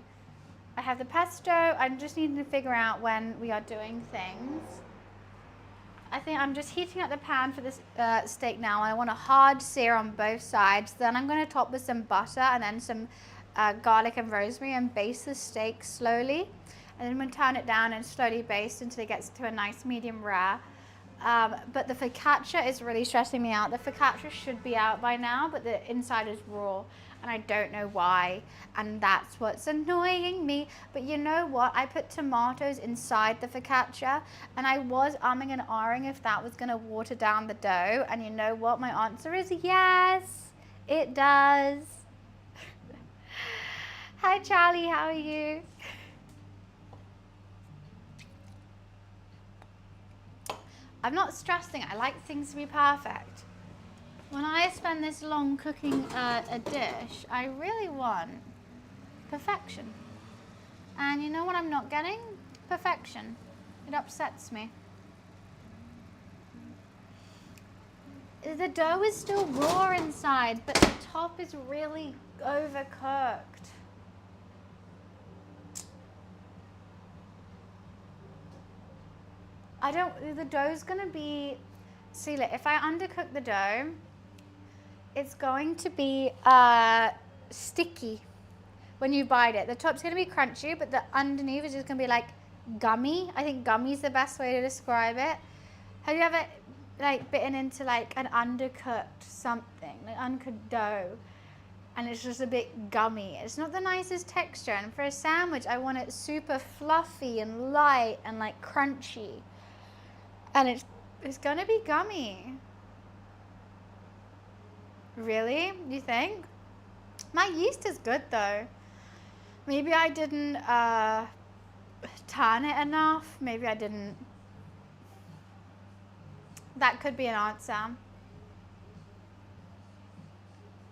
I have the pesto. I'm just needing to figure out when we are doing things. I think I'm just heating up the pan for this steak now. I want a hard sear on both sides. Then I'm going to top with some butter and then some garlic and rosemary and baste the steak slowly. And then I'm going to turn it down and slowly baste until it gets to a nice medium rare. But the focaccia is really stressing me out. The focaccia should be out by now, but the inside is raw. And I don't know why, and that's what's annoying me. But you know what? I put tomatoes inside the focaccia, and I was umming and ahhing if that was going to water down the dough. And you know what? My answer is yes, it does. Hi, Charlie. How are you? I'm not stressing. I like things to be perfect. When I spend this long cooking a dish, I really want perfection. And you know what I'm not getting? Perfection. It upsets me. The dough is still raw inside, but the top is really overcooked. The dough's gonna be, see, look, if I undercook the dough, it's going to be sticky when you bite it. The top's going to be crunchy, but the underneath is just going to be like gummy. I think gummy is the best way to describe it. Have you ever like bitten into like an undercooked something, like uncooked dough, and it's just a bit gummy? It's not the nicest texture, and for a sandwich, I want it super fluffy and light and like crunchy, and it's going to be gummy. Really? You think? My yeast is good though. Maybe I didn't turn it enough. Maybe I didn't. That could be an answer.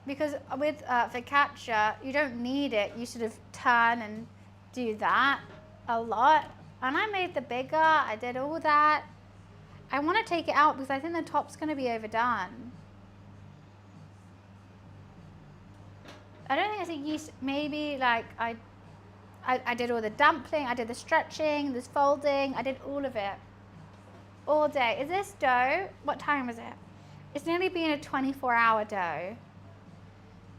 Because with focaccia, you don't need it. You sort of turn and do that a lot. And I made the bigger. I did all that. I want to take it out because I think the top's going to be overdone. I don't think it's a yeast. Maybe like I did all the dumpling, I did the stretching, this folding, I did all of it. All day. Is this dough? What time is it? It's nearly been a 24-hour dough.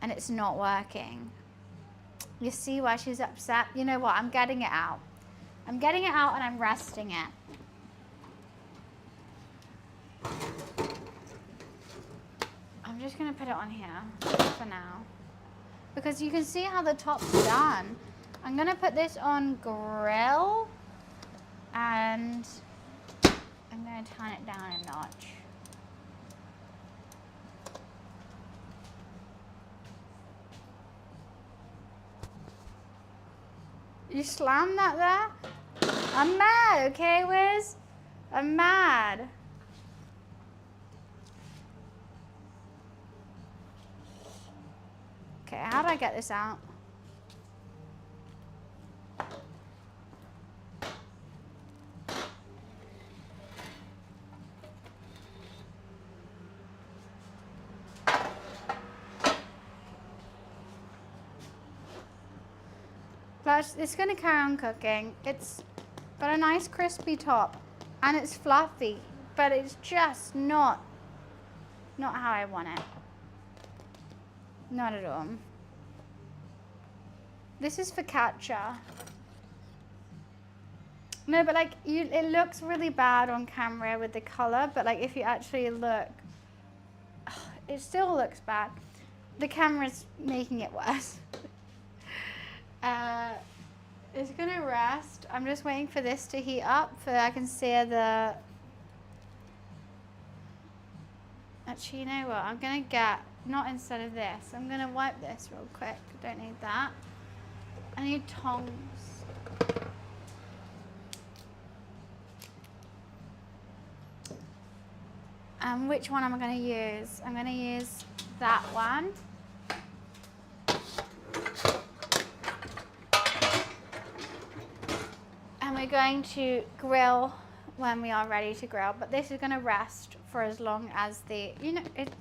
And it's not working. You see why she's upset? You know what? I'm getting it out. I'm getting it out and I'm resting it. I'm just going to put it on here for now. Because you can see how the top's done. I'm going to put this on grill and I'm going to turn it down a notch. You slammed that there? I'm mad, okay, Wiz? I'm mad. Okay, how do I get this out? it's gonna carry on cooking. It's got a nice crispy top and it's fluffy, but it's just not how I want it. Not at all. This is focaccia. No, but like it looks really bad on camera with the color, but like if you actually look, it still looks bad. The camera's making it worse. It's gonna rest. I'm just waiting for this to heat up so I can sear the... Actually, you know what? I'm gonna get, not instead of this, I'm gonna wipe this real quick. I don't need that. I need tongs. Which one am I going to use? I'm going to use that one. And we're going to grill when we are ready to grill. But this is going to rest for as long as the, you know, it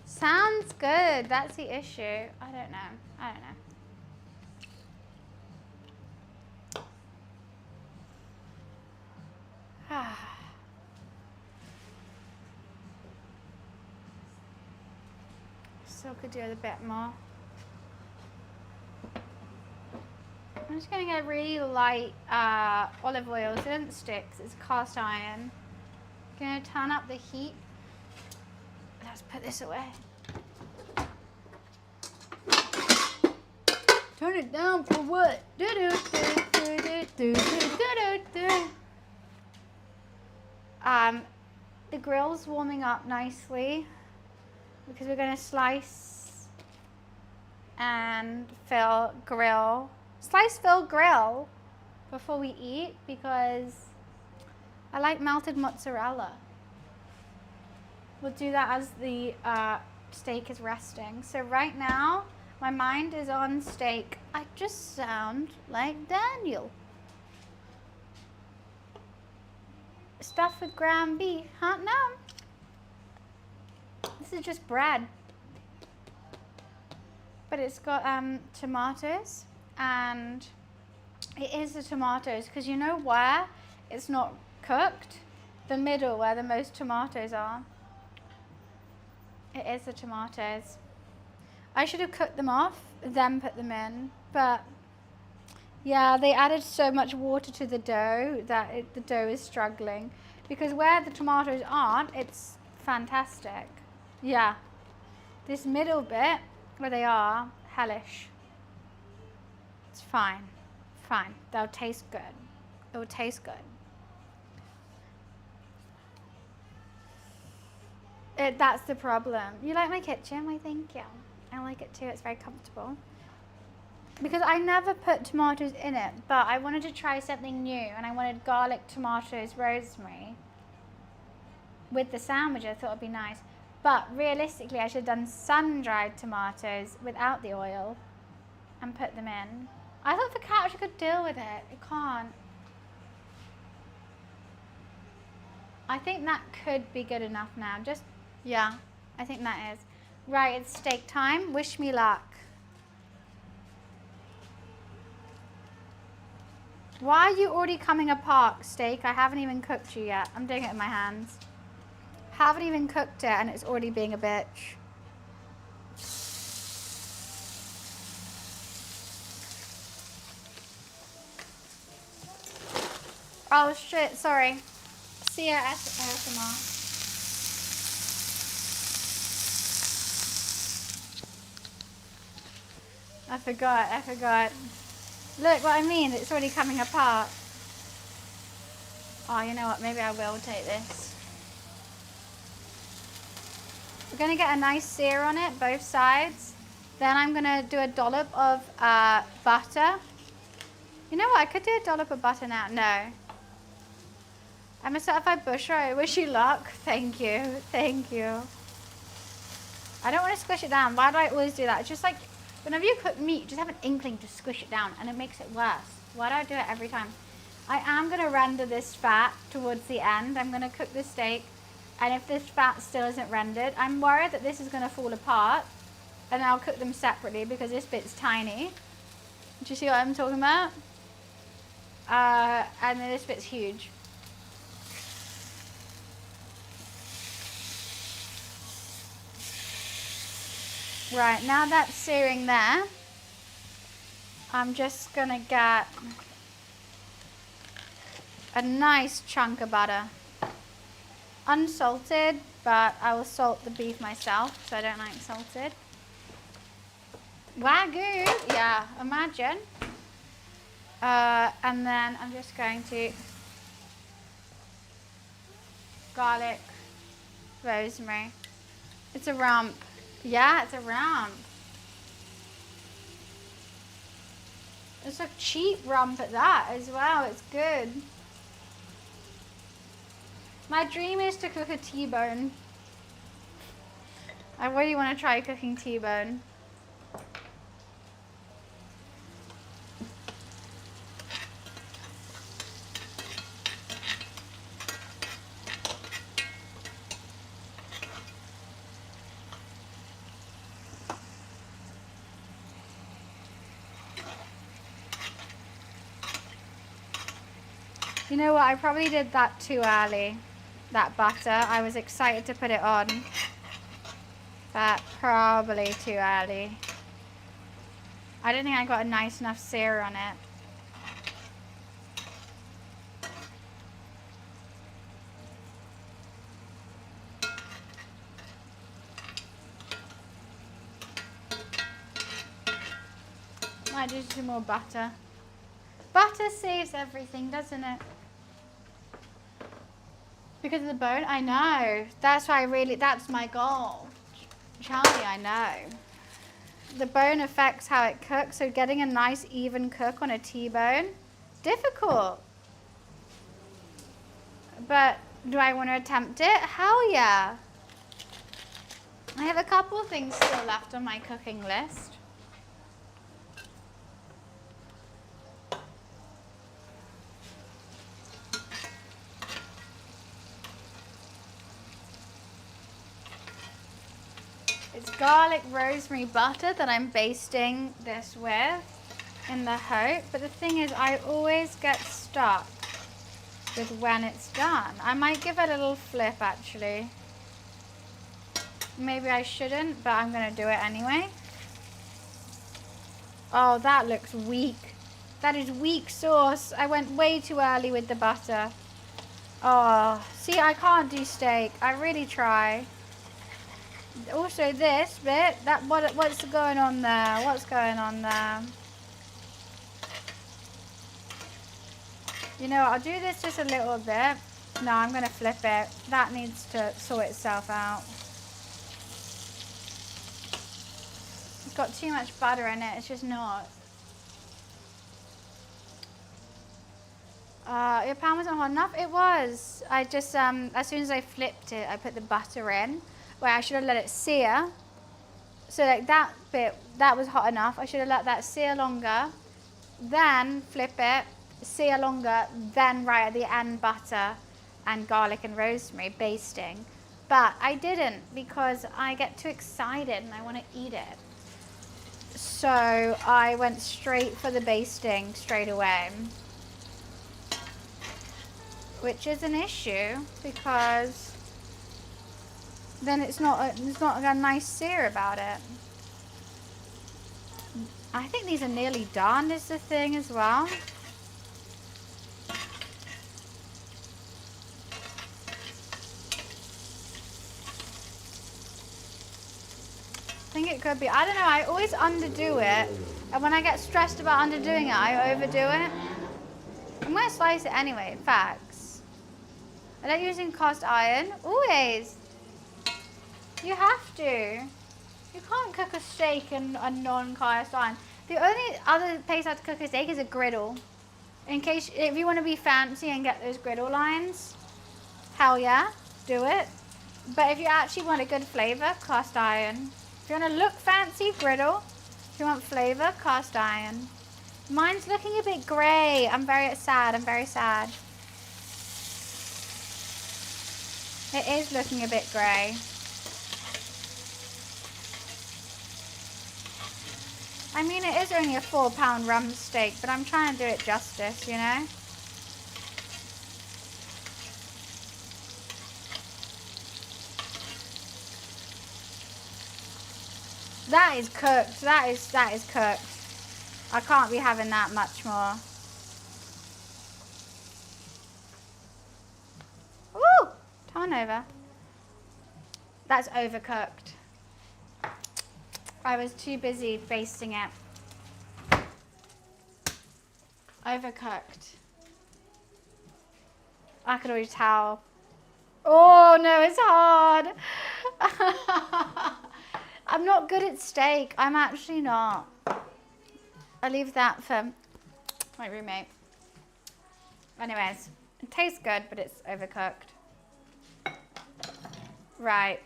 sounds good. That's the issue. I don't know. I don't know. Still could do it a bit more. I'm just going to get really light olive oil so it doesn't stick 'cause it's cast iron. Going to turn up the heat. Let's put this away. Turn it down for what? The grill's warming up nicely because we're going to slice and fill, grill. Slice, fill, grill before we eat because I like melted mozzarella. We'll do that as the steak is resting. So right now, my mind is on steak. I just sound like Daniel. Stuffed with ground beef, huh? No. This is just bread. But it's got tomatoes, and it is the tomatoes because you know where it's not cooked? The middle where the most tomatoes are. It is the tomatoes. I should have cooked them off, then put them in, but yeah, they added so much water to the dough that the dough is struggling. Because where the tomatoes aren't, it's fantastic. Yeah, this middle bit where they are, hellish. It's fine, fine. They'll taste good. It will taste good. That's the problem. You like my kitchen? Why, thank you. I like it too. It's very comfortable. Because I never put tomatoes in it, but I wanted to try something new, and I wanted garlic, tomatoes, rosemary with the sandwich. I thought it'd be nice. But realistically, I should have done sun-dried tomatoes without the oil and put them in. I thought focaccia could deal with it. It can't. I think that could be good enough now. Just, yeah, I think that is. Right, it's steak time. Wish me luck. Why are you already coming apart, steak? I haven't even cooked you yet. I'm doing it in my hands. Haven't even cooked it and it's already being a bitch. Oh shit, sorry. See ya, ASMR. I forgot. Look what I mean, it's already coming apart. Oh, you know what, maybe I will take this. We're gonna get a nice sear on it, both sides. Then I'm gonna do a dollop of butter. You know what, I could do a dollop of butter now. No. I'm a certified busher. I wish you luck. Thank you. Thank you. I don't want to squish it down. Why do I always do that? It's just like, whenever you cook meat, you just have an inkling to squish it down and it makes it worse. Why do I do it every time? I am going to render this fat towards the end. I'm going to cook the steak. And if this fat still isn't rendered, I'm worried that this is going to fall apart. And I'll cook them separately because this bit's tiny. Do you see what I'm talking about? And then this bit's huge. Right, now that's searing there, I'm just gonna get a nice chunk of butter. Unsalted, but I will salt the beef myself, so I don't like salted. Wagyu, yeah, imagine. And then I'm just going to garlic, rosemary. It's a rump. Yeah, it's a rump. It's a cheap rump at that as well. It's good. My dream is to cook a T-bone. I really want to try cooking T-bone. You know what? I probably did that too early. That butter. I was excited to put it on. But probably too early. I don't think I got a nice enough sear on it. Might do some more butter. Butter saves everything, doesn't it? Because of the bone? I know. That's why that's my goal. Charlie, I know. The bone affects how it cooks, so getting a nice even cook on a T-bone, difficult. But do I want to attempt it? Hell yeah. I have a couple of things still left on my cooking list. It's garlic rosemary butter that I'm basting this with in the hope. But the thing is, I always get stuck with when it's done. I might give it a little flip actually. Maybe I shouldn't, but I'm going to do it anyway. Oh, that looks weak. That is weak sauce. I went way too early with the butter. Oh, see, I can't do steak. I really try. Also this bit, what's going on there? What's going on there? You know what, I'll do this just a little bit. No, I'm going to flip it. That needs to sort itself out. It's got too much butter in it, it's just not. Your pan wasn't hot enough? It was. I just, as soon as I flipped it, I put the butter in. Where I should have let it sear. So like that bit, that was hot enough. I should have let that sear longer. Then flip it, sear longer, then right at the end butter and garlic and rosemary basting. But I didn't because I get too excited and I want to eat it. So I went straight for the basting straight away. Which is an issue because then it's not a nice sear about it. I think these are nearly done is the thing as well. I think it could be. I don't know, I always underdo it. And when I get stressed about underdoing it, I overdo it. I'm going to slice it anyway, facts. I like using cast iron, always. You have to. You can't cook a steak in a non-cast iron. The only other place I'd cook a steak is a griddle. In case, if you want to be fancy and get those griddle lines, hell yeah, do it. But if you actually want a good flavor, cast iron. If you want to look fancy, griddle. If you want flavor, cast iron. Mine's looking a bit grey. I'm very sad. It is looking a bit grey. I mean, it is only a 4-pound rump steak, but I'm trying to do it justice, you know? That is cooked. That is cooked. I can't be having that much more. Ooh! Turnover. That's overcooked. I was too busy basting it. Overcooked. I could already tell. Oh no, it's hard. I'm not good at steak. I'm actually not. I leave that for my roommate. Anyways, it tastes good, but it's overcooked. Right.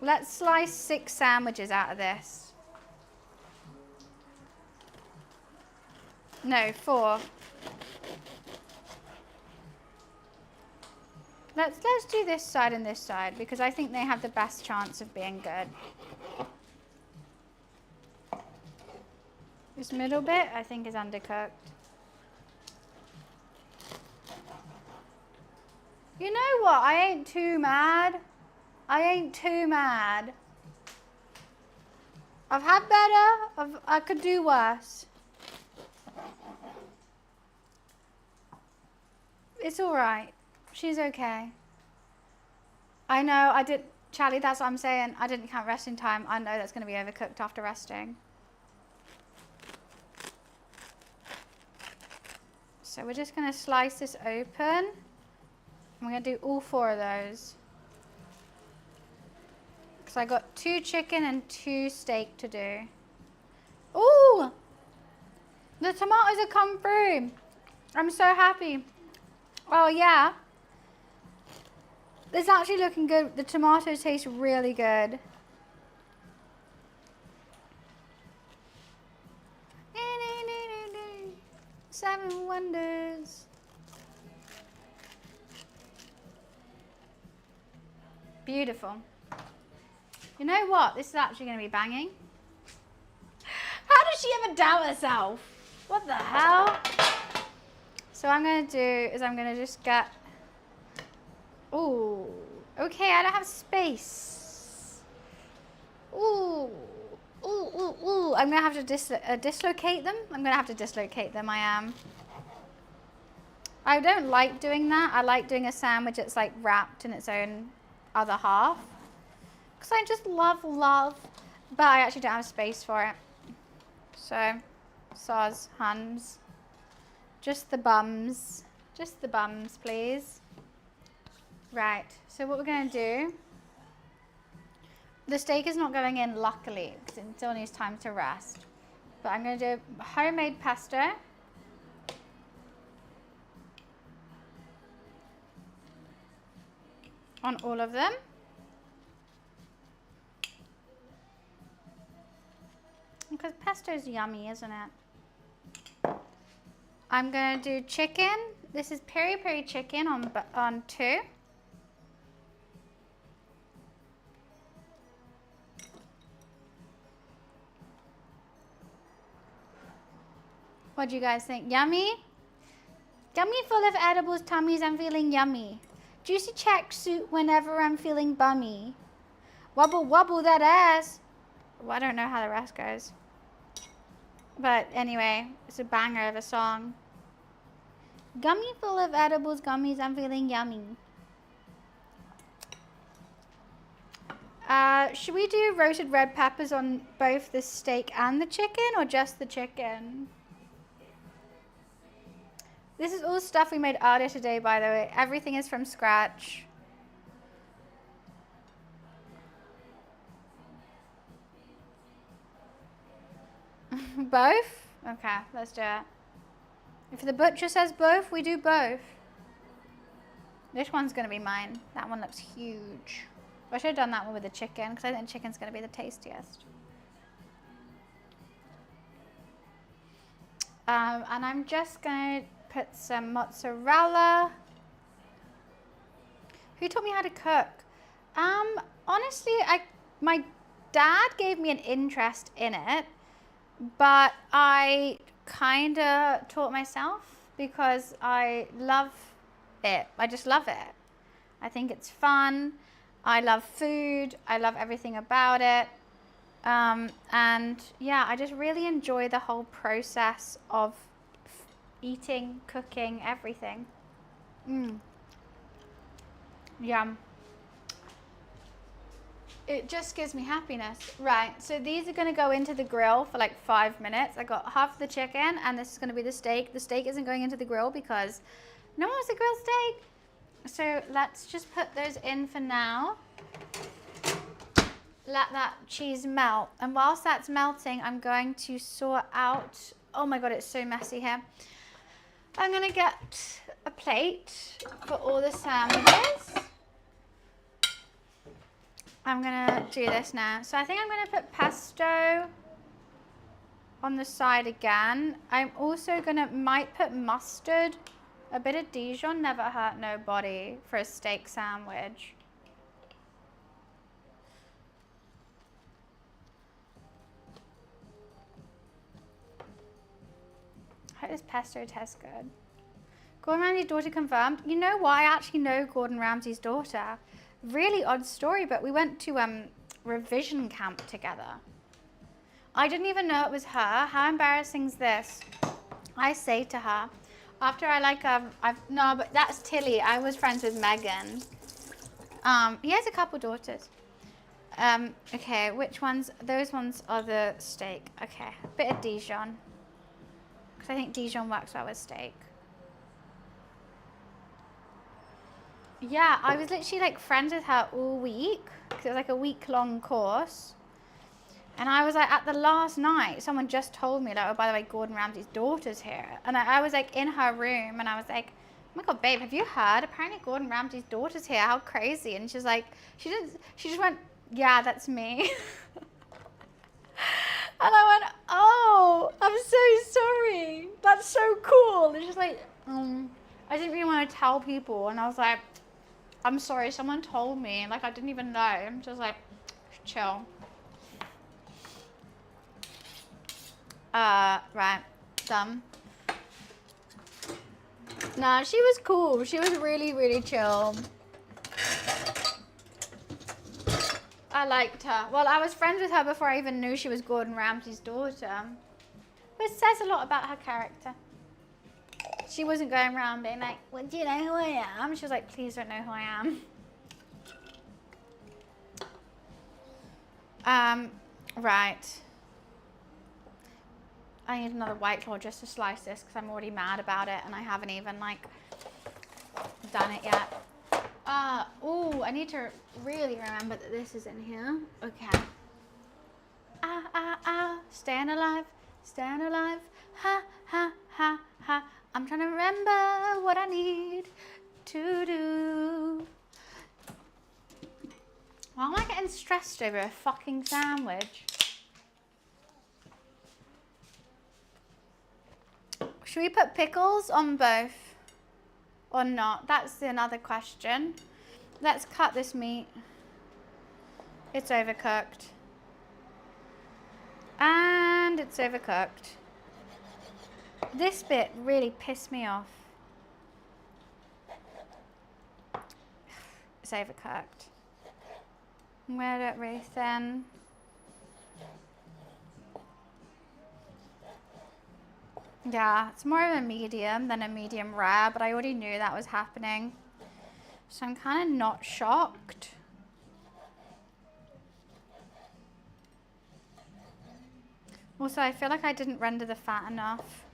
Let's slice 6 sandwiches out of this. No, 4. Let's do this side and this side because I think they have the best chance of being good. This middle bit I think is undercooked. You know what? I ain't too mad. I ain't too mad. I've had better. I could do worse. It's all right. She's okay. I know, I did, Charlie, that's what I'm saying. I didn't count resting time. I know that's going to be overcooked after resting. So we're just going to slice this open. I'm going to do all 4 of those. Because I got 2 chicken and 2 steak to do. Ooh! The tomatoes have come through. I'm so happy. Oh yeah. It's actually looking good. The tomatoes taste really good. 7 wonders. Beautiful. You know what? This is actually going to be banging. How does she ever doubt herself? What the hell? So what I'm going to do is I'm going to just get... Ooh. Okay, I don't have space. Ooh. Ooh, ooh, ooh. I'm going to have to dislocate them. I'm going to have to dislocate them, I am. I don't like doing that. I like doing a sandwich that's like wrapped in its own other half. Because I just love, but I actually don't have space for it. So, soz, hands. Just the bums, please. Right, so what we're going to do, the steak is not going in luckily because it still needs time to rest. But I'm going to do homemade pesto. On all of them. Because pesto's yummy, isn't it? I'm going to do chicken. This is peri-peri chicken on 2. What do you guys think? Yummy? Yummy full of edibles, tummies, I'm feeling yummy. Juicy check suit whenever I'm feeling bummy. Wobble, wobble that ass. Well, I don't know how the rest goes. But anyway, it's a banger of a song. Gummy full of edibles, gummies, I'm feeling yummy. Should we do roasted red peppers on both the steak and the chicken, or just the chicken? This is all stuff we made earlier today, by the way. Everything is from scratch. Both? Okay, let's do it. If the butcher says both, we do both. This one's going to be mine. That one looks huge. I should have done that one with the chicken because I think chicken's going to be the tastiest. And I'm just going to put some mozzarella. Who taught me how to cook? Honestly, my dad gave me an interest in it. but I kind of taught myself because I love it. I just love it. I think it's fun. I love food. I love everything about it. And yeah, I just really enjoy the whole process of eating, cooking, everything. Yum. It just gives me happiness. Right, so these are going to go into the grill for like 5 minutes. I got half of the chicken and this is going to be the steak. The steak isn't going into the grill because no one wants a grilled steak. So let's just put those in for now. Let that cheese melt. And whilst that's melting, I'm going to sort out, oh my God, it's so messy here. I'm going to get a plate for all the sandwiches. I'm gonna do this now. So I think I'm gonna put pesto on the side again. I'm also might put mustard. A bit of Dijon never hurt nobody for a steak sandwich. I hope this pesto tastes good. Gordon Ramsay's daughter confirmed. You know what? I actually know Gordon Ramsay's daughter. Really odd story, but we went to revision camp together. I didn't even know it was her. How embarrassing is this? I say to her, after I no, but that's Tilly. I was friends with Megan. He has a couple daughters. Okay, which ones? Those ones are the steak. Okay, a bit of Dijon. Because I think Dijon works well with steak. Yeah, I was literally like friends with her all week because it was like a week-long course. And I was like, at the last night, someone just told me, like, oh, by the way, Gordon Ramsay's daughter's here. And I was like in her room and I was like, oh my God, babe, have you heard? Apparently Gordon Ramsay's daughter's here. How crazy. And she's like, she just went, yeah, that's me. And I went, oh, I'm so sorry. That's so cool. And she's like, I didn't really want to tell people. And I was like, I'm sorry, someone told me. Like, I didn't even know. I'm just like, chill. Right, done. Nah, she was cool. She was really, really chill. I liked her. Well, I was friends with her before I even knew she was Gordon Ramsay's daughter. But it says a lot about her character. She wasn't going around being like, well, do you know who I am? She was like, please don't know who I am. Right. I need another white claw just to slice this because I'm already mad about it and I haven't even like done it yet. Oh, I need to really remember that this is in here. Okay. Staying alive, ha, ha, ha, ha. I'm trying to remember what I need to do. Why am I getting stressed over a fucking sandwich? Should we put pickles on both or not? That's another question. Let's cut this meat. It's overcooked. And it's overcooked. This bit really pissed me off. It's overcooked. Wear it really thin. Yeah, it's more of a medium than a medium rare, but I already knew that was happening. So I'm kind of not shocked. Also, I feel like I didn't render the fat enough.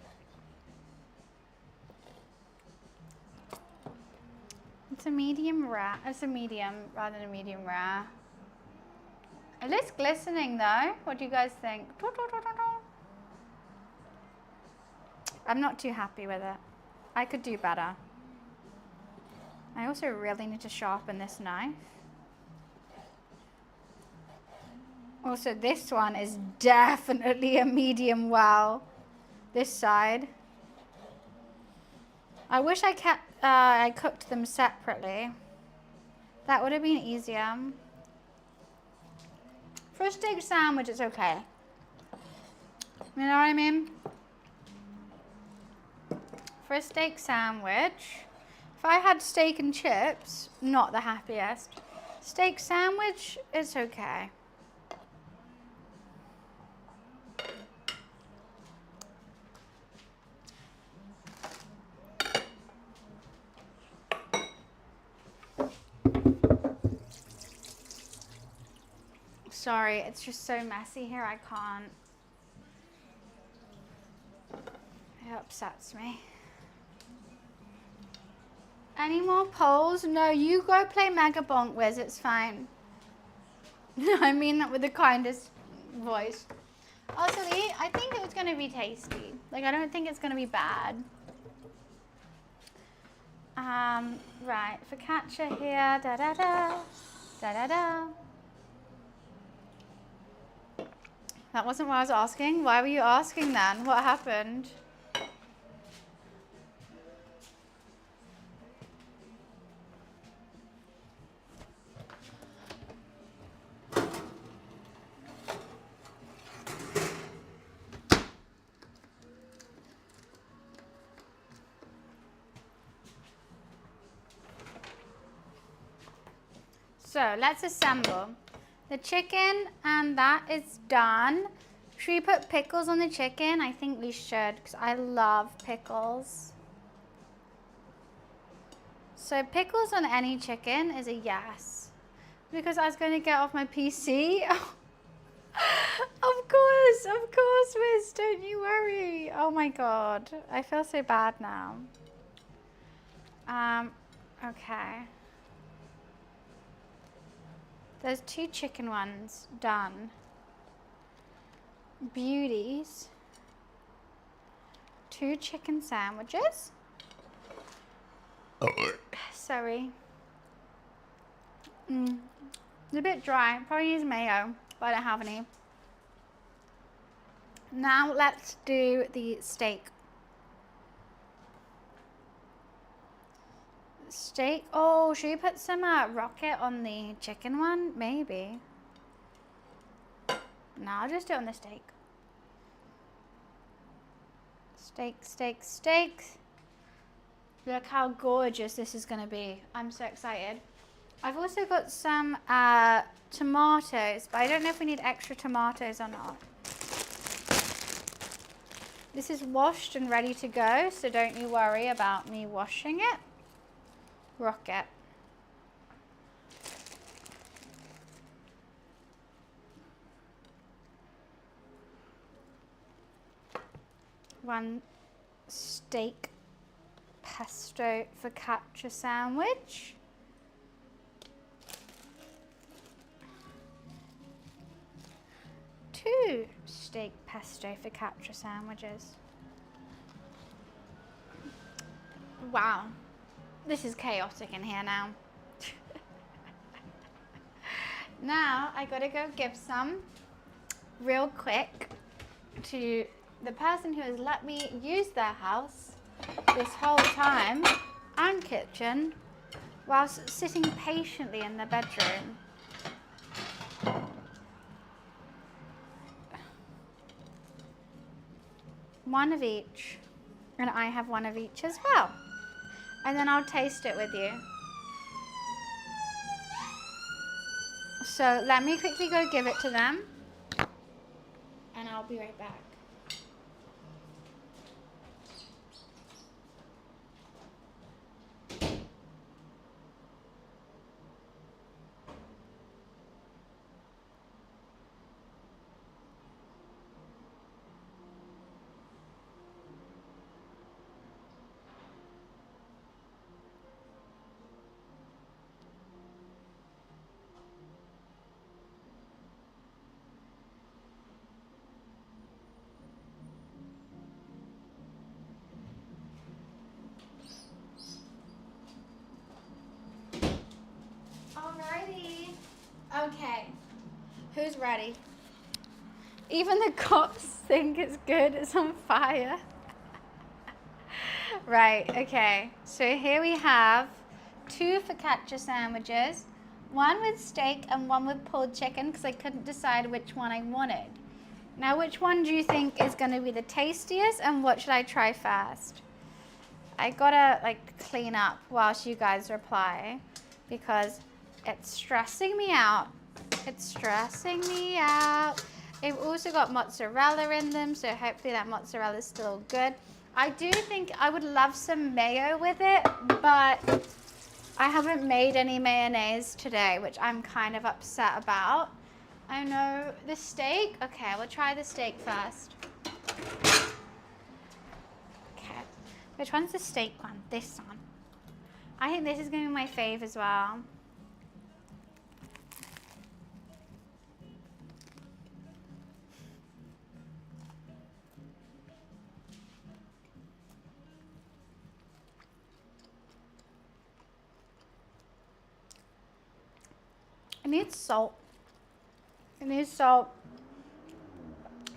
It's a medium rare. It's a medium rather than a medium rare. It looks glistening though. What do you guys think? I'm not too happy with it. I could do better. I also really need to sharpen this knife. Also, this one is definitely a medium well. This side. I wish I cooked them separately. That would have been easier. For a steak sandwich, it's okay. You know what I mean? For a steak sandwich, if I had steak and chips, not the happiest. Steak sandwich, it's okay. Sorry, it's just so messy here, I can't. It upsets me. Any more polls? No, you go play Mega Bonk, Wiz, it's fine. I mean that with the kindest voice. Also, I think it was going to be tasty. Like, I don't think it's going to be bad. Right, focaccia here, da-da-da, da-da-da. That wasn't what I was asking. Why were you asking then? What happened? So let's assemble. The chicken and that is done. Should we put pickles on the chicken? I think we should because I love pickles. So pickles on any chicken is a yes. Because I was going to get off my PC. Of course, Wiz, don't you worry. Oh my God, I feel so bad now. Okay. There's 2 chicken ones done. Beauties. 2 chicken sandwiches. Sorry. It's a bit dry. Probably use mayo, but I don't have any. Now let's do the steak. Steak. Oh, should we put some rocket on the chicken one? Maybe. No, I'll just do it on the steak. Steak, steak, steak. Look how gorgeous this is going to be. I'm so excited. I've also got some tomatoes, but I don't know if we need extra tomatoes or not. This is washed and ready to go, so don't you worry about me washing it. Rocket. One steak pesto focaccia sandwich. Two steak pesto focaccia sandwiches. Wow. This is chaotic in here now. Now I gotta go give some real quick to the person who has let me use their house this whole time and kitchen whilst sitting patiently in the bedroom. One of each, and I have one of each as well. And then I'll taste it with you. So let me quickly go give it to them, and I'll be right back. Alrighty. Okay. Who's ready? Even the cops think it's good. It's on fire. Right, okay. So here we have 2 focaccia sandwiches. One with steak and one with pulled chicken because I couldn't decide which one I wanted. Now, which one do you think is going to be the tastiest, and what should I try first? I gotta like clean up whilst you guys reply because it's stressing me out. It's stressing me out. They've also got mozzarella in them, so hopefully that mozzarella is still good. I do think I would love some mayo with it, but I haven't made any mayonnaise today, which I'm kind of upset about. I know the steak. Okay, we'll try the steak first. Okay, which one's the steak one? This one. I think this is going to be my fave as well. It needs salt. It needs salt.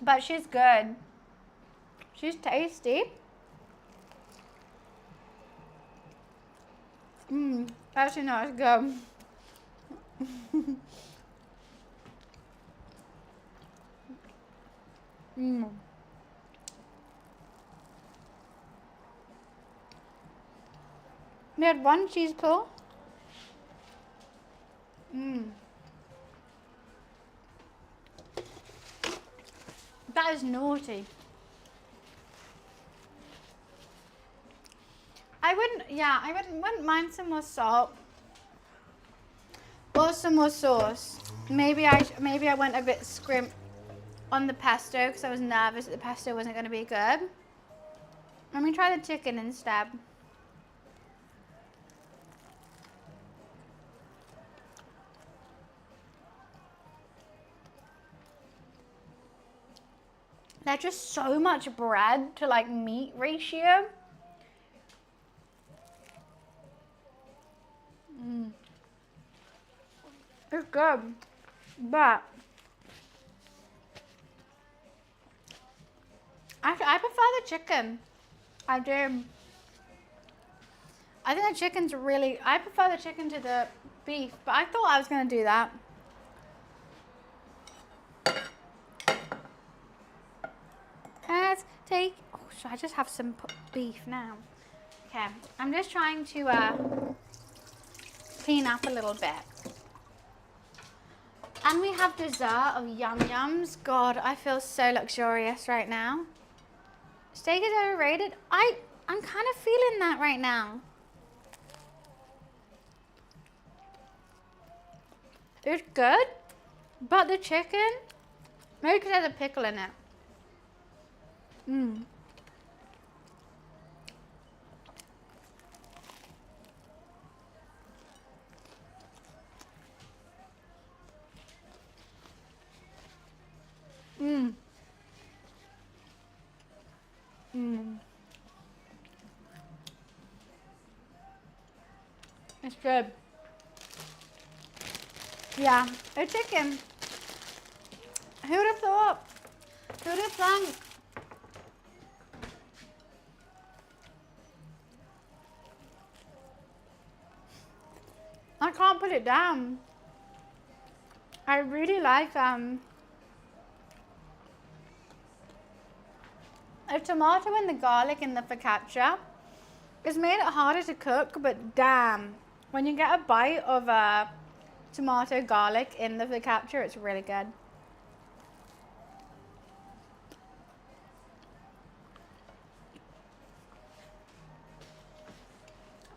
But she's good. She's tasty. Actually no, it's good. We had one cheese pull. That is naughty. I wouldn't mind some more salt or some more sauce. Maybe I went a bit scrimp on the pesto because I was nervous that the pesto wasn't going to be good. Let me try the chicken instead. They're just so much bread to like meat ratio. It's good, but I prefer the chicken. I do. I think the chicken's really, I prefer the chicken to the beef, but I thought I was going to do that. Let's take, oh, should I just have some beef now? Okay, I'm just trying to clean up a little bit. And we have dessert of yum yums. God, I feel so luxurious right now. Steak is overrated. I'm kind of feeling that right now. It's good, but the chicken, maybe because there's a pickle in it. It's good. Yeah, the chicken. Who would have thought? Who would have thunk? I can't put it down. I really like the tomato and the garlic in the focaccia. It's made it harder to cook, but damn, when you get a bite of tomato garlic in the focaccia, it's really good.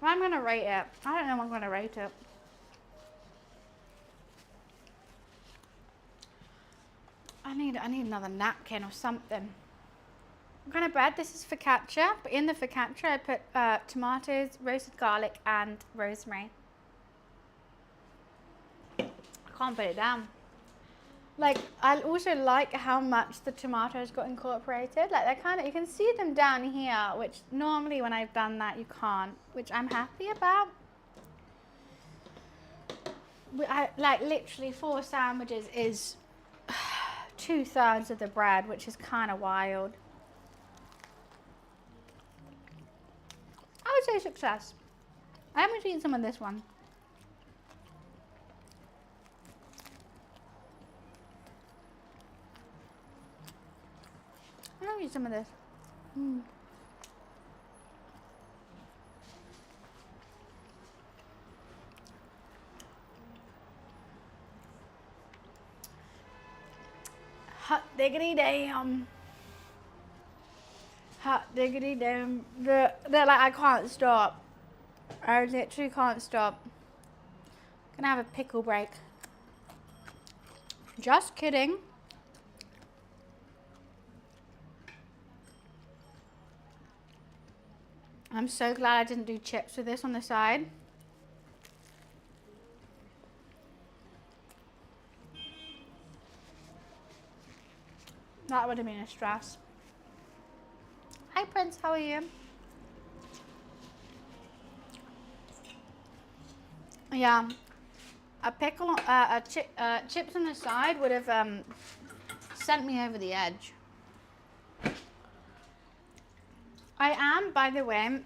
Well, I'm gonna rate it. I don't know what I'm gonna rate it. I need another napkin or something. What kind of bread? This is focaccia, but in the focaccia I put tomatoes, roasted garlic, and rosemary. I can't put it down. Like, I also like how much the tomatoes got incorporated. Like, they're kind of, you can see them down here, which normally when I've done that you can't, which I'm happy about. Like, literally 4 sandwiches is 2/3 of the bread, which is kind of wild. I would say success. I haven't seen some of this one. I'll use some of this. Hot diggity damn. Hot diggity damn. They're like, I can't stop. I literally can't stop. Gonna have a pickle break. Just kidding. I'm so glad I didn't do chips with this on the side. That would have been a stress. Hi Prince, how are you? Yeah, a pickle, chips on the side would have sent me over the edge. I am, by the way,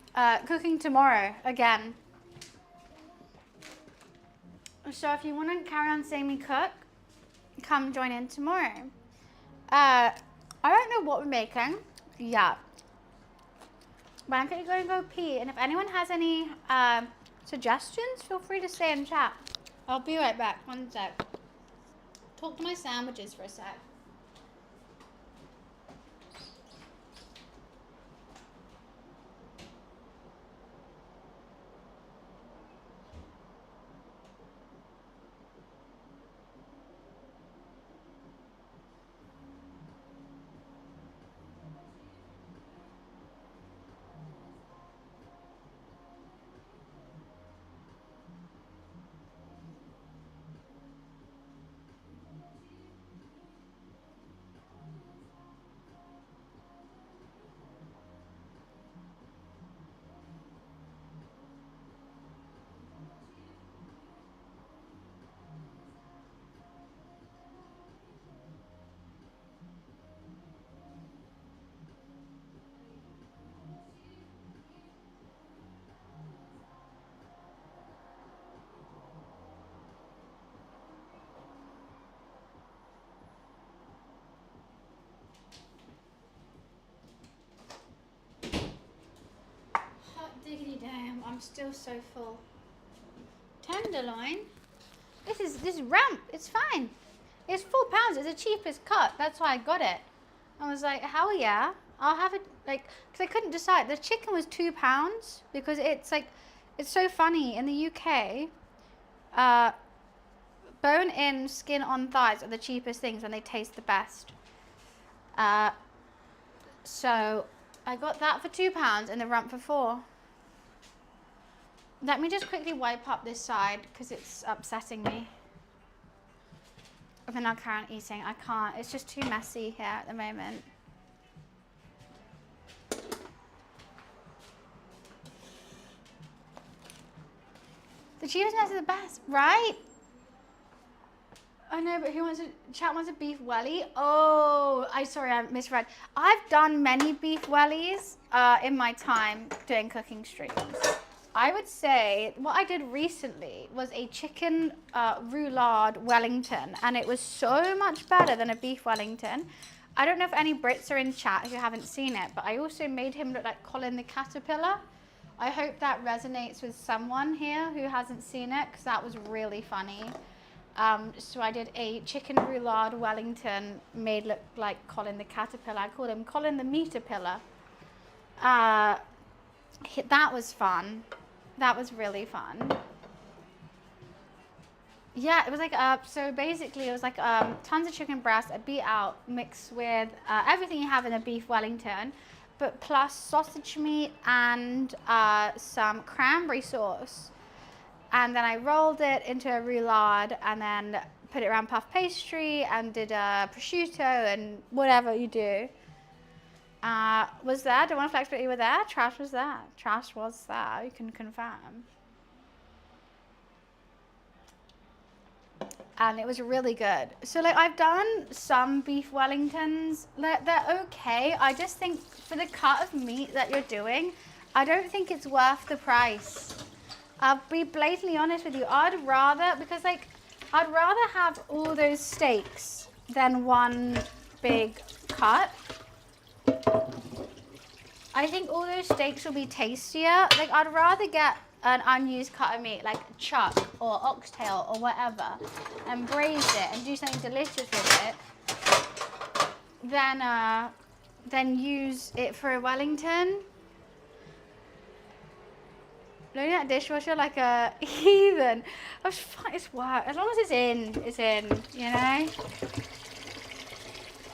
cooking tomorrow again. So if you want to carry on seeing me cook, come join in tomorrow. I don't know what we're making yet, but I'm gonna go and go pee. And if anyone has any suggestions, feel free to say in chat. I'll be right back. One sec. Talk to my sandwiches for a sec. Diggity damn, I'm still so full. Tenderloin? This is ramp, it's fine. It's £4, it's the cheapest cut, that's why I got it. I was like, hell yeah, I'll have it, like, because I couldn't decide. The chicken was £2 because it's like, it's so funny, in the UK, bone-in, skin-on thighs are the cheapest things and they taste the best. So, I got that for £2 and the rump for £4. Let me just quickly wipe up this side because it's upsetting me. And then I'll carry on eating. I can't. It's just too messy here at the moment. The cheapest nuts are the best, right? I know, but who wants chat wants a beef welly? Oh, sorry, I misread. I've done many beef wellies in my time doing cooking streams. I would say what I did recently was a chicken roulade Wellington, and it was so much better than a beef Wellington. I don't know if any Brits are in chat who haven't seen it, but I also made him look like Colin the Caterpillar. I hope that resonates with someone here who hasn't seen it, because that was really funny. So I did a chicken roulade Wellington made look like Colin the Caterpillar. I called him Colin the Meaterpillar. That was fun. That was really fun. Yeah, it was like, so basically it was like tons of chicken breast, a beat out mixed with everything you have in a beef Wellington, but plus sausage meat and some cranberry sauce. And then I rolled it into a roulade and then put it around puff pastry and did prosciutto and whatever you do. Was there? Don't want to flex, but you were there? Trash was there. Trash was there. You can confirm. And it was really good. So like I've done some beef Wellingtons. They're okay. I just think for the cut of meat that you're doing, I don't think it's worth the price. I'll be blatantly honest with you. I'd rather, because like, I'd rather have all those steaks than one big cut. I think all those steaks will be tastier. Like, I'd rather get an unused cut of meat, like chuck or oxtail or whatever, and braise it and do something delicious with it, than use it for a Wellington. Loading that dishwasher like a heathen. It's work. As long as it's in, you know?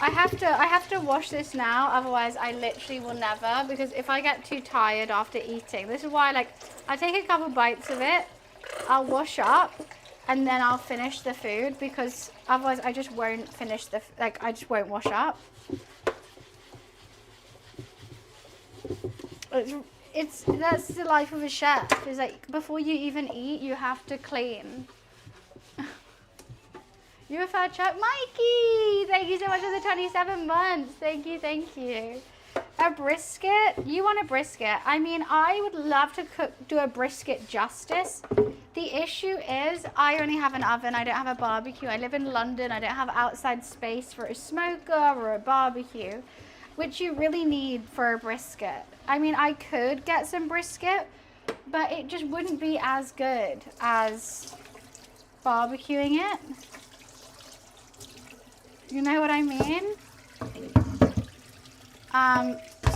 I have to wash this now, otherwise I literally will never, because if I get too tired after eating, this is why, like, I take a couple bites of it, I'll wash up, and then I'll finish the food, because otherwise I just won't finish I just won't wash up. That's the life of a chef. Is like, before you even eat, you have to clean. You're a fat Chuck. Mikey! Thank you so much for the 27 months. Thank you. A brisket? You want a brisket? I mean, I would love to do a brisket justice. The issue is, I only have an oven. I don't have a barbecue. I live in London. I don't have outside space for a smoker or a barbecue, which you really need for a brisket. I mean, I could get some brisket, but it just wouldn't be as good as barbecuing it. You know what I mean?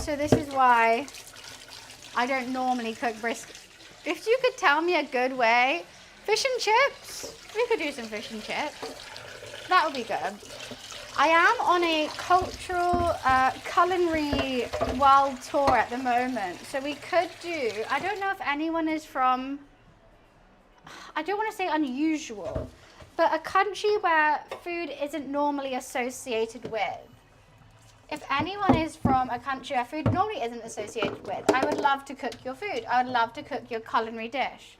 So this is why I don't normally cook brisket. If you could tell me a good way, fish and chips. We could do some fish and chips. That would be good. I am on a cultural culinary world tour at the moment. So we could do, I don't know if anyone is from, I don't want to say unusual, but a country where food isn't normally associated with. If anyone is from a country where food normally isn't associated with, I would love to cook your food. I would love to cook your culinary dish.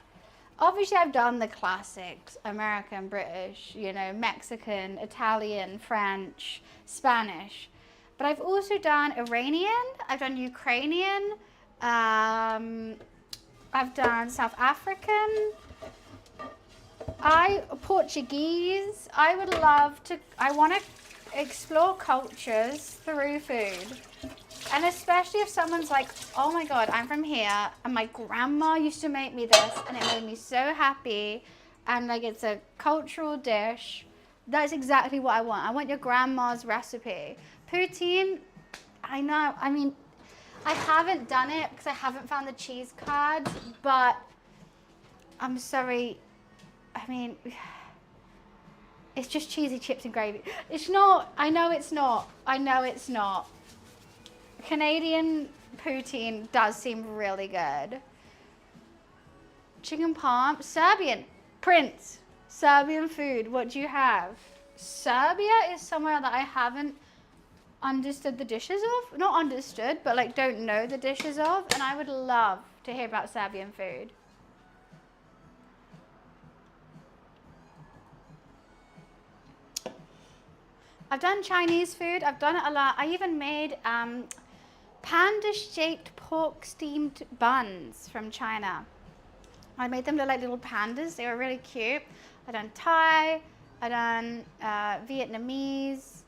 Obviously, I've done the classics, American, British, you know, Mexican, Italian, French, Spanish. But I've also done Iranian, I've done Ukrainian, I've done South African, Portuguese. I would love to, I want to explore cultures through food. And especially if someone's like, oh my God, I'm from here and my grandma used to make me this and it made me so happy, and like it's a cultural dish. That's exactly what I want. I want your grandma's recipe. Poutine, I know, I mean, I haven't done it because I haven't found the cheese cards, but I'm sorry, I mean, it's just cheesy chips and gravy. It's not, I know it's not. Canadian poutine does seem really good. Chicken parm, Serbian, Prince, Serbian food, what do you have? Serbia is somewhere that I haven't understood the dishes of. Not understood, but like don't know the dishes of, and I would love to hear about Serbian food. I've done Chinese food, I've done it a lot. I even made panda-shaped pork steamed buns from China. I made them look like little pandas. They were really cute. I done Thai, I done Vietnamese,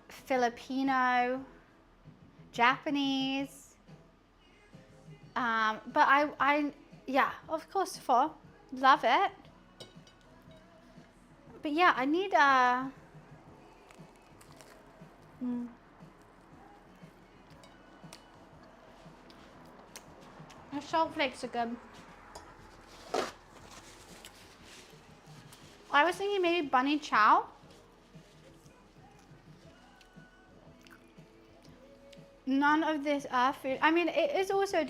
Filipino, Japanese. But yeah, of course, pho. Love it. But yeah, I need the salt flakes are good. I was thinking maybe bunny chow. None of this food. I mean, it is also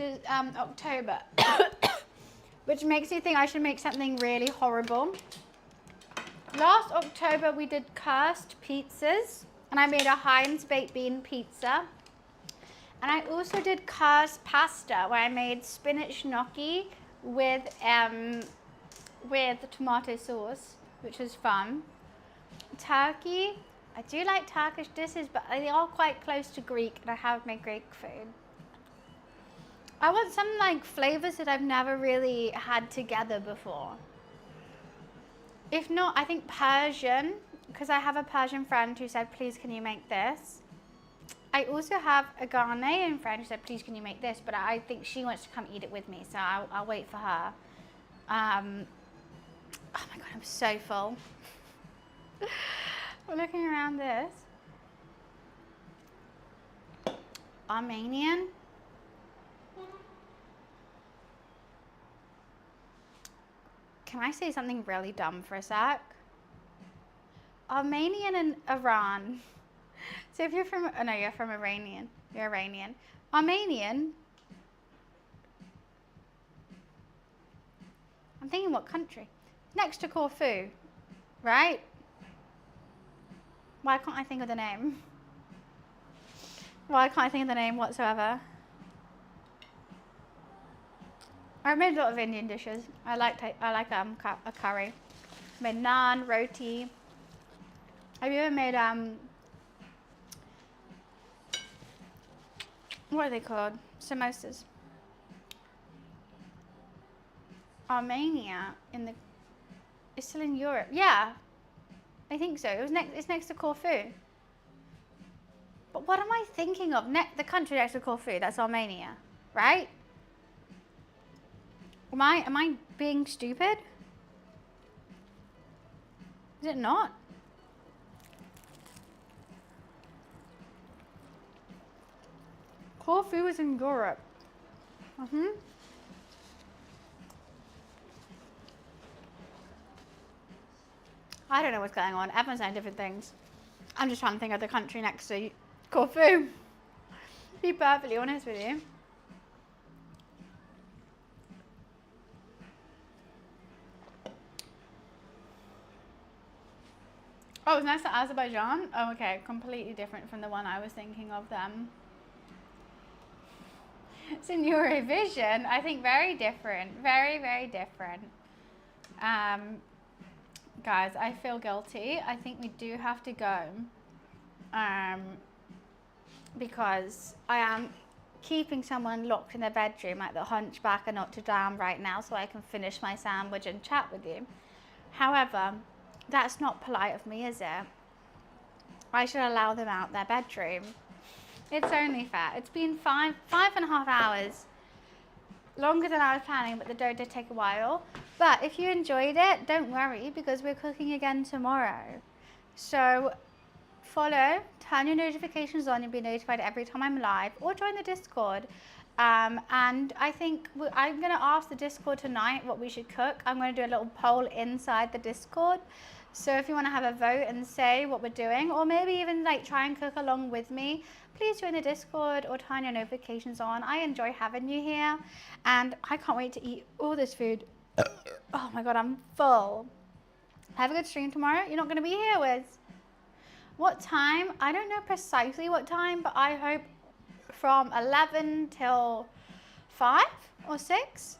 October, which makes me think I should make something really horrible. Last October we did cursed pizzas, and I made a Heinz baked bean pizza. And I also did cursed pasta, where I made spinach gnocchi with tomato sauce, which was fun. Turkey, I do like Turkish dishes, but they are quite close to Greek, and I have made Greek food. I want some like flavors that I've never really had together before. If not, I think Persian, because I have a Persian friend who said, please can you make this? I also have a Ghanaian friend who said, please can you make this? But I think she wants to come eat it with me, so I'll wait for her. Oh my God, I'm so full. We're looking around this. Armenian. Can I say something really dumb for a sec? Armenian and Iran. So if you're from, oh no, you're from Iranian. You're Iranian. Armenian. I'm thinking what country? Next to Corfu, right? Why can't I think of the name? Why can't I think of the name whatsoever? I made a lot of Indian dishes. I like a curry. Made naan, roti. Have you ever made what are they called? Samosas. Armenia it's still in Europe. Yeah, I think so. It's next to Corfu. But what am I thinking of? The country next to Corfu, that's Armenia, right? Am I being stupid? Is it not? Corfu is in Europe. I don't know what's going on. Everyone's saying different things. I'm just trying to think of the country next to Corfu. To be perfectly honest with you. Oh, it's next to Azerbaijan? Oh, okay. Completely different from the one I was thinking of then. It's in Eurovision. I think very different. Very, very different. Guys, I feel guilty. I think we do have to go. Because I am keeping someone locked in their bedroom like the Hunchback of Notre Dame right now so I can finish my sandwich and chat with you. However, that's not polite of me, is it? I should allow them out their bedroom. It's only fair. It's been 5.5 hours. Longer than I was planning, but the dough did take a while. But if you enjoyed it, don't worry because we're cooking again tomorrow. So follow, turn your notifications on, you'll be notified every time I'm live, or join the Discord. And I think I'm going to ask the Discord tonight what we should cook. I'm going to do a little poll inside the Discord. So if you want to have a vote and say what we're doing, or maybe even like try and cook along with me, please join the Discord or turn your notifications on. I enjoy having you here and I can't wait to eat all this food. Oh my God, I'm full. Have a good stream tomorrow. You're not going to be here, Wiz. What time? I don't know precisely what time, but I hope from 11 till 5 or 6.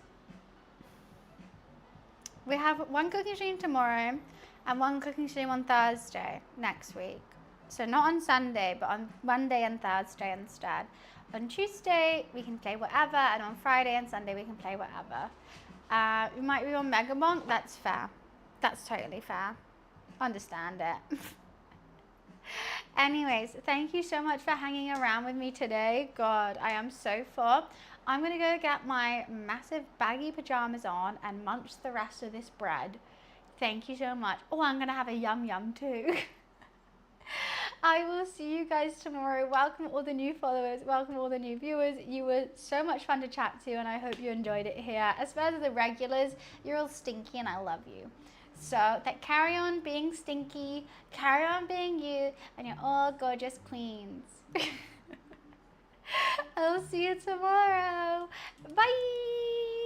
We have one cooking stream tomorrow and one cooking stream on Thursday next week. So not on Sunday, but on Monday and Thursday instead. On Tuesday, we can play whatever, and on Friday and Sunday, we can play whatever. We might be on Megabonk. That's fair. That's totally fair. Understand it. Anyways, thank you so much for hanging around with me today. God, I am so full. I'm going to go get my massive baggy pajamas on and munch the rest of this bread. Thank you so much. Oh, I'm going to have a yum yum too. I will see you guys tomorrow. Welcome all the new followers. Welcome all the new viewers. You were so much fun to chat to and I hope you enjoyed it here. As well as the regulars, you're all stinky and I love you. So carry on being stinky, carry on being you, and you're all gorgeous queens. I'll see you tomorrow. Bye.